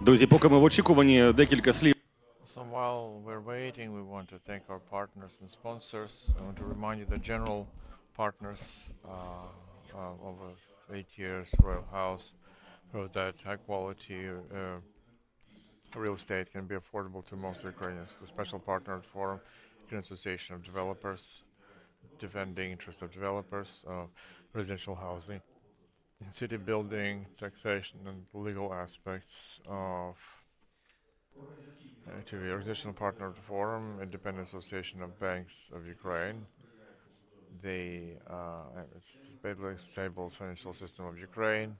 Друзі, поки ми в очікуванні, декілька слів. So while we're waiting, we want to thank our partners and sponsors. I want to remind you that general partners over 8 years, Royal House, proved that high quality real estate can be affordable to most Ukrainians. The special partner of the forum, Ukrainian Association of Developers, defending interests of developers of residential housing, city building, taxation, and legal aspects of to the organizational partner of the forum, Independent Association of Banks of Ukraine. They basically stable financial system of Ukraine,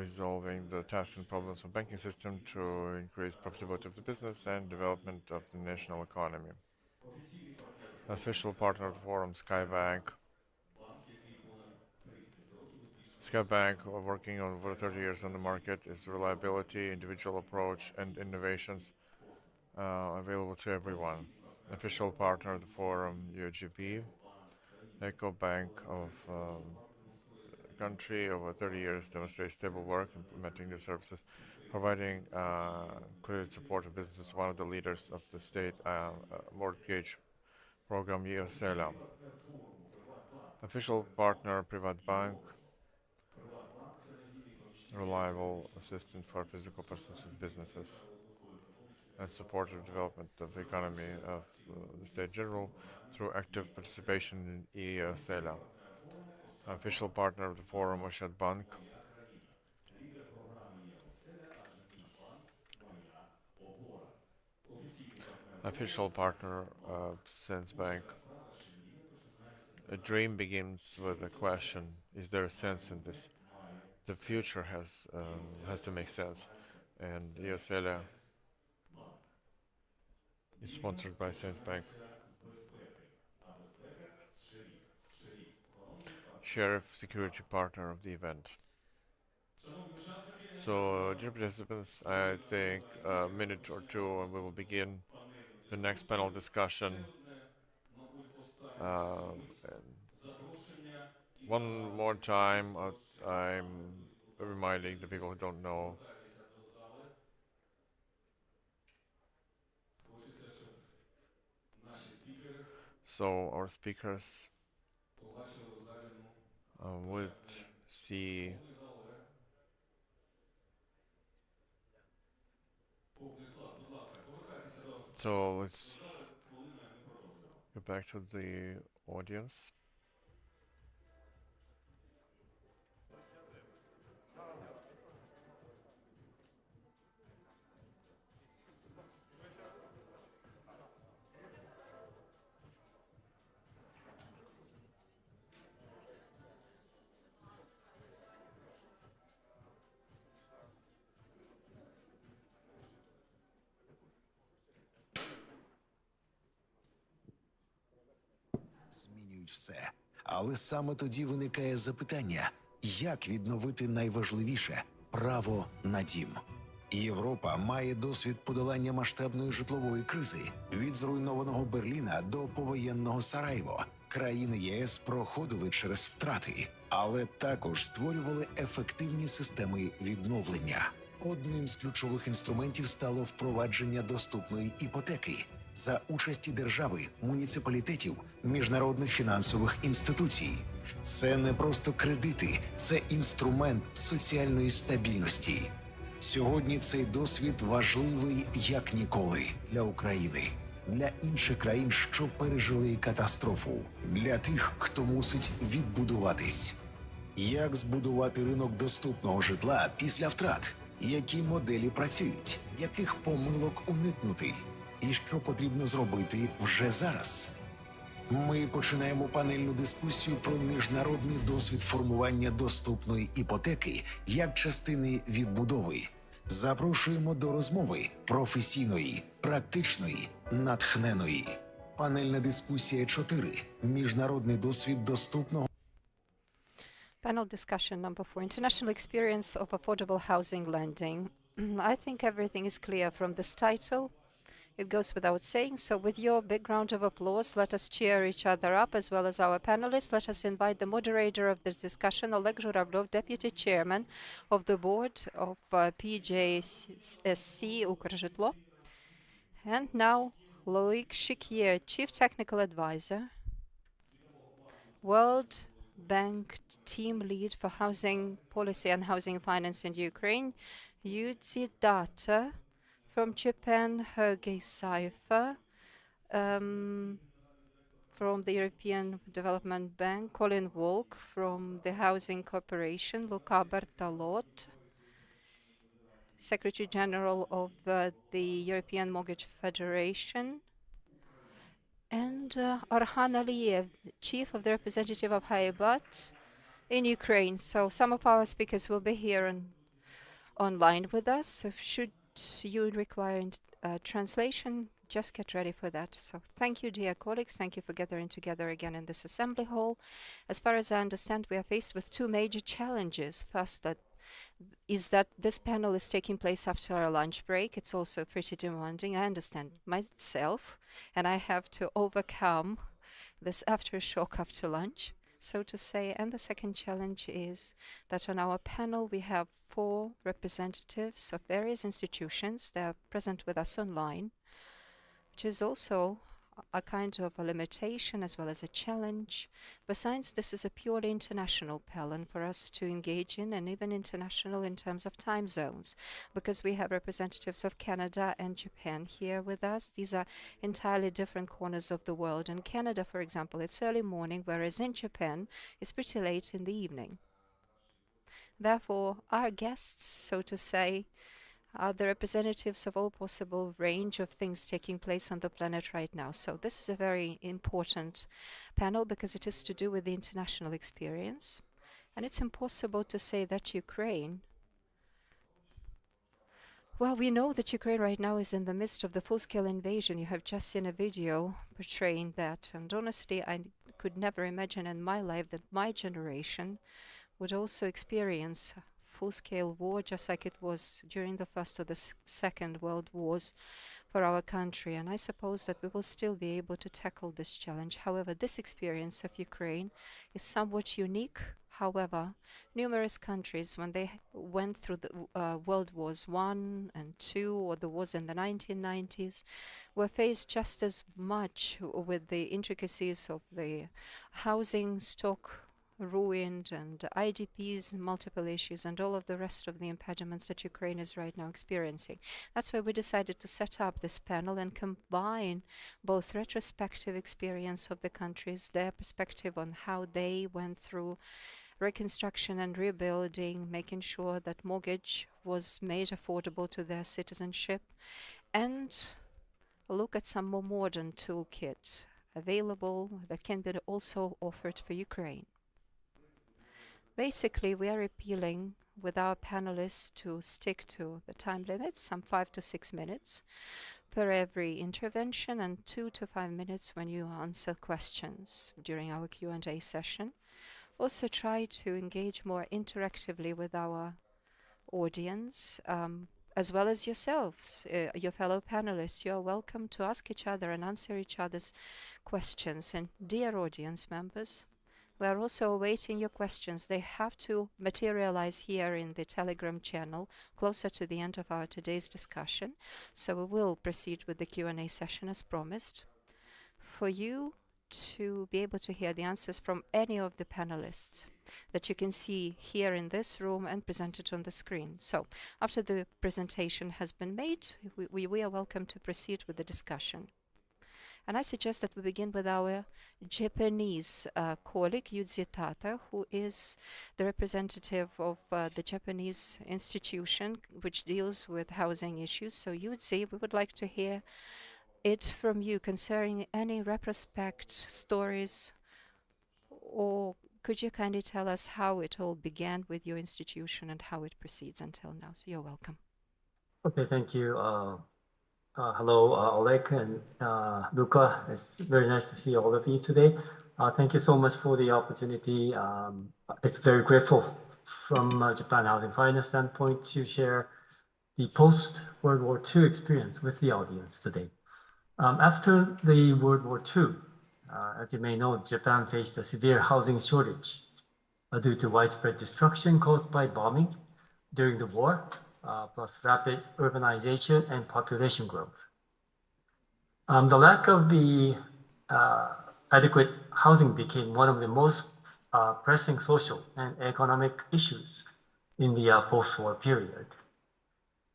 resolving the tasks and problems of banking system to increase profitability of the business and development of the national economy. Official partner of the forum, Skybank. Skybank, working over 30 years on the market, is reliability, individual approach, and innovations available to everyone. Official partner of the forum, UGB, Eco Bank of country over 30 years, demonstrates stable work, implementing new services, providing credit support to businesses. One of the leaders of the state mortgage program, EOSELA. Official partner, Privat Bank, reliable assistant for physical persons and businesses, and supportive development of the economy of the state general through active participation in EOSELA. Official partner of the forum, Oshad Bank. Official partner of Sense Bank. A dream begins with a question: is there a sense in this? The future has to make sense, and EOSELA It's sponsored by Sales Bank. Sheriff, security partner of the event. So, dear participants, I think a minute or two and we will begin the next panel discussion. And one more time, I'm reminding the people who don't know. So our speakers would see so let's go back to the audience. Змінюють все. Але саме тоді виникає запитання, як відновити найважливіше – право на дім. Європа має досвід подолання масштабної житлової кризи – від зруйнованого Берліна до повоєнного Сараєво. Країни ЄС проходили через втрати, але також створювали ефективні системи відновлення. Одним з ключових інструментів стало впровадження доступної іпотеки за участі держави, муніципалітетів, міжнародних фінансових інституцій. Це не просто кредити, це інструмент соціальної стабільності. Сьогодні цей досвід важливий як ніколи для України, для інших країн, що пережили катастрофу, для тих, хто мусить відбудуватись. Як збудувати ринок доступного житла після втрат? Які моделі працюють? Яких помилок уникнути? І що потрібно зробити вже зараз? Ми починаємо панельну дискусію про міжнародний досвід формування доступної іпотеки як частини відбудови. Запрошуємо до розмови професійної, практичної, натхненої. Панельна дискусія 4. Міжнародний досвід доступного. Panel discussion number 4, international experience of affordable housing lending. I think everything is clear from this title. It goes without saying. So with your big round of applause, let us cheer each other up as well as our panelists. Let us invite the moderator of this discussion, Oleg Zhuravlov, Deputy Chairman of the Board of PJSC Ukrzhitlo. And now Loic Chiquier, Chief Technical Advisor, World Bank Team Lead for Housing Policy and Housing Finance in Ukraine, Yuji Data, from Japan, Hergé Saifa, from the European Development Bank, Colin Walk, from the Housing Corporation, Luca Bertalot, Secretary General of the European Mortgage Federation, and Orhan Aliyev, Chief of the Representative of Haybat in Ukraine. So some of our speakers will be here online with us. So should you require translation, just get ready for that. So thank you, dear colleagues. Thank you for gathering together again in this assembly hall. As far as I understand, we are faced with two major challenges. First, that this panel is taking place after our lunch break. It's also pretty demanding. I understand myself, and I have to overcome this aftershock after lunch, so to say. And the second challenge is that on our panel we have 4 representatives of various institutions. They are present with us online, which is also a kind of a limitation as well as a challenge. Besides, this is a purely international panel for us to engage in, and even international in terms of time zones, because we have representatives of Canada and Japan here with us. These are entirely different corners of the world. In Canada, for example, it's early morning, whereas in Japan, it's pretty late in the evening. Therefore, our guests, so to say, are the representatives of all possible range of things taking place on the planet right now. So this is a very important panel because it is to do with the international experience. And it's impossible to say that Ukraine Well, we know that Ukraine right now is in the midst of the full-scale invasion. You have just seen a video portraying that. And honestly, I could never imagine in my life that my generation would also experience full-scale war, just like it was during the First or the Second World Wars for our country. And I suppose that we will still be able to tackle this challenge. However, this experience of Ukraine is somewhat unique. However, numerous countries, when they went through the World Wars I and II, or the wars in the 1990s, were faced just as much with the intricacies of the housing stock ruined and IDPs, multiple issues, and all of the rest of the impediments that Ukraine is right now experiencing. That's why we decided to set up this panel and combine both retrospective experience of the countries, their perspective on how they went through reconstruction and rebuilding, making sure that mortgage was made affordable to their citizenship, and look at some more modern toolkit available that can be also offered for Ukraine. Basically, we are appealing with our panelists to stick to the time limits, some 5 to 6 minutes per every intervention, and 2 to 5 minutes when you answer questions during our Q&A session. Also try to engage more interactively with our audience, as well as yourselves, your fellow panelists. You are welcome to ask each other and answer each other's questions. And dear audience members, we are also awaiting your questions. They have to materialize here in the Telegram channel closer to the end of our today's discussion. So we will proceed with the Q&A session as promised. For you to be able to hear the answers from any of the panelists that you can see here in this room and presented on the screen. So after the presentation has been made, we are welcome to proceed with the discussion. And I suggest that we begin with our Japanese colleague, Yuji Tata, who is the representative of the Japanese institution which deals with housing issues. So Yuji, we would like to hear it from you concerning any retrospect stories, or could you kindly tell us how it all began with your institution and how it proceeds until now? So you're welcome. Okay, thank you. Hello, Oleg and Luca. It's very nice to see all of you today. Thank you so much for the opportunity. It's very grateful from Japan Housing Finance standpoint to share the post-World War II experience with the audience today. After the World War II, as you may know, Japan faced a severe housing shortage due to widespread destruction caused by bombing during the war, plus rapid urbanization and population growth. The lack of the adequate housing became one of the most pressing social and economic issues in the post-war period.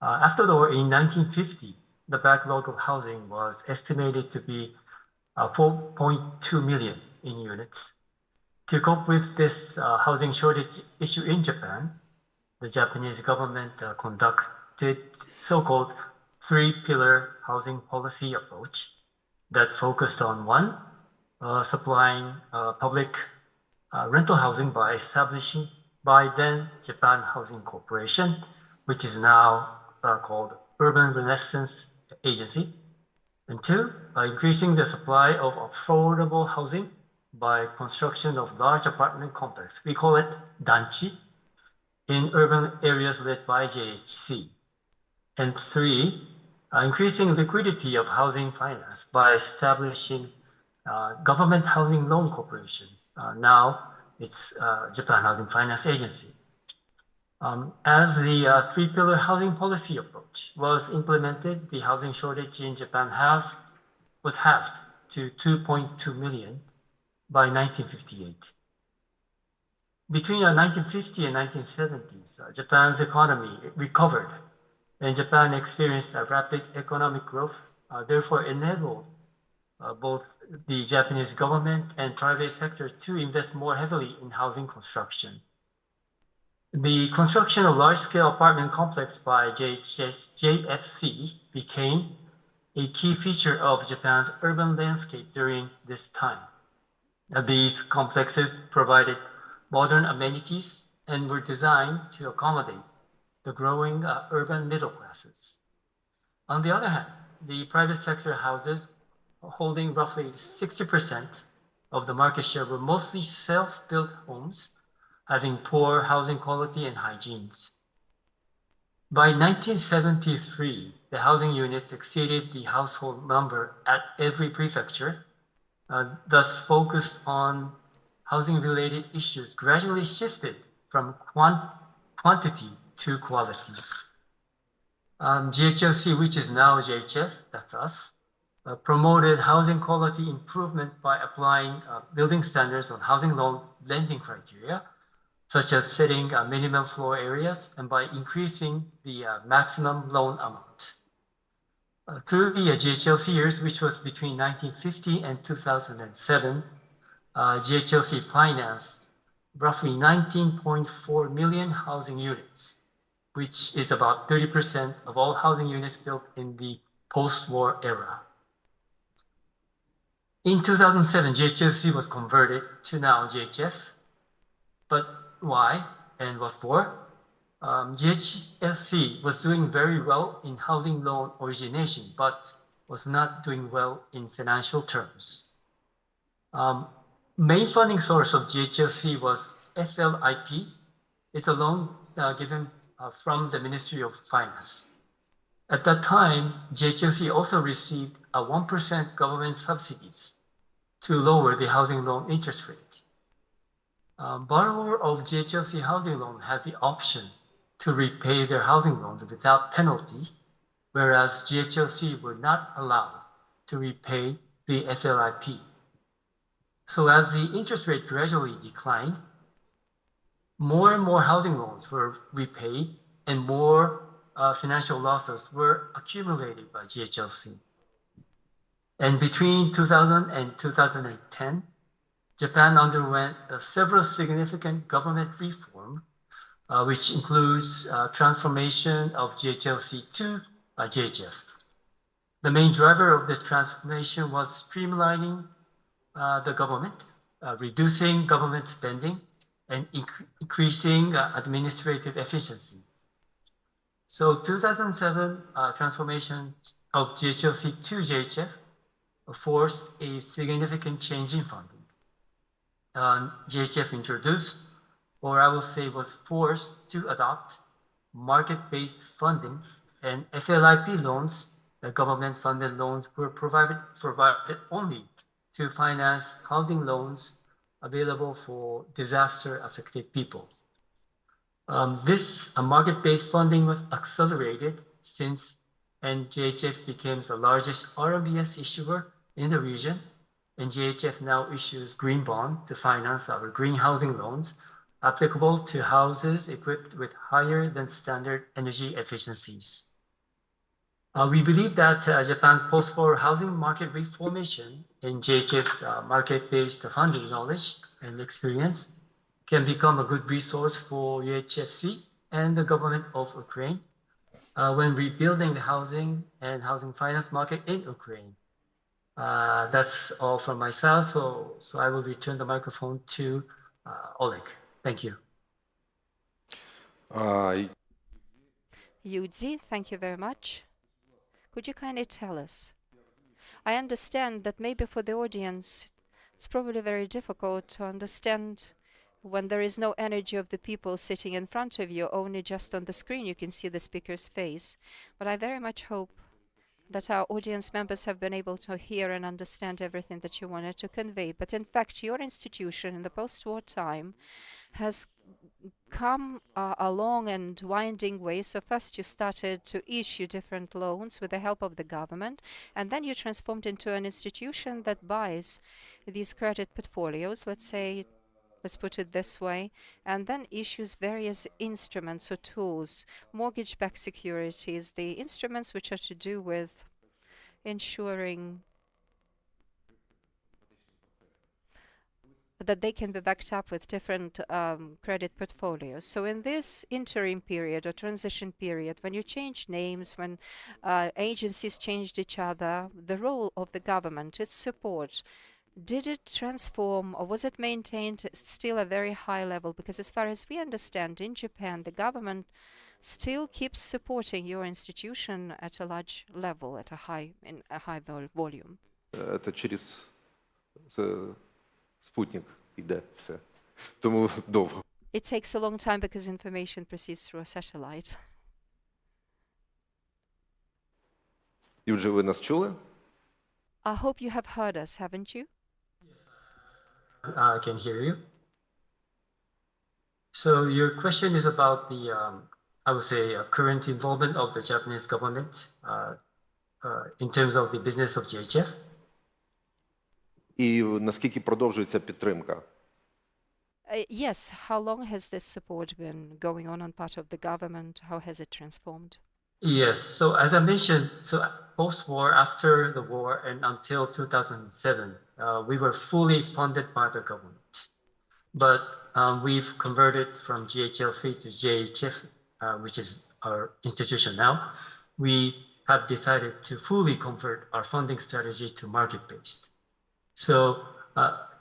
After the war in 1950, the backlog of housing was estimated to be 4.2 million in units. To cope with this housing shortage issue in Japan, the Japanese government conducted so-called three-pillar housing policy approach that focused on one, supplying public rental housing by establishing by then Japan Housing Corporation, which is now called Urban Renaissance Agency. And two, increasing the supply of affordable housing by construction of large apartment complex. We call it danchi in urban areas led by JHC. And three, increasing liquidity of housing finance by establishing Government Housing Loan Corporation. Now it's Japan Housing Finance Agency. As the three-pillar housing policy approach was implemented, the housing shortage in Japan was halved to 2.2 million by 1958. Between 1950 and 1970s, Japan's economy recovered, and Japan experienced a rapid economic growth, therefore enabled both the Japanese government and private sector to invest more heavily in housing construction. The construction of large-scale apartment complex by JFC became a key feature of Japan's urban landscape during this time. These complexes provided modern amenities and were designed to accommodate the growing urban middle classes. On the other hand, the private sector houses holding roughly 60% of the market share were mostly self-built homes having poor housing quality and hygienes. By 1973, the housing units exceeded the household number at every prefecture, thus focused on housing-related issues gradually shifted from quantity to quality. GHLC, which is now JHF, that's us, promoted housing quality improvement by applying building standards on housing loan lending criteria, such as setting minimum floor areas and by increasing the maximum loan amount. Through the GHLC years, which was between 1950 and 2007, GHLC financed roughly 19.4 million housing units, which is about 30% of all housing units built in the post-war era. In 2007, GHLC was converted to now JHF, but why and what for? GHLC was doing very well in housing loan origination, but was not doing well in financial terms. Main funding source of GHLC was FLIP. It's a loan given from the Ministry of Finance. At that time, GHLC also received a 1% government subsidies to lower the housing loan interest rate. Borrower of GHLC housing loan had the option to repay their housing loans without penalty, whereas GHLC were not allowed to repay the FLIP. So as the interest rate gradually declined, more and more housing loans were repaid and more financial losses were accumulated by GHLC. And between 2000 and 2010, Japan underwent several significant government reform, which includes transformation of GHLC to JHF. The main driver of this transformation was streamlining the government, reducing government spending, and increasing administrative efficiency. So 2007 transformation of GHLC to JHF forced a significant change in funding. GHF introduced, or I will say was forced to adopt market-based funding, and FLIP loans, the government-funded loans, were provided only to finance housing loans available for disaster-affected people. This market-based funding was accelerated since GHF became the largest RMBS issuer in the region, and GHF now issues green bond to finance our green housing loans applicable to houses equipped with higher than standard energy efficiencies. We believe that Japan's post-war housing market reformation in GHF's market-based funding knowledge and experience can become a good resource for UHFC and the government of Ukraine when rebuilding the housing and housing finance market in Ukraine. That's all from myself, so I will return the microphone to Oleg. Thank you. Yudzi, thank you very much. Could you kindly tell us? I understand that maybe for the audience, it's probably very difficult to understand when there is no energy of the people sitting in front of you, only just on the screen you can see the speaker's face. But I very much hope that our audience members have been able to hear and understand everything that you wanted to convey. But in fact, your institution in the post-war time has come a long and winding way. So first you started to issue different loans with the help of the government, and then you transformed into an institution that buys these credit portfolios, let's put it this way, and then issues various instruments or tools, mortgage-backed securities, the instruments which are to do with ensuring that they can be backed up with different credit portfolios. So in this interim period or transition period, when you change names, when agencies changed each other, the role of the government, its support, did it transform or was it maintained still a very high level? Because as far as we understand, in Japan, the government still keeps supporting your institution at a large level, at a high volume. Це через спутник йде все. Тому довго. It takes a long time because information proceeds through a satellite. І вже ви нас чули? I hope you have heard us, haven't you? I can hear you. So your question is about the, I would say, current involvement of the Japanese government in terms of the business of GHF. І наскільки продовжується підтримка? Yes, how long has this support been going on part of the government? How has it transformed? Yes, so as I mentioned, so post-war, after the war, and until 2007, we were fully funded by the government. But we've converted from GHLC to JHF, which is our institution now. We have decided to fully convert our funding strategy to market-based. So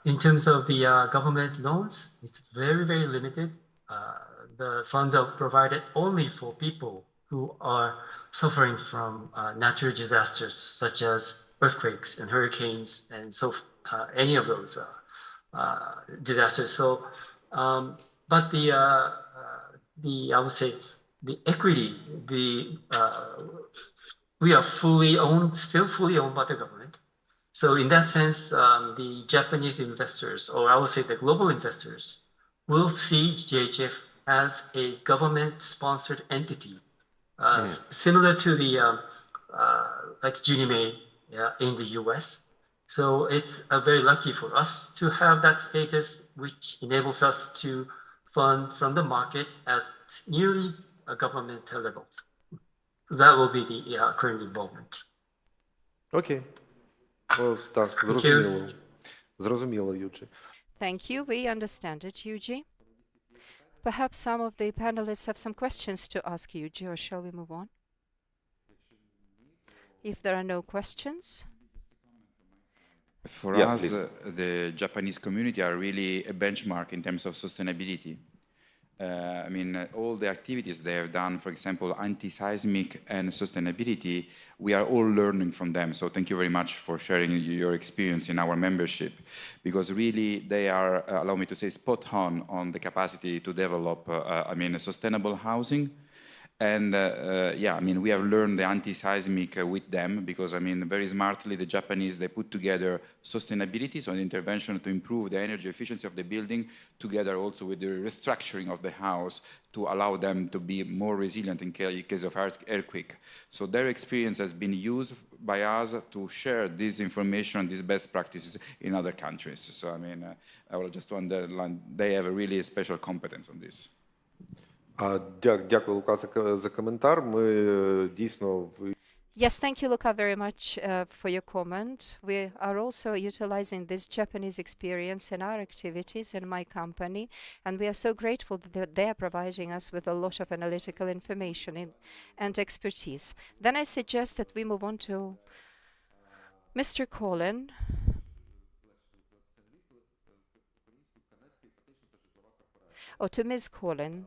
in terms of the government loans, it's very, very limited. The funds are provided only for people who are suffering from natural disasters such as earthquakes and hurricanes and so any of those disasters. So, but I would say the equity, we are fully owned, still fully owned by the government. So in that sense, the Japanese investors, or I would say the global investors, will see JHF as a government-sponsored entity. Similar to the like Ginnie Mae in the US. So it's very lucky for us to have that status, which enables us to fund from the market at nearly a governmental level. That will be the current involvement. Окей. Так, зрозуміло. Зрозуміло, Юджі. Thank you. We understand it, Yuji. Perhaps some of the panelists have some questions to ask Yuji, or shall we move on? If there are no questions. For Yeah, us, please. the Japanese community are really a benchmark in terms of sustainability. I mean, all the activities they have done, for example, anti-seismic and sustainability, we are all learning from them. So thank you very much for sharing your experience in our membership, because really they are, allow me to say, spot on the capacity to develop, I mean, sustainable housing. And yeah, I mean, we have learned the anti-seismic with them because, I mean, very smartly, the Japanese, they put together sustainability, so an intervention to improve the energy efficiency of the building, together also with the restructuring of the house to allow them to be more resilient in case of earthquake. So their experience has been used by us to share this information, these best practices in other countries. So, I mean, I will just underline, they have a really special competence on this. Дякую, Лука, за коментар. Ми дійсно... Yes, thank you, Luca, very much for your comment. We are also utilizing this Japanese experience in our activities in my company, and we are so grateful that they are providing us with a lot of analytical information and expertise. Then I suggest that we move on to Mr. Colin. Or to Ms. Colin,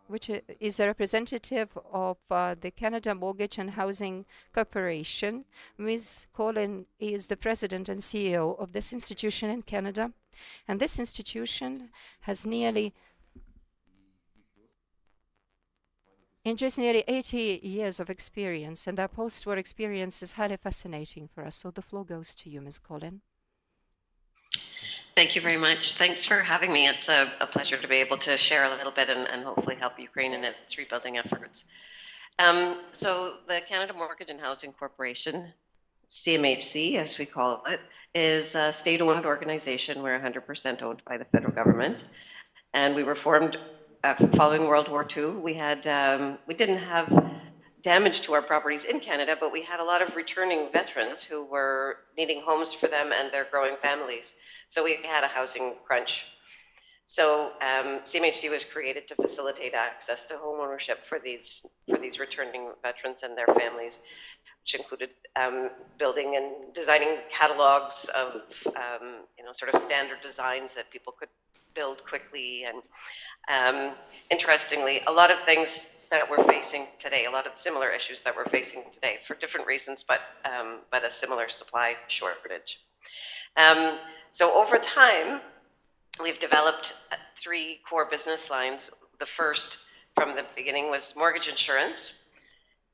which is a representative of the Canada Mortgage and Housing Corporation. Ms. Colin is the president and CEO of this institution in Canada. And this institution has enjoys nearly 80 years of experience, and their post-war experience is highly fascinating for us. So the floor goes to you, Ms. Colin. Thank you very much. Thanks for having me. It's a pleasure to be able to share a little bit and hopefully help Ukraine in its rebuilding efforts. So the Canada Mortgage and Housing Corporation, CMHC as we call it, is a state-owned organization. We're 100% owned by the federal government. And we were formed following World War II. We didn't have damage to our properties in Canada, but we had a lot of returning veterans who were needing homes for them and their growing families. So we had a housing crunch. So CMHC was created to facilitate access to home ownership for these returning veterans and their families, which included building and designing catalogs of sort of standard designs that people could build quickly. And interestingly, a lot of things that we're facing today, a lot of similar issues that we're facing today for different reasons, but a similar supply shortage. So over time, we've developed 3 core business lines. The first from the beginning was mortgage insurance.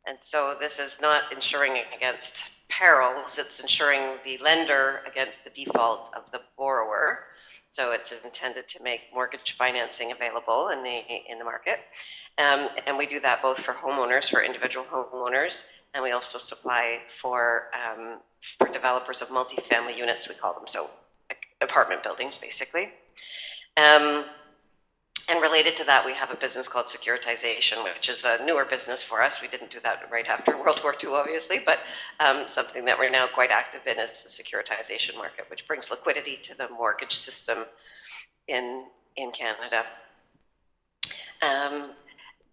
And so this is not insuring against perils, it's insuring the lender against the default of the borrower. So it's intended to make mortgage financing available in the market. And we do that both for homeowners, for individual homeowners, and we also supply for developers of multifamily units, we call them, so apartment buildings, basically. And related to that, we have a business called securitization, which is a newer business for us. We didn't do that right after World War II, obviously, but something that we're now quite active in is the securitization market, which brings liquidity to the mortgage system in Canada.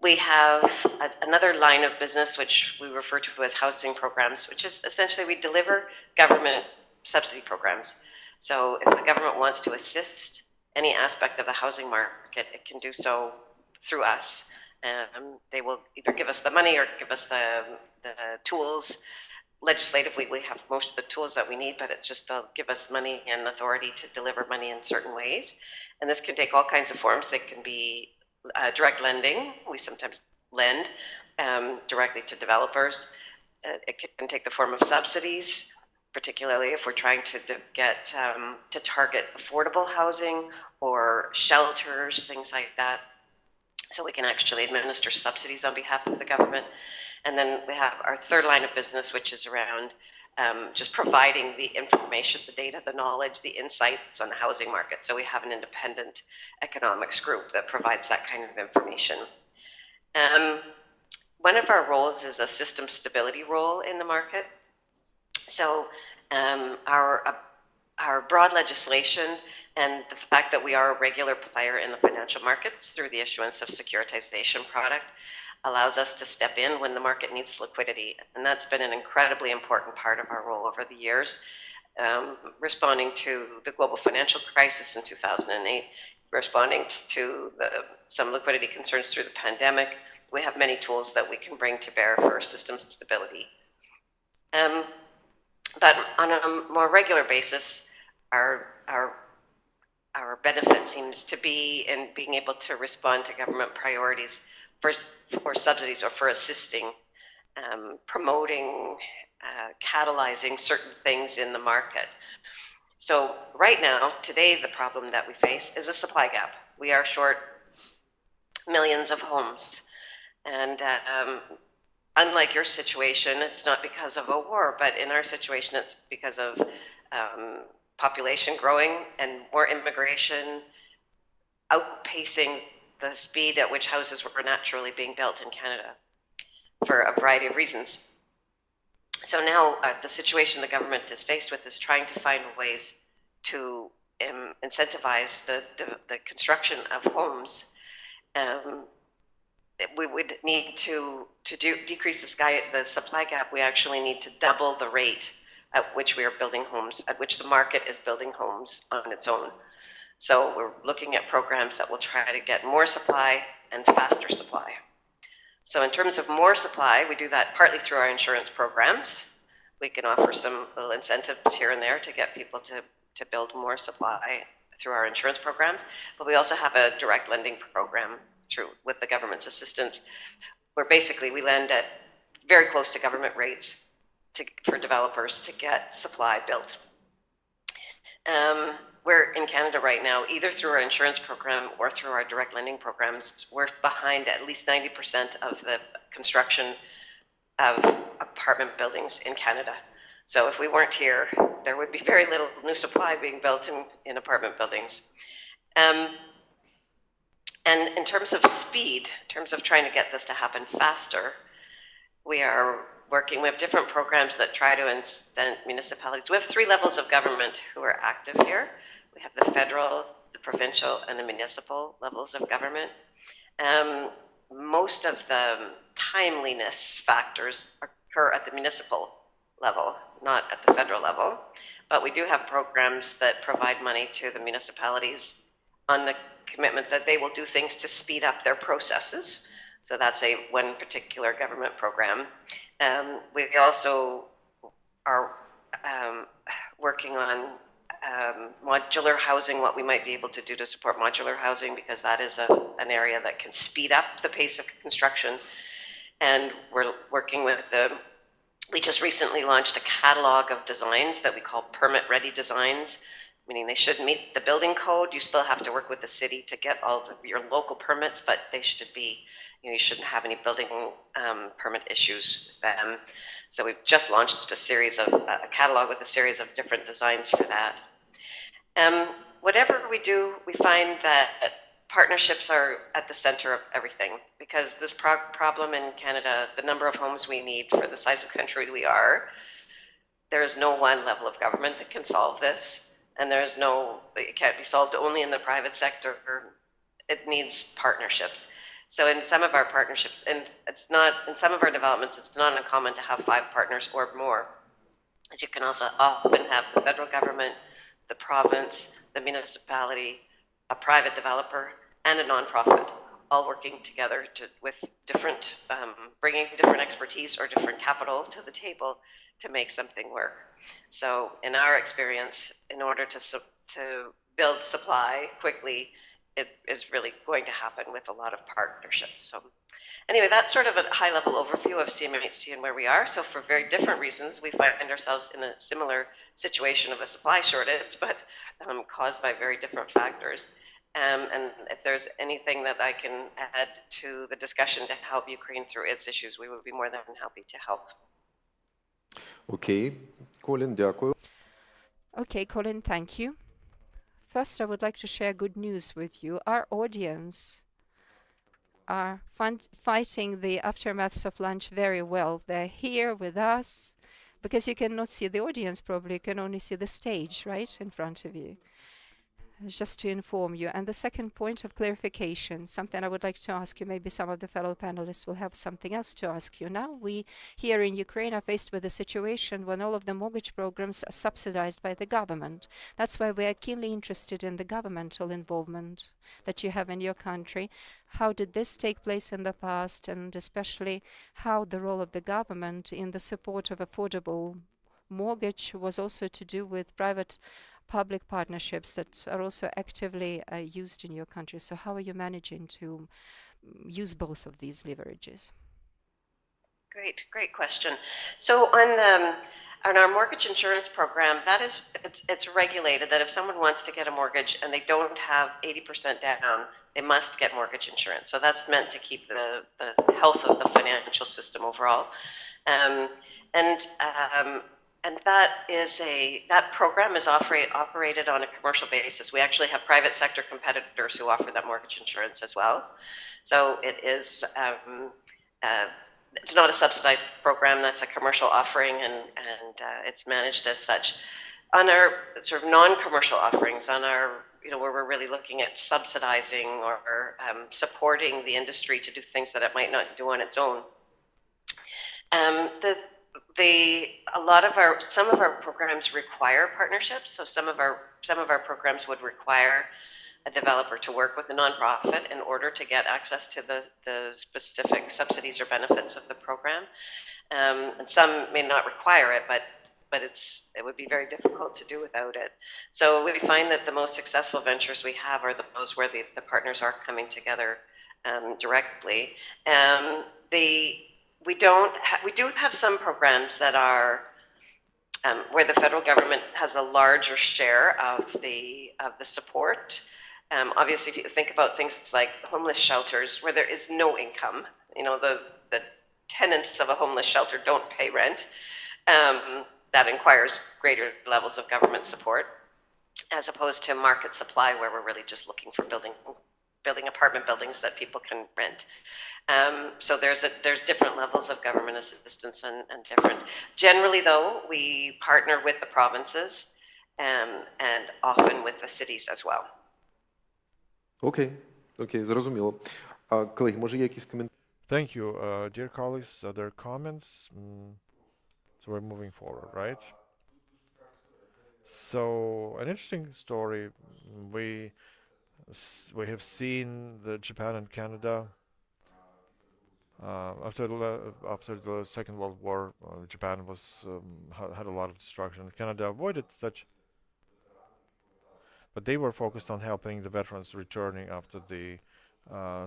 We have another line of business, which we refer to as housing programs, which is essentially we deliver government subsidy programs. So if the government wants to assist any aspect of the housing market, it can do so through us. They will either give us the money or give us the tools. Legislatively, we have most of the tools that we need, but it's just they'll give us money and authority to deliver money in certain ways. And this can take all kinds of forms. They can be direct lending. We sometimes lend directly to developers. It can take the form of subsidies, particularly if we're trying to get to target affordable housing or shelters, things like that. So we can actually administer subsidies on behalf of the government. And then we have our third line of business, which is around just providing the information, the data, the knowledge, the insights on the housing market. So we have an independent economics group that provides that kind of information. One of our roles is a system stability role in the market. So our broad legislation and the fact that we are a regular player in the financial markets through the issuance of securitization product allows us to step in when the market needs liquidity. And that's been an incredibly important part of our role over the years, responding to the global financial crisis in 2008, responding to some liquidity concerns through the pandemic. We have many tools that we can bring to bear for system stability. But on a more regular basis, our benefit seems to be in being able to respond to government priorities for subsidies or for assisting, promoting, catalyzing certain things in the market. So right now, today, the problem that we face is a supply gap. We are short millions of homes. And unlike your situation, it's not because of a war, but in our situation, it's because of population growing and more immigration outpacing the speed at which houses were naturally being built in Canada for a variety of reasons. So now the situation the government is faced with is trying to find ways to incentivize the construction of homes. We would need to decrease the supply gap. We actually need to double the rate at which we are building homes, at which the market is building homes on its own. So we're looking at programs that will try to get more supply and faster supply. So in terms of more supply, we do that partly through our insurance programs. We can offer some little incentives here and there to get people to build more supply through our insurance programs. But we also have a direct lending program with the government's assistance, where basically we lend at very close to government rates for developers to get supply built. We're in Canada right now, either through our insurance program or through our direct lending programs, we're behind at least 90% of the construction of apartment buildings in Canada. So if we weren't here, there would be very little new supply being built in apartment buildings. And in terms of speed, in terms of trying to get this to happen faster, we are working with different programs that try to incent municipalities. We have 3 levels of government who are active here. We have the federal, the provincial, and the municipal levels of government. Most of the timeliness factors occur at the municipal level, not at the federal level. But we do have programs that provide money to the municipalities on the commitment that they will do things to speed up their processes. So that's one particular government program. We also are working on modular housing, what we might be able to do to support modular housing, because that is an area that can speed up the pace of construction. And we're working with we just recently launched a catalog of designs that we call permit-ready designs, meaning they should meet the building code. You still have to work with the city to get all of your local permits, but they should be, you shouldn't have any building permit issues. So we've just launched a catalog with a series of different designs for that. Whatever we do, we find that partnerships are at the center of everything, because this problem in Canada, the number of homes we need for the size of country we are, there is no one level of government that can solve this, and it can't be solved only in the private sector. It needs partnerships. So in some of our partnerships, and in some of our developments, it's not uncommon to have 5 partners or more, as you can also often have the federal government, the province, the municipality, a private developer, and a nonprofit, all working together with different, bringing different expertise or different capital to the table to make something work. So in our experience, in order to build supply quickly, it is really going to happen with a lot of partnerships. So anyway, that's sort of a high-level overview of CMHC and where we are. So for very different reasons, we find ourselves in a similar situation of a supply shortage, but caused by very different factors. And if there's anything that I can add to the discussion to help Ukraine through its issues, we would be more than happy to help. Окей. Колін, дякую. Okay, Colin, thank you. First, I would like to share good news with you. Our audience are fighting the aftermaths of lunch very well. They're here with us, because you cannot see the audience probably, you can only see the stage right in front of you. Just to inform you. And the second point of clarification, something I would like to ask you, maybe some of the fellow panelists will have something else to ask you. Now we here in Ukraine are faced with a situation when all of the mortgage programs are subsidized by the government. That's why we are keenly interested in the governmental involvement that you have in your country. How did this take place in the past, and especially how the role of the government in the support of affordable mortgage was also to do with public partnerships that are also actively used in your country. So how are you managing to use both of these leverages? Great question. So on our mortgage insurance program, it's regulated that if someone wants to get a mortgage and they don't have 80% down, they must get mortgage insurance. So that's meant to keep the health of the financial system overall. And that program is operated on a commercial basis. We actually have private sector competitors who offer that mortgage insurance as well. So it is, it's not a subsidized program, that's a commercial offering, and it's managed as such. On our sort of non-commercial offerings, where we're really looking at subsidizing or supporting the industry to do things that it might not do on its own. Some of our programs require partnerships. So some of our programs would require a developer to work with a nonprofit in order to get access to the specific subsidies or benefits of the program. And some may not require it, but it would be very difficult to do without it. So we find that the most successful ventures we have are those where the partners are coming together directly. We do have some programs that are where the federal government has a larger share of the support. Obviously, if you think about things like homeless shelters, where there is no income, the tenants of a homeless shelter don't pay rent. That requires greater levels of government support, as opposed to market supply, where we're really just looking for building apartment buildings that people can rent. So there's different levels of government assistance and different. Generally, though, we partner with the provinces and often with the cities as well. Окей, зрозуміло. Колеги, може є якісь коментарі? Thank you, dear colleagues. Other comments? So we're moving forward, right? So an interesting story. We have seen the Japan and Canada After the Second World War, Japan was had a lot of destruction. Canada avoided such, but they were focused on helping the veterans returning after the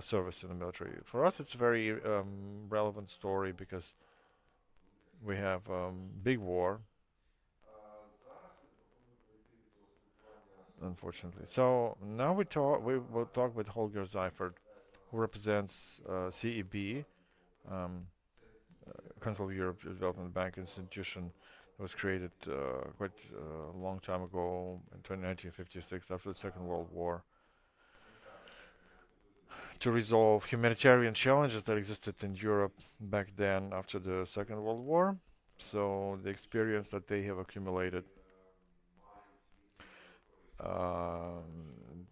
service in the military. For us, it's a very relevant story because we have big war, unfortunately. So now we will talk with Holger Seifert, who represents CEB, Council of Europe Development Bank institution that was created quite a long time ago in 1956 after the Second World War to resolve humanitarian challenges that existed in Europe back then after the Second World War. So the experience that they have accumulated,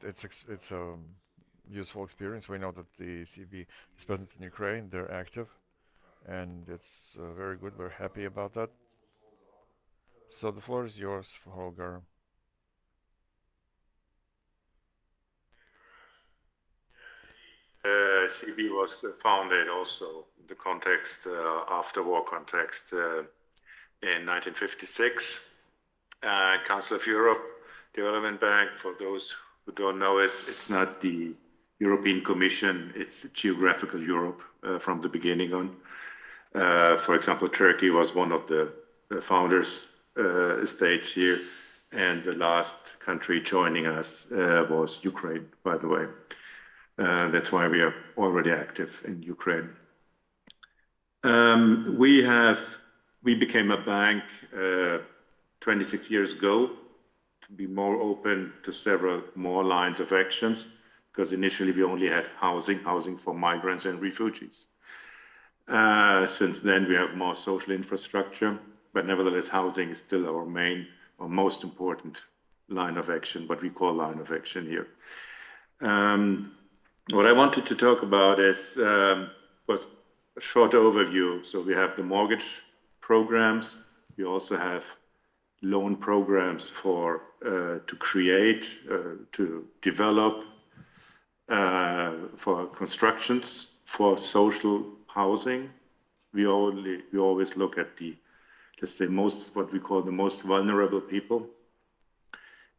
it's a useful experience. We know that the CEB is present in Ukraine, they're active, and it's very good. We're happy about that. So the floor is yours, Holger. CEB was founded also in the context, after-war context, in 1956. Council of Europe Development Bank, for those who don't know, it's not the European Commission, it's geographical Europe from the beginning on. For example, Turkey was one of the founders states here, and the last country joining us was Ukraine, by the way. That's why we are already active in Ukraine. We became a bank 26 years ago to be more open to several more lines of actions, because initially we only had housing for migrants and refugees. Since then we have more social infrastructure, but nevertheless housing is still our main or most important line of action, what we call line of action here. What I wanted to talk about was a short overview. So we have the mortgage programs. We also have loan programs for to create, to develop, for constructions, for social housing. We always look at the, let's say, what we call the most vulnerable people.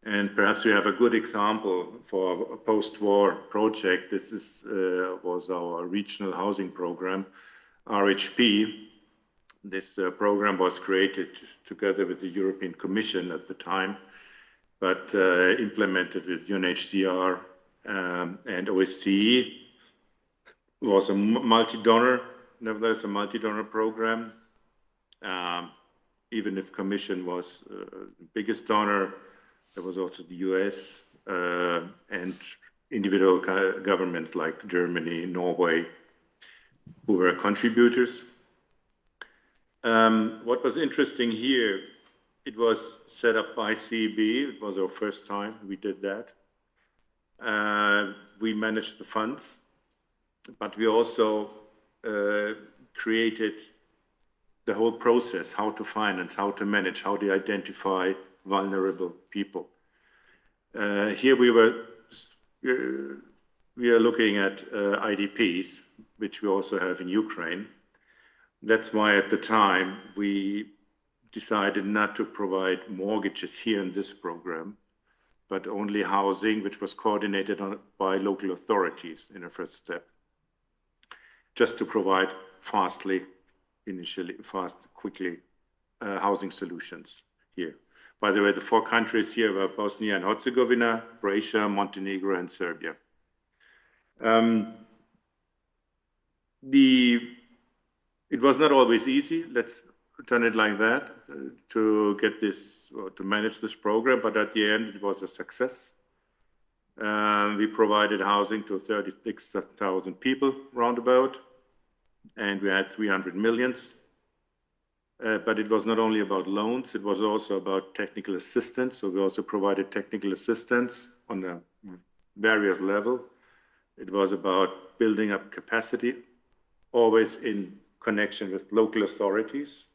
And perhaps we have a good example for a post-war project. This was our regional housing program, RHP. This program was created together with the European Commission at the time, but implemented with UNHCR and OSCE. It was a multi-donor, nevertheless a multi-donor program. Even if Commission was the biggest donor, there was also the US and individual governments like Germany, Norway, who were contributors. What was interesting here, it was set up by CEB. It was our first time we did that. We managed the funds, but we also created the whole process, how to finance, how to manage, how to identify vulnerable people. Here we are looking at IDPs, which we also have in Ukraine. That's why at the time we decided not to provide mortgages here in this program, but only housing, which was coordinated by local authorities in a first step, just to provide quickly housing solutions here. By the way, the 4 countries here were Bosnia and Herzegovina, Croatia, Montenegro, and Serbia. It was not always easy, let's turn it like that, to get this, or to manage this program, but at the end it was a success. We provided housing to 36,000 people roundabout, and we had 300 millions. But it was not only about loans, it was also about technical assistance. So we also provided technical assistance on a various level. It was about building up capacity, always in connection with local authorities,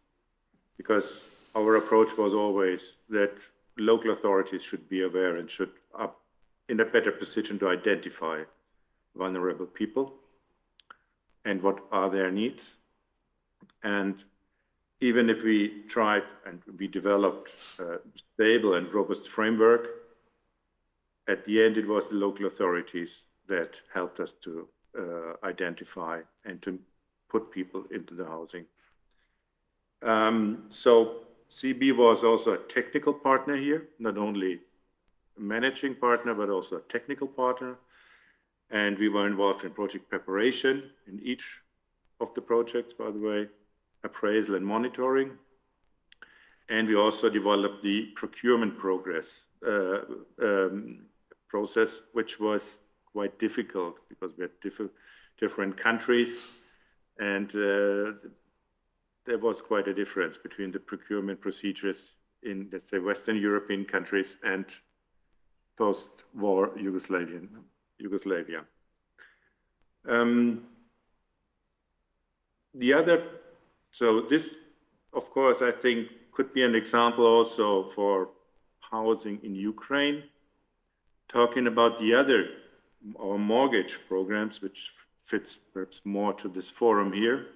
because our approach was always that local authorities should be aware and should be in a better position to identify vulnerable people. and what are their needs. And even if we tried and we developed a stable and robust framework, at the end it was the local authorities that helped us to identify and to put people into the housing. So CB was also a technical partner here, not only a managing partner, but also a technical partner. And we were involved in project preparation in each of the projects, by the way, appraisal and monitoring. And we also developed the procurement process, which was quite difficult because we had different countries, and there was quite a difference between the procurement procedures in, let's say, Western European countries and post-war Yugoslavia. So this, of course, I think could be an example also for housing in Ukraine. Talking about the other, our mortgage programs, which fits perhaps more to this forum here.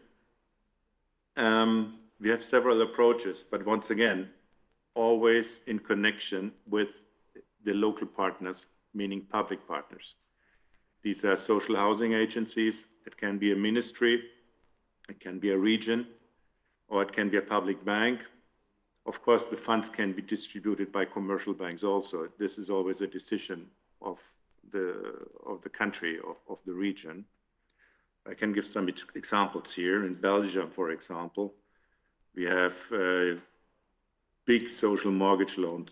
We have several approaches, but once again, always in connection with the local partners, meaning public partners. These are social housing agencies. It can be a ministry, it can be a region, or it can be a public bank. Of course, the funds can be distributed by commercial banks also. This is always a decision of the country, of the region. I can give some examples here. In Belgium, for example, we have big social mortgage loan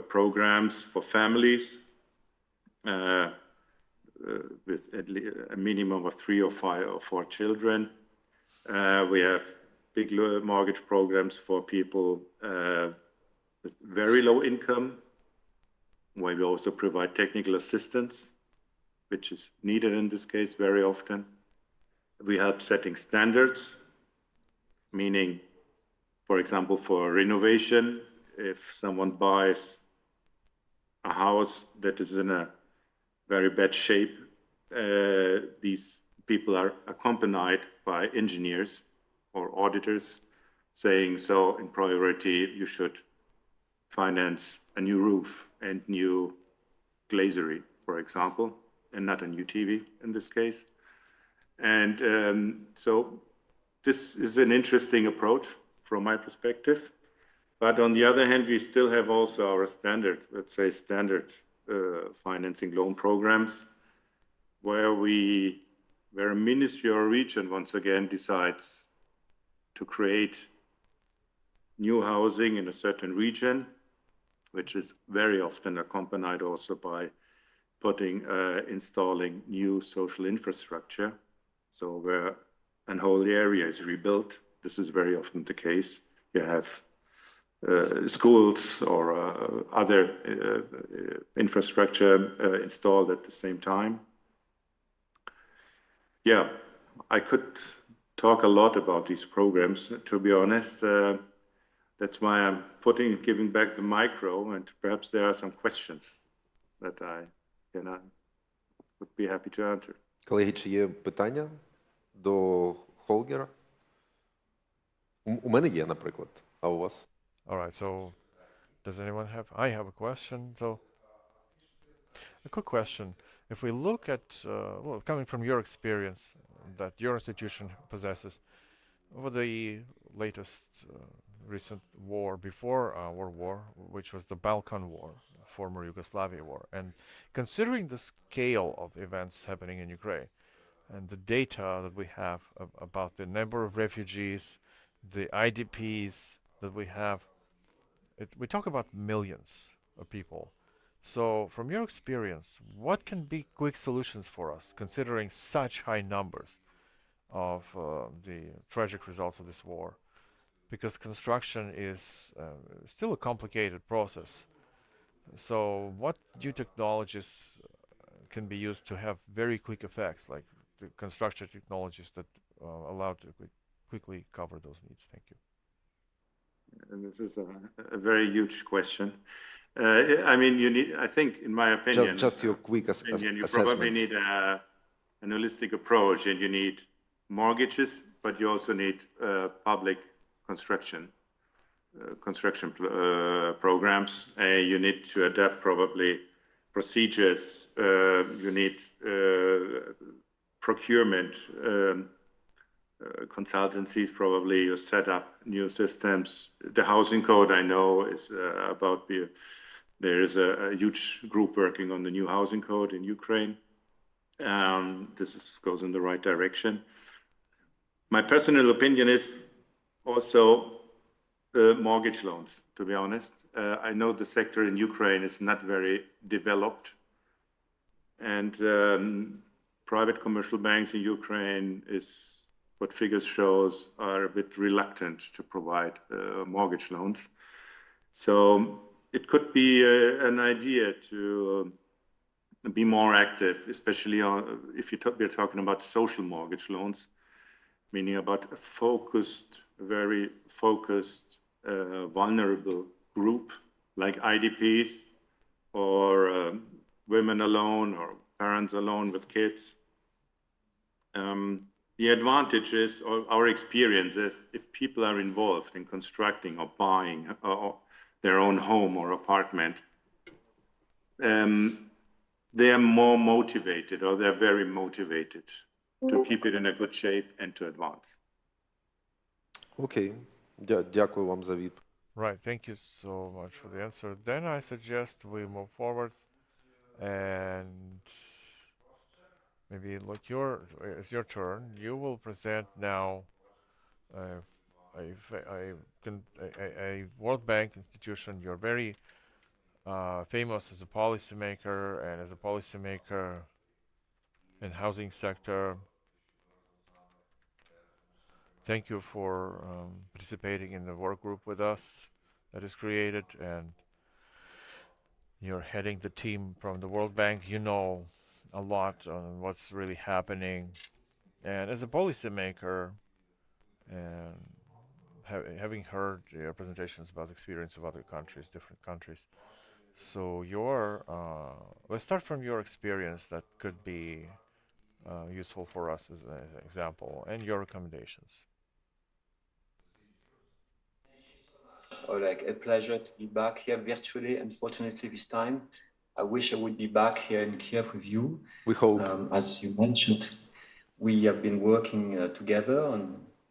programs for families with a minimum of 3 or 5 or 4 children. We have big mortgage programs for people with very low income, where we also provide technical assistance, which is needed in this case very often. We help setting standards, meaning, for example, for renovation, if someone buys a house that is in a very bad shape, these people are accompanied by engineers or auditors saying, so in priority, you should finance a new roof and new glazery, for example, and not a new TV in this case. And so this is an interesting approach from my perspective. But on the other hand, we still have also our standard, let's say standard financing loan programs, where a ministry or a region once again decides to create new housing in a certain region, which is very often accompanied also by installing new social infrastructure. So where a whole area is rebuilt, this is very often the case. You have schools or other infrastructure installed at the same time. Yeah, I could talk a lot about these programs, to be honest. That's why I'm giving back the micro, and perhaps there are some questions that I would be happy to answer. Колеги, чи є питання до Холгера? У мене є, наприклад. А у вас? All right, so does anyone have? I have a question. So, a quick question. If we look at, well, coming from your experience that your institution possesses, over the latest recent war before World War, which was the Balkan War, former Yugoslavia war, and considering the scale of events happening in Ukraine and the data that we have about the number of refugees, the IDPs that we have, we talk about millions of people. So from your experience, what can be quick solutions for us, considering such high numbers of the tragic results of this war? Because construction is still a complicated process. So what new technologies can be used to have very quick effects, like the construction technologies that allow to quickly cover those needs? Thank you. And this is a very huge question. I mean, I think, in my opinion, Just your quick you assessment. probably need an holistic approach, and you need mortgages, but you also need public construction programs. You need to adapt probably procedures. You need procurement consultancies. Probably you set up new systems. The housing code I know is about. There is a huge group working on the new housing code in Ukraine. Goes in the right direction. My personal opinion is also mortgage loans, to be honest. I know the sector in Ukraine is not very developed, and private commercial banks in Ukraine is what figures shows are a bit reluctant to provide mortgage loans. So it could be an idea to be more active, especially if we're talking about social mortgage loans, meaning about a very focused, vulnerable group like IDPs or women alone or parents alone with kids. The advantage is, or our experience is, if people are involved in constructing or buying their own home or apartment, they are more motivated, or they're very motivated to keep it in a good shape and to advance. Окей. Дякую вам за відповідь. Right, thank you so much for the answer. Then I suggest we move forward and maybe it's your turn. You will present now a World Bank institution. You're very famous as a policymaker and as a policymaker in housing sector. Thank you for participating in the work group with us that is created, and you're heading the team from the World Bank. You know a lot on what's really happening, and as a policymaker, and having heard your presentations about the experience of other countries, different countries. So let's start from your experience that could be useful for us as an example, and your recommendations. Oleg, a pleasure to be back here virtually, unfortunately this time. I wish I would be back here in Kiev with you. We hope. As you mentioned, we have been working together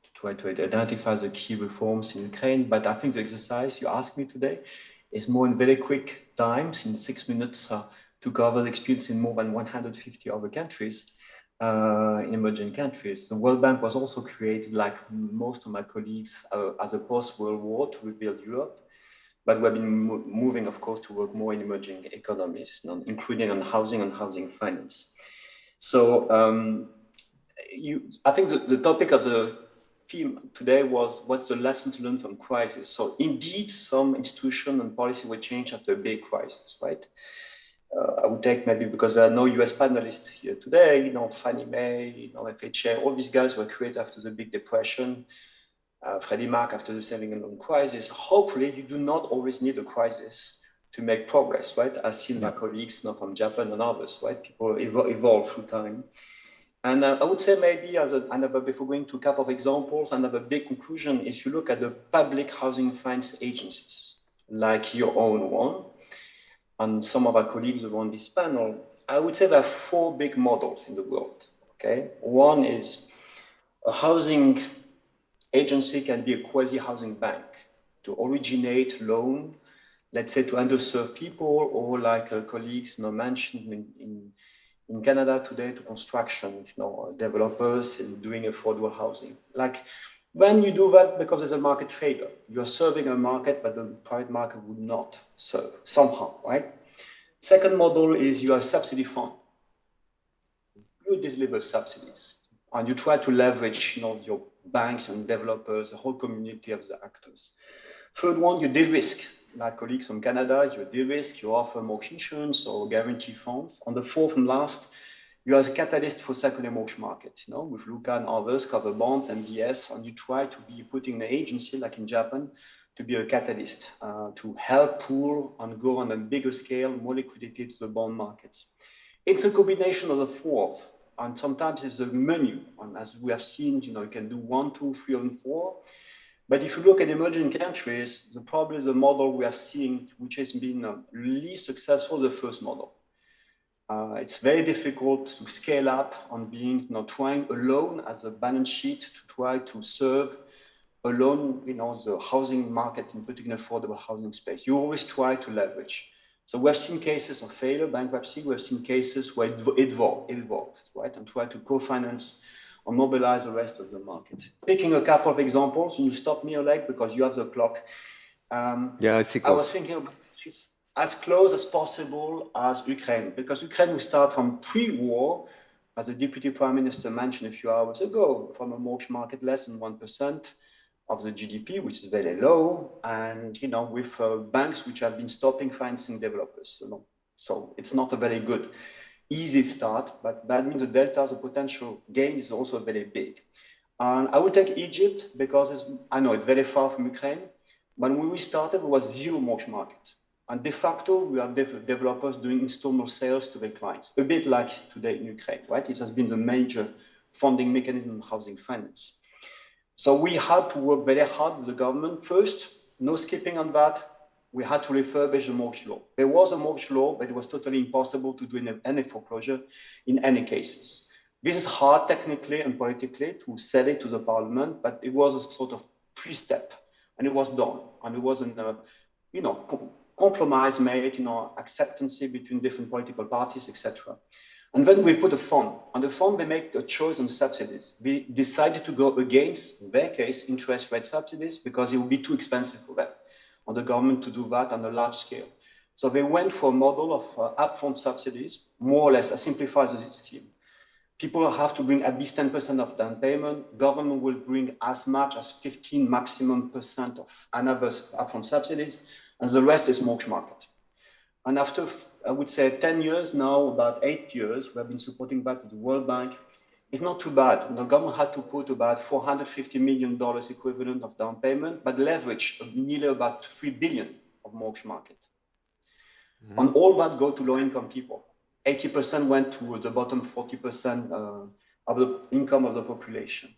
to try to identify the key reforms in Ukraine, but I think the exercise you asked me today is more in very quick times, in 6 minutes, to cover the experience in more than 150 other countries, in emerging countries. The World Bank was also created, like most of my colleagues, as a post-World War to rebuild Europe. But we've been moving, of course, to work more in emerging economies, including on housing and housing finance. So I think the topic of the theme today was what's the lessons learned from crisis. So indeed, some institution and policy were changed after a big crisis, right? I would take maybe, because there are no US panelists here today, Fannie Mae, FHA, all these guys were created after the Big Depression, Freddie Mac after the saving and loan crisis. Hopefully, you do not always need a crisis to make progress, right? I've seen my colleagues from Japan and others, right? People evolve through time. And I would say maybe, before going to a couple of examples, another big conclusion, if you look at the public housing finance agencies, like your own one, and some of our colleagues around this panel, I would say there are 4 big models in the world, okay? One is a housing agency can be a quasi-housing bank to originate loan, let's say to underserved people, or like colleagues mentioned in Canada today, to construction, developers and doing affordable housing. Like when you do that because there's a market failure, you're serving a market that the private market would not serve somehow, right? Second model is you are a subsidy fund. You deliver subsidies and you try to leverage your banks and developers, the whole community of the actors. Third one, you de-risk. Like colleagues from Canada, you de-risk, you offer mortgage insurance or guarantee funds. And the fourth and last, you are a catalyst for secondary mortgage market, with Luca and others, cover bonds, MBS, and you try to be putting an agency like in Japan to be a catalyst to help pool and go on a bigger scale, more liquidity to the bond markets. It's a combination of the 4 and sometimes it's the menu. And as we have seen, you can do 1, 2, 3, and 4. But if you look at emerging countries, probably the model we are seeing, which has been least successful, the first model. It's very difficult to scale up on being, trying alone as a balance sheet to try to serve alone, the housing market, in particular affordable housing space. You always try to leverage. So we have seen cases of failure, bankruptcy. We have seen cases where it evolved, right, and try to co-finance or mobilize the rest of the market. Picking a couple of examples, and you stop me, Oleg, because you have the clock. Yeah, I see. I was thinking about as close as possible as Ukraine, because Ukraine will start from pre-war, as the Deputy Prime Minister mentioned a few hours ago, from a mortgage market less than 1% of the GDP, which is very low, and with banks which have been stopping financing developers. So it's not a very good, easy start, but that means the delta, the potential gain is also very big. And I will take Egypt because I know it's very far from Ukraine. When we started, it was zero mortgage market. And de facto, we have developers doing installment sales to their clients, a bit like today in Ukraine, right? It has been the major funding mechanism in housing finance. So we had to work very hard with the government. First, no skipping on that. We had to refurbish the mortgage law. There was a mortgage law, but it was totally impossible to do any foreclosure in any cases. This is hard technically and politically to sell it to the parliament, but it was a sort of pre-step, and it was done. And it wasn't, compromise made, acceptance between different political parties, etc. And then we put a fund. On the fund, they make a choice on subsidies. We decided to go against, in their case, interest rate subsidies because it would be too expensive for them, on the government to do that on a large scale. So they went for a model of upfront subsidies, more or less, I simplify the scheme. People have to bring at least 10% of down payment. Government will bring as much as 15 maximum % of another upfront subsidies, and the rest is mortgage market. And after, I would say, 10 years now, about 8 years, we have been supporting that at the World Bank. It's not too bad. The government had to put about $450 million equivalent of down payment, but leverage of nearly about $3 billion of mortgage market. Mm-hmm. And all that go to low-income people. 80% went to the bottom 40% of the income of the population.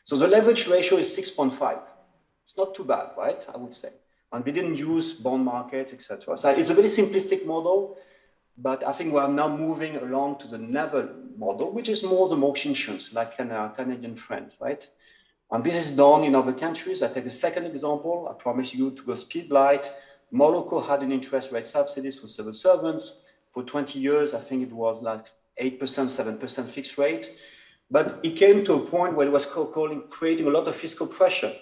So the leverage ratio is 6.5. It's not too bad, right? I would say. And we didn't use bond market, etc. So it's a very simplistic model, but I think we are now moving along to the Neville model, which is more the mortgage insurance, like our Canadian friend, right? And this is done in other countries. I take a second example. I promise you to go speed light. Morocco had an interest rate subsidies for civil servants. For 20 years, I think it was like 8%, 7% fixed rate. But it came to a point where it was creating a lot of fiscal pressure.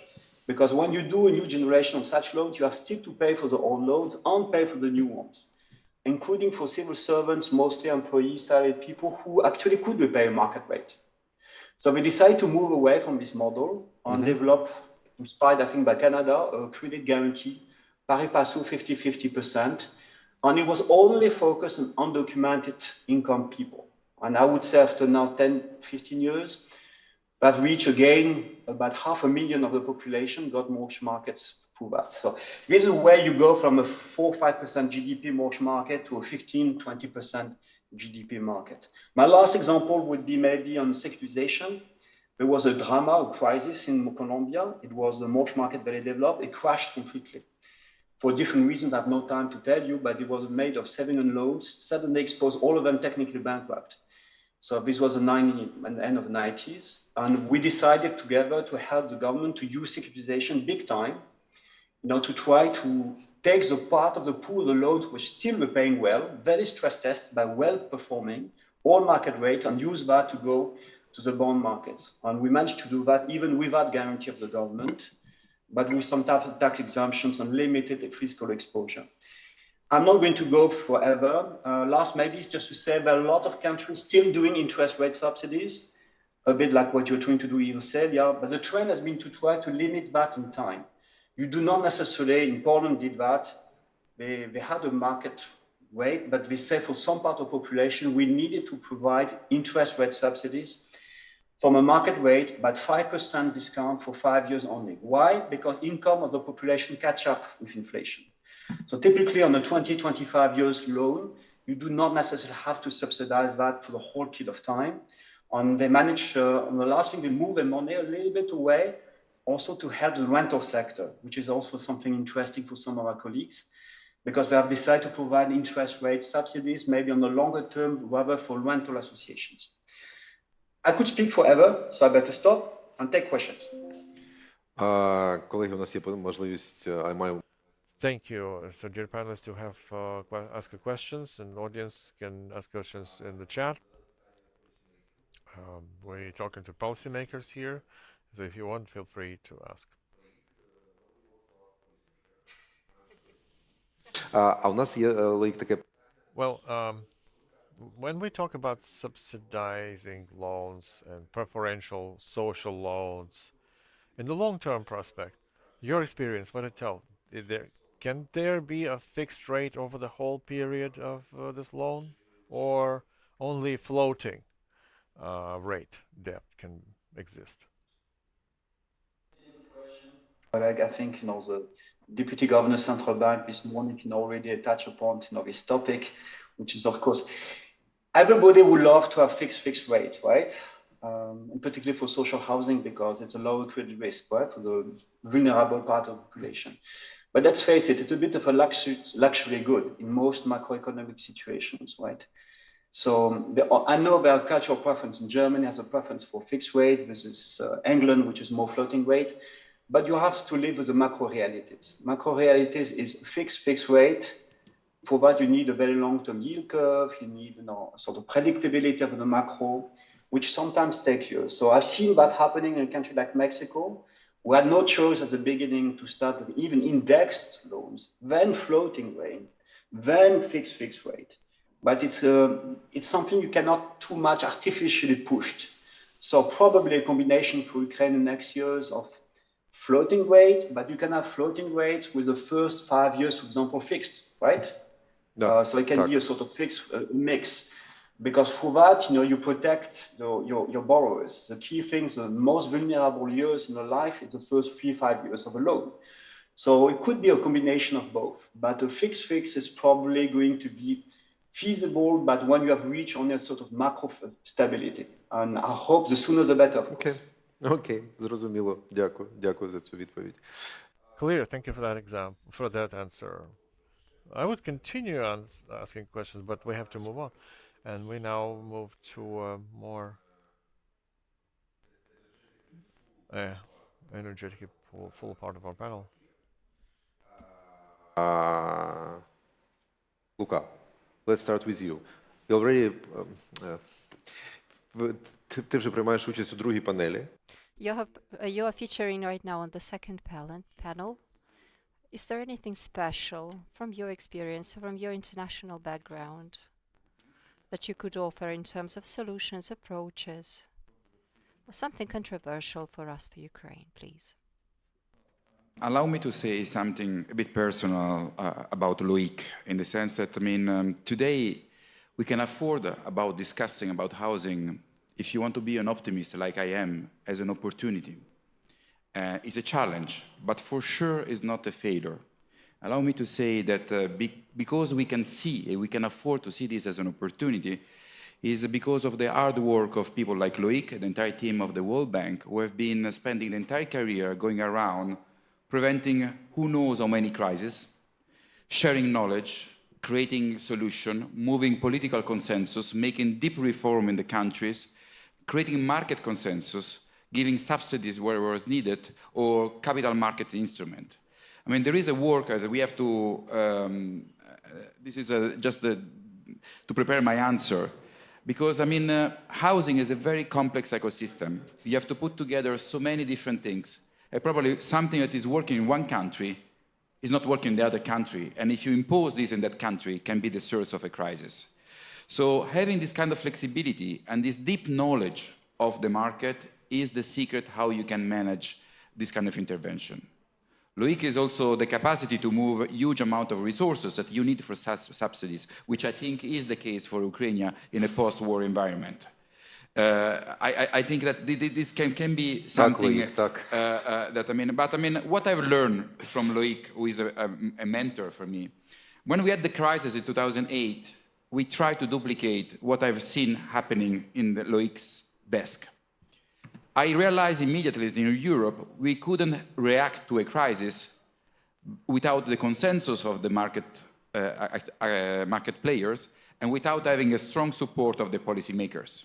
Because when you do a new generation of such loans, you have still to pay for the old loans and pay for the new ones, including for civil servants, mostly employees, salaried people who actually could repay a market rate. So we decided to move away from this model and develop, inspired, I think, by Canada, a credit guarantee, pari passu 50-50%. And it was only focused on undocumented income people. And I would say after now 10, 15 years, we've reached again about 500,000 of the population got mortgage markets through that. So this is where you go from a 4-5% GDP mortgage market to a 15-20% GDP market. My last example would be maybe on securitization. There was a drama, a crisis in Colombia. It was the mortgage market very developed. It crashed completely. For different reasons, I have no time to tell you, but it was made of 700 loans, suddenly exposed, all of them technically bankrupt. So this was the end of the 90s. And we decided together to help the government to use securitization big time, to try to take the part of the pool, the loans which still were paying well, very stress tested by well-performing, all market rates, and use that to go to the bond markets. And we managed to do that even without guarantee of the government, but with some type of tax exemptions and limited fiscal exposure. I'm not going to go forever. Last, maybe it's just to say that a lot of countries still doing interest rate subsidies, a bit like what you're trying to do in Australia, but the trend has been to try to limit that in time. You do not necessarily, in Poland did that. They had a market rate, but they say for some part of the population, we needed to provide interest rate subsidies from a market rate, but 5% discount for 5 years only. Why? Because income of the population catch up with inflation. So typically on a 20-25 years loan, you do not necessarily have to subsidize that for the whole period of time. And they manage, on the last thing, they move their money a little bit away, also to help the rental sector, which is also something interesting for some of our colleagues, because they have decided to provide interest rate subsidies, maybe on the longer term, rather for rental associations. I could speak forever, so I better stop and take questions. Колеги, у нас є можливість, I mаю. Thank you. So, dear panelists, you have ask questions, and the audience can ask questions in the chat. We're talking to policymakers here, so if you want, feel free to ask. А у нас є таке. Well, when we talk about subsidizing loans and preferential social loans, in the long-term prospect, your experience, what it tells, can there be a fixed rate over the whole period of this loan, or only floating rate debt can exist? But I think, the Deputy Governor Central Bank this morning, already touched upon, this topic, which is, of course, everybody would love to have fixed rate, right? And particularly for social housing, because it's a lower credit risk, right, for the vulnerable part of the population. But let's face it, it's a bit of a luxury good in most macroeconomic situations, right? So I know there are cultural preference. In Germany has a preference for fixed rate versus England, which is more floating rate. But you have to live with the macro realities. Macro realities is fixed rate. For that, you need a very long-term yield curve. You need sort of predictability of the macro, which sometimes takes years. So I've seen that happening in a country like Mexico. We had no choice at the beginning to start with even indexed loans, then floating rate, then fixed rate. But it's something you cannot too much artificially push. So probably a combination for Ukraine in the next years of floating rate, but you can have floating rates with the first 5 years, for example, fixed, right? So it can be a sort of fixed mix. Because for that, you protect your borrowers. The key things, the most vulnerable years in their life is the first 3-5 years of a loan. So it could be a combination of both. But a fix is probably going to be feasible, but when you have reached only a sort of macro stability. And I hope the sooner the better, of course. Окей, зрозуміло. Дякую за цю відповідь. Clear. Thank you for that answer. I would continue on asking questions, but we have to move on. And we now move to a more energetic, full part of our panel. Luca, let's start with you. You already, ти вже приймаєш участь у другій панелі. You are featuring right now on the second panel. Is there anything special from your experience, from your international background, that you could offer in terms of solutions, approaches, or something controversial for us, for Ukraine, please? Allow me to say something a bit personal about Loic, in the sense that, today we can afford about discussing about housing, if you want to be an optimist like I am, as an opportunity. It's a challenge, but for sure it's not a failure. Allow me to say that because we can see, we can afford to see this as an opportunity, is because of the hard work of people like Loic, the entire team of the World Bank, who have been spending the entire career going around, preventing who knows how many crises, sharing knowledge, creating solution, moving political consensus, making deep reform in the countries, creating market consensus, giving subsidies where it was needed, or capital market instrument. There is a work that we have to, this is just to prepare my answer, because, housing is a very complex ecosystem. You have to put together so many different things. And probably something that is working in one country is not working in the other country. And if you impose this in that country, it can be the source of a crisis. So having this kind of flexibility and this deep knowledge of the market is the secret how you can manage this kind of intervention. Loic is also the capacity to move a huge amount of resources that you need for subsidies, which I think is the case for Ukraine in a post-war environment. I think that this can be something what I've learned from Loic, who is a mentor for me, when we had the crisis in 2008, we tried to duplicate what I've seen happening in Loic's desk. I realized immediately that in Europe, we couldn't react to a crisis without the consensus of the market players and without having a strong support of the policymakers.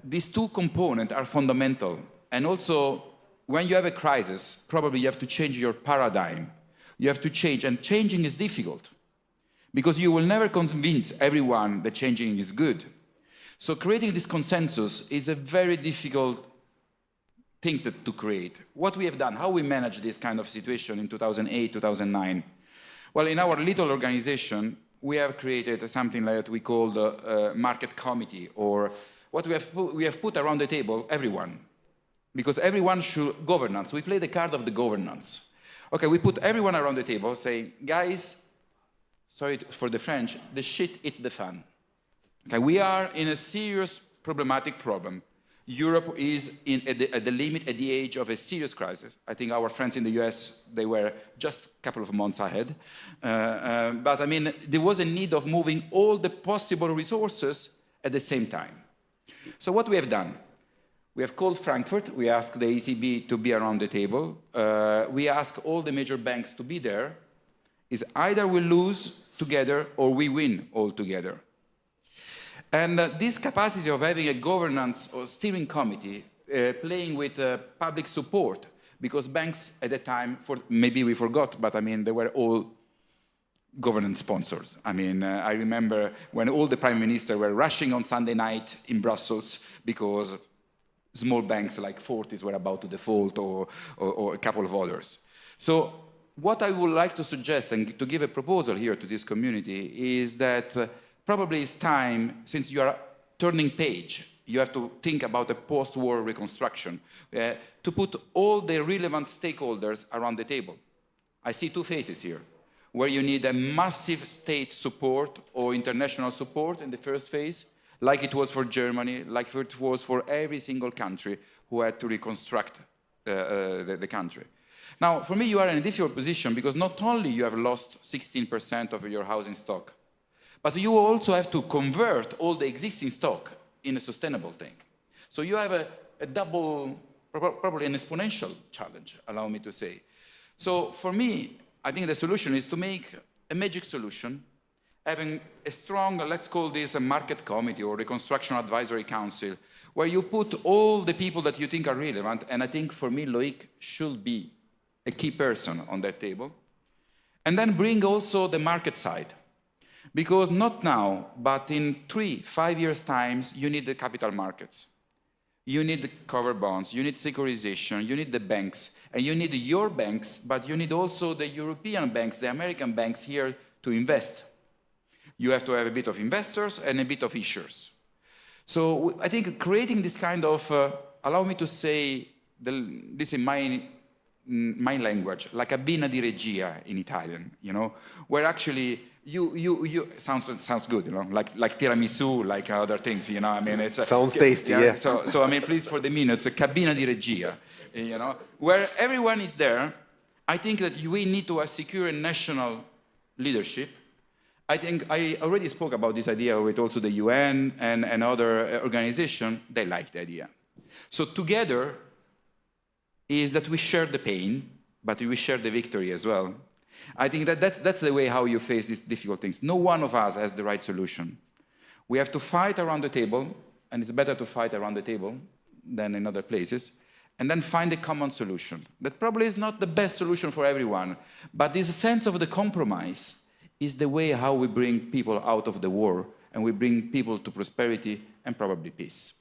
These two components are fundamental. And also, when you have a crisis, probably you have to change your paradigm. You have to change, and changing is difficult because you will never convince everyone that changing is good. So creating this consensus is a very difficult thing to create. What we have done, how we managed this kind of situation in 2008, 2009. Well, in our little organization, we have created something that we call the market committee, or what we have put around the table, everyone. Because everyone should governance. We play the card of the governance. Okay, we put everyone around the table saying, guys, sorry for the French, the shit hit the fan. Okay, we are in a serious problematic problem. Europe is at the limit, at the edge of a serious crisis. I think our friends in the US, they were just a couple of months ahead. But I mean, there was a need of moving all the possible resources at the same time. So what we have done, we have called Frankfurt, we asked the ECB to be around the table. We asked all the major banks to be there. Is either we lose together or we win all together. And this capacity of having a governance or steering committee playing with public support, because banks at the time, maybe we forgot, but I mean, they were all governance sponsors. I mean, I remember when all the prime ministers were rushing on Sunday night in Brussels because small banks like Fortis were about to default or a couple of others. So what I would like to suggest and to give a proposal here to this community is that probably it's time, since you are turning page, you have to think about a post-war reconstruction, to put all the relevant stakeholders around the table. I see two phases here, where you need a massive state support or international support in the first phase, like it was for Germany, like it was for every single country who had to reconstruct the country. Now, for me, you are in a difficult position because not only you have lost 16% of your housing stock, but you also have to convert all the existing stock in a sustainable thing. So you have a double, probably an exponential challenge, allow me to say. So for me, I think the solution is to make a magic solution, having a strong, let's call this a market committee or reconstruction advisory council, where you put all the people that you think are relevant, and I think for me, Loic should be a key person on that table, and then bring also the market side. Because not now, but in 3-5 years' time, you need the capital markets. You need the covered bonds, you need securitization, you need the banks, and you need your banks, but you need also the European banks, the American banks here to invest. You have to have a bit of investors and a bit of issuers. So I think creating this kind of, allow me to say this in my language, like a cabina di regia in Italian, you know, where actually sounds good, you know, like tiramisu, like other things, you know. I mean, it's sounds tasty, yeah. So I mean, please, for the minutes, a cabina di regia, you know, where everyone is there. I think that we need to secure a national leadership. I think I already spoke about this idea with also the UN and other organizations. They like the idea. So together is that we share the pain, but we share the victory as well. I think that's the way how you face these difficult things. No one of us has the right solution. We have to fight around the table, and it's better to fight around the table than in other places, and then find a common solution. That probably is not the best solution for everyone, but this sense of the compromise is the way how we bring people out of the war, and we bring people to prosperity and probably peace.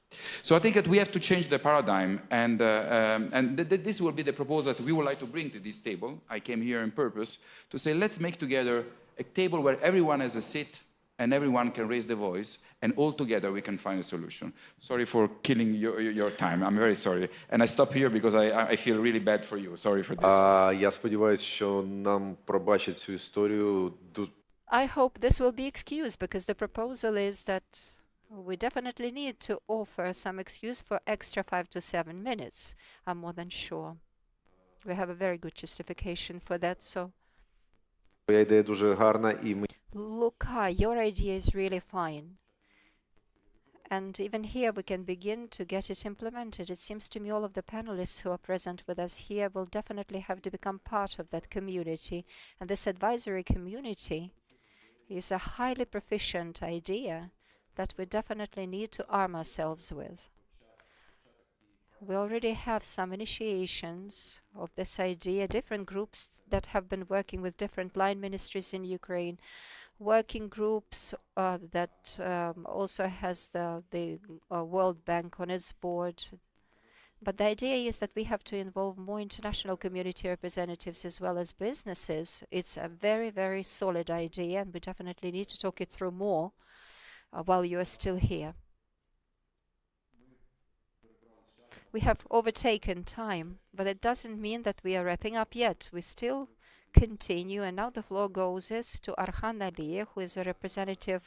So I think that we have to change the paradigm, and this will be the proposal that we would like to bring to this table. I came here on purpose to say, let's make together a table where everyone has a seat and everyone can raise the voice, and all together we can find a solution. Sorry for killing your time. I'm very sorry. And I stop here because I feel really bad for you. Sorry for this. Я сподіваюся, що нам пробачать цю історію. I hope this will be excused, because the proposal is that we definitely need to offer some excuse for extra 5 to 7 minutes. I'm more than sure. We have a very good justification for that. So, Твоя ідея дуже гарна, і ми Luca, your idea is really fine. And even here, we can begin to get it implemented. It seems to me all of the panelists who are present with us here will definitely have to become part of that community. And this advisory community is a highly proficient idea that we definitely need to arm ourselves with. We already have some initiations of this idea, different groups that have been working with different line ministries in Ukraine, working groups that also has the World Bank on its board. But the idea is that we have to involve more international community representatives as well as businesses. It's a very, very solid idea, and we definitely need to talk it through more while you are still here. We have overtaken time, but it doesn't mean that we are wrapping up yet. We still continue, and now the floor goes to Arhan Aliyev, who is a representative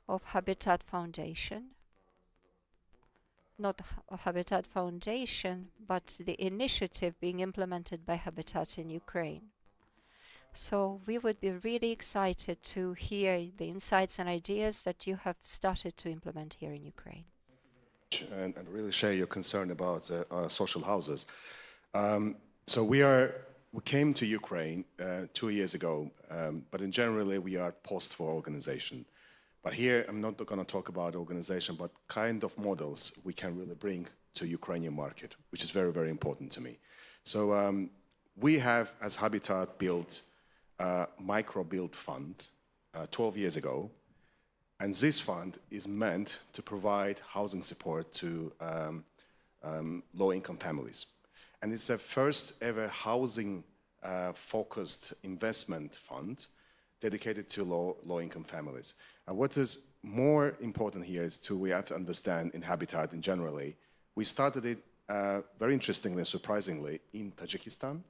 of Habitat Foundation. Not Habitat Foundation, but the initiative being implemented by Habitat in Ukraine. So we would be really excited to hear the insights and ideas that you have started to implement here in Ukraine. And really share your concern about social houses. So we came to Ukraine 2 years ago, but in generally we are post-war organization. But here I'm not going to talk about organization, but kind of models we can really bring to Ukrainian market, which is very, very important to me. So we have, as Habitat, built a micro-build fund 12 years ago. And this fund is meant to provide housing support to low-income families. And it's the first ever housing focused investment fund dedicated to low-income families. And what is more important here is we have to understand in Habitat in generally, we started it very interestingly and surprisingly in Tajikistan.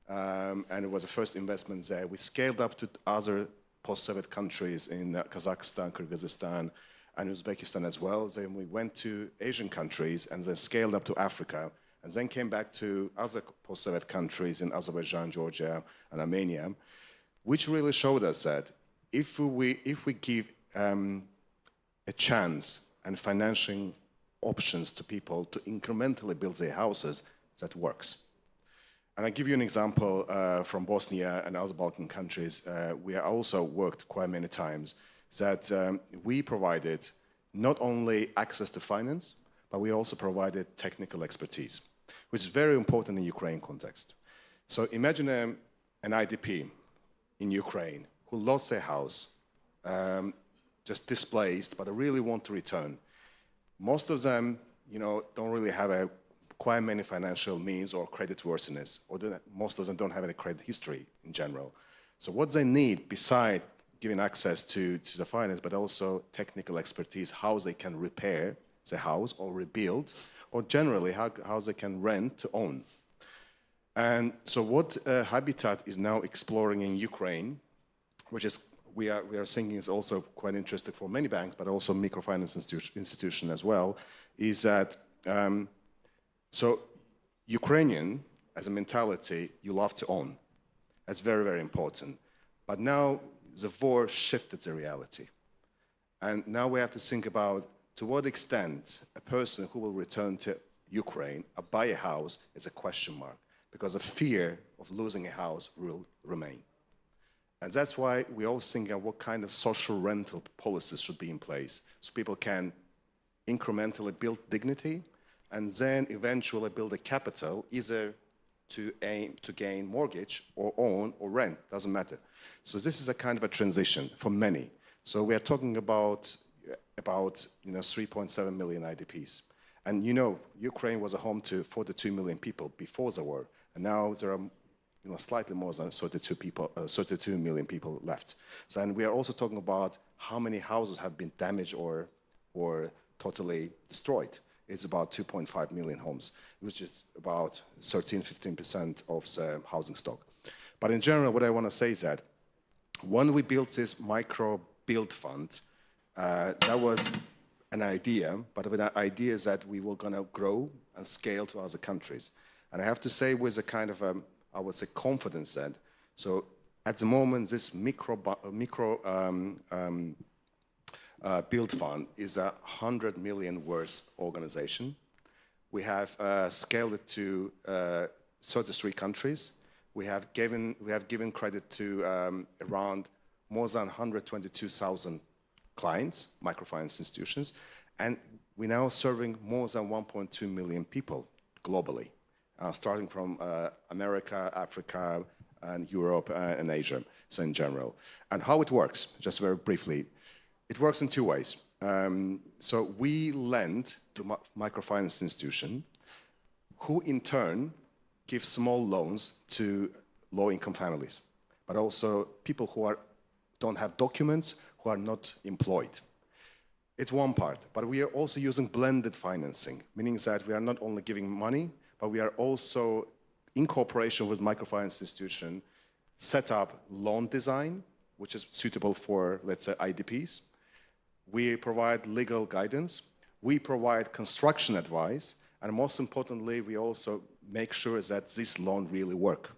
And it was the first investment there. We scaled up to other post-Soviet countries in Kazakhstan, Kyrgyzstan, and Uzbekistan as well. Then we went to Asian countries and then scaled up to Africa, and then came back to other post-Soviet countries in Azerbaijan, Georgia, and Armenia, which really showed us that if we give a chance and financing options to people to incrementally build their houses, that works. And I'll give you an example from Bosnia and other Balkan countries. We have also worked quite many times that we provided not only access to finance, but we also provided technical expertise, which is very important in Ukraine context. So imagine an IDP in Ukraine who lost their house, just displaced, but they really want to return. Most of them, don't really have quite many financial means or creditworthiness, or most of them don't have any credit history in general. So what they need, beside giving access to the finance, but also technical expertise, how they can repair the house or rebuild, or generally how they can rent to own. And so what Habitat is now exploring in Ukraine, which is we are thinking is also quite interesting for many banks, but also microfinance institution as well, is that so Ukrainian, as a mentality, you love to own. That's very, very important. But now the war shifted the reality. And now we have to think about to what extent a person who will return to Ukraine or buy a house is a question mark, because the fear of losing a house will remain. And that's why we all think of what kind of social rental policies should be in place so people can incrementally build dignity and then eventually build a capital either to gain mortgage or own or rent, doesn't matter. So this is a kind of a transition for many. So we are talking about 3.7 million IDPs. And Ukraine was a home to 42 million people before the war. And now there are slightly more than 32 million people left. So, and we are also talking about how many houses have been damaged or totally destroyed. It's about 2.5 million homes, which is about 13-15% of the housing stock. But in general, what I want to say is that when we built this micro-build fund, that was an idea, but with that idea is that we were going to grow and scale to other countries. And I have to say with a kind of, I would say, confidence that, so at the moment, this Build Fund is a 100 million worth organization. We have scaled it to 33 countries. We have given credit to around more than 122,000 clients, microfinance institutions, and we're now serving more than 1.2 million people globally, starting from America, Africa, and Europe and Asia, so in general. And how it works, just very briefly, it works in two ways. So we lend to microfinance institutions, who in turn give small loans to low-income families, but also people who don't have documents, who are not employed. It's one part, but we are also using blended financing, meaning that we are not only giving money, but we are also, in cooperation with microfinance institution, set up loan design, which is suitable for, let's say, IDPs. We provide legal guidance. We provide construction advice. And most importantly, we also make sure that this loan really work.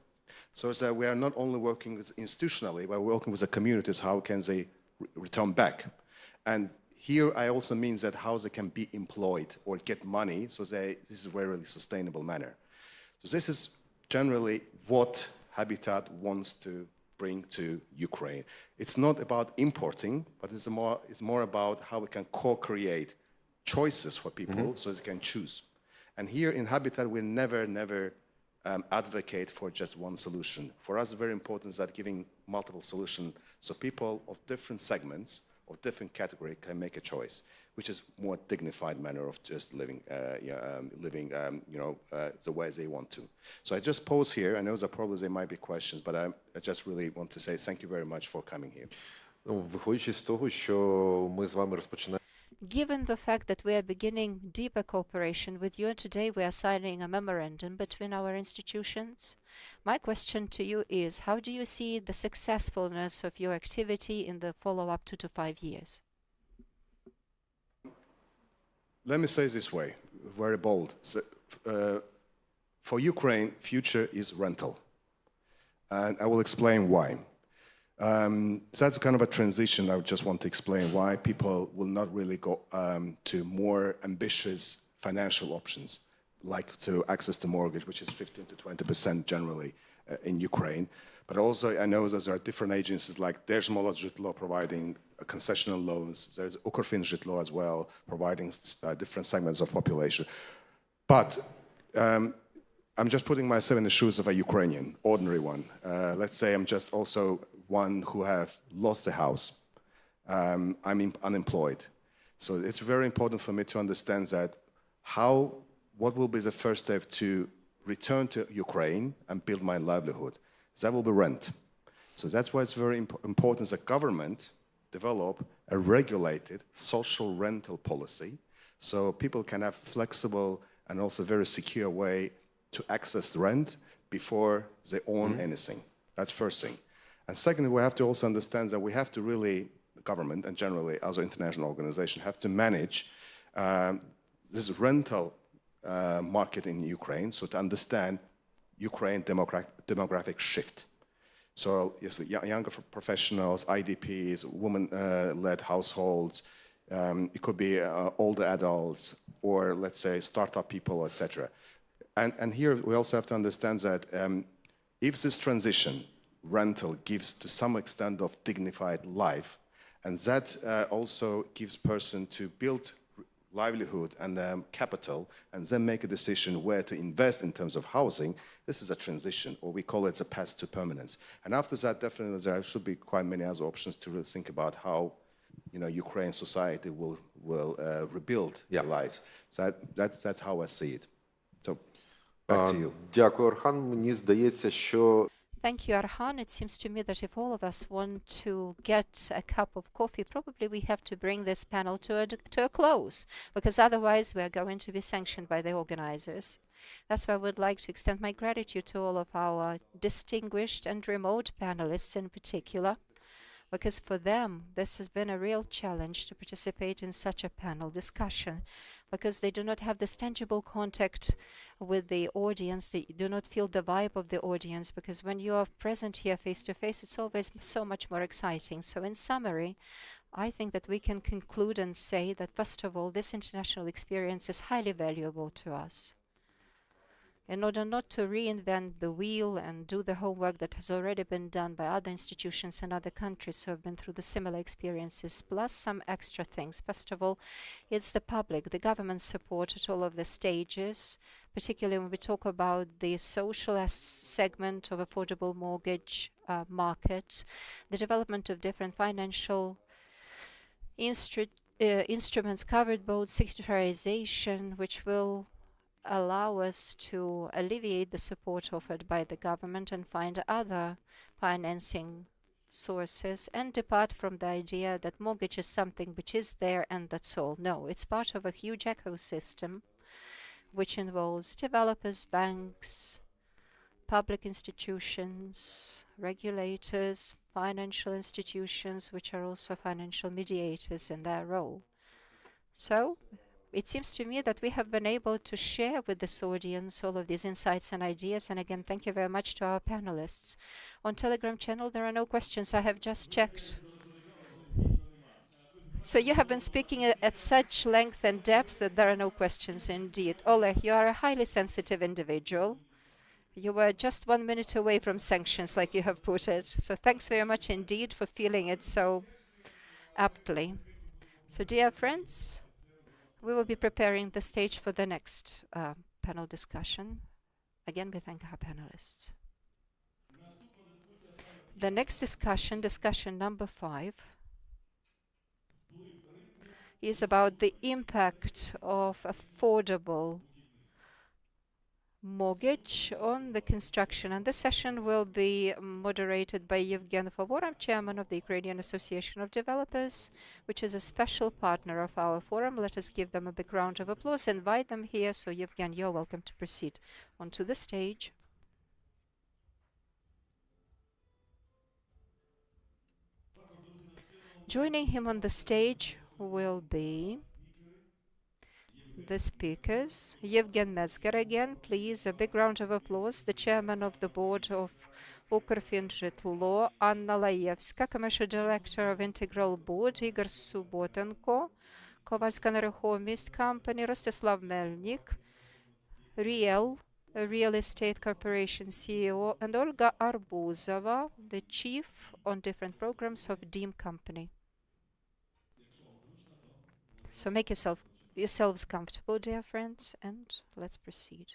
So that we are not only working with institutionally, but we're working with the communities, how can they return back? And here I also mean that how they can be employed or get money, so this is a very really sustainable manner. So this is generally what Habitat wants to bring to Ukraine. It's not about importing, but it's more about how we can co-create choices for people so they can choose. And here in Habitat, we never advocate for just one solution. For us, very important is that giving multiple solutions so people of different segments, of different category can make a choice, which is more dignified manner of just living, the way they want to. So I just pause here. I know that probably there might be questions, but I just really want to say thank you very much for coming here. Виходячи з того, що ми з вами розпочинаємо. Given the fact that we are beginning deeper cooperation with you, and today we are signing a memorandum between our institutions, my question to you is, how do you see the successfulness of your activity in the follow-up 2 to 5 years? Let me say this way, very bold. So, for Ukraine, future is rental. And I will explain why. That's kind of a transition. I just want to explain why people will not really go to more ambitious financial options, like to access to mortgage, which is 15 to 20% generally in Ukraine. But also I know that there are different agencies like Держмолодьжитло providing concessional loans. There's Укрфінжитло as well, providing different segments of population. But I'm just putting myself in the shoes of a Ukrainian, ordinary one. Let's say I'm just also one who have lost a house. I'm unemployed. So it's very important for me to understand that what will be the first step to return to Ukraine and build my livelihood. That will be rent. So that's why it's very important that government develop a regulated social rental policy so people can have flexible and also very secure way to access rent before they own anything. That's first thing. And secondly, we have to also understand that we have to really, the government and generally other international organizations have to manage this rental market in Ukraine, so to understand Ukraine demographic shift. So yes, younger professionals, IDPs, women-led households, it could be older adults, or let's say startup people, etc. And here we also have to understand that if this transition rental gives to some extent of dignified life, and that also gives person to build livelihood and capital, and then make a decision where to invest in terms of housing, this is a transition, or we call it a path to permanence. And after that, definitely there should be quite many other options to really think about how, Ukraine society will rebuild their lives. So that's how I see it. So back to you. Дякую, Орхан. Мені здається, що Thank you, Arhan. It seems to me that if all of us want to get a cup of coffee, probably we have to bring this panel to a close, because otherwise we are going to be sanctioned by the organizers. That's why I would like to extend my gratitude to all of our distinguished and remote panelists in particular, because for them, this has been a real challenge to participate in such a panel discussion, because they do not have this tangible contact with the audience. They do not feel the vibe of the audience, because when you are present here face to face, it's always so much more exciting. So in summary, I think that we can conclude and say that, first of all, this international experience is highly valuable to us. In order not to reinvent the wheel and do the homework that has already been done by other institutions and other countries who have been through the similar experiences, plus some extra things. First of all, it's the public, the government support at all of the stages, particularly when we talk about the social segment of affordable mortgage market, the development of different financial instruments, covered both sectorization, which will allow us to alleviate the support offered by the government and find other financing sources and depart from the idea that mortgage is something which is there and that's all. No, it's part of a huge ecosystem which involves developers, banks, public institutions, regulators, financial institutions, which are also financial mediators in their role. So it seems to me that we have been able to share with this audience all of these insights and ideas. And again, thank you very much to our panelists. On Telegram channel, there are no questions. I have just checked. So you have been speaking at such length and depth that there are no questions indeed. Oleg, you are a highly sensitive individual. You were just 1 minute away from sanctions, like you have put it. So thanks very much indeed for feeling it so aptly. So dear friends, we will be preparing the stage for the next panel discussion. Again, we thank our panelists. The next discussion, discussion number 5, is about the impact of affordable mortgage on the construction. And this session will be moderated by Yevgen Favoram, chairman of the Ukrainian Association of Developers, which is a special partner of our forum. Let us give them a big round of applause. Invite them here. So Yevgen, you're welcome to proceed onto the stage. Joining him on the stage will be the speakers. Yevgen Mezger again, please, a big round of applause. The chairman of the board of Ukrfinžitlo, Anna Laevska, commercial director of Integral Board, Igor Subotenko, Kovalska Nerухомість Company, Rostislav Melnik, Real Estate Corporation CEO, and Olga Arbuzova, the chief on different programs of DEEM Company. So make yourselves comfortable, dear friends, and let's proceed.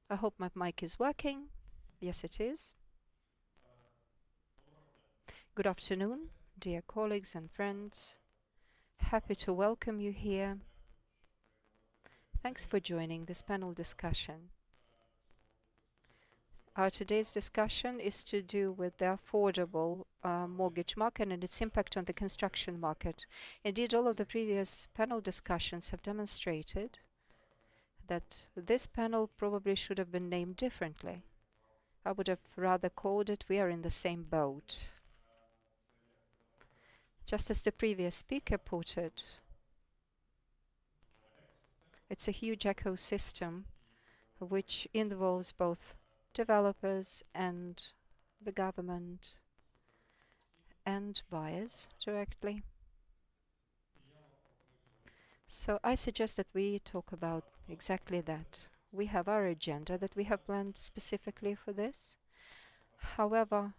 I hope my mic is working. Yes, it is. Good afternoon, dear colleagues and friends. Happy to welcome you here. Thanks for joining this panel discussion. Our today's discussion is to do with the affordable mortgage market and its impact on the construction market. Indeed, all of the previous panel discussions have demonstrated that this panel probably should have been named differently. I would have rather called it "We are in the same boat." Just as the previous speaker put it, it's a huge ecosystem which involves both developers and the government and buyers directly. So I suggest that we talk about exactly that. We have our agenda that we have planned specifically for this. However,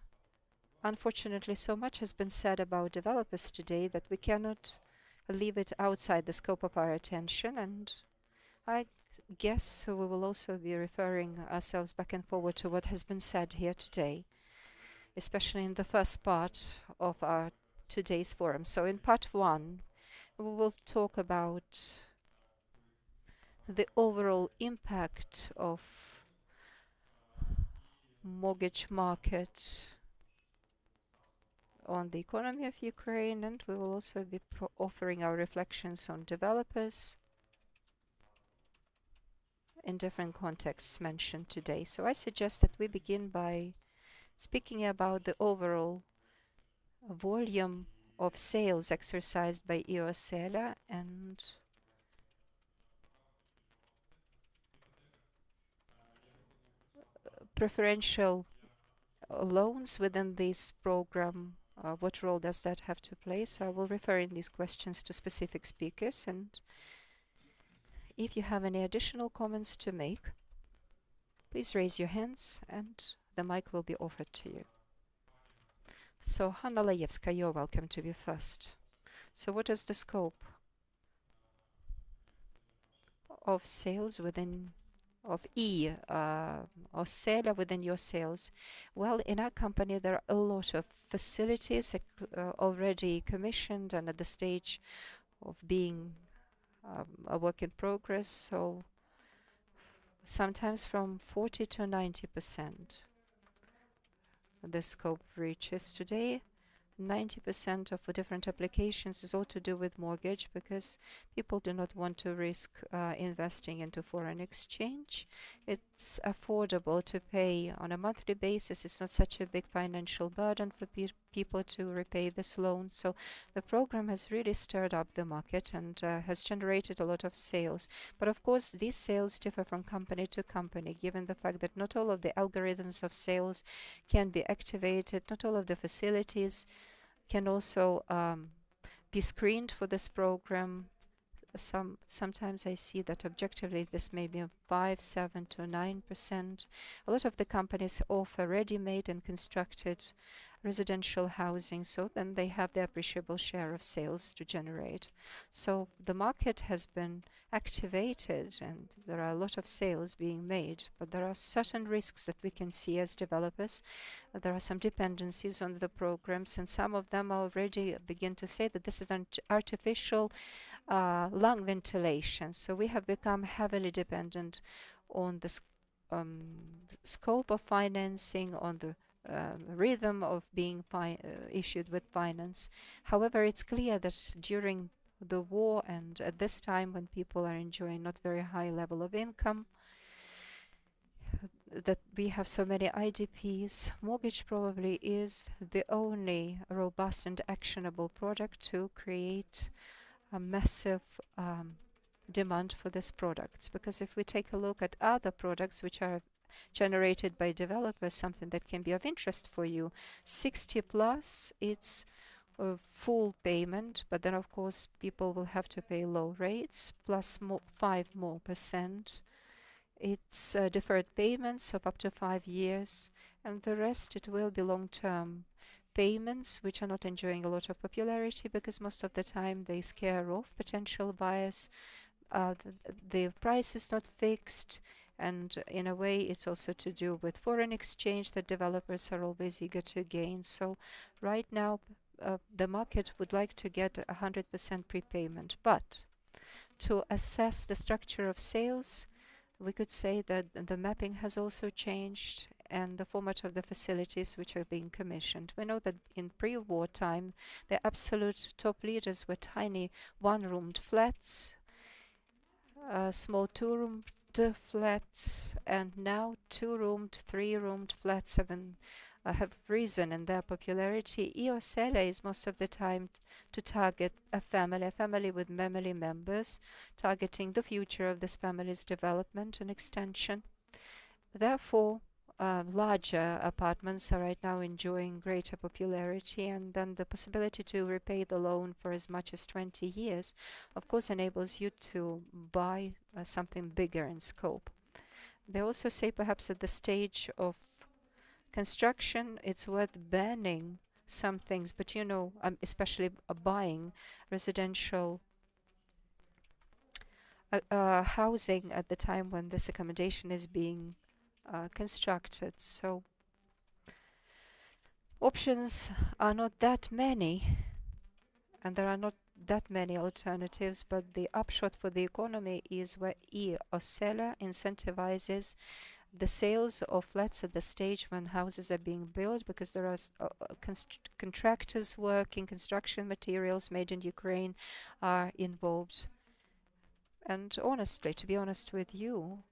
unfortunately, so much has been said about developers today that we cannot leave it outside the scope of our attention, and I guess we will also be referring ourselves back and forward to what has been said here today, especially in the first part of our today's forum. So in part 1, we will talk about the overall impact of mortgage market on the economy of Ukraine, and we will also be offering our reflections on developers in different contexts mentioned today. So I suggest that we begin by speaking about the overall volume of sales exercised by EOSELA and preferential loans within this program, what role does that have to play? So I will refer in these questions to specific speakers, and if you have any additional comments to make, please raise your hands and the mic will be offered to you. So Hanna Lajewska, you're welcome to be first. So what is the scope of sales within of or seller within your sales? Well, in our company there are a lot of facilities already commissioned and at the stage of being a work in progress, so sometimes from 40 to 90% the scope reaches. Today 90% of different applications is all to do with mortgage because people do not want to risk investing into foreign exchange. It's affordable to pay on a monthly basis. It's not such a big financial burden for people to repay this loan. So the program has really stirred up the market and has generated a lot of sales. But of course, these sales differ from company to company, given the fact that not all of the algorithms of sales can be activated, not all of the facilities can also be screened for this program. Sometimes I see that objectively this may be 5, 7 to 9%. A lot of the companies offer ready-made and constructed residential housing, so then they have the appreciable share of sales to generate. So the market has been activated and there are a lot of sales being made, but there are certain risks that we can see as developers. There are some dependencies on the programs, and some of them already begin to say that this is an artificial lung ventilation. So we have become heavily dependent on the scope of financing, on the rhythm of being issued with finance. However, it's clear that during the war and at this time when people are enjoying not very high level of income, that we have so many IDPs, mortgage probably is the only robust and actionable product to create a massive demand for these products. Because if we take a look at other products which are generated by developers, something that can be of interest for you, 60 plus, it's a full payment, but then of course people will have to pay low rates plus 5% more. It's deferred payments of up to 5 years, and the rest it will be long-term payments which are not enjoying a lot of popularity because most of the time they scare off potential buyers. The price is not fixed, and in a way it's also to do with foreign exchange that developers are always eager to gain. So right now the market would like to get 100% prepayment, but to assess the structure of sales, we could say that the mapping has also changed and the format of the facilities which are being commissioned. We know that in pre-war time the absolute top leaders were tiny one-roomed flats, small two-roomed flats, and now 2-roomed, 3-roomed flats have risen in their popularity. Eosella is most of the time to target a family with family members, targeting the future of this family's development and extension. Therefore, larger apartments are right now enjoying greater popularity, and then the possibility to repay the loan for as much as 20 years, of course, enables you to buy something bigger in scope. They also say perhaps at the stage of construction, it's worth banning some things, but you know, especially buying residential housing at the time when this accommodation is being constructed. So options are not that many, and there are not that many alternatives, but the upshot for the economy is where Eosella incentivizes the sales of flats at the stage when houses are being built, because there are contractors working, construction materials made in Ukraine are involved. And honestly, to be honest with you,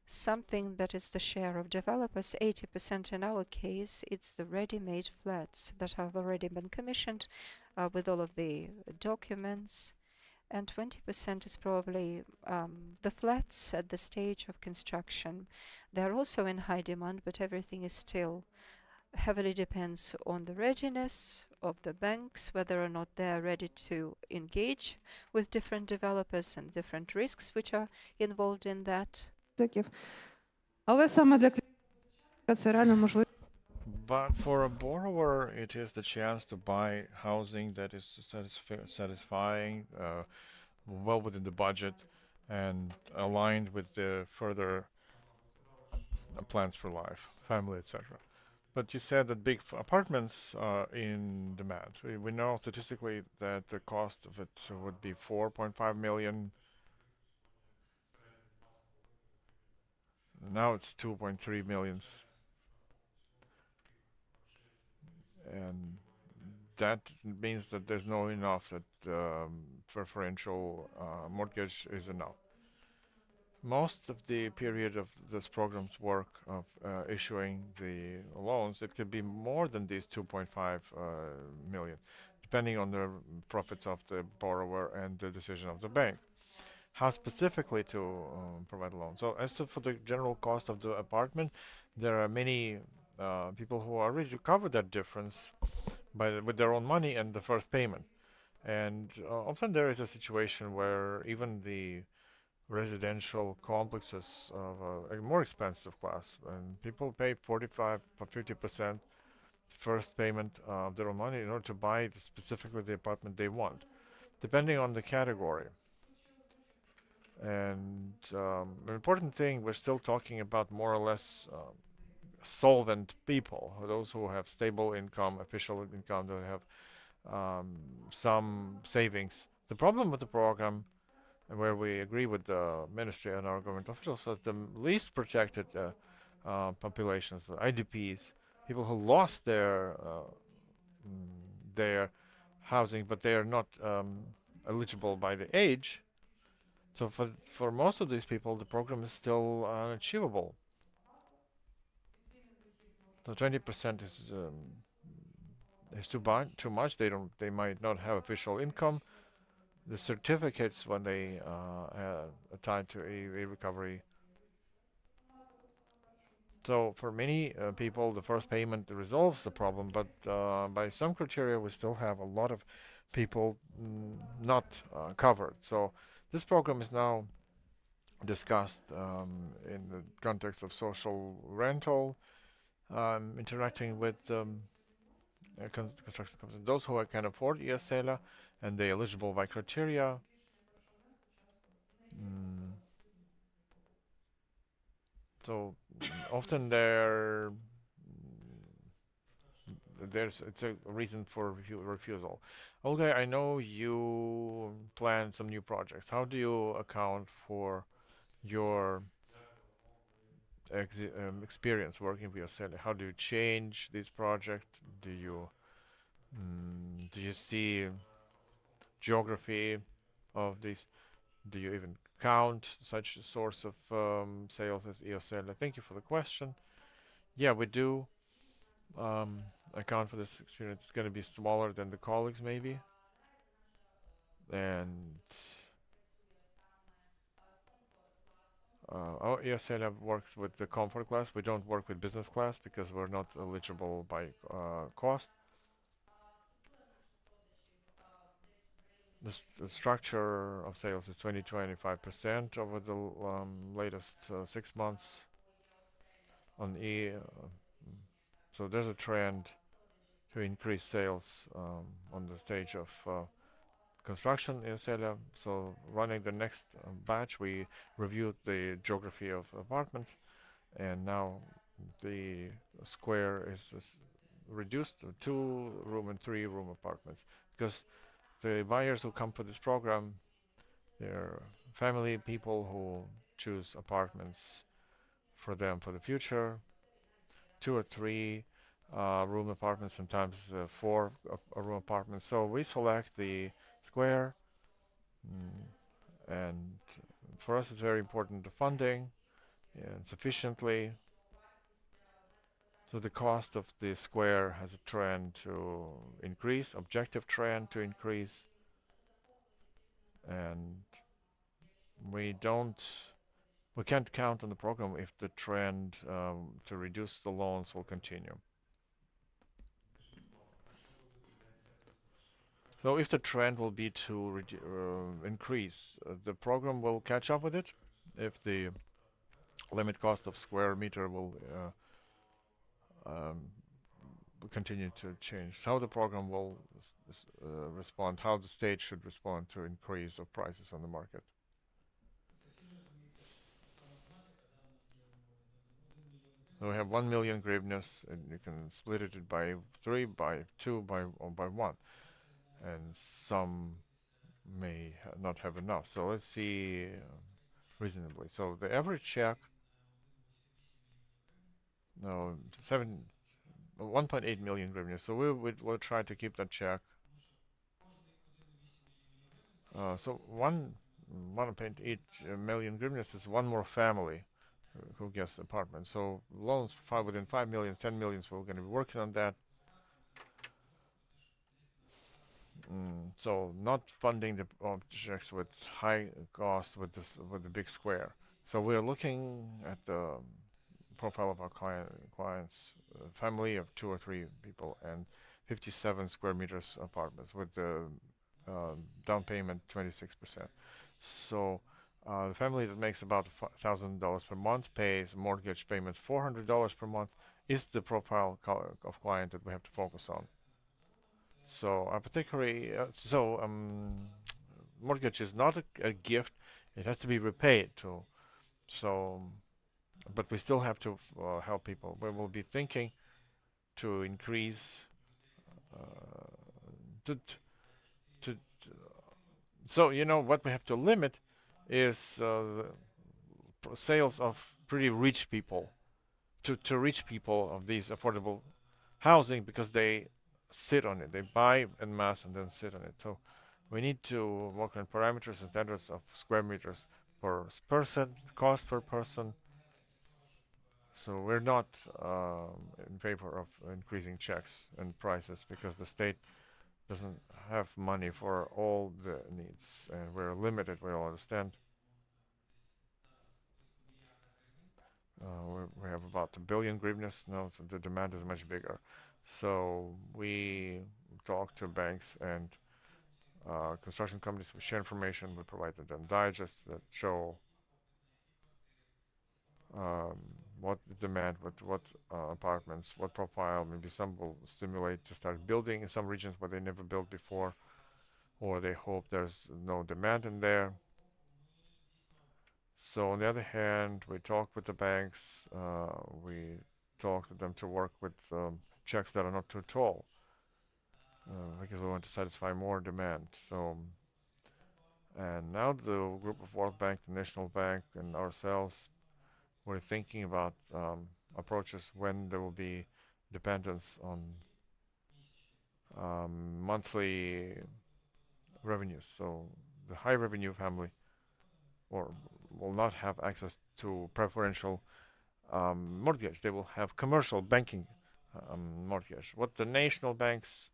something that is the share of developers, 80% in our case, it's the ready-made flats that have already been commissioned with all of the documents, and 20% is probably the flats at the stage of construction. They're also in high demand, but everything is still heavily depends on the readiness of the banks, whether or not they're ready to engage with different developers and different risks which are involved in that. Але саме для клієнта це реально можливість. But for a borrower, it is the chance to buy housing that is satisfying, well within the budget, and aligned with the further plans for life, family, etc. But you said that big apartments are in demand. We know statistically that the cost of it would be 4.5 million. Now it's 2.3 millions. And that means that there's no enough that preferential mortgage is enough. Most of the period of this program's work of issuing the loans, it could be more than these 2.5 million, depending on the profits of the borrower and the decision of the bank. How specifically to provide a loan. So as to for the general cost of the apartment, there are many people who are ready to cover that difference with their own money and the first payment. And often there is a situation where even the residential complexes of a more expensive class, and people pay 45 or 50% first payment of their own money in order to buy specifically the apartment they want, depending on the category. And the important thing, we're still talking about more or less solvent people, those who have stable income, official income, that have some savings. The problem with the program, where we agree with the ministry and our government officials, that the least protected populations, the IDPs, people who lost their housing, but they are not eligible by the age. So for most of these people, the program is still unachievable. So 20% is too much. They might not have official income. The certificates, when they are tied to a recovery. So for many people, the first payment resolves the problem, but by some criteria, we still have a lot of people not covered. So this program is now discussed in the context of social rental, interacting with construction companies, those who can afford ESL and they're eligible by criteria. So often it's a reason for refusal. Olga, I know you plan some new projects. How do you account for your experience working with ESL? How do you change this project? Do you see geography of this? Do you even count such a source of sales as ESL? Thank you for the question. Yeah, we do account for this experience. It's going to be smaller than the colleagues maybe, and our ESL works with the comfort class. We don't work with business class because we're not eligible by cost. The structure of sales is 20-25% over the latest 6 months on so there's a trend to increase sales on the stage of construction in ESL. So running the next batch, we reviewed the geography of apartments, and now the square is reduced to 2-room and 3-room apartments, because the buyers who come for this program, they're family people who choose apartments for them for the future, 2 or 3 room apartments, sometimes 4 room apartments. So we select the square, and for us it's very important the funding and sufficiently. So the cost of the square has a trend to increase, objective trend to increase, and we can't count on the program if the trend to reduce the loans will continue. So if the trend will be to increase, the program will catch up with it. If the limit cost of square meter will continue to change, how the program will respond, how the state should respond to increase of prices on the market. So we have 1 million hryvnias, and you can split it by 3, by 2, or by 1. And some may not have enough. So let's see reasonably. So the average check, no, 1.8 million hryvnias. So we'll try to keep that check. So 1.8 million hryvnias is one more family who gets the apartment. So loans within 5 million, 10 millions, we're going to be working on that. So not funding the objects with high cost with the big square. So we're looking at the profile of our clients, family of 2 or 3 people, and 57 square meters apartments with the down payment 26%. So the family that makes about $1,000 per month pays mortgage payments $400 per month is the profile of client that we have to focus on. So particularly, mortgage is not a gift; it has to be repaid too. So, but we still have to help people. We will be thinking to increase so you know what we have to limit is the sales of pretty rich people to rich people of these affordable housing, because they sit on it. They buy en masse and then sit on it. So we need to work on parameters and standards of square meters per person, cost per person. So we're not in favor of increasing checks and prices, because the state doesn't have money for all the needs, and we're limited, we all understand. We have about 1 billion hryvnias now, so the demand is much bigger. So we talk to banks and construction companies. We share information. We provide them digests that show what demand, what apartments, what profile. Maybe some will stimulate to start building in some regions where they never built before, or they hope there's no demand in there. So on the other hand, we talk with the banks. We talk to them to work with checks that are not too tall, because we want to satisfy more demand. So, and now the group of World Bank, the National Bank, and ourselves, we're thinking about approaches when there will be dependence on monthly revenues. So the high revenue family will not have access to preferential mortgage. They will have commercial banking mortgage. What the national banks,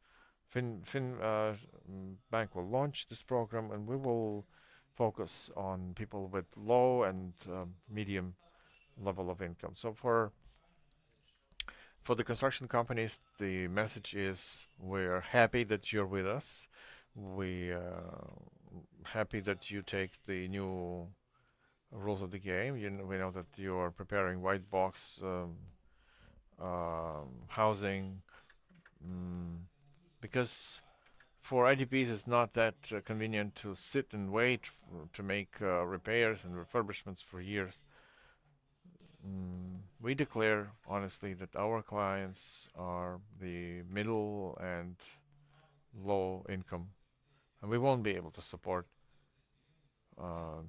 Bank will launch this program, and we will focus on people with low and medium level of income. So for the construction companies, the message is: we're happy that you're with us. We happy that you take the new rules of the game. We know that you are preparing white box housing, because for IDPs it's not that convenient to sit and wait to make repairs and refurbishments for years. We declare honestly that our clients are the middle and low income, and we won't be able to support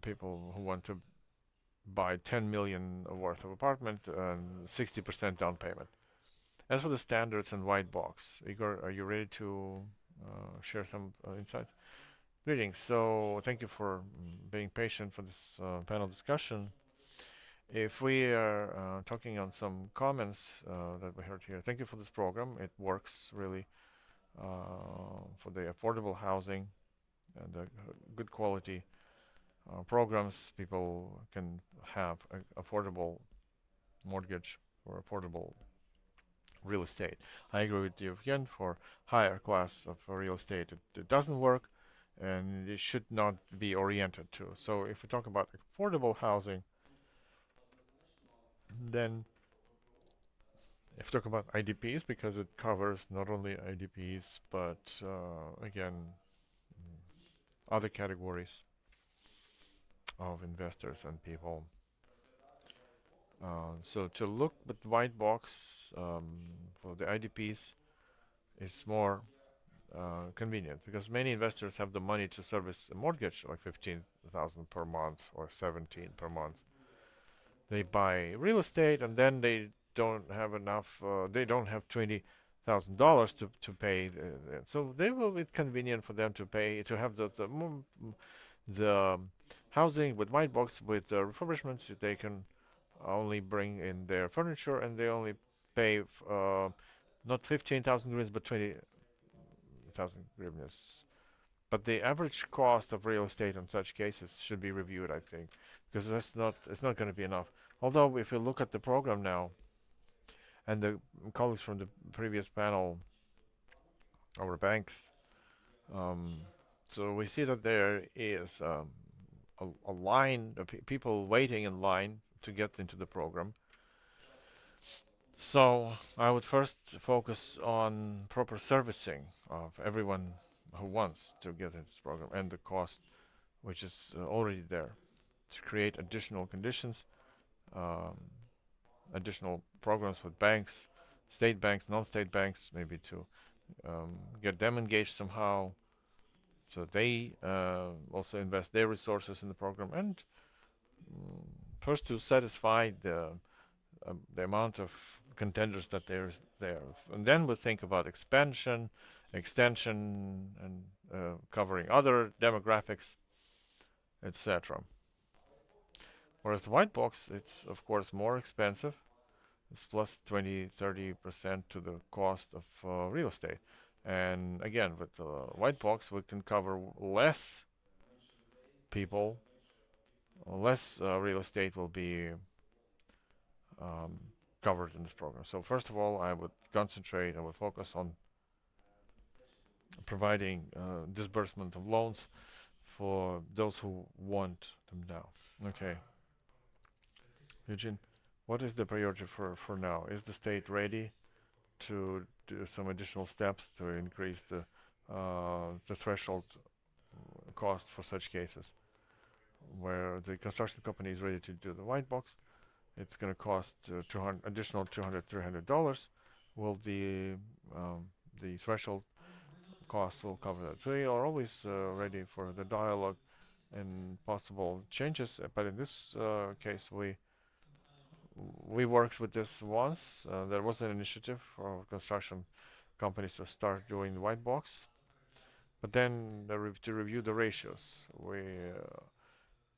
people who want to buy 10 million worth of apartment and 60% down payment. As for the standards and white box, Igor, are you ready to share some insights? Greetings. So thank you for being patient for this panel discussion. If we are talking on some comments that we heard here, thank you for this program. It works really for the affordable housing and the good quality programs. People can have affordable mortgage or affordable real estate. I agree with you again, for higher class of real estate, it doesn't work, and it should not be oriented to. So if we talk about affordable housing, then if we talk about IDPs, because it covers not only IDPs, but again, other categories of investors and people. So to look with white box for the IDPs is more convenient, because many investors have the money to service a mortgage like 15,000 per month or 17 per month. They buy real estate and then they don't have enough. They don't have $20,000 to pay. So they will. It's convenient for them to pay to have the housing with white box with refurbishments. They can only bring in their furniture, and they only pay not 15,000 hryvnias but 20,000 hryvnias. But the average cost of real estate in such cases should be reviewed, I think, because it's not going to be enough. Although if you look at the program now, and the colleagues from the previous panel, our banks, so we see that there is a line of people waiting in line to get into the program. So I would first focus on proper servicing of everyone who wants to get into this program, and the cost, which is already there, to create additional conditions, additional programs with banks, state banks, non-state banks, maybe to get them engaged somehow, so they also invest their resources in the program, and first to satisfy the amount of contenders that there's there, and then we'll think about expansion, extension, and covering other demographics, etc. Whereas the white box, it's of course more expensive. It's plus 20-30% to the cost of real estate. And again, with the white box, we can cover less people, less real estate will be covered in this program. So first of all, I would focus on providing disbursement of loans for those who want them now. Okay. Eugene, what is the priority for now? Is the state ready to do some additional steps to increase the threshold cost for such cases, where the construction company is ready to do the white box? It's going to cost additional $200-300. Will the threshold cost will cover that? So we are always ready for the dialogue and possible changes. But in this case, we worked with this once. There was an initiative for construction companies to start doing the white box, but then to review the ratios,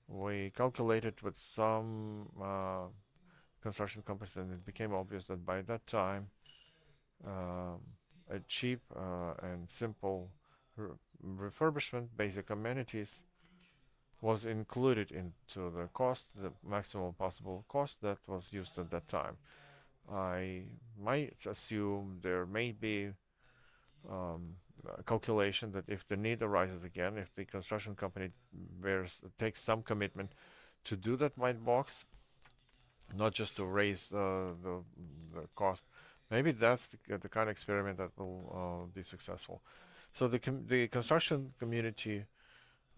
we calculated with some construction companies, and it became obvious that by that time a cheap and simple refurbishment, basic amenities, was included into the cost, the maximum possible cost that was used at that time. I might assume there may be a calculation that if the need arises again, if the construction company takes some commitment to do that white box, not just to raise the cost, maybe that's the kind of experiment that will be successful. So the construction community,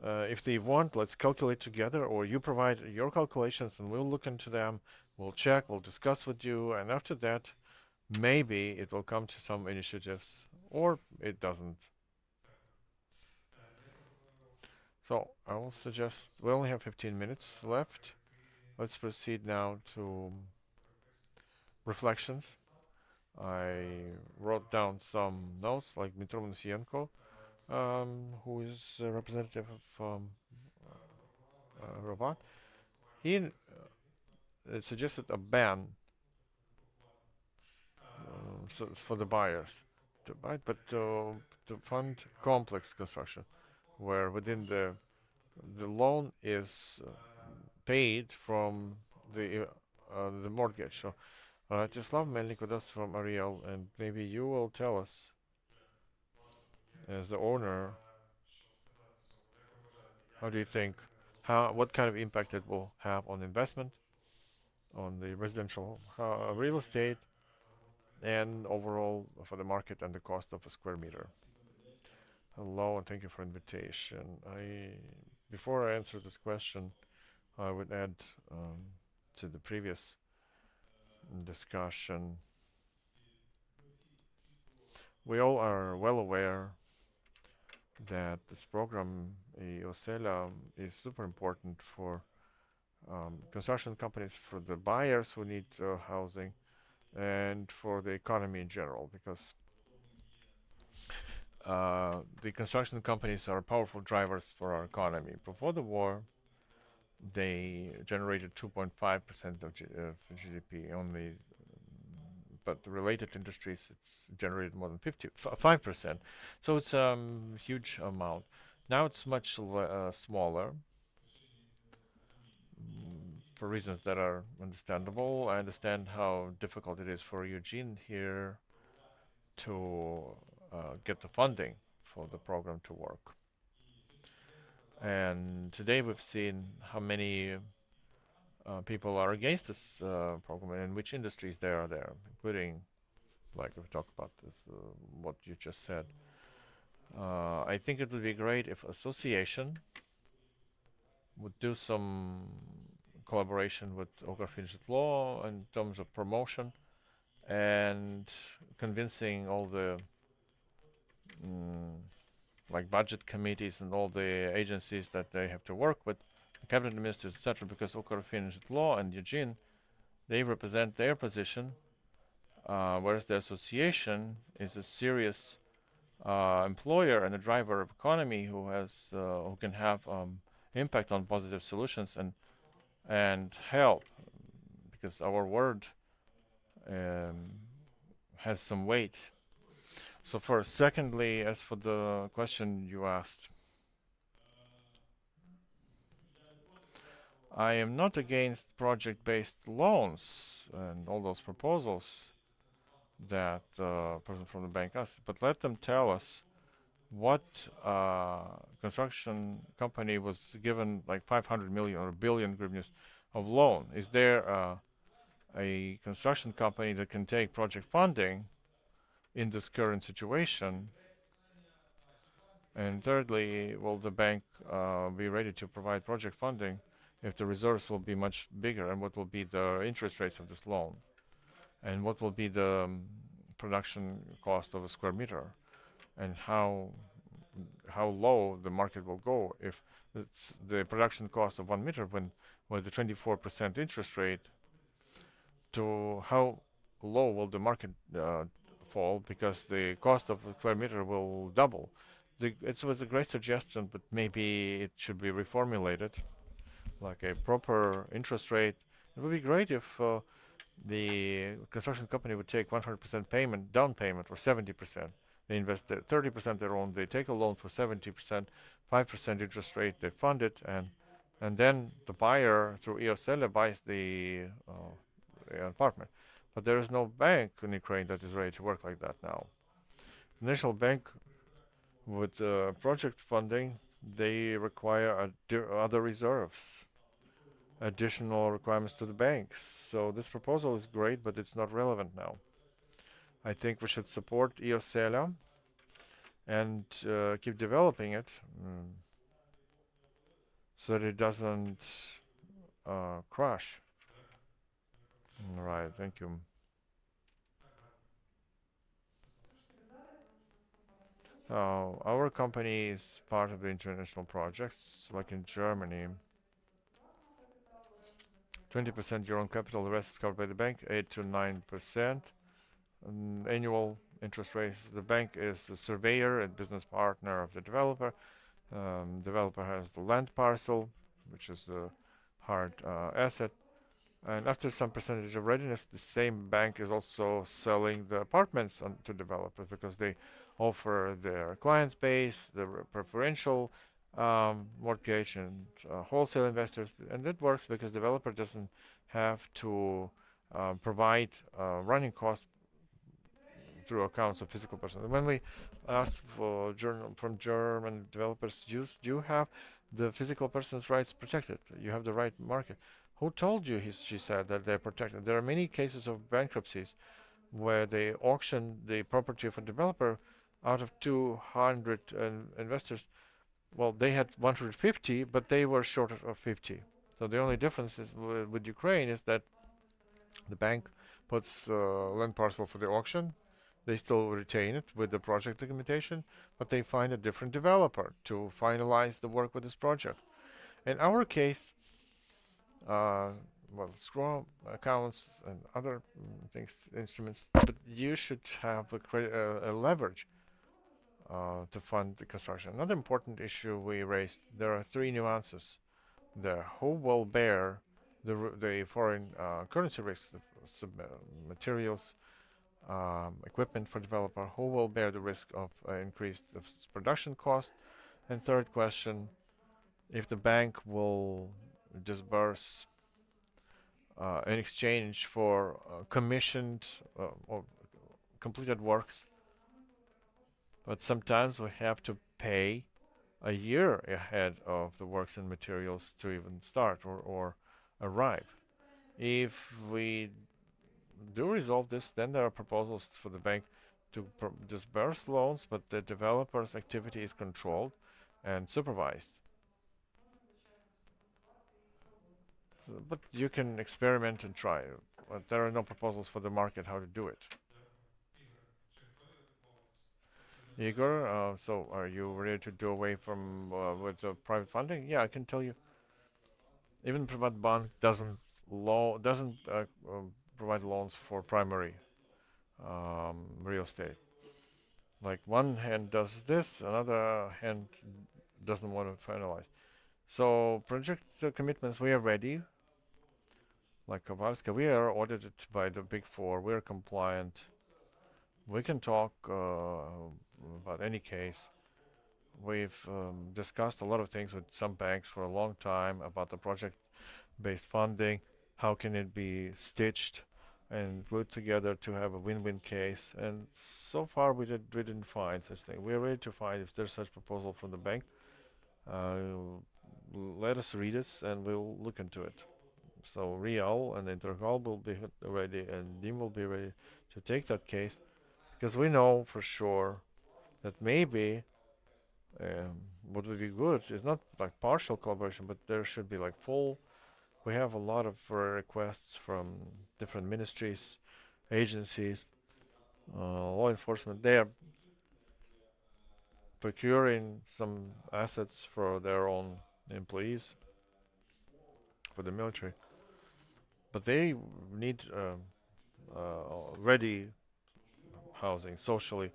if they want, let's calculate together, or you provide your calculations and we'll look into them, we'll check, we'll discuss with you, and after that, maybe it will come to some initiatives, or it doesn't. So I will suggest, we only have 15 minutes left. Let's proceed now to reflections. I wrote down some notes, like Dmytro Monoseyenko, who is a representative of Robot. He suggested a ban for the buyers to buy, but to fund complex construction, where within the loan is paid from the mortgage. So Ratislav Melnik with us from Ariel, and maybe you will tell us, as the owner, how do you think, what kind of impact it will have on investment, on the residential real estate, and overall for the market and the cost of a square meter? Hello, and thank you for invitation. Before I answer this question, I would add to the previous discussion. We all are well aware that this program, EOSELA, is super important for construction companies, for the buyers who need housing, and for the economy in general, because the construction companies are powerful drivers for our economy. Before the war, they generated 2.5% of GDP only, but the related industries, it's generated more than 5%. So it's a huge amount. Now it's much smaller, for reasons that are understandable. I understand how difficult it is for Eugene here to get the funding for the program to work. And today we've seen how many people are against this program and in which industries they are there, including, like we talked about this, what you just said. I think it would be great if association would do some collaboration with Ukr-Finžit Law in terms of promotion and convincing all the like budget committees and all the agencies that they have to work with, the cabinet ministers, etc., because Ukr-Finžit Law and Eugene, they represent their position, whereas the association is a serious employer and a driver of economy who can have impact on positive solutions and help, because our word has some weight. So first, secondly, as for the question you asked, I am not against project-based loans and all those proposals that the person from the bank asked, but let them tell us what construction company was given like 500 million or 1 billion hryvnias of loan. Is there a construction company that can take project funding in this current situation? And thirdly, will the bank be ready to provide project funding if the reserves will be much bigger, and what will be the interest rates of this loan, and what will be the production cost of a square meter, and how low the market will go if it's the production cost of 1 meter when with the 24% interest rate, to how low will the market fall, because the cost of a square meter will double. It was a great suggestion, but maybe it should be reformulated, like a proper interest rate. It would be great if the construction company would take 100% payment, down payment, or 70%. They invest 30% their own, they take a loan for 70%, 5% interest rate, they fund it, and then the buyer through EOSELA buys the apartment. But there is no bank in Ukraine that is ready to work like that now. The National Bank, with project funding, they require other reserves, additional requirements to the banks. So this proposal is great, but it's not relevant now. I think we should support EOSELA and keep developing it so that it doesn't crash. All right, thank you. Our company is part of the international projects, like in Germany. 20% your own capital, the rest is covered by the bank, 8 to 9%. Annual interest rates. The bank is a surveyor and business partner of the developer. Developer has the land parcel, which is the hard asset. And after some percentage of readiness, the same bank is also selling the apartments to developers, because they offer their client base, the preferential mortgage and wholesale investors. And that works because developer doesn't have to provide running costs through accounts of physical persons. When we asked for from German developers, do you have the physical person's rights protected? You have the right market. Who told you, she said, that they're protected? There are many cases of bankruptcies where they auction the property of a developer out of 200 investors. Well, they had 150, but they were short of 50. So the only difference is with Ukraine is that the bank puts land parcel for the auction. They still retain it with the project documentation, but they find a different developer to finalize the work with this project. In our case, well, escrow accounts and other instruments, but you should have a leverage to fund the construction. Another important issue we raised, there are three nuances there. Who will bear the foreign currency risks, materials, equipment for developer? Who will bear the risk of increased production cost? And third question, if the bank will disburse in exchange for commissioned or completed works, but sometimes we have to pay a year ahead of the works and materials to even start or arrive. If we do resolve this, then there are proposals for the bank to disburse loans, but the developer's activity is controlled and supervised. But you can experiment and try, but there are no proposals for the market how to do it. Igor, so are you ready to do away from with private funding? Yeah, I can tell you. Even Privatbank doesn't provide loans for primary real estate. Like one hand does this, another hand doesn't want to finalize. So project commitments, we are ready. Like Kovarska, we are audited by the Big Four. We are compliant. We can talk about any case. We've discussed a lot of things with some banks for a long time about the project-based funding. How can it be stitched and glued together to have a win-win case? And so far, we didn't find such thing. We're ready to find if there's such proposal from the bank. Let us read it, and we'll look into it. So Real and Intergal will be ready, and DIM will be ready to take that case, because we know for sure that maybe what would be good is not like partial collaboration, but there should be like full. We have a lot of requests from different ministries, agencies, law enforcement. They are procuring some assets for their own employees, for the military. But they need ready housing, socially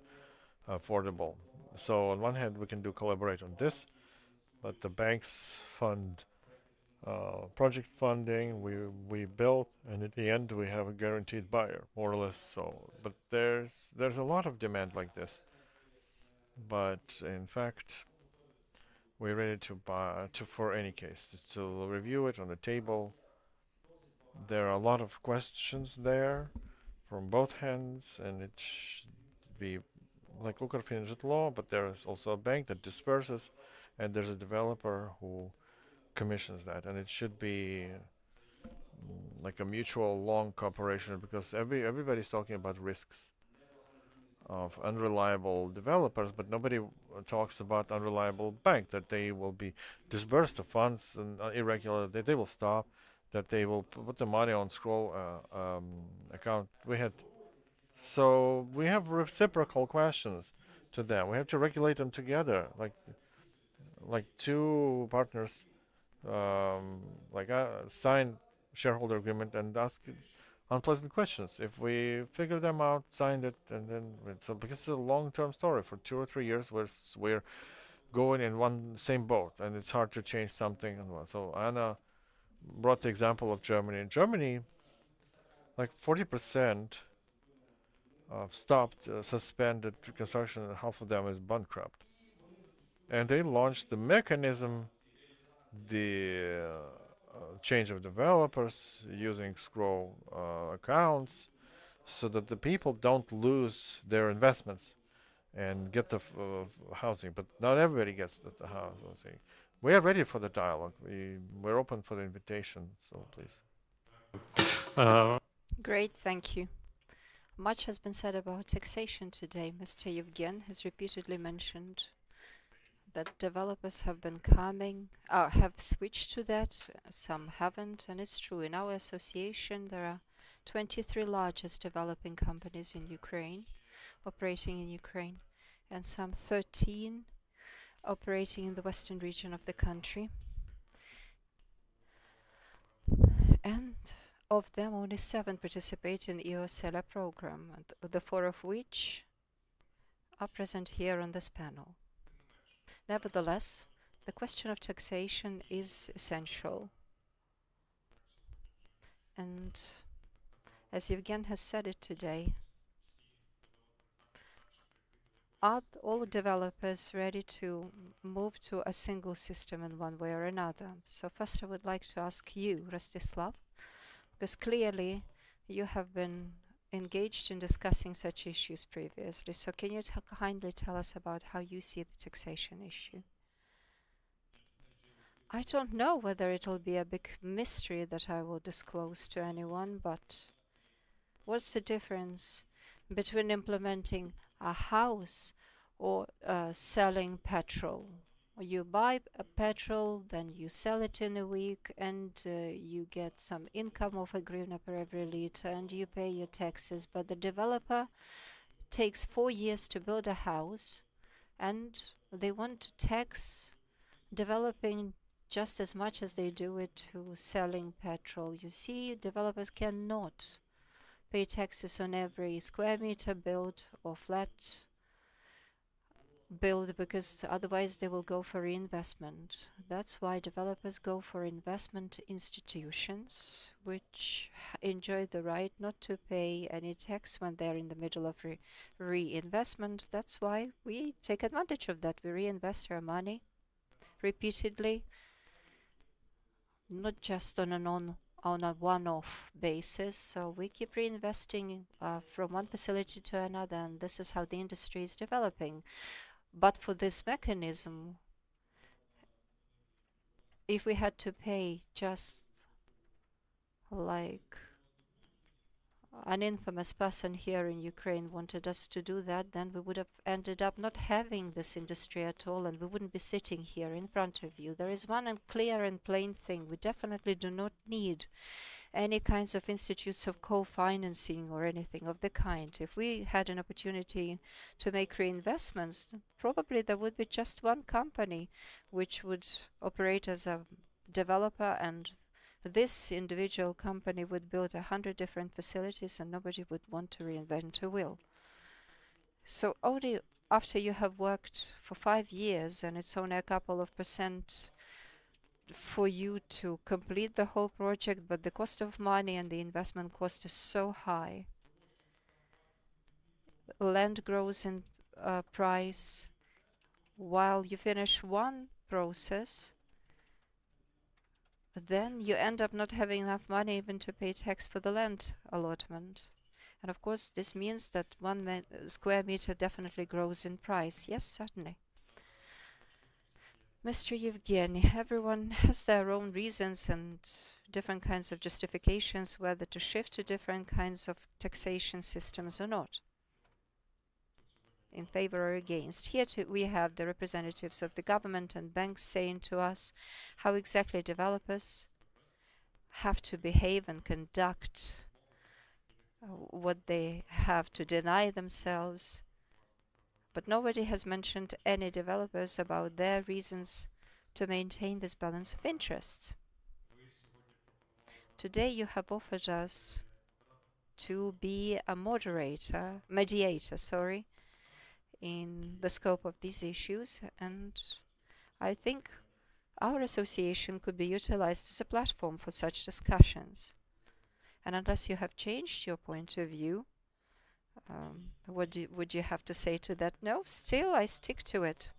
affordable. So on one hand, we can collaborate on this, but the banks fund project funding. We build, and at the end we have a guaranteed buyer, more or less. So, but there's a lot of demand like this. But in fact, we're ready to buy for any case to review it on the table. There are a lot of questions there from both hands, and it should be like Ukrfinanzitlo, but there is also a bank that disperses, and there's a developer who commissions that, and it should be like a mutual long cooperation, because everybody's talking about risks of unreliable developers, but nobody talks about unreliable bank, that they will be disbursed the funds and irregular, that they will stop, that they will put the money on scroll account. We have reciprocal questions to them. We have to regulate them together, like two partners, sign shareholder agreement and ask unpleasant questions. If we figure them out, signed it, and then because it's a long-term story, for 2 or 3 years, we're going in one same boat, and it's hard to change something. So Anna brought the example of Germany. In Germany, like 40% of stopped, suspended construction, and half of them is bankrupt. And they launched the mechanism, the change of developers using scroll accounts so that the people don't lose their investments and get the housing. But not everybody gets the housing. We are ready for the dialogue. We're open for the invitation, so please. Great, thank you. Much has been said about taxation today. Mr. Yevgen has repeatedly mentioned that developers have been have switched to that, some haven't, and it's true. In our association, there are 23 largest developing companies in Ukraine, operating in Ukraine, and some 13 operating in the western region of the country. And of them, only 7 participate in EOSELA program, and the 4 of which are present here on this panel. Nevertheless, the question of taxation is essential. And as Yevgen has said it today, are all developers ready to move to a single system in one way or another? So first I would like to ask you, Rostislav, because clearly you have been engaged in discussing such issues previously. So can you kindly tell us about how you see the taxation issue? I don't know whether it'll be a big mystery that I will disclose to anyone, but what's the difference between implementing a house or selling petrol? You buy a petrol, then you sell it in a week, and you get some income of $1 per every liter, and you pay your taxes. But the developer takes 4 years to build a house, and they want to tax developing just as much as they do it to selling petrol. You see, developers cannot pay taxes on every square meter built or flat build, because otherwise they will go for reinvestment. That's why developers go for investment institutions, which enjoy the right not to pay any tax when they're in the middle of reinvestment. That's why we take advantage of that. We reinvest our money repeatedly, not just on a one-off basis. So we keep reinvesting from one facility to another, and this is how the industry is developing. But for this mechanism, if we had to pay just like an infamous person here in Ukraine wanted us to do that, then we would have ended up not having this industry at all, and we wouldn't be sitting here in front of you. There is one clear and plain thing. We definitely do not need any kinds of institutes of co-financing or anything of the kind. If we had an opportunity to make reinvestments, probably there would be just one company which would operate as a developer, and this individual company would build 100 different facilities, and nobody would want to reinvent a wheel. So only after you have worked for 5 years, and it's only a couple of percent for you to complete the whole project, but the cost of money and the investment cost is so high. Land grows in price. While you finish one process, then you end up not having enough money even to pay tax for the land allotment. And of course, this means that 1 square meter definitely grows in price. Yes, certainly. Mr. Yevgeny, everyone has their own reasons and different kinds of justifications whether to shift to different kinds of taxation systems or not, in favor or against. Here too, we have the representatives of the government and banks saying to us how exactly developers have to behave and conduct, what they have to deny themselves. But nobody has mentioned any developers about their reasons to maintain this balance of interests. Today you have offered us to be a mediator, in the scope of these issues, and I think our association could be utilized as a platform for such discussions. And unless you have changed your point of view, what would you have to say to that? No, still I stick to it.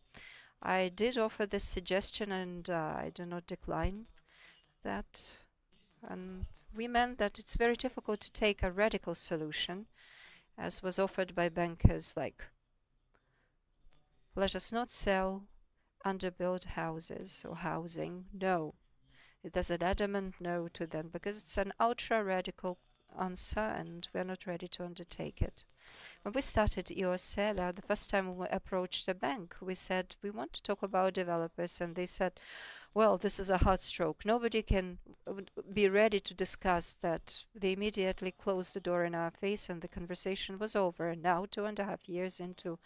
I did offer this suggestion, and I do not decline that, and we meant that it's very difficult to take a radical solution, as was offered by bankers, like, let us not sell underbuilt houses or housing. No, it is an adamant no to them, because it's an ultra-radical answer and we're not ready to undertake it. When we started EOSELA, the first time we approached a bank, we said, we want to talk about developers, and they said, well, this is a hard stroke. Nobody can be ready to discuss that. They immediately closed the door in our face and the conversation was over. And now, 2.5 years into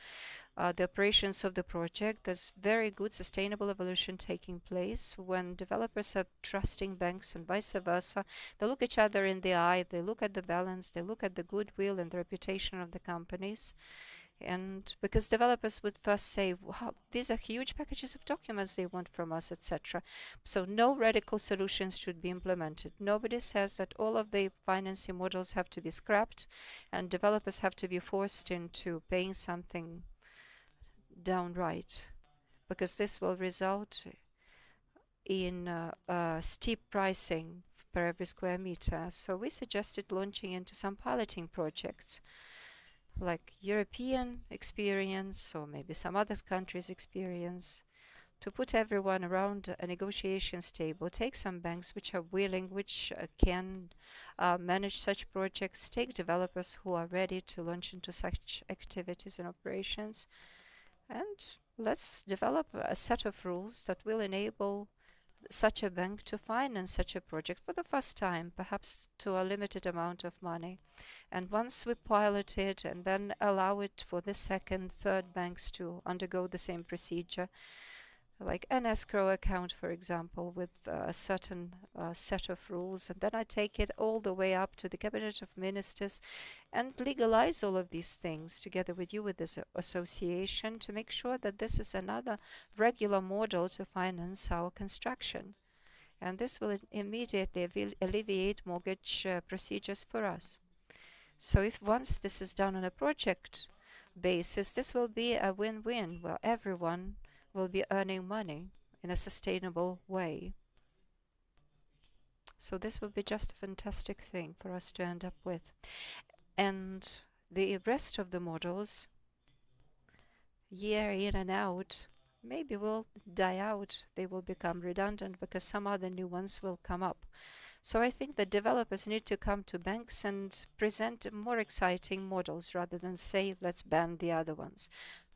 the operations of the project, there's very good sustainable evolution taking place. When developers are trusting banks and vice versa, they look each other in the eye, they look at the balance, they look at the goodwill and the reputation of the companies. And because developers would first say, wow, these are huge packages of documents they want from us, etc. So no radical solutions should be implemented. Nobody says that all of the financing models have to be scrapped and developers have to be forced into paying something downright, because this will result in steep pricing per every square meter. So we suggested launching into some piloting projects, like European experience or maybe some other countries' experience, to put everyone around a negotiations table, take some banks which are willing, which can manage such projects, take developers who are ready to launch into such activities and operations, and let's develop a set of rules that will enable such a bank to finance such a project for the first time, perhaps to a limited amount of money. And once we pilot it and then allow it for the second, third banks to undergo the same procedure, like an escrow account, for example, with a certain set of rules, and then I take it all the way up to the Cabinet of Ministers and legalize all of these things together with you, with this association, to make sure that this is another regular model to finance our construction. And this will immediately alleviate mortgage procedures for us. So if once this is done on a project basis, this will be a win-win where everyone will be earning money in a sustainable way. So this will be just a fantastic thing for us to end up with. And the rest of the models, year in and out, maybe will die out. They will become redundant because some other new ones will come up. So I think that developers need to come to banks and present more exciting models rather than say, let's ban the other ones.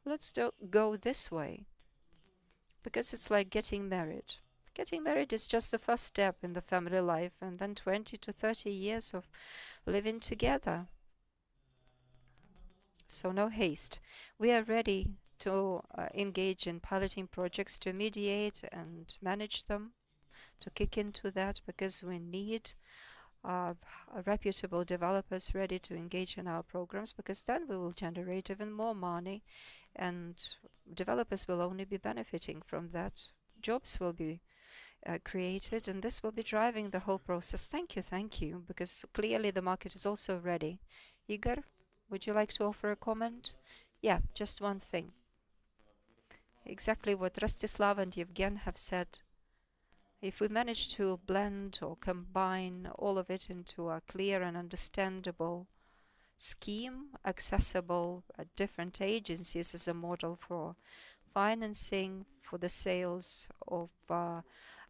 Let's go this way. Because it's like getting married. Getting married is just the first step in the family life, and then 20 to 30 years of living together. So no haste. We are ready to engage in piloting projects, to mediate and manage them, to kick into that, because we need reputable developers ready to engage in our programs, because then we will generate even more money and developers will only be benefiting from that. Jobs will be created, and this will be driving the whole process. Thank you, because clearly the market is also ready. Igor, would you like to offer a comment? Yeah, just one thing. Exactly what Rostislav and Yevgen have said. If we manage to blend or combine all of it into a clear and understandable scheme, accessible at different agencies as a model for financing, for the sales of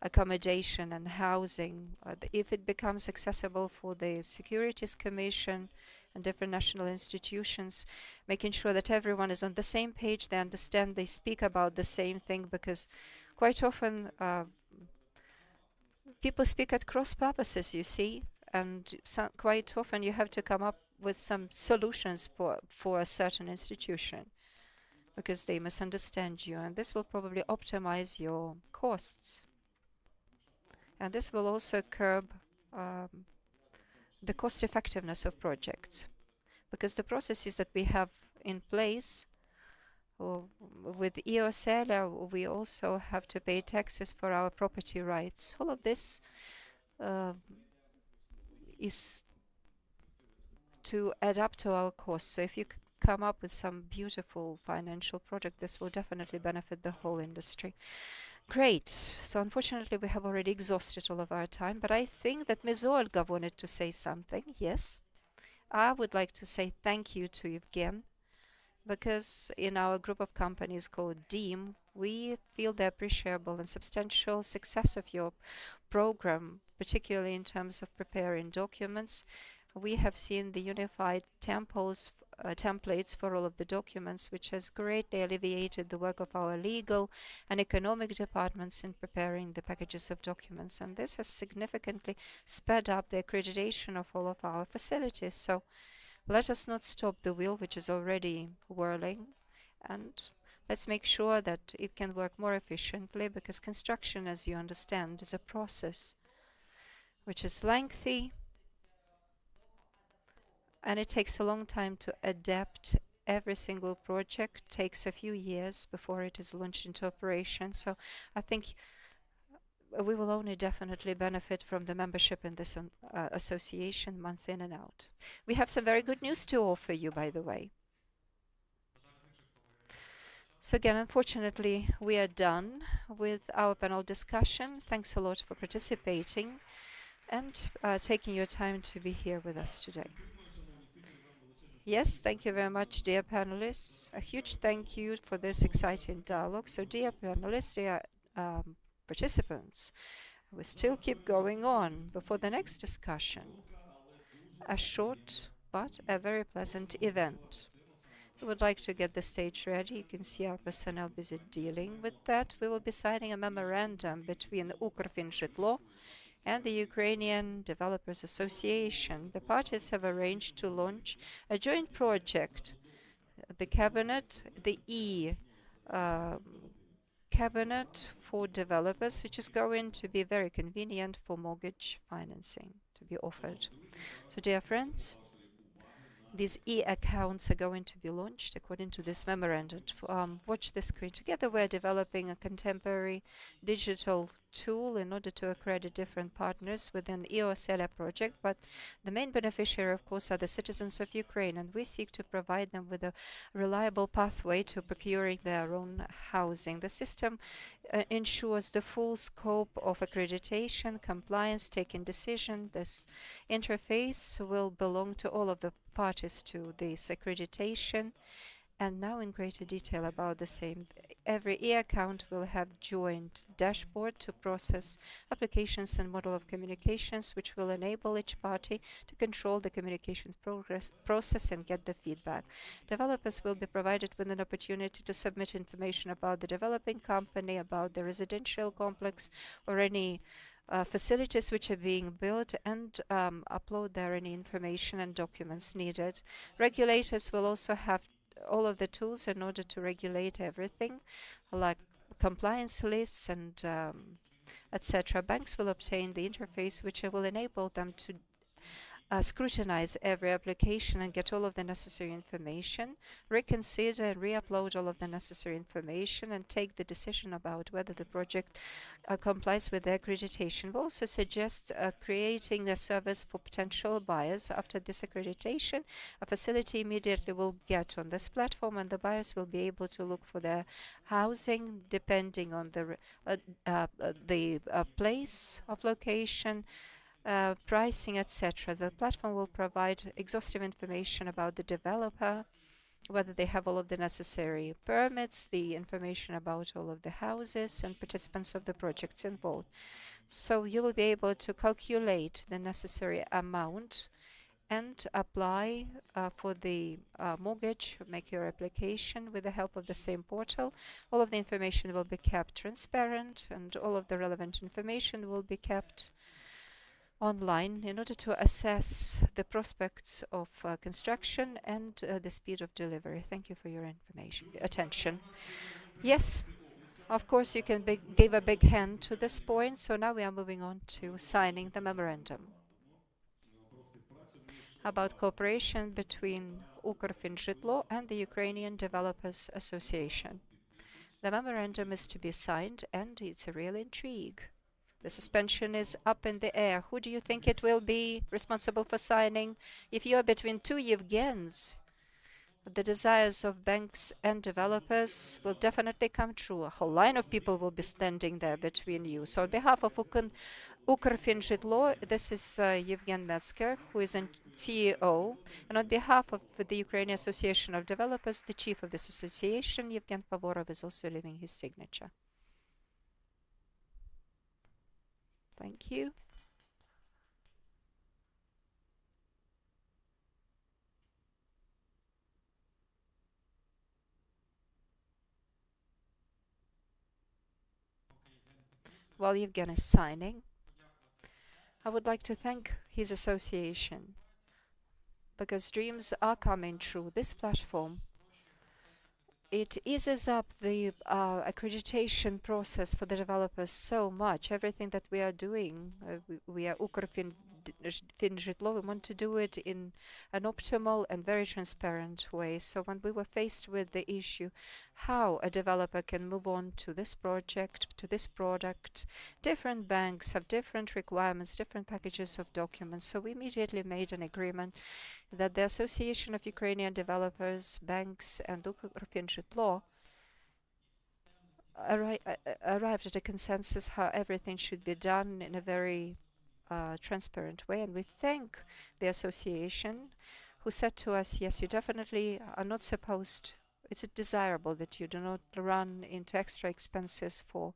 accommodation and housing, if it becomes accessible for the Securities Commission and different national institutions, making sure that everyone is on the same page, they understand, they speak about the same thing, because quite often people speak at cross purposes, you see, and quite often you have to come up with some solutions for a certain institution because they misunderstand you, and this will probably optimize your costs. And this will also curb the cost effectiveness of projects, because the processes that we have in place with EOSELA, we also have to pay taxes for our property rights. All of this is to add up to our costs. So if you come up with some beautiful financial project, this will definitely benefit the whole industry. Great. So unfortunately, we have already exhausted all of our time, but I think that Ms. Olga wanted to say something. Yes. I would like to say thank you to Evgen, because in our group of companies called DEEM, we feel the appreciable and substantial success of your program, particularly in terms of preparing documents. We have seen the unified templates for all of the documents, which has greatly alleviated the work of our legal and economic departments in preparing the packages of documents. And this has significantly sped up the accreditation of all of our facilities. So let us not stop the wheel, which is already whirling, and let's make sure that it can work more efficiently, because construction, as you understand, is a process which is lengthy, and it takes a long time to adapt. Every single project takes a few years before it is launched into operation. So I think we will only definitely benefit from the membership in this association month in and out. We have some very good news to offer you, by the way. So again, unfortunately, we are done with our panel discussion. Thanks a lot for participating and taking your time to be here with us today. Yes, thank you very much, dear panelists. A huge thank you for this exciting dialogue. So dear panelists, dear participants, we still keep going on before the next discussion. A short but a very pleasant event. We would like to get the stage ready. You can see our personnel busy dealing with that. We will be signing a memorandum between Ukrfinzhitlo and the Ukrainian Developers Association. The parties have arranged to launch a joint project. The cabinet, the cabinet for developers, which is going to be very convenient for mortgage financing to be offered. So dear friends, these e-accounts are going to be launched according to this memorandum. Watch the screen. Together we're developing a contemporary digital tool in order to accredit different partners within EOSELA project, but the main beneficiary, of course, are the citizens of Ukraine, and we seek to provide them with a reliable pathway to procuring their own housing. The system ensures the full scope of accreditation, compliance, taking decision. This interface will belong to all of the parties to this accreditation. And now in greater detail about the same. Every e-account will have joint dashboard to process applications and model of communications, which will enable each party to control the communication process and get the feedback. Developers will be provided with an opportunity to submit information about the developing company, about the residential complex, or any facilities which are being built, and upload there any information and documents needed. Regulators will also have all of the tools in order to regulate everything, like compliance lists and etc. Banks will obtain the interface which will enable them to scrutinize every application and get all of the necessary information, reconsider and re-upload all of the necessary information, and take the decision about whether the project complies with the accreditation. We also suggest creating a service for potential buyers. After this accreditation, a facility immediately will get on this platform, and the buyers will be able to look for their housing depending on the place of location, pricing, etc. The platform will provide exhaustive information about the developer, whether they have all of the necessary permits, the information about all of the houses and participants of the projects involved. So you will be able to calculate the necessary amount and apply for the mortgage, make your application with the help of the same portal. All of the information will be kept transparent, and all of the relevant information will be kept online in order to assess the prospects of construction and the speed of delivery. Thank you for your attention. Yes, of course, you can give a big hand to this point. So now we are moving on to signing the memorandum about cooperation between Ukrfinzhitlo and the Ukrainian Developers Association. The memorandum is to be signed, and it's a real intrigue. The suspension is up in the air. Who do you think it will be responsible for signing? If you are between two Yevgens, the desires of banks and developers will definitely come true. A whole line of people will be standing there between you. So on behalf of Ukrfinžitlo, this is Yevgen Metzger, who is a CEO. And on behalf of the Ukrainian Association of Developers, the chief of this association, Yevgen Favorov, is also leaving his signature. Thank you. While Yevgen is signing, I would like to thank his association, because dreams are coming true. This platform, it eases up the accreditation process for the developers so much. Everything that we are doing, we are Ukrfinžitlo, we want to do it in an optimal and very transparent way. So when we were faced with the issue how a developer can move on to this project, to this product, different banks have different requirements, different packages of documents. So we immediately made an agreement that the Association of Ukrainian Developers, Banks, and Ukrfinžitlo arrived at a consensus how everything should be done in a very transparent way. And we thank the association who said to us, yes, you definitely are not supposed, it's desirable that you do not run into extra expenses for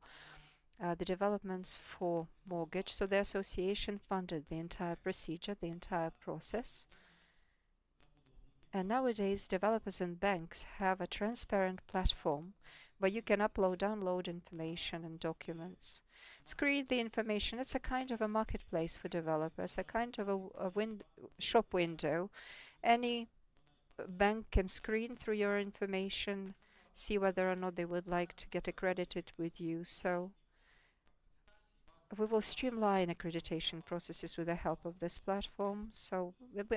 the developments for mortgage. So the association funded the entire procedure, the entire process. And nowadays, developers and banks have a transparent platform where you can upload, download information and documents. Screen the information. It's a kind of a marketplace for developers, a kind of a shop window. Any bank can screen through your information, see whether or not they would like to get accredited with you. So we will streamline accreditation processes with the help of this platform. So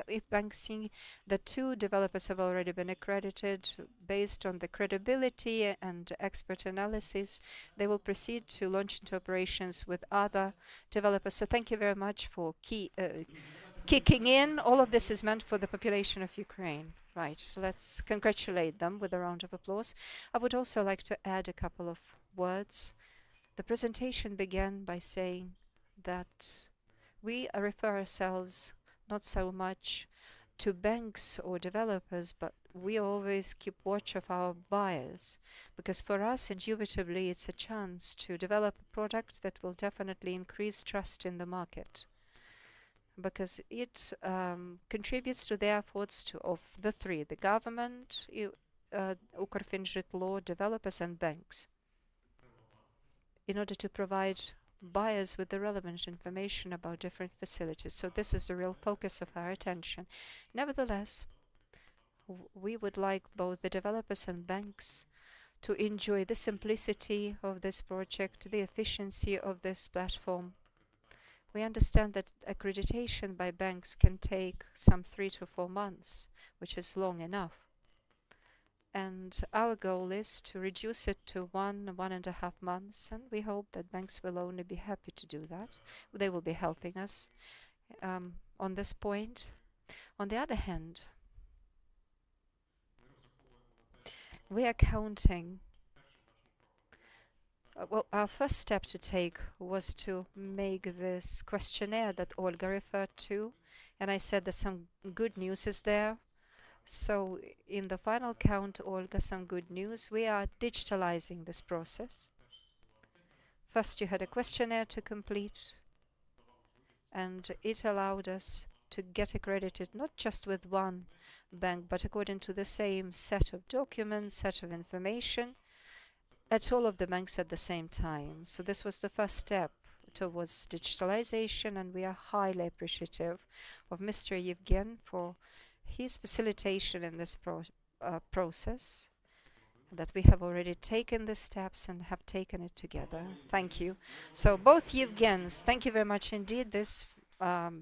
if banks see that 2 developers have already been accredited based on the credibility and expert analysis, they will proceed to launch into operations with other developers. So thank you very much for kicking in. All of this is meant for the population of Ukraine. Right, so let's congratulate them with a round of applause. I would also like to add a couple of words. The presentation began by saying that we refer ourselves not so much to banks or developers, but we always keep watch of our buyers, because for us, indubitably, it's a chance to develop a product that will definitely increase trust in the market, because it contributes to the efforts of the 3, the government, Ukrfinžitlo, developers and banks, in order to provide buyers with the relevant information about different facilities. So this is the real focus of our attention. Nevertheless, we would like both the developers and banks to enjoy the simplicity of this project, the efficiency of this platform. We understand that accreditation by banks can take some 3 to 4 months, which is long enough. And our goal is to reduce it to 1.5 months, and we hope that banks will only be happy to do that. They will be helping us on this point. On the other hand, we are counting. Well, our first step to take was to make this questionnaire that Olga referred to, and I said that some good news is there. So in the final count, Olga, some good news. We are digitalizing this process. First, you had a questionnaire to complete, and it allowed us to get accredited not just with one bank, but according to the same set of documents, set of information, at all of the banks at the same time. So this was the first step towards digitalization, and we are highly appreciative of Mr. Yevgen for his facilitation in this process, that we have already taken the steps and have taken it together. Thank you. So both Yevgens, thank you very much indeed. This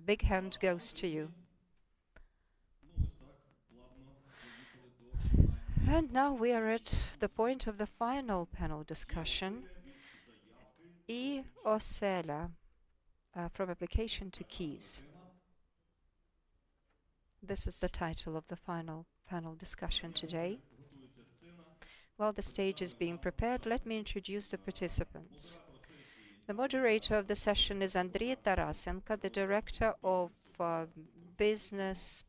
big hand goes to you. And now we are at the point of the final panel discussion. E-Osela, from application to keys. This is the title of the final panel discussion today. While the stage is being prepared, let me introduce the participants. The moderator of the session is Andriy Tarasenko, the director of Business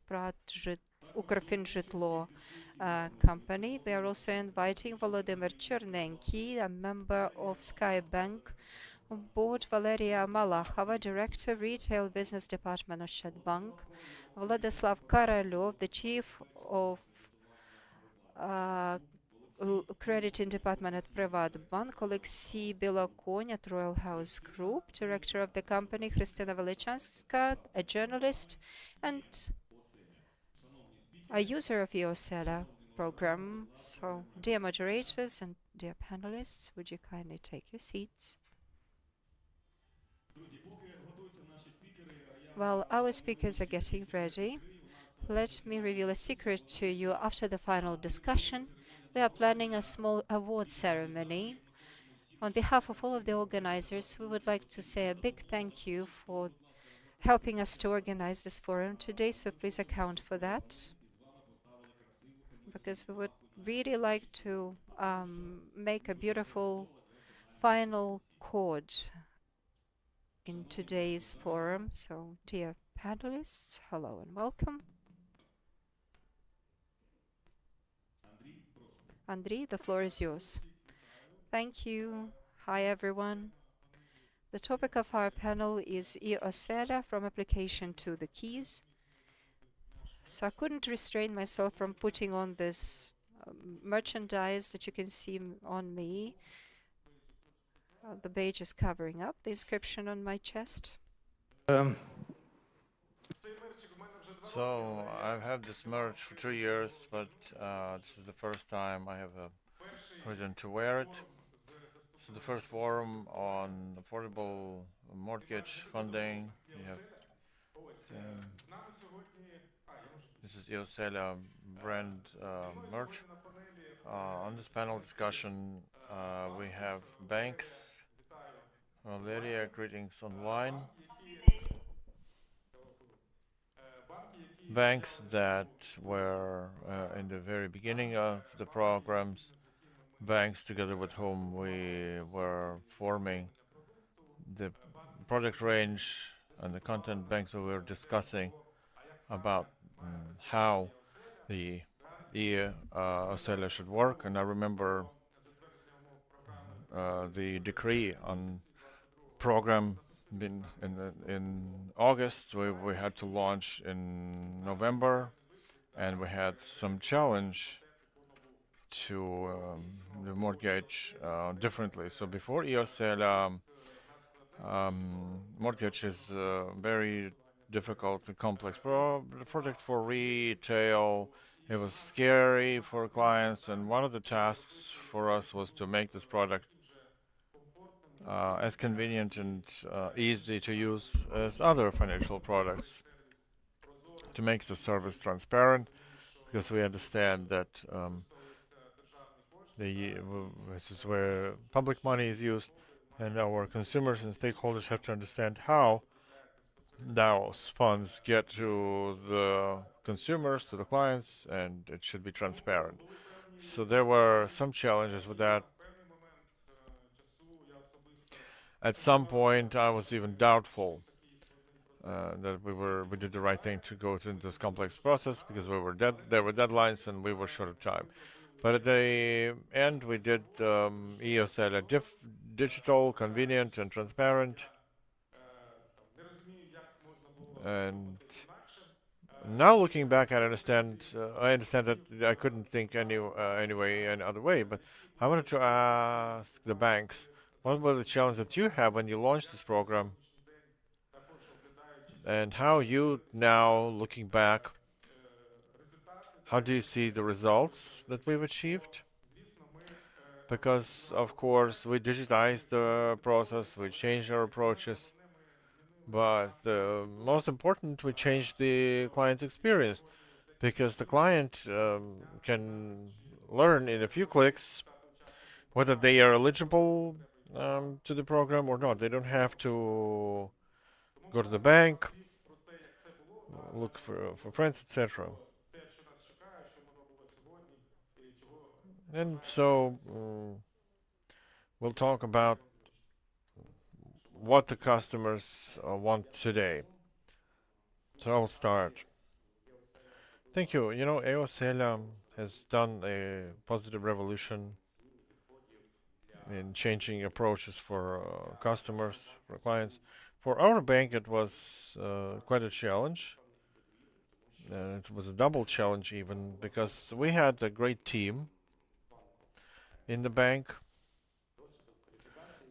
Ukrfinjitlo company. We are also inviting Volodymyr Chernenky, a member of Skybank board, Valeria Malakhova, director, retail business department of Oshchadbank, Vladislav Korolyov, the chief of crediting department at Privatbank, Alexey Belokony at Royal House Group, director of the company, Kristina Velichanska, a journalist and a user of EOSELA program. So, dear moderators and dear panelists, would you kindly take your seats? While our speakers are getting ready, let me reveal a secret to you. After the final discussion, we are planning a small award ceremony. On behalf of all of the organizers, we would like to say a big thank you for helping us to organize this forum today, so please account for that, because we would really like to make a beautiful final chord in today's forum. So, dear panelists, hello and welcome. Andriy, the floor is yours. Thank you. Hi, everyone. The topic of our panel is EOSELA, from application to the keys. So I couldn't restrain myself from putting on this merchandise that you can see on me. The badge is covering up the inscription on my chest. So I've had this merch for 2 years, but this is the first time I have a reason to wear it. This is the first forum on affordable mortgage funding. We have this is EOSELA brand merch. On this panel discussion, we have banks. Valeria, greetings online. Banks that were in the very beginning of the programs, banks together with whom we were forming the product range and the content banks we were discussing about how the EOSELA should work. And I remember the decree on program in August. We had to launch in November, and we had some challenge to the mortgage differently. So before EOSELA, mortgage is very difficult and complex product for retail. It was scary for clients, and one of the tasks for us was to make this product as convenient and easy to use as other financial products, to make the service transparent, because we understand that this is where public money is used, and our consumers and stakeholders have to understand how those funds get to the consumers, to the clients, and it should be transparent. So there were some challenges with that. At some point, I was even doubtful that we did the right thing to go into this complex process, because there were deadlines and we were short of time. But at the end, we did EOSELA digital, convenient, and transparent. And now looking back, I understand that I couldn't think any other way. But I wanted to ask the banks, what were the challenges that you have when you launched this program, and how you now, looking back, how do you see the results that we've achieved? Because, of course, we digitized the process, we changed our approaches, but the most important, we changed the client's experience, because the client can learn in a few clicks whether they are eligible to the program or not. They don't have to go to the bank, look for friends, etc. And so we'll talk about what the customers want today. So I'll start. Thank you. You know, EOSELA has done a positive revolution in changing approaches for customers, for clients. For our bank, it was quite a challenge. And it was a double challenge even because we had a great team in the bank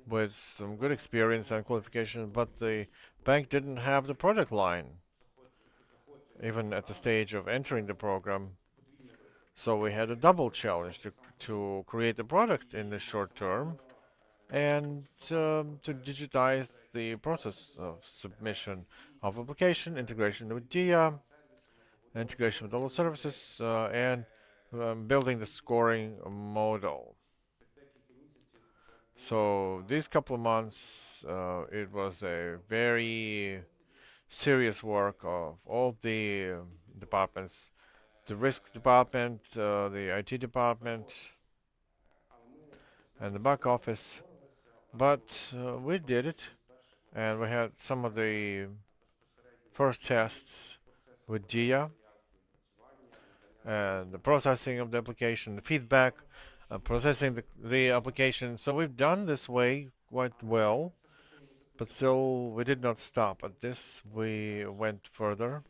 with some good experience and qualification, but the bank didn't have the product line, even at the stage of entering the program. So we had a double challenge to create the product in the short term and to digitize the process of submission of application, integration with DIA, integration with all the services, and building the scoring model. So these couple of months, it was a very serious work of all the departments, the risk department, the IT department, and the back office. But we did it, and we had some of the first tests with DIA, and the processing of the application, the feedback, processing the application. So we've done this way quite well, but still we did not stop at this. We went further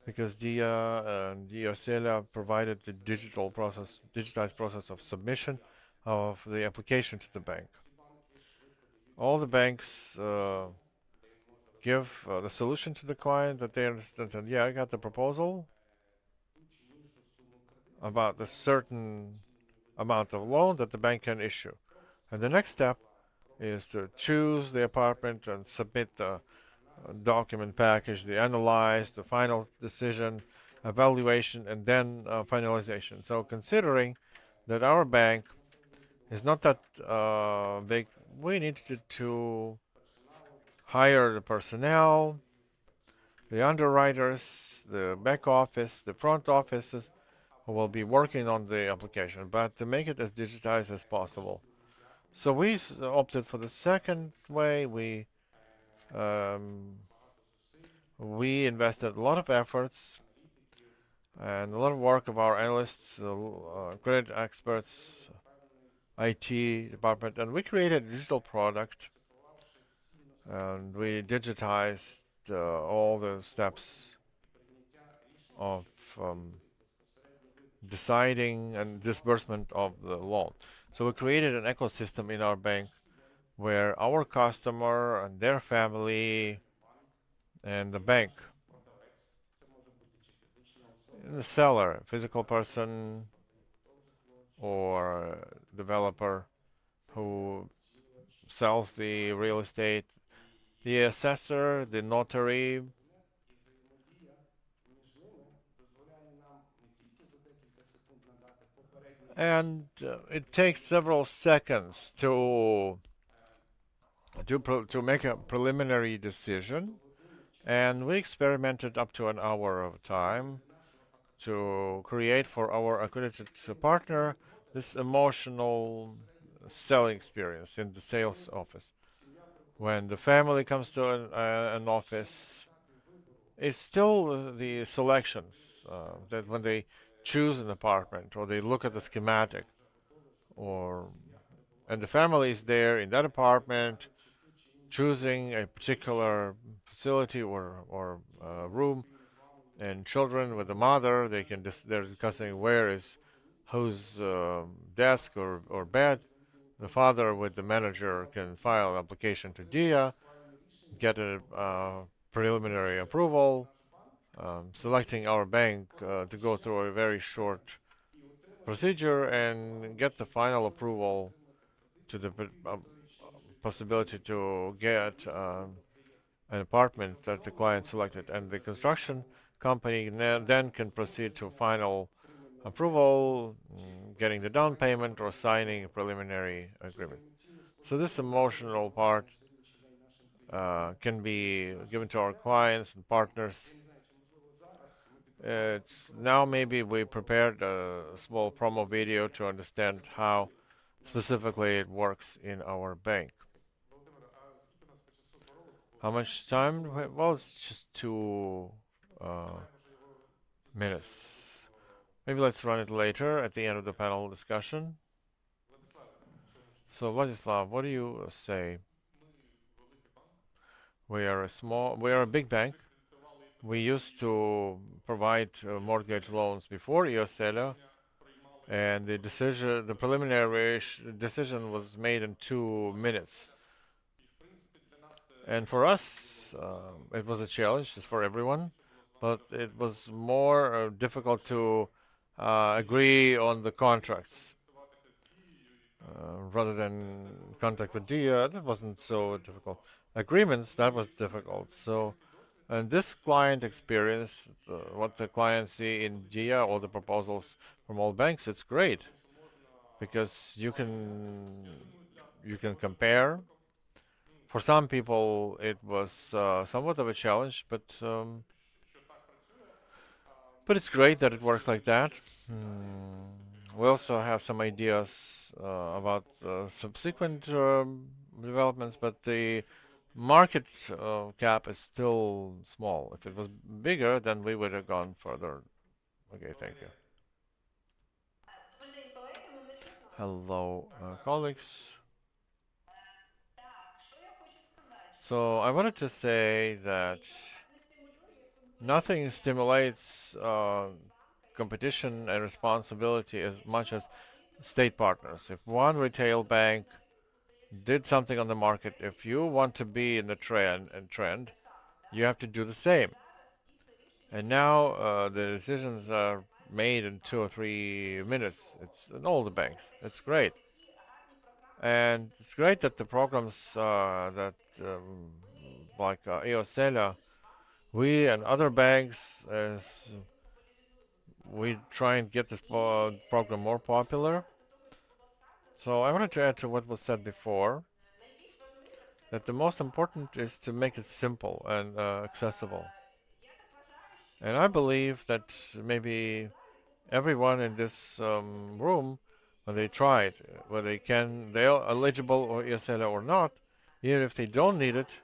because DIA and EOSELA provided the digitized process of submission of the application to the bank. All the banks give the solution to the client that they understand that, yeah, I got the proposal about the certain amount of loan that the bank can issue. And the next step is to choose the apartment and submit the document package, the analyze, the final decision, evaluation, and then finalization. So considering that our bank is not that big, we needed to hire the personnel, the underwriters, the back office, the front offices who will be working on the application, but to make it as digitized as possible. So we opted for the second way. We invested a lot of efforts and a lot of work of our analysts, credit experts, IT department, and we created a digital product, and we digitized all the steps of deciding and disbursement of the loan. So we created an ecosystem in our bank where our customer and their family and the bank, and the seller, physical person or developer who sells the real estate, the assessor, the notary, and it takes several seconds to make a preliminary decision, and we experimented up to an hour of time to create for our accredited partner this emotional selling experience in the sales office. When the family comes to an office, it's still the selections that when they choose an apartment or they look at the schematic, and the family is there in that apartment choosing a particular facility or room, and children with the mother, they're discussing where is whose desk or bed. The father with the manager can file an application to DIA, get a preliminary approval, selecting our bank to go through a very short procedure and get the final approval to the possibility to get an apartment that the client selected. And the construction company then can proceed to final approval, getting the down payment or signing a preliminary agreement. So this emotional part can be given to our clients and partners. it's now maybe we prepared a small promo video to understand how specifically it works in our bank. How much time? Well, it's just 2 minutes. Maybe let's run it later at the end of the panel discussion. So Vladislav, what do you say? We are a big bank. We used to provide mortgage loans before EOSELA, and the preliminary decision was made in 2 minutes. And for us, it was a challenge, it's for everyone, but it was more difficult to agree on the contracts. Rather than contact with DIA, that wasn't so difficult. Agreements, that was difficult. So, and this client experience, what the clients see in DIA, all the proposals from all banks, it's great because you can compare. For some people, it was somewhat of a challenge, but it's great that it works like that. We also have some ideas about subsequent developments, but the market cap is still small. If it was bigger, then we would have gone further. Okay, thank you. Hello, colleagues. So I wanted to say that nothing stimulates competition and responsibility as much as state partners. If one retail bank did something on the market, if you want to be in the trend, you have to do the same. And now the decisions are made in 2 or 3 minutes. It's in all the banks. It's great. And it's great that the programs like EOSELA, we and other banks, we try and get this program more popular. So I wanted to add to what was said before, that the most important is to make it simple and accessible. And I believe that maybe everyone in this room, when they try it, whether they're eligible or EOSELA or not, even if they don't need it.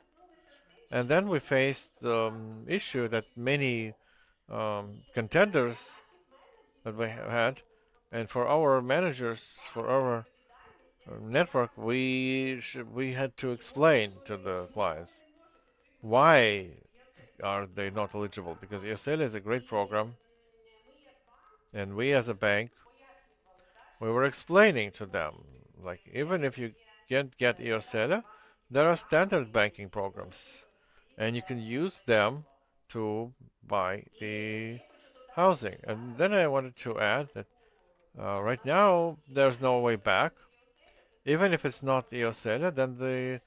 And then we faced the issue that many contenders that we had, and for our managers, for our network, we had to explain to the clients why are they not eligible, because EOSELA is a great program, and we as a bank, we were explaining to them, like, even if you can't get EOSELA, there are standard banking programs, and you can use them to buy the housing. And then I wanted to add that right now there's no way back. Even if it's not EOSELA, then the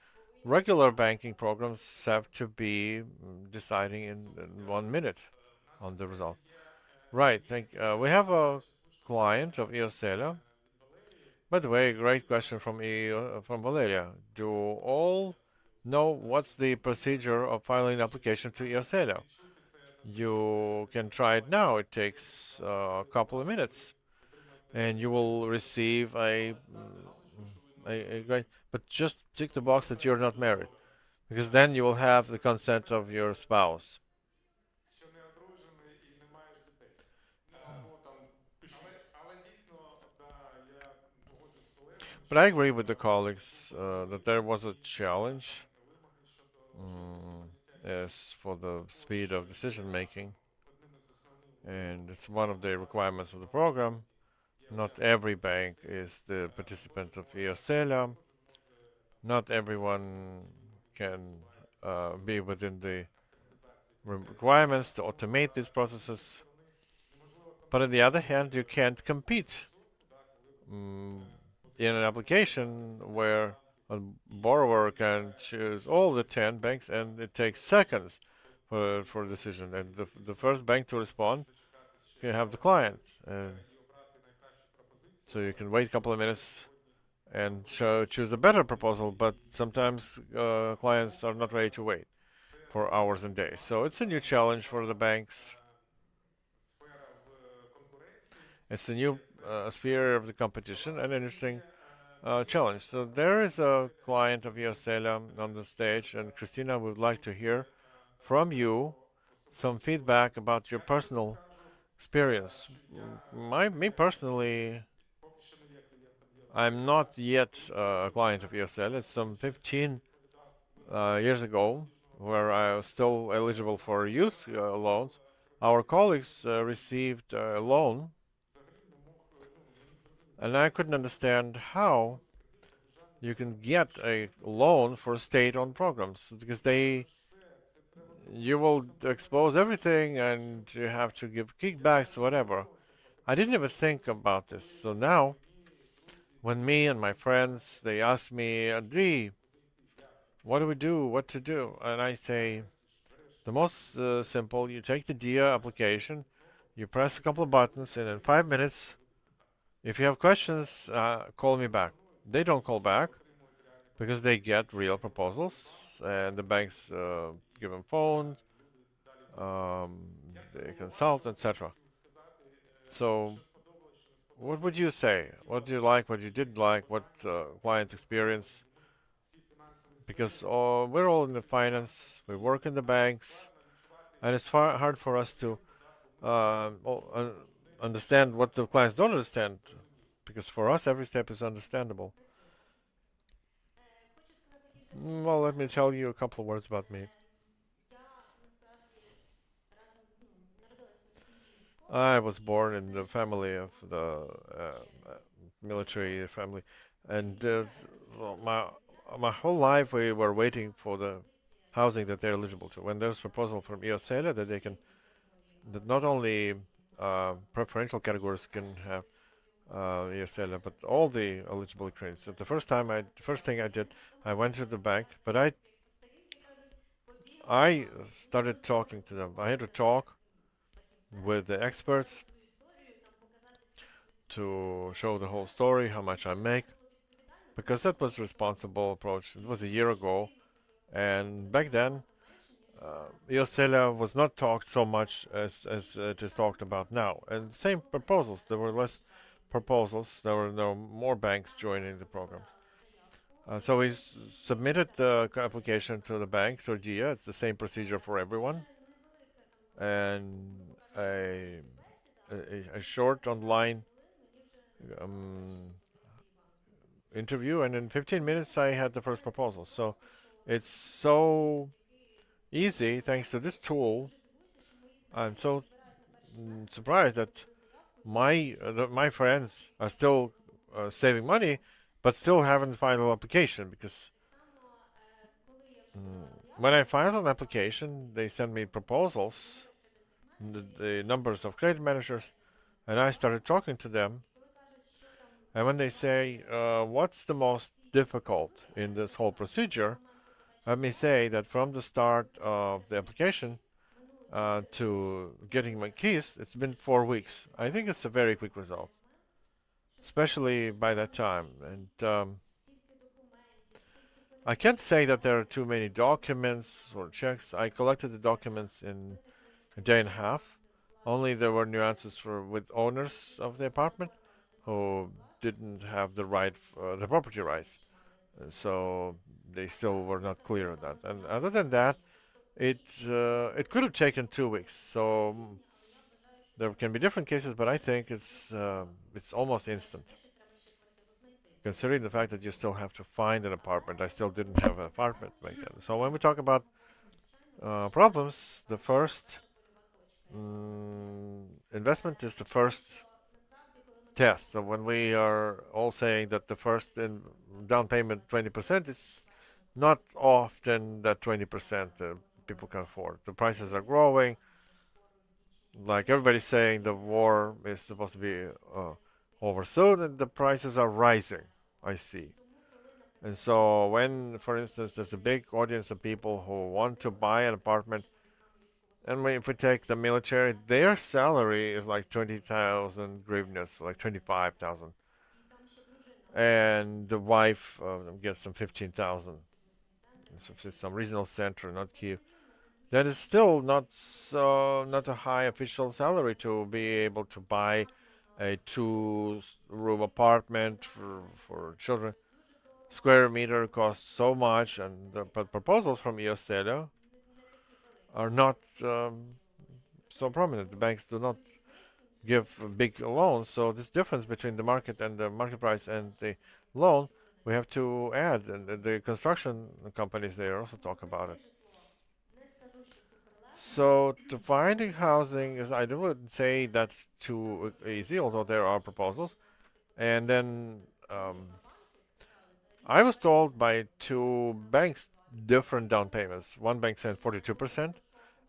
regular banking programs have to be deciding in 1 minute on the result. Right. We have a client of EOSELA. By the way, great question from Valeria. Do all know what's the procedure of filing an application to EOSELA? You can try it now. It takes a couple of minutes, and you will receive a great. But just tick the box that you're not married, because then you will have the consent of your spouse. But I agree with the colleagues that there was a challenge as for the speed of decision making, and it's one of the requirements of the program. Not every bank is the participant of EOSELA. Not everyone can be within the requirements to automate these processes. But on the other hand, you can't compete in an application where a borrower can choose all the 10 banks, and it takes seconds for a decision. And the first bank to respond, you have the client. So you can wait a couple of minutes and choose a better proposal, but sometimes clients are not ready to wait for hours and days. So it's a new challenge for the banks. It's a new sphere of the competition, an interesting challenge. So there is a client of Iosela on the stage, and Christina, we would like to hear from you some feedback about your personal experience. Me personally, I'm not yet a client of Iosela. It's some 15 years ago, where I was still eligible for youth loans. Our colleagues received a loan, and I couldn't understand how you can get a loan for state-owned programs, because you will expose everything and you have to give kickbacks, whatever. I didn't even think about this. So now, when me and my friends, they ask me, Andriy, what do we do, what to do? And I say, the most simple, you take the DIA application, you press a couple of buttons, and in 5 minutes, if you have questions, call me back. They don't call back because they get real proposals, and the banks give them phones, they consult, etc. So, what would you say? What do you like, what you didn't like, what client experience? Because we're all in the finance, we work in the banks, and it's hard for us to understand what the clients don't understand, because for us every step is understandable. Well, let me tell you a couple of words about me. I was born in the family of the military family, and my whole life we were waiting for the housing that they're eligible to. When there's a proposal from Iosela that they can, that not only preferential categories can have Iosela, but all the eligible Ukrainians. So the first thing I did, I went to the bank, but I started talking to them. I had to talk with the experts to show the whole story, how much I make, because that was a responsible approach. It was a year ago, and back then, Iosela was not talked so much as it is talked about now. And same proposals, there were less proposals, there were more banks joining the program. So we submitted the application to the bank, to DIA. It's the same procedure for everyone. And a short online interview, and in 15 minutes I had the first proposal. So it's so easy thanks to this tool. I'm so surprised that my friends are still saving money, but still haven't filed an application, because when I filed an application, they sent me proposals, the numbers of credit managers, and I started talking to them. And when they say, what's the most difficult in this whole procedure, let me say that from the start of the application to getting my keys, it's been 4 weeks. I think it's a very quick result, especially by that time. And I can't say that there are too many documents or checks. I collected the documents in a day and a half. Only there were nuances with owners of the apartment who didn't have the property rights. So they still were not clear on that. And other than that, it could have taken 2 weeks. So there can be different cases, but I think it's almost instant. Considering the fact that you still have to find an apartment, I still didn't have an apartment back then. So when we talk about problems, the first investment is the first test. So when we are all saying that the first down payment 20%, it's not often that 20% people can afford. The prices are growing. Like everybody's saying, the war is supposed to be over soon, and the prices are rising, I see. And so when, for instance, there's a big audience of people who want to buy an apartment, and if we take the military, their salary is like 20,000 hryvnias, like 25,000. And the wife gets some 15,000. So it's some regional center, not Kiev. That is still not a high official salary to be able to buy a 2-room apartment for children. Square meter costs so much, and the proposals from Ioselia are not so prominent. The banks do not give big loans, so this difference between the market and the market price and the loan, we have to add, and the construction companies, they also talk about it. So to finding housing is, I wouldn't say that's too easy, although there are proposals. And then I was told by 2 banks different down payments. One bank said 42%, and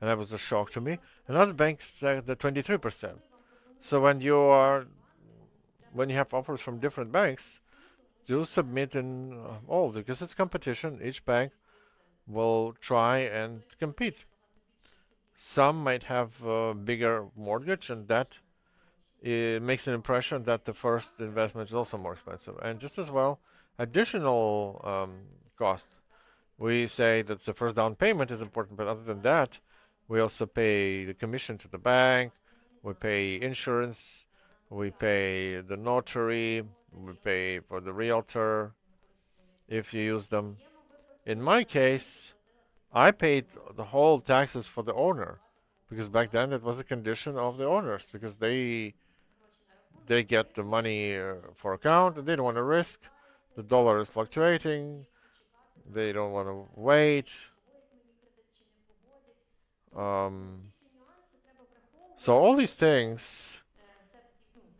that was a shock to me. Another bank said that 23%. So when you have offers from different banks, do submit in all, because it's competition. Each bank will try and compete. Some might have a bigger mortgage, and that it makes an impression that the first investment is also more expensive. And just as well, additional cost. We say that the first down payment is important, but other than that, we also pay the commission to the bank, we pay insurance, we pay the notary, we pay for the realtor if you use them. In my case, I paid the whole taxes for the owner, because back then it was a condition of the owners, because they get the money for account, and they don't want to risk. The dollar is fluctuating. They don't want to wait. So all these things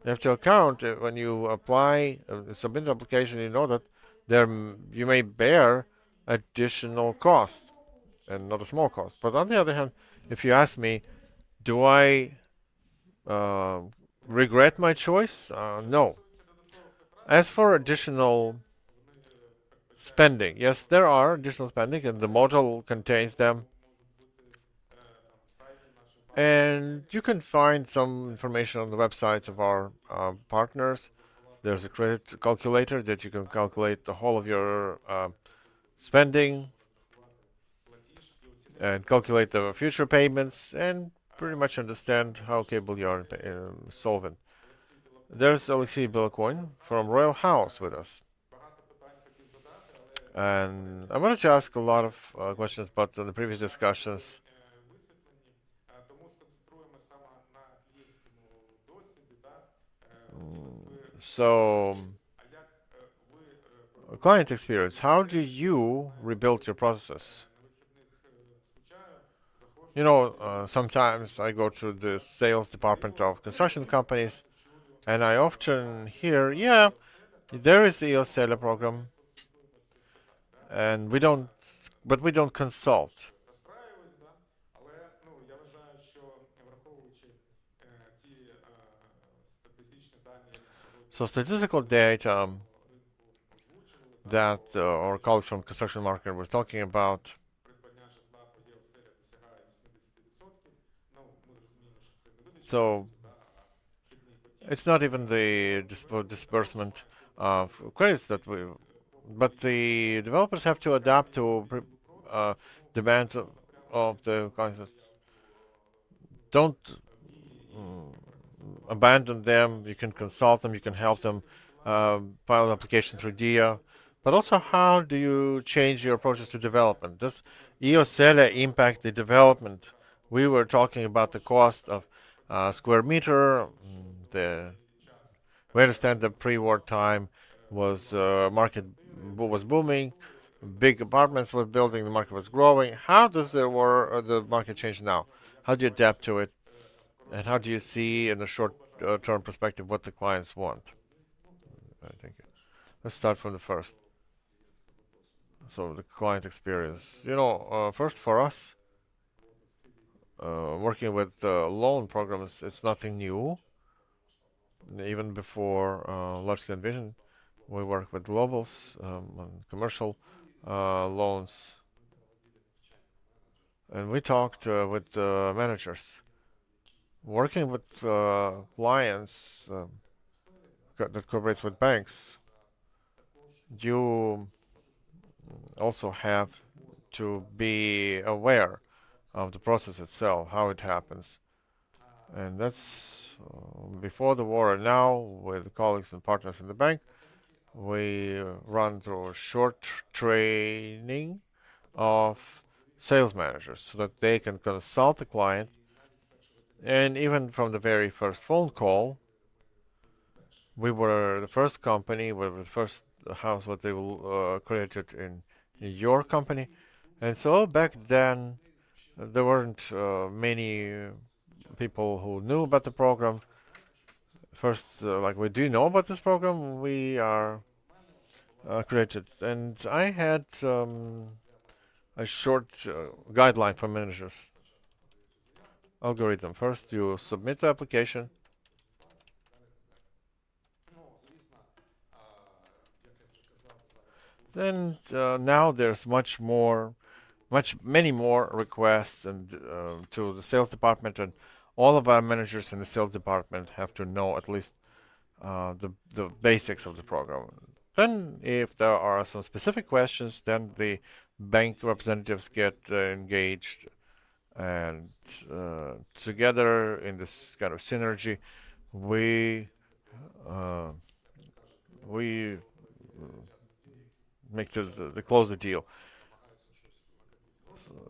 you have to account when you apply, submit an application. You know that you may bear additional cost, and not a small cost. But on the other hand, if you ask me, do I regret my choice? No. As for additional spending, yes, there are additional spending, and the model contains them. And you can find some information on the websites of our partners. There's a credit calculator that you can calculate the whole of your spending and calculate the future payments and pretty much understand how capable you are solvent. There's Alexei Belokoin from Royal House with us. And I wanted to ask a lot of questions, but in the previous discussions, so client experience, how do you rebuild your processes? You know, sometimes I go to the sales department of construction companies, and I often hear, yeah, there is the Ioselia program, and we don't consult. So statistical data that our colleagues from construction market were talking about, so it's not even the disbursement of credits that but the developers have to adapt to demands of the clients. Don't abandon them. You can consult them, you can help them file an application through DIA. But also, how do you change your approaches to development? Does Ioselia impact the development? We were talking about the cost of square meter. We understand the pre-war time was market was booming, big apartments were building, the market was growing. How does the market change now? How do you adapt to it? And how do you see in the short-term perspective what the clients want? Thank you. Let's start from the first. So the client experience. You know, first for us, working with loan programs, it's nothing new. Even before large-scale vision, we work with globals on commercial loans. And we talked with managers. Working with clients that cooperates with banks, you also have to be aware of the process itself, how it happens. And that's before the war. And now, with colleagues and partners in the bank, we run through a short training of sales managers so that they can consult the client. And even from the very first phone call, we were the first company, we were the first house what they will created in your company. And so back then, there weren't many people who knew about the program. First, like, do you know about this program? We are created. And I had a short guideline for managers. Algorithm. First, you submit the application. Then now there's many more requests and to the sales department, and all of our managers in the sales department have to know at least the basics of the program. Then, if there are some specific questions, then the bank representatives get engaged, and together in this kind of synergy, we make the close the deal.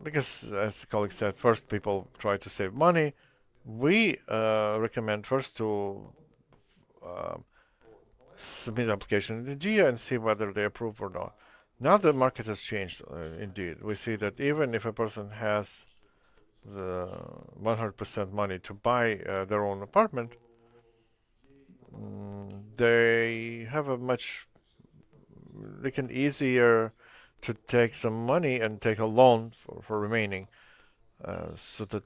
Because, as the colleague said, first people try to save money. We recommend first to submit an application in the GIA and see whether they approve or not. Now the market has changed, indeed. We see that even if a person has the 100% money to buy their own apartment, they have they can easier to take some money and take a loan for remaining, so that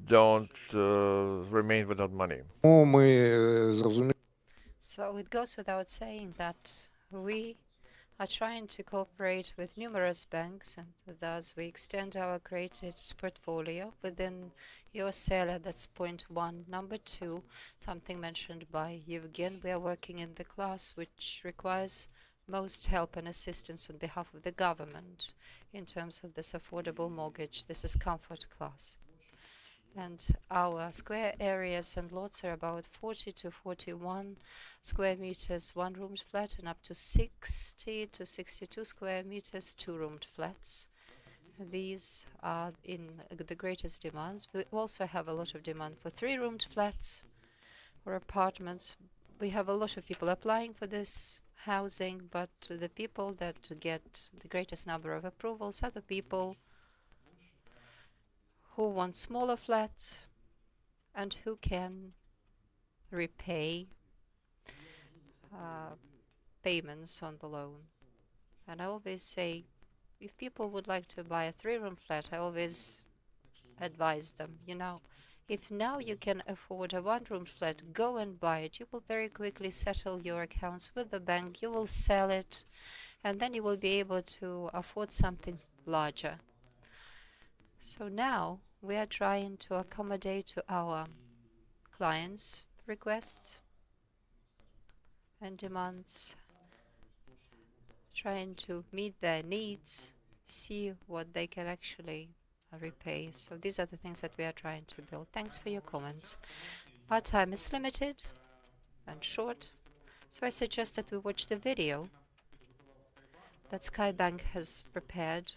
don't remain without money. So it goes without saying that we are trying to cooperate with numerous banks, and thus we extend our created portfolio within EOSELA. That's point one. Number two, something mentioned by Yevgen, we are working in the class which requires most help and assistance on behalf of the government in terms of this affordable mortgage. This is comfort class. And our square areas and lots are about 40 to 41 square meters, one-roomed flat, and up to 60 to 62 square meters, two-roomed flats. These are in the greatest demands. We also have a lot of demand for three-roomed flats or apartments. We have a lot of people applying for this housing, but the people that get the greatest number of approvals are the people who want smaller flats and who can repay payments on the loan. And I always say, if people would like to buy a three-room flat, I always advise them, if now you can afford a one-room flat, go and buy it. You will very quickly settle your accounts with the bank. You will sell it, and then you will be able to afford something larger. So now we are trying to accommodate to our clients' requests and demands, trying to meet their needs, see what they can actually repay. So these are the things that we are trying to build. Thanks for your comments. Our time is limited and short, so I suggest that we watch the video that Skybank has prepared,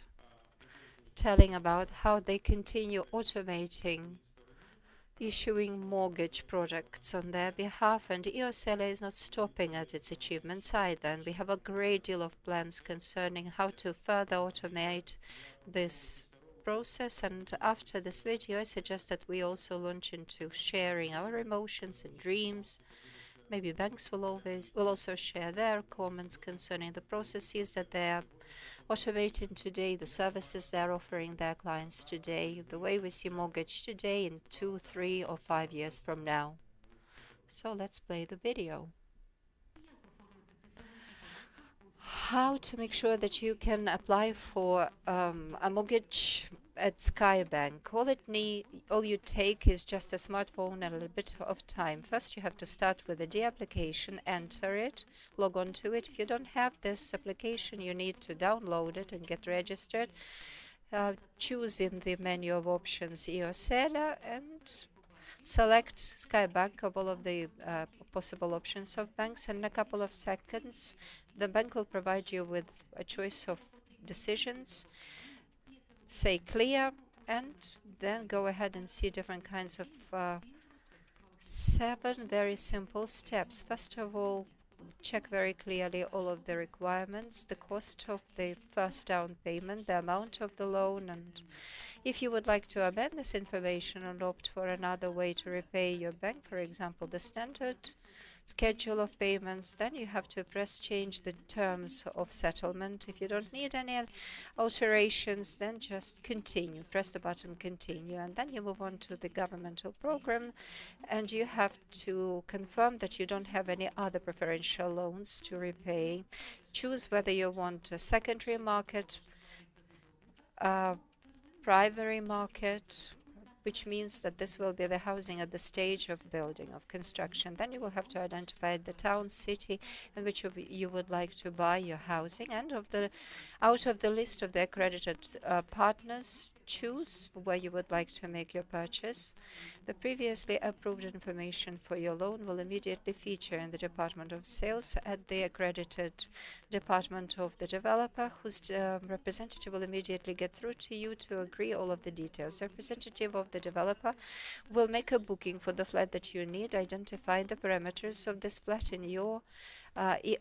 telling about how they continue automating issuing mortgage products on their behalf, and EOSELA is not stopping at its achievements either, and we have a great deal of plans concerning how to further automate this process. And after this video, I suggest that we also launch into sharing our emotions and dreams. Maybe banks will also share their comments concerning the processes that they are automating today, the services they're offering their clients today, the way we see mortgage today in 2, 3, or 5 years from now. So let's play the video. How to make sure that you can apply for a mortgage at Skybank. All you take is just a smartphone and a little bit of time. First, you have to start with the application, enter it, log on to it. If you don't have this application, you need to download it and get registered. choose in the menu of options EOSELA and select Skybank of all of the possible options of banks. And in a couple of seconds, the bank will provide you with a choice of decisions. Say clear, and then go ahead and see different kinds of 7 very simple steps. First of all, check very clearly all of the requirements, the cost of the first down payment, the amount of the loan, and if you would like to amend this information and opt for another way to repay your bank, for example, the standard schedule of payments, then you have to press change the terms of settlement. If you don't need any alterations, then just continue. Press the button continue, and then you move on to the governmental program, and you have to confirm that you don't have any other preferential loans to repay. Choose whether you want a secondary market, primary market, which means that this will be the housing at the stage of building, of construction. Then you will have to identify the town, city in which you would like to buy your housing, and out of the list of the accredited partners, choose where you would like to make your purchase. The previously approved information for your loan will immediately feature in the Department of Sales at the accredited department of the developer, whose representative will immediately get through to you to agree all of the details. The representative of the developer will make a booking for the flat that you need, identifying the parameters of this flat in your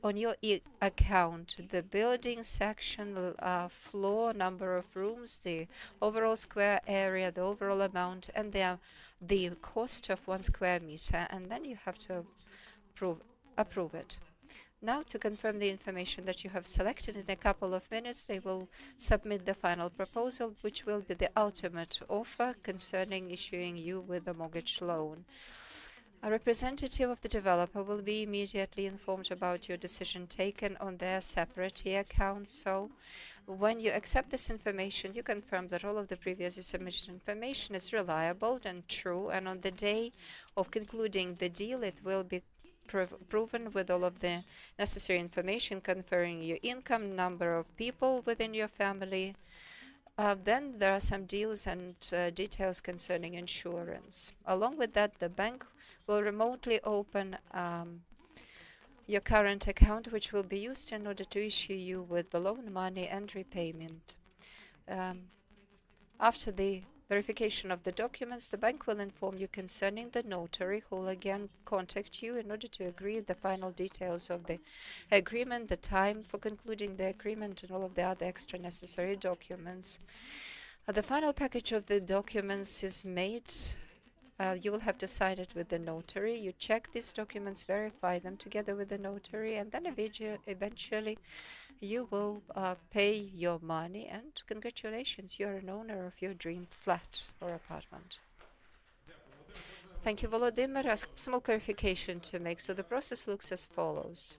on your account, the building section, floor, number of rooms, the overall square area, the overall amount, and the cost of 1 square meter, and then you have to approve it. Now, to confirm the information that you have selected, in a couple of minutes, they will submit the final proposal, which will be the ultimate offer concerning issuing you with a mortgage loan. A representative of the developer will be immediately informed about your decision taken on their separate account. So when you accept this information, you confirm that all of the previously submitted information is reliable and true, and on the day of concluding the deal, it will be proven with all of the necessary information concerning your income, number of people within your family. Then there are some deals and details concerning insurance. Along with that, the bank will remotely open your current account, which will be used in order to issue you with the loan money and repayment. After the verification of the documents, the bank will inform you concerning the notary, who will again contact you in order to agree the final details of the agreement, the time for concluding the agreement, and all of the other extra necessary documents. The final package of the documents is made. You will have to sign it with the notary. You check these documents, verify them together with the notary, and then eventually you will pay your money, and congratulations, you're an owner of your dream flat or apartment. Thank you, Volodymyr. A small clarification to make. So the process looks as follows.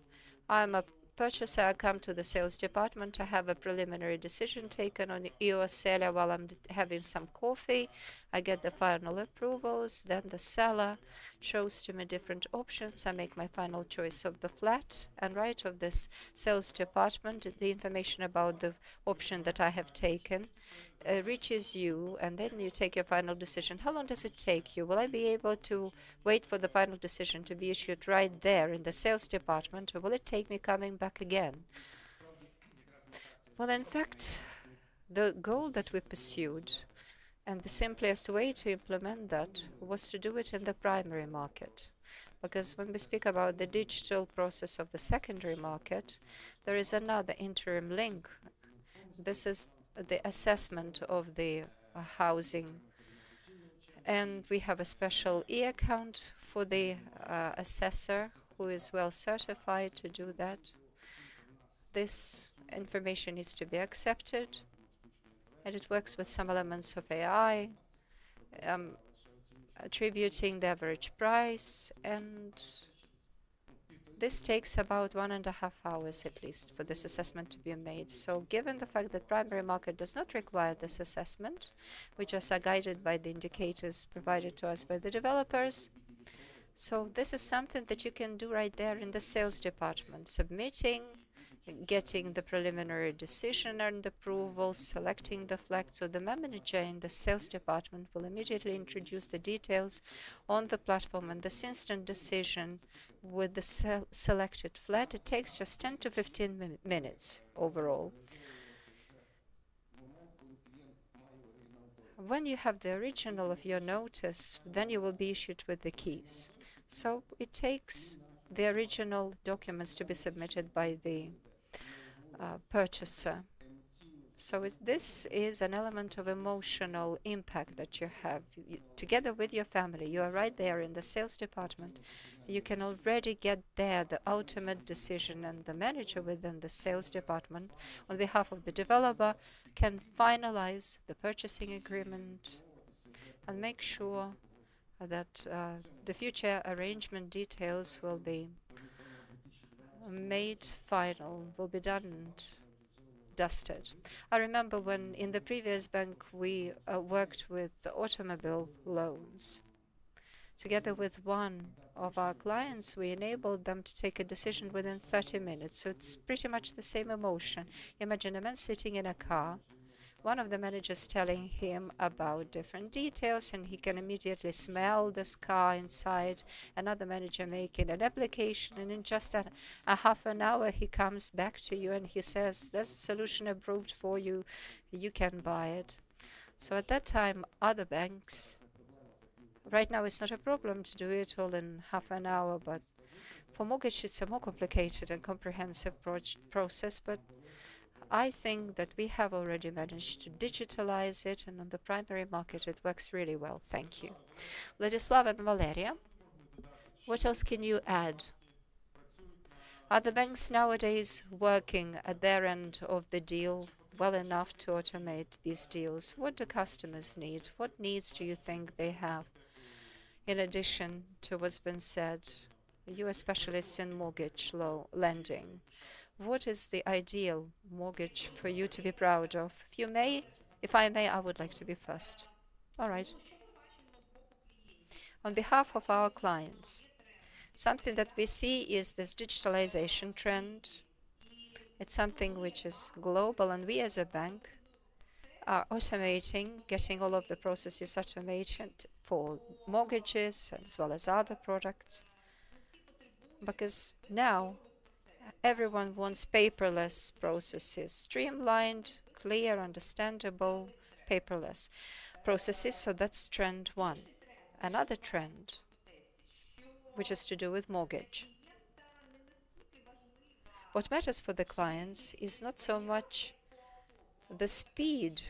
I'm a purchaser. I come to the sales department. I have a preliminary decision taken on EOSELA while I'm having some coffee. I get the final approvals. Then the seller shows to me different options. I make my final choice of the flat, and right of this sales department, the information about the option that I have taken reaches you, and then you take your final decision. How long does it take you? Will I be able to wait for the final decision to be issued right there in the sales department, or will it take me coming back again? Well, in fact, the goal that we pursued, and the simplest way to implement that, was to do it in the primary market. Because when we speak about the digital process of the secondary market, there is another interim link. This is the assessment of the housing. And we have a special e-account for the assessor, who is well certified to do that. This information needs to be accepted, and it works with some elements of AI, attributing the average price, and this takes about 1.5 hours at least for this assessment to be made. So given the fact that primary market does not require this assessment, we just are guided by the indicators provided to us by the developers. So this is something that you can do right there in the sales department, submitting getting the preliminary decision and approval, selecting the flag. So the manager in the sales department will immediately introduce the details on the platform, and this instant decision with the selected flat, it takes just 10 to 15 minutes overall. When you have the original of your notice, then you will be issued with the keys. So it takes the original documents to be submitted by the purchaser. So this is an element of emotional impact that you have. Together with your family, you are right there in the sales department. You can already get there the ultimate decision, and the manager within the sales department, on behalf of the developer, can finalize the purchasing agreement and make sure that the future arrangement details will be made final, will be done and dusted. I remember when in the previous bank we worked with the automobile loans. Together with one of our clients, we enabled them to take a decision within 30 minutes. So it's pretty much the same emotion. Imagine a man sitting in a car, one of the managers telling him about different details, and he can immediately smell this car inside. Another manager making an application, and in just a half an hour he comes back to you and he says, there's a solution approved for you, you can buy it. So at that time, other banks, right now it's not a problem to do it all in half an hour, but for mortgage it's a more complicated and comprehensive process. But I think that we have already managed to digitalize it, and on the primary market it works really well. Thank you. Vladislav and Valeria, what else can you add? Are the banks nowadays working at their end of the deal well enough to automate these deals? What do customers need? What needs do you think they have? In addition to what's been said, you are specialists in mortgage lending. What is the ideal mortgage for you to be proud of? If I may, I would like to be first. All right. On behalf of our clients, something that we see is this digitalization trend. It's something which is global, and we as a bank are automating, getting all of the processes automated for mortgages as well as other products. Because now everyone wants paperless processes, streamlined, clear, understandable, paperless processes. So that's trend one. Another trend, which is to do with mortgage. What matters for the clients is not so much the speed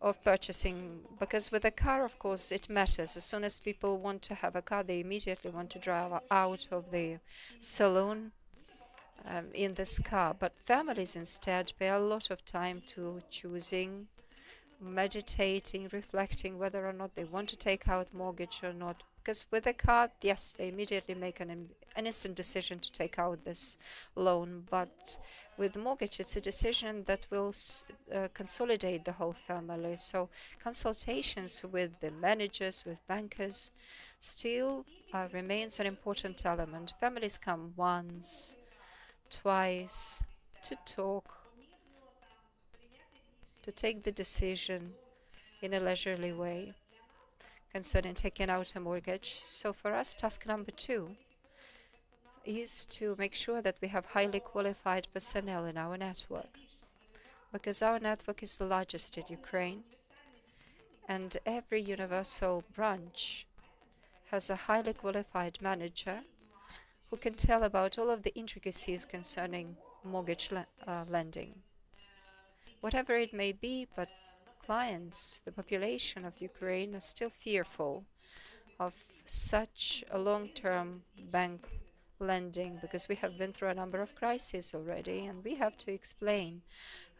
of purchasing, because with a car, of course, it matters. As soon as people want to have a car, they immediately want to drive out of the saloon in this car. But families instead pay a lot of time to choosing, meditating, reflecting whether or not they want to take out mortgage or not. Because with a car, yes, they immediately make an instant decision to take out this loan. But with mortgage, it's a decision that will consolidate the whole family. So consultations with the managers, with bankers, still remains an important element. Families come once, twice to talk, to take the decision in a leisurely way concerning taking out a mortgage. So for us, task number 2 is to make sure that we have highly qualified personnel in our network, because our network is the largest in Ukraine, and every universal branch has a highly qualified manager who can tell about all of the intricacies concerning mortgage lending. Whatever it may be, but clients, the population of Ukraine, are still fearful of such a long-term bank lending, because we have been through a number of crises already, and we have to explain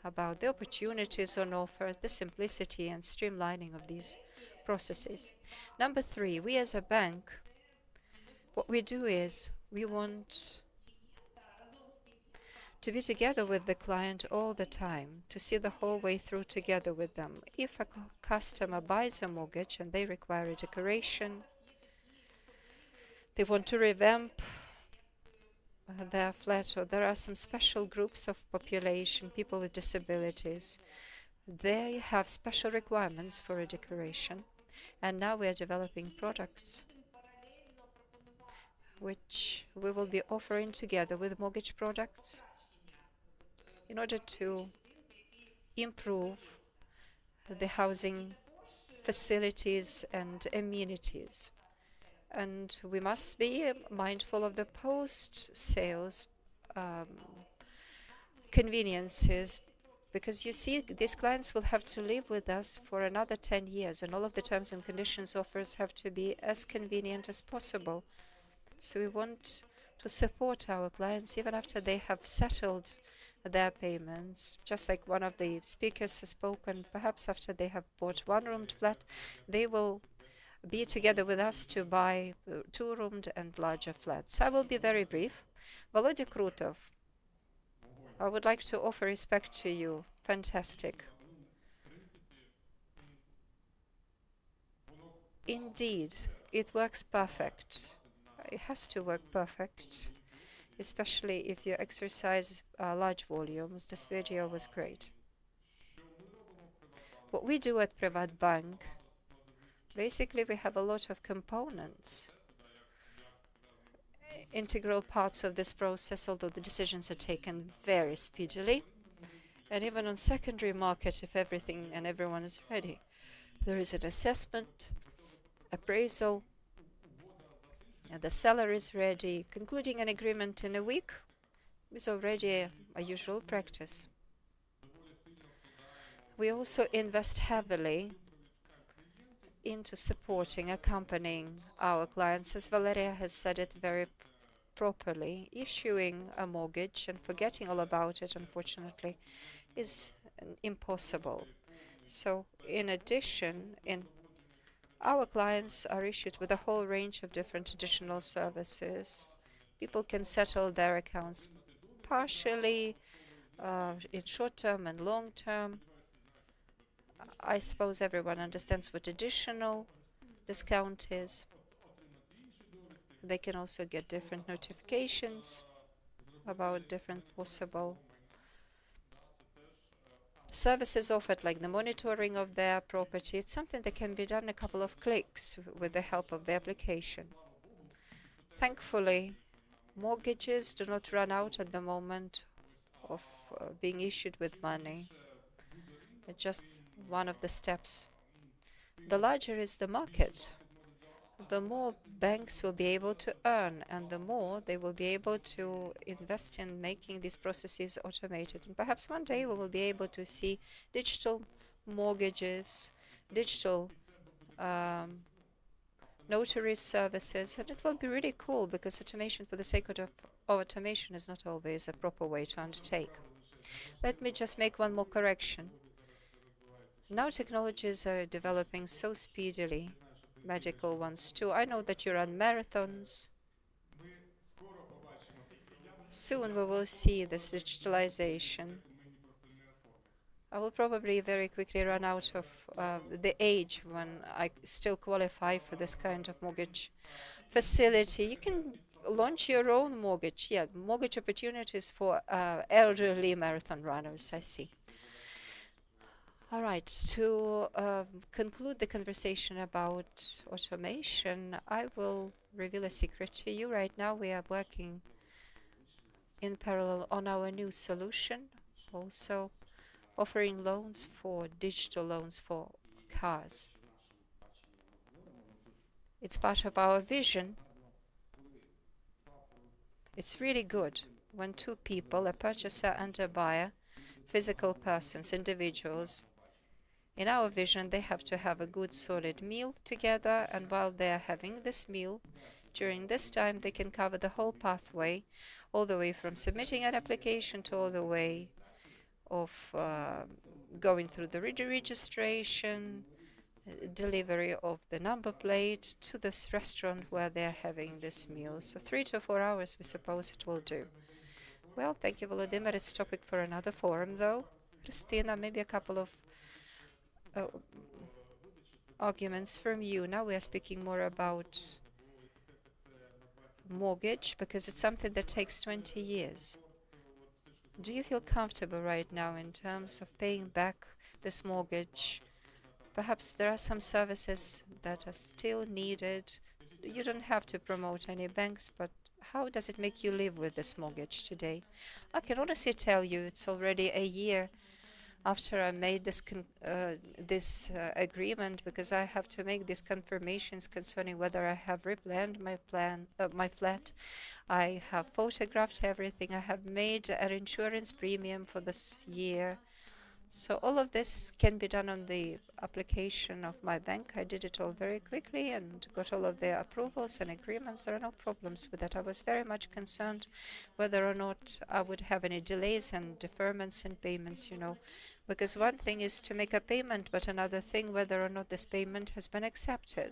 about the opportunities on offer, the simplicity and streamlining of these processes. Number 3, we as a bank, what we do is we want to be together with the client all the time, to see the whole way through together with them. If a customer buys a mortgage and they require a decoration, they want to revamp their flat, or there are some special groups of population, people with disabilities. They have special requirements for a decoration, and now we are developing products which we will be offering together with mortgage products in order to improve the housing facilities and amenities. And we must be mindful of the post-sales conveniences, because you see, these clients will have to live with us for another 10 years, and all of the terms and conditions offers have to be as convenient as possible. So we want to support our clients even after they have settled their payments. Just like one of the speakers has spoken, perhaps after they have bought one-roomed flat, they will be together with us to buy two-roomed and larger flats. I will be very brief. Volodya Krutov, I would like to offer respect to you. Fantastic. Indeed, it works perfect. It has to work perfect, especially if you exercise large volumes. This video was great. What we do at PrivatBank, basically we have a lot of components, integral parts of this process, although the decisions are taken very speedily. And even on secondary market, if everything and everyone is ready, there is an assessment, appraisal, and the seller is ready. Concluding an agreement in a week is already a usual practice. We also invest heavily into supporting, accompanying our clients. As Valeria has said it very properly, issuing a mortgage and forgetting all about it, unfortunately, is impossible. So in addition, our clients are issued with a whole range of different additional services. People can settle their accounts partially, in short term and long term. I suppose everyone understands what additional discount is. They can also get different notifications about different possible services offered, like the monitoring of their property. It's something that can be done in a couple of clicks with the help of the application. Thankfully, mortgages do not run out at the moment of being issued with money. It's just one of the steps. The larger is the market, the more banks will be able to earn, and the more they will be able to invest in making these processes automated. And perhaps one day we will be able to see digital mortgages, digital notary services, and it will be really cool, because automation for the sake of automation is not always a proper way to undertake. Let me just make one more correction. Now technologies are developing so speedily, medical ones too. I know that you run marathons. Soon we will see this digitalization. I will probably very quickly run out of the age when I still qualify for this kind of mortgage facility. You can launch your own mortgage. Yeah, mortgage opportunities for elderly marathon runners, I see. All right, to conclude the conversation about automation, I will reveal a secret to you. Right now, we are working in parallel on our new solution, also offering loans for digital loans for cars. It's part of our vision. It's really good when two people, a purchaser and a buyer, physical persons, individuals, in our vision, they have to have a good solid meal together, and while they are having this meal, during this time, they can cover the whole pathway, all the way from submitting an application to all the way of going through the registration, delivery of the number plate to this restaurant where they are having this meal. So 3 to 4 hours, we suppose it will do. Well, thank you, Volodymyr. It's topic for another forum, though. Christina, maybe a couple of arguments from you. Now we are speaking more about mortgage because it's something that takes 20 years. Do you feel comfortable right now in terms of paying back this mortgage? Perhaps there are some services that are still needed. You don't have to promote any banks, but how does it make you live with this mortgage today? I can honestly tell you it's already a year after I made this agreement, because I have to make these confirmations concerning whether I have replanned my flat. I have photographed everything. I have made an insurance premium for this year. So all of this can be done on the application of my bank. I did it all very quickly and got all of their approvals and agreements. There are no problems with that. I was very much concerned whether or not I would have any delays and deferments in payments, because one thing is to make a payment, but another thing whether or not this payment has been accepted.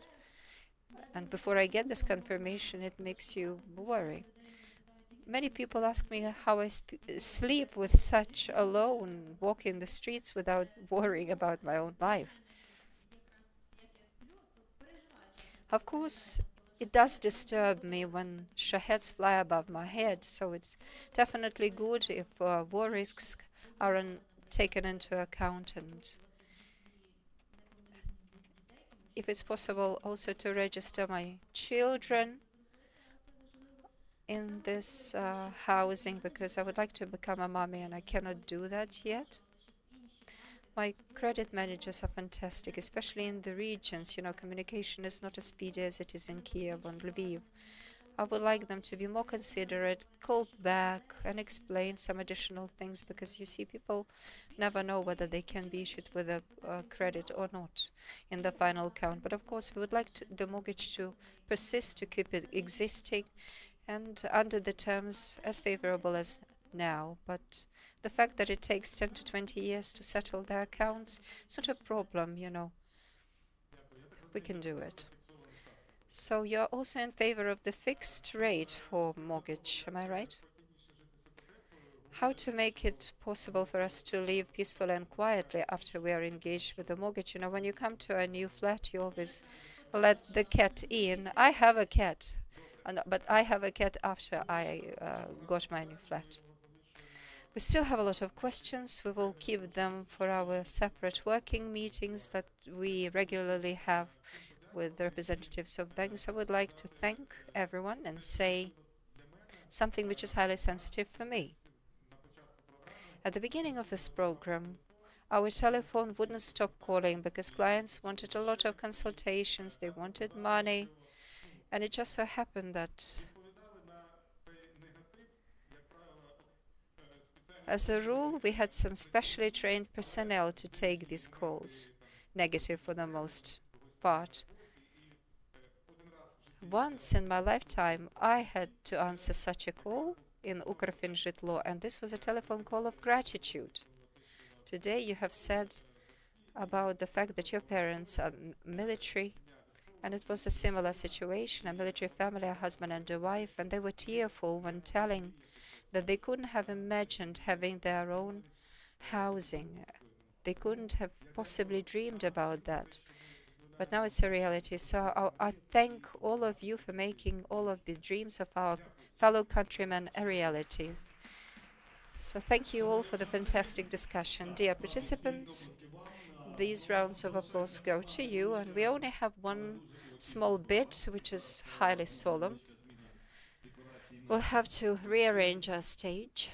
And before I get this confirmation, it makes you worry. Many people ask me how I sleep with such alone, walking the streets without worrying about my own life. Of course, it does disturb me when shaheds fly above my head, so it's definitely good if war risks are taken into account, and if it's possible also to register my children in this housing, because I would like to become a mommy and I cannot do that yet. My credit managers are fantastic, especially in the regions. Communication is not as speedy as it is in Kiev and Lviv. I would like them to be more considerate, call back and explain some additional things, because you see, people never know whether they can be issued with a credit or not in the final count. But of course, we would like the mortgage to persist, to keep it existing and under the terms as favorable as now. But the fact that it takes 10 to 20 years to settle their accounts, it's not a problem, We can do it. So you're also in favor of the fixed rate for mortgage, am I right? How to make it possible for us to live peacefully and quietly after we are engaged with the mortgage? When you come to a new flat, you always let the cat in. I have a cat. But I have a cat after I got my new flat. We still have a lot of questions. We will keep them for our separate working meetings that we regularly have with the representatives of banks. I would like to thank everyone and say something which is highly sensitive for me. At the beginning of this program, our telephone wouldn't stop calling because clients wanted a lot of consultations, they wanted money. And it just so happened that, as a rule, we had some specially trained personnel to take these calls, negative for the most part. Once in my lifetime, I had to answer such a call in Ukrfinžitlo, and this was a telephone call of gratitude. Today you have said about the fact that your parents are military, and it was a similar situation, a military family, a husband and a wife, and they were tearful when telling that they couldn't have imagined having their own housing. They couldn't have possibly dreamed about that. But now it's a reality. So I thank all of you for making all of the dreams of our fellow countrymen a reality. So thank you all for the fantastic discussion. Dear participants, these rounds of applause go to you, and we only have one small bit, which is highly solemn. We'll have to rearrange our stage.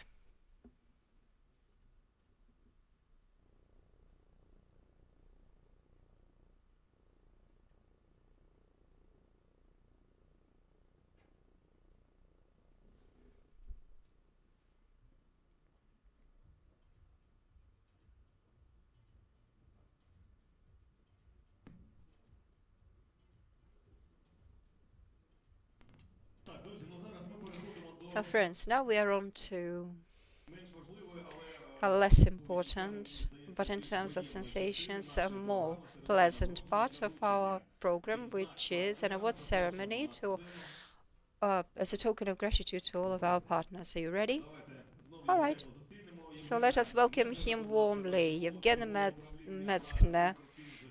So friends, now we are on to a less important, but in terms of sensations, a more pleasant part of our program, which is an award ceremony to, as a token of gratitude to all of our partners. Are you ready? All right. So let us welcome him warmly, Yevgeny Metskne,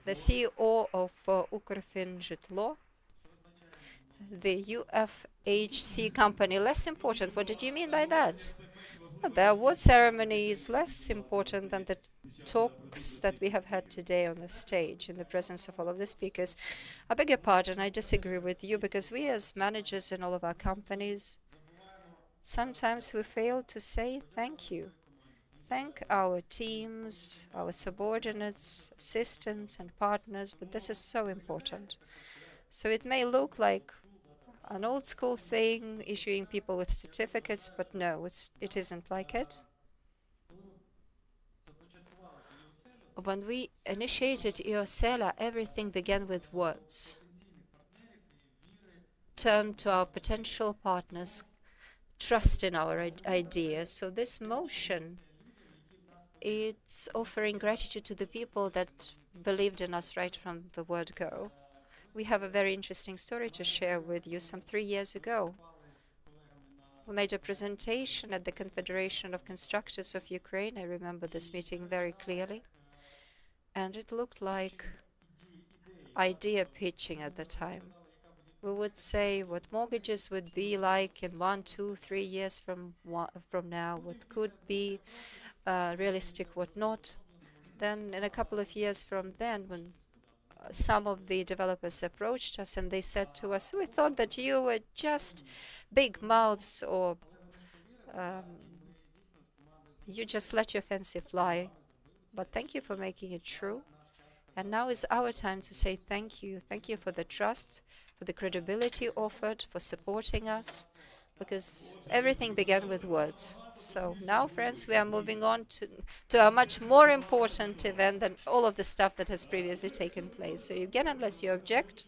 the CEO of Ukrfinžitlo, the HC company less important. What did you mean by that? Well, the award ceremony is less important than the talks that we have had today on the stage in the presence of all of the speakers. I beg your pardon, I disagree with you, because we as managers in all of our companies, sometimes we fail to say thank you. Thank our teams, our subordinates, assistants and partners, but this is so important. So it may look like an old school thing, issuing people with certificates, but no, it isn't like it. When we initiated EOSELA, everything began with words. Turn to our potential partners, trust in our ideas. So this motion, it's offering gratitude to the people that believed in us right from the word go. We have a very interesting story to share with you. Some 3 years ago, we made a presentation at the Confederation of Constructors of Ukraine. I remember this meeting very clearly. And it looked like idea pitching at the time. We would say what mortgages would be like in 1, 2, 3 years from now, what could be realistic, what not. Then in a couple of years from then, when some of the developers approached us and they said to us, we thought that you were just big mouths, or you just let your fancy fly. But thank you for making it true. And now is our time to say thank you. Thank you for the trust, for the credibility offered, for supporting us, because everything began with words. So now, friends, we are moving on to a much more important event than all of the stuff that has previously taken place. So again, unless you object,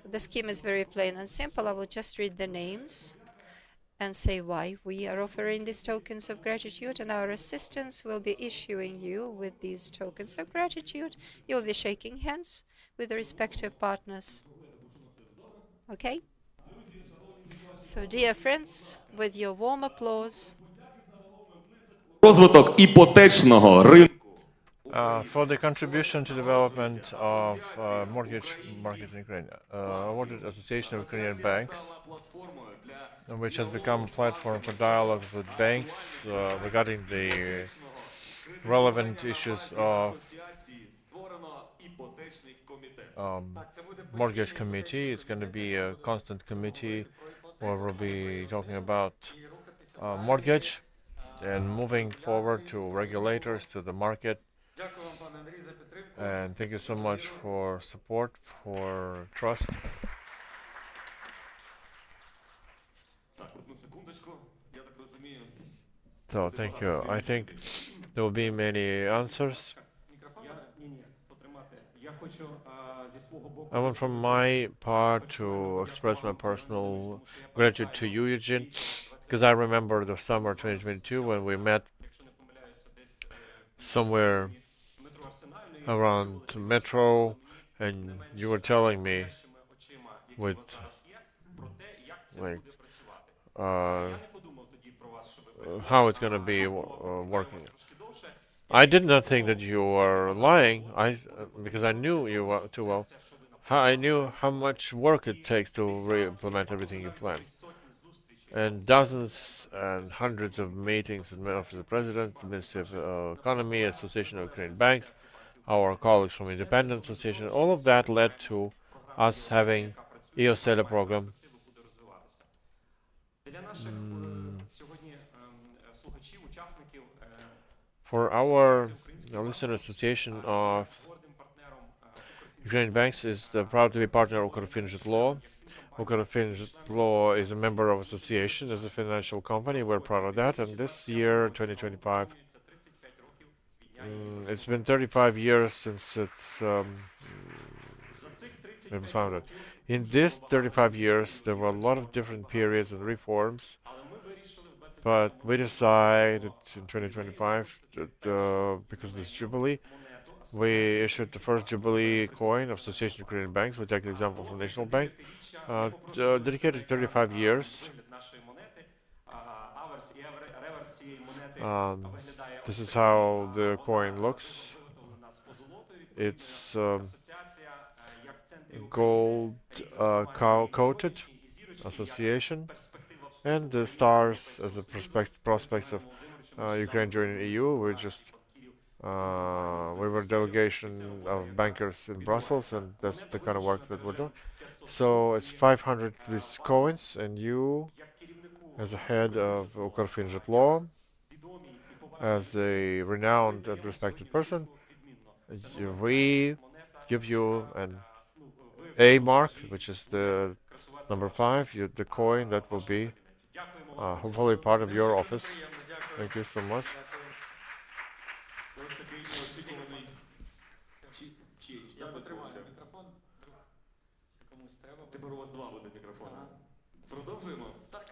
the scheme is very plain and simple. I will just read the names and say why we are offering these tokens of gratitude, and our assistants will be issuing you with these tokens of gratitude. You will be shaking hands with the respective partners. Okay? So, dear friends, with your warm applause. Розвиток іпотечного ринку. For the contribution to development of mortgage market in Ukraine, awarded Association of Ukrainian Banks, which has become a platform for dialogue with banks regarding the relevant issues of mortgage committee. It's going to be a constant committee where we'll be talking about mortgage and moving forward to regulators, to the market. And thank you so much for support, for trust. So thank you. I think there will be many answers. I want from my part to express my personal gratitude to you, Eugene, because I remember the summer 2022 when we met somewhere around Metro, and you were telling me with like how it's going to be working. I did not think that you were lying. Because I knew you too well. I knew how much work it takes to re-implement everything you plan. And dozens and hundreds of meetings in the Office of the President, the Ministry of Economy, Association of Ukrainian Banks, our colleagues from Independent Association, all of that led to us having EOSELA program. For our listener association of Ukrainian Banks is proud to be partner of Ukrofinanzjitlo. Ukrofinanzjitlo is a member of association as a financial company. We're proud of that. And this year, 2025, it's been 35 years since it's been founded. In these 35 years, there were a lot of different periods and reforms. But we decided in 2025 that because of this Jubilee, we issued the first Jubilee coin of Association of Ukrainian Banks. We take an example from National Bank, dedicated 35 years. This is how the coin looks. It's gold coated Association, and the STARS as a prospects of Ukraine joining EU. We were a delegation of bankers in Brussels, and that's the kind of work that we're doing. So it's 500 these coins, and you, as a head of Ukrfinžitlo, as a renowned and respected person, we give you an A mark, which is the number 5, the coin that will be hopefully part of your office. Thank you so much.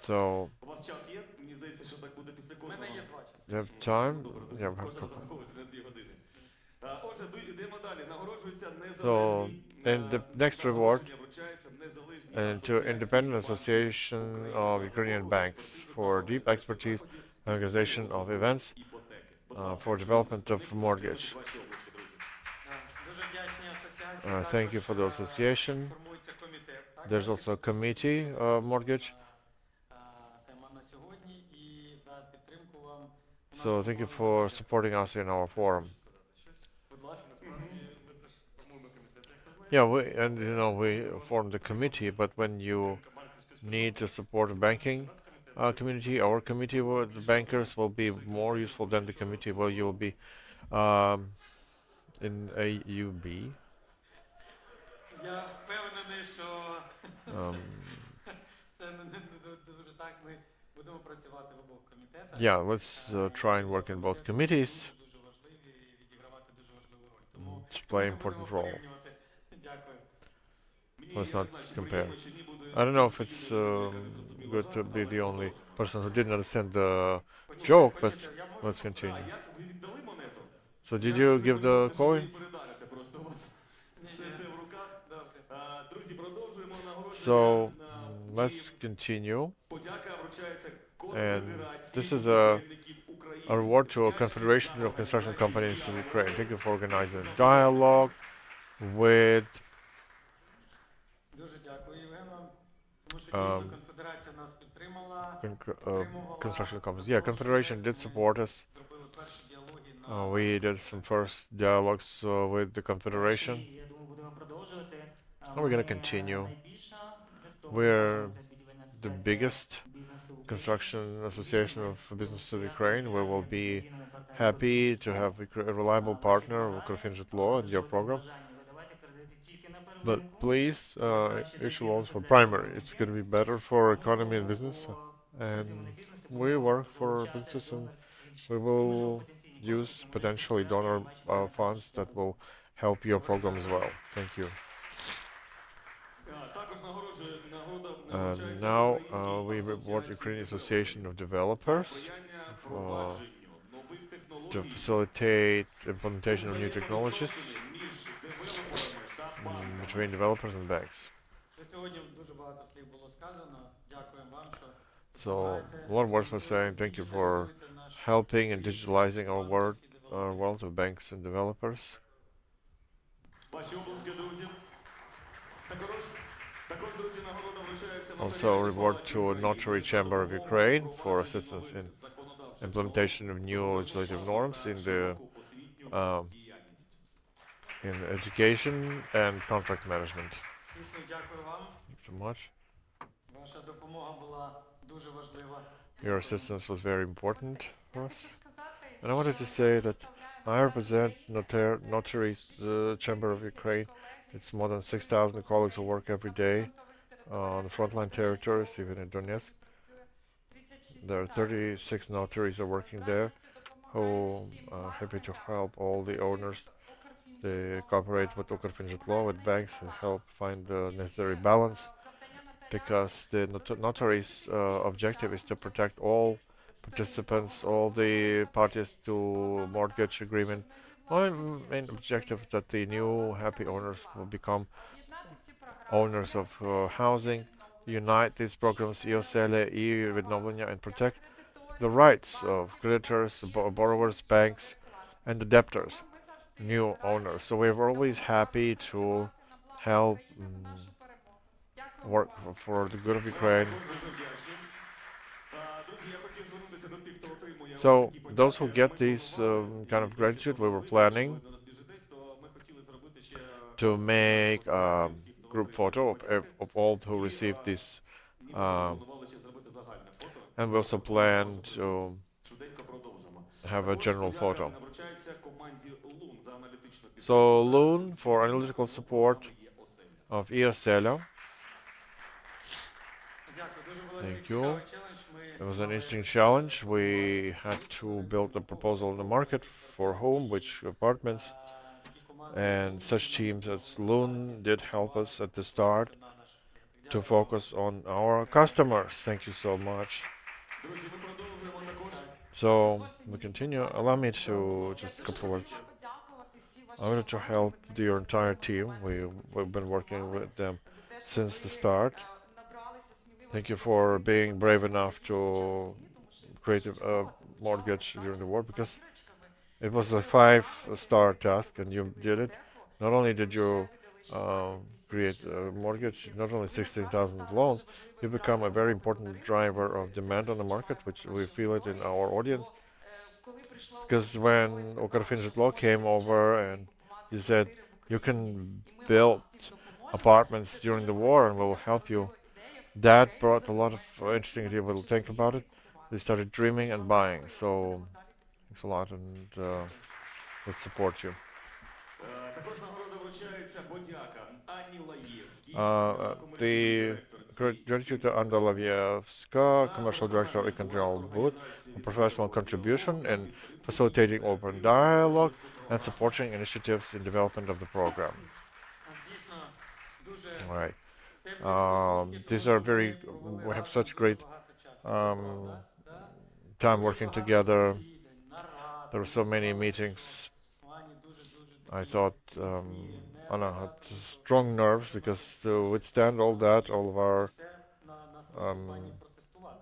So, you have time? Yeah, we have So, and the next reward and to Independent Association of Ukrainian Banks for deep expertise and organization of events for development of mortgage. Thank you for the association. There's also a committee of mortgage. So thank you for supporting us in our forum. Yeah, we formed the committee, but when you need to support a banking community, our committee, where the bankers will be more useful than the committee where you will be in AUB. Yeah, let's try and work in both committees to play an important role. Let's not compare. I don't know if it's good to be the only person who didn't understand the joke, but let's continue. So did you give the coin? So let's continue. And this is a reward to a Confederation of Construction Companies in Ukraine. Thank you for organizing a dialogue with construction companies. Yeah, Confederation did support us. We did some first dialogues with the Confederation. And we're going to continue. We're the biggest construction association of business of Ukraine. We will be happy to have a reliable partner, Ukrfinžitlo, in your program. But please issue loans for primary. It's going to be better for economy and business. And we work for businesses, and we will use potentially donor funds that will help your program as well. Thank you. Now we reward Ukrainian Association of Developers to facilitate implementation of new technologies between developers and banks. So a lot of words were saying thank you for helping and digitalizing our world of banks and developers. Also a reward to Notary Chamber of Ukraine for assistance in implementation of new legislative norms in the in education and contract management. Thanks so much. Your assistance was very important for us. And I wanted to say that I represent Notaries Chamber of Ukraine. It's more than 6,000 colleagues who work every day on the frontline territories, even in Donetsk. There are 36 notaries are working there who are happy to help all the owners. They cooperate with Ukrfinžitlo, with banks, and help find the necessary balance, because the notary's objective is to protect all participants, all the parties to mortgage agreement. My main objective is that the new happy owners will become owners of housing, unite these programs, EOSELE, e-Відновлення, and protect the rights of creditors, borrowers, banks, and the debtors, new owners. So we're always happy to help work for the good of Ukraine. So those who get these kind of gratitude, we were planning to make a group photo of all who received this, and we also plan to have a general photo. So Loon for analytical support of EOSELA. Thank you. It was an interesting challenge. We had to build a proposal in the market for home, which apartments, and such teams as Loon did help us at the start to focus on our customers. Thank you so much. So we continue. Allow me to just a couple of words. I wanted to help your entire team. We've been working with them since the start. Thank you for being brave enough to create a mortgage during the war, because it was a 5-star task and you did it. Not only did you create a mortgage, not only 16,000 loans, you become a very important driver of demand on the market, which we feel it in our audience. Because when Ukrfinžitlo came over and you said you can build apartments during the war and we'll help you, that brought a lot of interesting ideas. We'll think about it. We started dreaming and buying. So thanks a lot, and let's support you. The gratitude to Anna Lavievska, Commercial Director of Econtrol Booth, for professional contribution in facilitating open dialogue and supporting initiatives in development of the program. All right. These are very, we have such great time working together. There were so many meetings. I thought Anna had strong nerves, because to withstand all that, all of our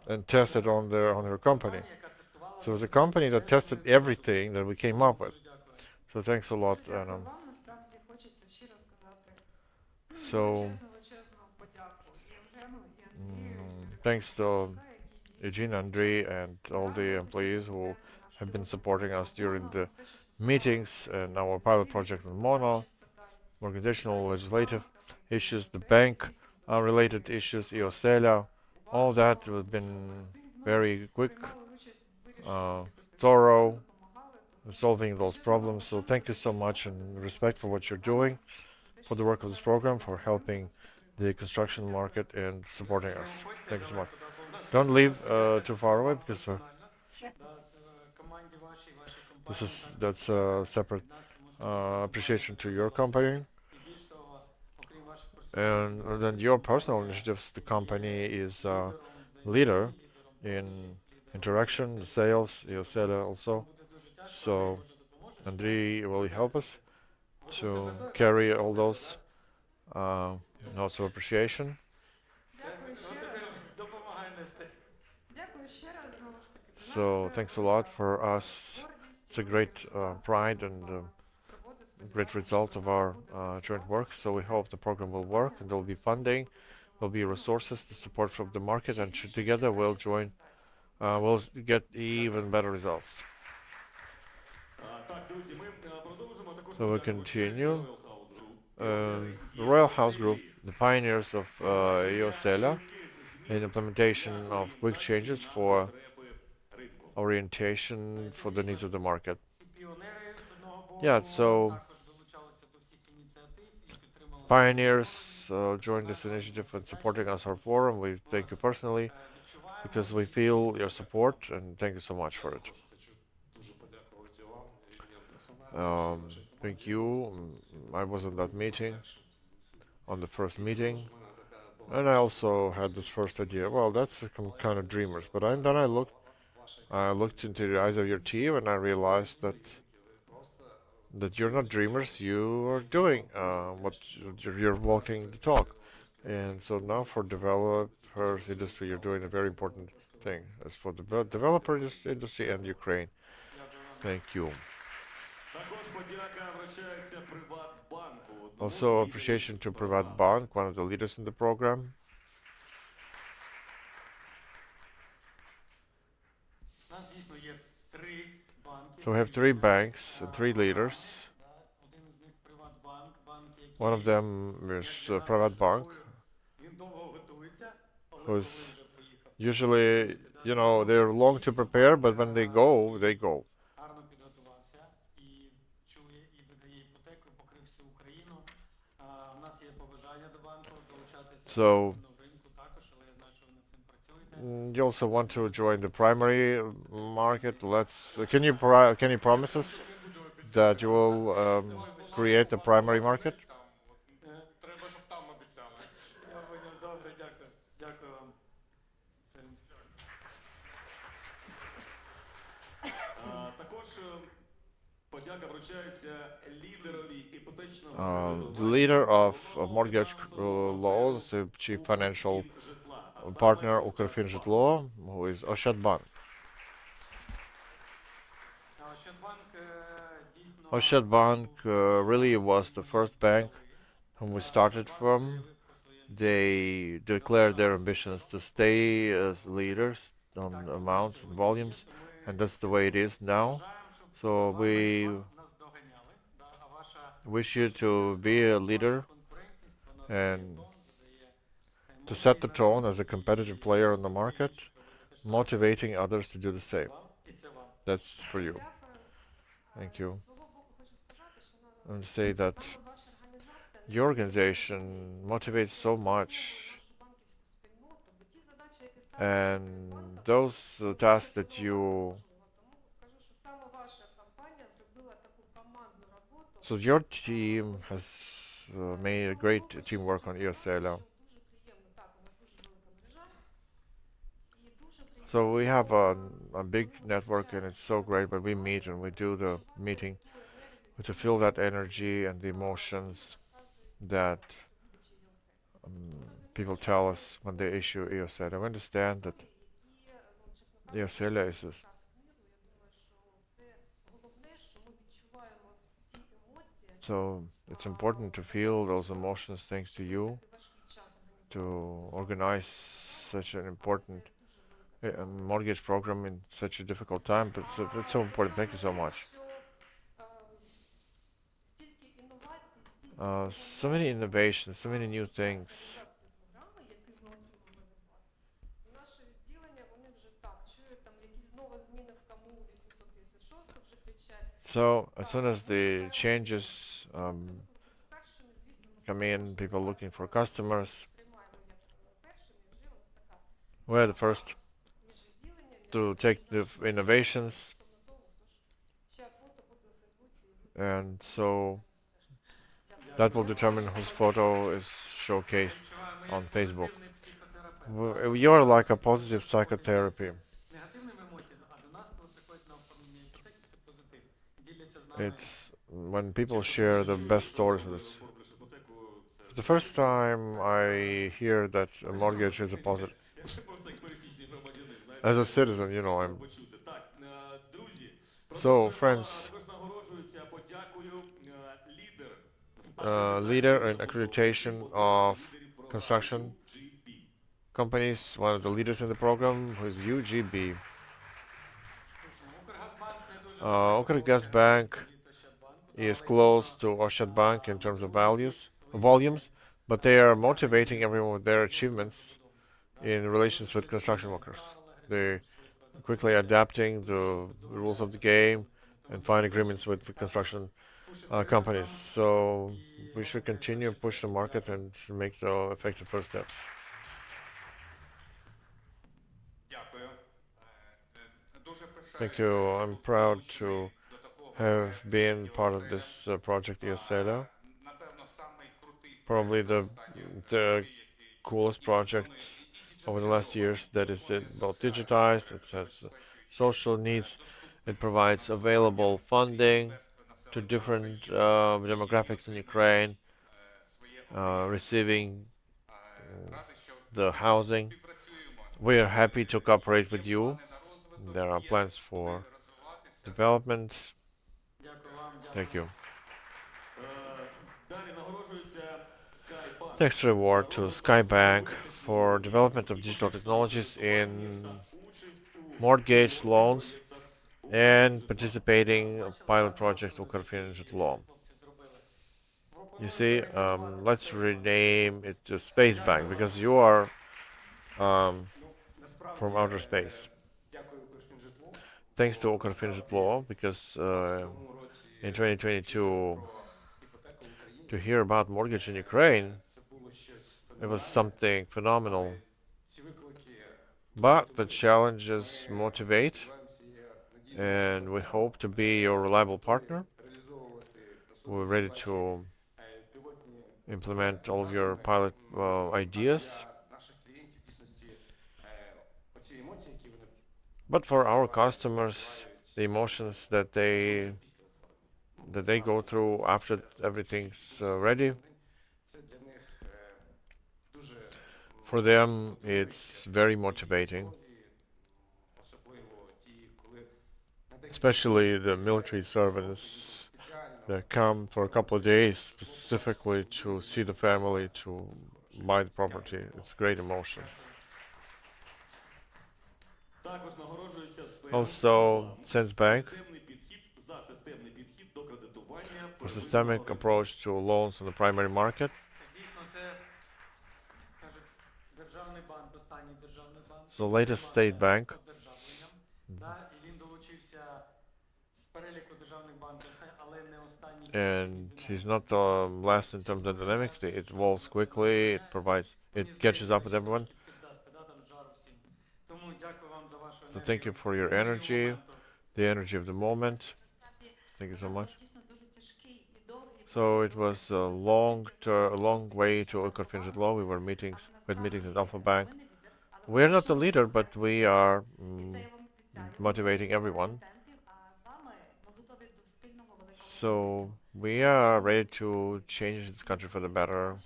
and tested on her company. So it was a company that tested everything that we came up with. So thanks a lot, Anna. So thanks to Eugene, Andrei, and all the employees who have been supporting us during the meetings and our pilot project on Mono, organizational, legislative issues, the bank-related issues, EOSELA, all that have been very quick, thorough, solving those problems. So thank you so much, and respect for what you're doing, for the work of this program, for helping the construction market and supporting us. Thank you so much. Don't leave too far away, because that's a separate appreciation to your company. And then your personal initiatives, the company is a leader in interaction, sales, EOSELA also. So Andrei will help us to carry all those notes of appreciation. So thanks a lot for us. It's a great pride and great result of our joint work. So we hope the program will work, and there will be funding, there will be resources, the support from the market, and together we'll join, we'll get even better results. So we continue. The Royal House Group, the pioneers of EOSELA, in implementation of quick changes for orientation for the needs of the market. Yeah, so pioneers joined this initiative and supporting us, our forum. We thank you personally, because we feel your support, and thank you so much for it. Thank you. I was in that meeting, on the first meeting, and I also had this first idea. Well, that's kind of dreamers. But then I looked into the eyes of your team, and I realized that you're not dreamers. You are doing what you're walking the talk. And so now for developers industry, you're doing a very important thing. As for the developer industry and Ukraine. Thank you. Also appreciation to Privatbank, one of the leaders in the program. So we have 3 banks and 3 leaders. One of them is Privatbank, who's usually, you know, they're long to prepare, but when they go, they go. So you also want to join the primary market. Can you promise us that you will create the primary market? The leader of mortgage laws, the chief financial partner Ukrfinžitlo, who is Ощадбанк. Ощадбанk really was the first bank whom we started from. They declared their ambitions to stay as leaders on amounts and volumes, and that's the way it is now. So we wish you to be a leader and to set the tone as a competitive player on the market, motivating others to do the same. That's for you. Thank you. And say that your organization motivates so much, and those tasks that you... So your team has made a great teamwork on EOSELA. So we have a big network, and it's so great when we meet and we do the meeting to feel that energy and the emotions that people tell us when they issue EOSELA. I understand that EOSELA is this. So it's important to feel those emotions thanks to you, to organize such an important mortgage program in such a difficult time. But it's so important. Thank you so much. So many innovations, so many new things. So as soon as the changes come in, people looking for customers, we're the first to take the innovations, and so that will determine whose photo is showcased on Facebook. You're like a positive psychotherapy. It's when people share the best stories with us. It's the first time I hear that a mortgage is a positive. As a citizen, you know, I'm... So, friends, leader in accreditation of construction companies, one of the leaders in the program, who is UGB. Ukrgasbank is close to Ощадбанk in terms of volumes, but they are motivating everyone with their achievements in relations with construction workers. They're quickly adapting the rules of the game and find agreements with the construction companies. So we should continue to push the market and make the effective first steps. Thank you. I'm proud to have been part of this project EOSELA. Probably the coolest project over the last years that is both digitized, it has social needs, it provides available funding to different demographics in Ukraine, receiving the housing. We are happy to cooperate with you. There are plans for development. Thank you. Next reward to Skybank for development of digital technologies in mortgage loans. and participating in pilot project Ukr Law. You see, let's rename it to Space Bank because you are from outer space. Thanks to Ukr Law, because in 2022, to hear about mortgage in Ukraine, it was something phenomenal. But the challenges motivate, and we hope to be your reliable partner. We're ready to implement all of your pilot ideas. But for our customers, the emotions that they go through after everything's ready, for them it's very motivating, especially the military servants that come for a couple of days specifically to see the family, to buy the property. It's great emotion. Also, Sense Bank for systemic approach to loans on the primary market. So latest state bank. And he's not the last in terms of dynamics. It evolves quickly. It catches up with everyone. So thank you for your energy, the energy of the moment. Thank you so much. So it was a long way to Ukr Law. We had meetings at Alpha Bank. We're not the leader, but we are motivating everyone. So we are ready to change this country for the better.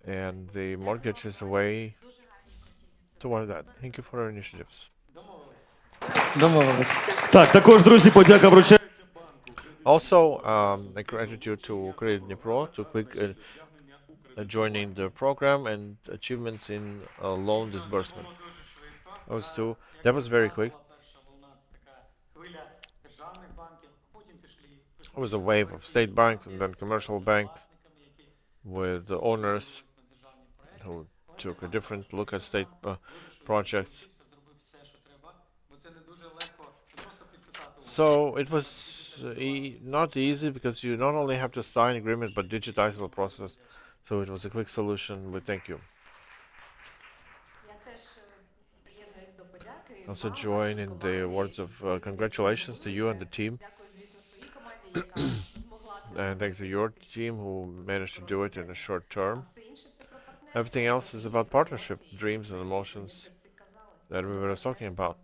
And the mortgage is a way toward that. Thank you for your initiatives. Так, також, друзі, подяка вручається. Also, a gratitude to Credit Dnipro to joining the program and achievements in loan disbursement. That was very quick. It was a wave of state banks and then commercial banks with the owners who took a different look at state projects. So it was not easy because you not only have to sign agreement but digitize the process. So it was a quick solution. We thank you. Also join in the words of congratulations to you and the team. And thanks to your team who managed to do it in a short term. Everything else is about partnership, dreams and emotions that we were talking about.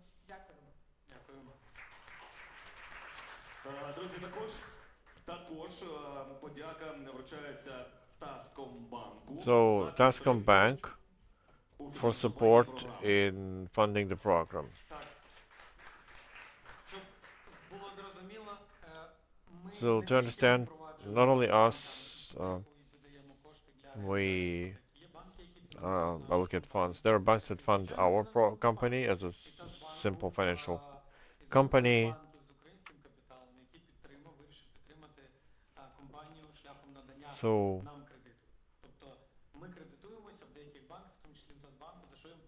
So Tascom Bank for support in funding the program. So to understand, not only us, we allocate funds. There are banks that fund our company as a simple financial company. So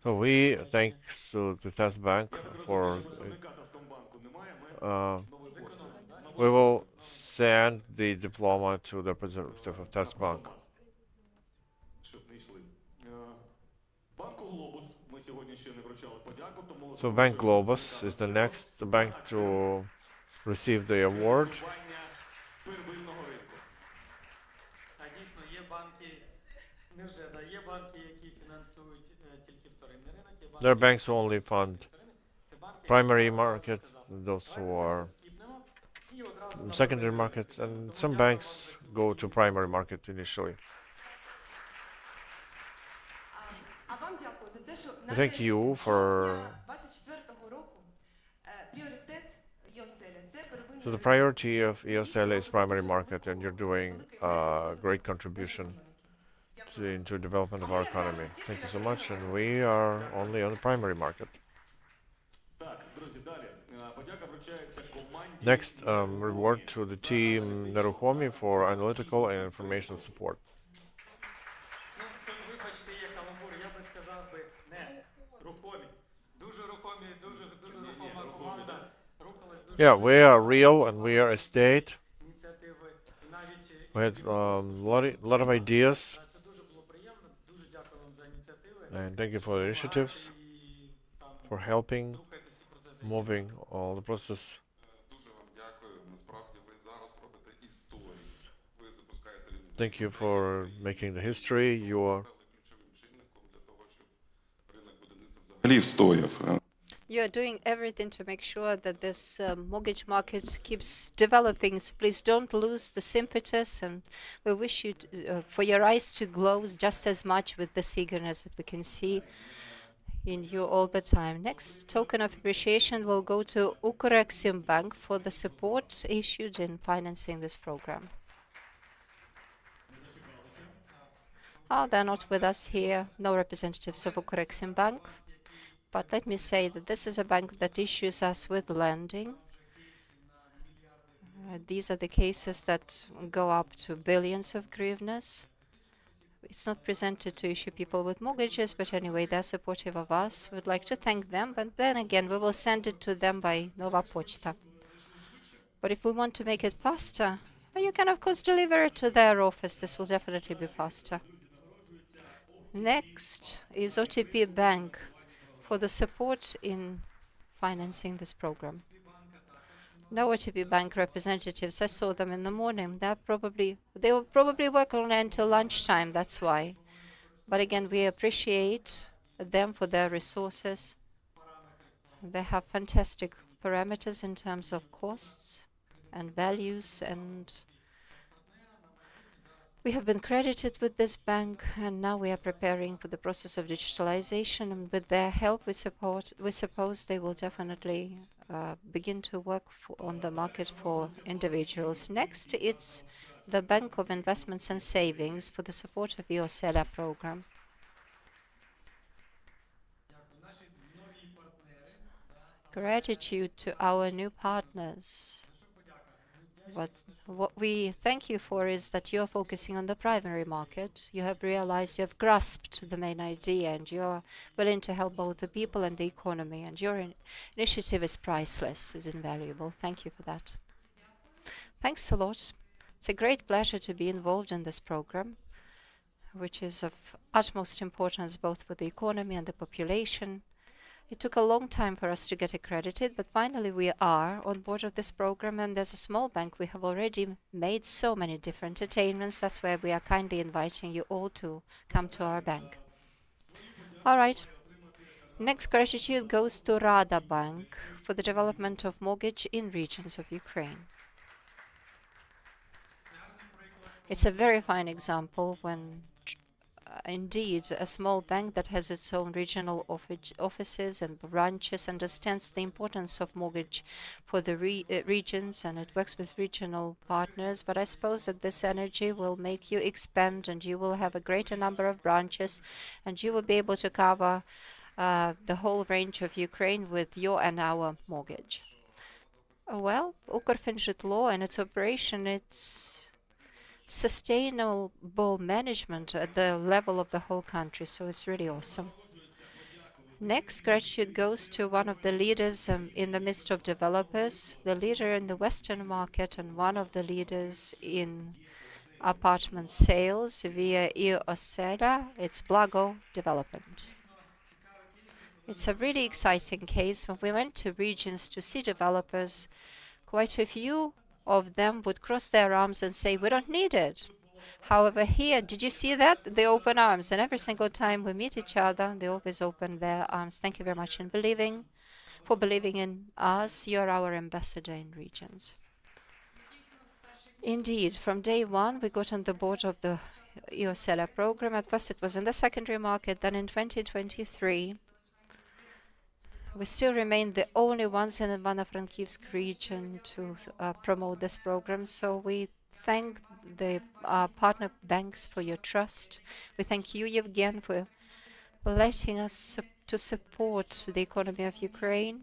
we, thanks to the TASC Bank for, we will send the diploma to the representative of TASC Bank. So Bank Globus is the next bank to receive the award. There are banks who only fund primary market, those who are secondary market, and some banks go to primary market initially. Thank you for... So the priority of EOSL is primary market, and you're doing a great contribution into development of our economy. Thank you so much, and we are only on the primary market. Next, reward to the team Neruchomi for analytical and information support. Вибачте, є каламбур, я би сказав би не рухомі. Дуже рухомі, дуже рухома команда. Рухалась дуже Yeah, we are real and we are a state. ініціативи. І навіть We had lot of ideas, це дуже було приємно. Дуже дякую вам за ініціативи. and thank you for the initiatives, for helping, moving all the process. Thank you for making the history. You are You are doing everything to make sure that this mortgage market keeps developing. So please don't lose this impetus, and we wish you for your eyes to glow just as much with this eagerness that we can see in you all the time. Next token of appreciation will go to Ukreksim Bank for the support issued in financing this program. Oh, they're not with us here, no representatives of Ukreksim Bank. But let me say that this is a bank that issues us with lending. These are the cases that go up to billions of hryvnias. It's not presented to issue people with mortgages, but anyway, they're supportive of us. We'd like to thank them, but then again, we will send it to them by Nova Pochta. But if we want to make it faster, well, you can of course deliver it to their office. This will definitely be faster. Next is OTP Bank for the support in financing this program. No OTP Bank representatives. I saw them in the morning. They will probably work on it until lunchtime, that's why. But again, we appreciate them for their resources. They have fantastic parameters in terms of costs and values, and we have been credited with this bank, and now we are preparing for the process of digitalization, and with their help, we suppose they will definitely begin to work on the market for individuals. Next, it's the Bank of Investments and Savings for the support of the OSELA program. Gratitude to our new partners. What we thank you for is that you are focusing on the primary market. You have realized, you have grasped the main idea, and you are willing to help both the people and the economy. And your initiative is priceless, is invaluable. Thank you for that. Thanks a lot. It's a great pleasure to be involved in this program, which is of utmost importance both for the economy and the population. It took a long time for us to get accredited, but finally we are on board of this program, and as a small bank we have already made so many different attainments. That's why we are kindly inviting you all to come to our bank. All right. Next gratitude goes to Rada Bank for the development of mortgage in regions of Ukraine. It's a very fine example when indeed a small bank that has its own regional offices and branches understands the importance of mortgage for the regions, and it works with regional partners. But I suppose that this energy will make you expand, and you will have a greater number of branches, and you will be able to cover the whole range of Ukraine with your and our mortgage. Well, Ukrfinžitlo and its operation, it's sustainable management at the level of the whole country, so it's really awesome. Next gratitude goes to one of the leaders in the midst of developers, the leader in the Western market and one of the leaders in apartment sales via iOsela. It's Blago Development. It's a really exciting case. When we went to regions to see developers, quite a few of them would cross their arms and say, we don't need it. However, here, did you see that? They open arms, and every single time we meet each other, they always open their arms. Thank you very much for believing in us. You're our ambassador in regions. Indeed, from day one, we got on the board of the iOsela program. At first, it was in the secondary market. Then in 2023, we still remain the only ones in the Ivano-Frankivsk region to promote this program. So we thank the partner banks for your trust. We thank you, Yevgen, for letting us to support the economy of Ukraine,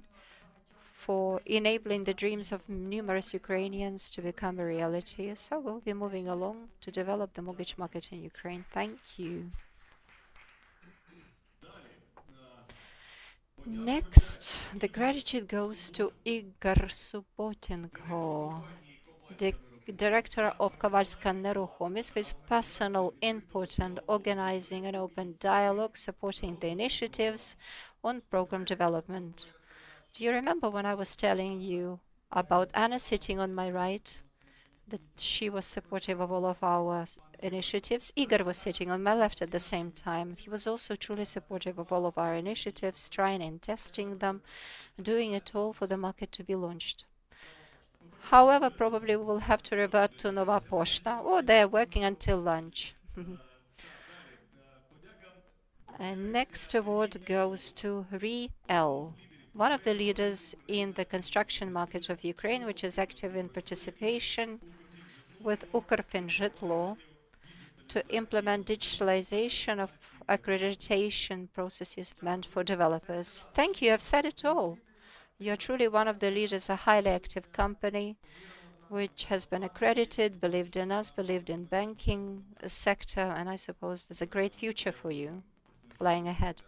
for enabling the dreams of numerous Ukrainians to become a reality. So we'll be moving along to develop the mortgage market in Ukraine. Thank you. Next, the gratitude goes to Igor Subotenko, the director of Kovalska Neruchomis, for his personal input and organizing an open dialogue, supporting the initiatives on program development. Do you remember when I was telling you about Anna sitting on my right, that she was supportive of all of our initiatives? Igor was sitting on my left at the same time. He was also truly supportive of all of our initiatives, trying and testing them, doing it all for the market to be launched. However, probably we will have to revert to Nova Poshta, or they're working until lunch. And next award goes to Riel, one of the leaders in the construction market of Ukraine, which is active in participation with Ukrfinzhitlo to implement digitalization of accreditation processes meant for developers. Thank you, I've said it all. You're truly one of the leaders, a highly active company which has been accredited, believed in us, believed in banking sector, and I suppose there's a great future for you lying ahead.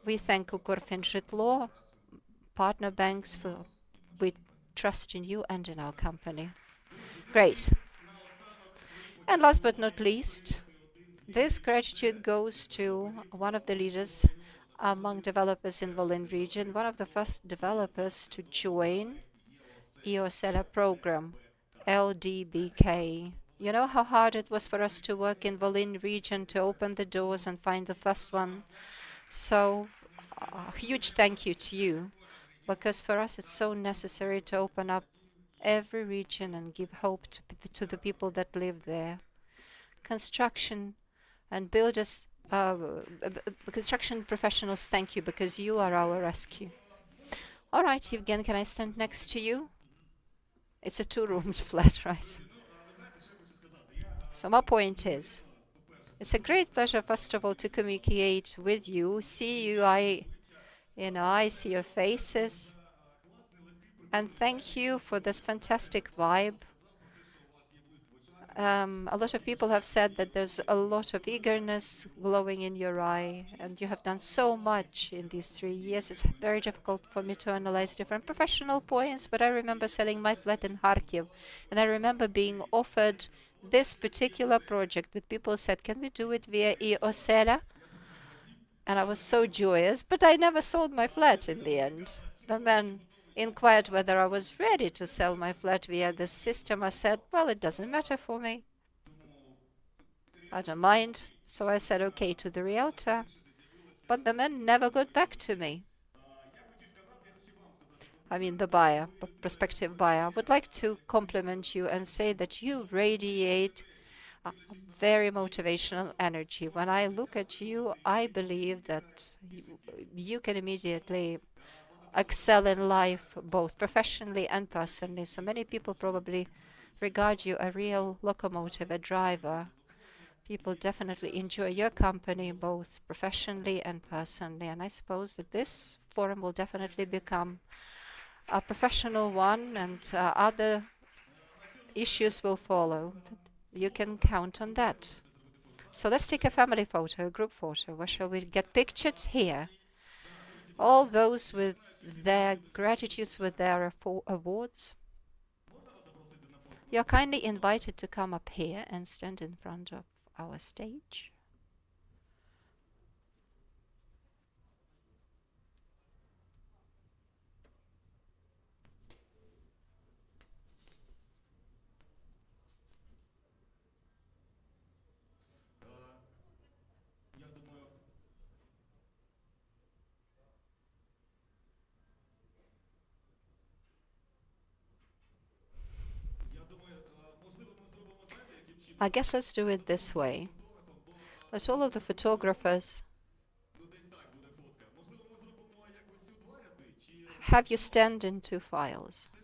We thank Ukrfinzhitlo, partner banks, we trust in you and in our company. Great. And last but not least, this gratitude goes to one of the leaders among developers in Volyn region, one of the first developers to join EOSELA program, LDBK. You know how hard it was for us to work in Volyn region to open the doors and find the first one. So a huge thank you to you, because for us it's so necessary to open up every region and give hope to the people that live there. Construction and builders, construction professionals, thank you, because you are our rescue. All right, Evgen, can I stand next to you? It's a two-roomed flat, right? So my point is, it's a great pleasure, first of all, to communicate with you, see you, I see your faces. And thank you for this fantastic vibe. A lot of people have said that there's a lot of eagerness glowing in your eye, and you have done so much in these 3 years. It's very difficult for me to analyze different professional points, but I remember selling my flat in Kharkiv, and I remember being offered this particular project that people said, can we do it via EOSELA? And I was so joyous, but I never sold my flat in the end. The man inquired whether I was ready to sell my flat via the system. I said, well, it doesn't matter for me. I don't mind. So I said, okay, to the realtor. But the man never got back to me. I mean, the buyer, prospective buyer. I would like to compliment you and say that you radiate very motivational energy. When I look at you, I believe that you can immediately excel in life, both professionally and personally. So many people probably regard you a real locomotive, a driver. People definitely enjoy your company, both professionally and personally. And I suppose that this forum will definitely become a professional one, and other issues will follow. You can count on that. So let's take a family photo, a group photo. Where shall we get pictured? Here. All those with their gratitudes, with their awards. You're kindly invited to come up here and stand in front of our stage. I guess let's do it this way. Let all of the photographers have you stand in 2 files.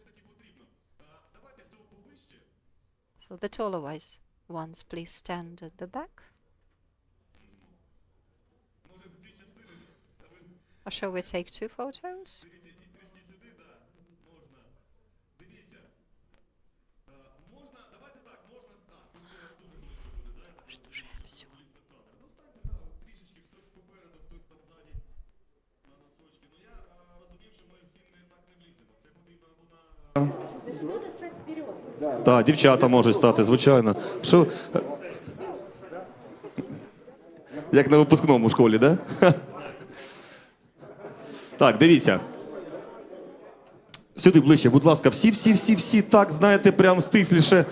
So the taller ones, please stand at the back. Or shall we take 2 photos? Так, дівчата можуть стати, звичайно. Що? Як на випускному в школі, да? Так, дивіться. Сюди ближче, будь ласка, всі, так, знаєте, прям стисліше.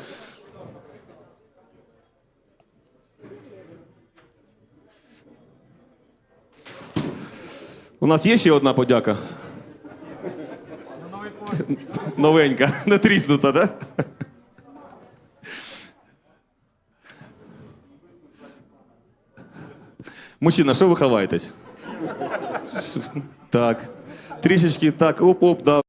У нас є ще одна подяка? Новенька, не тріснута, да? Мужчина, що ви ховаєтесь? Так. Трішечки так, оп-оп, да.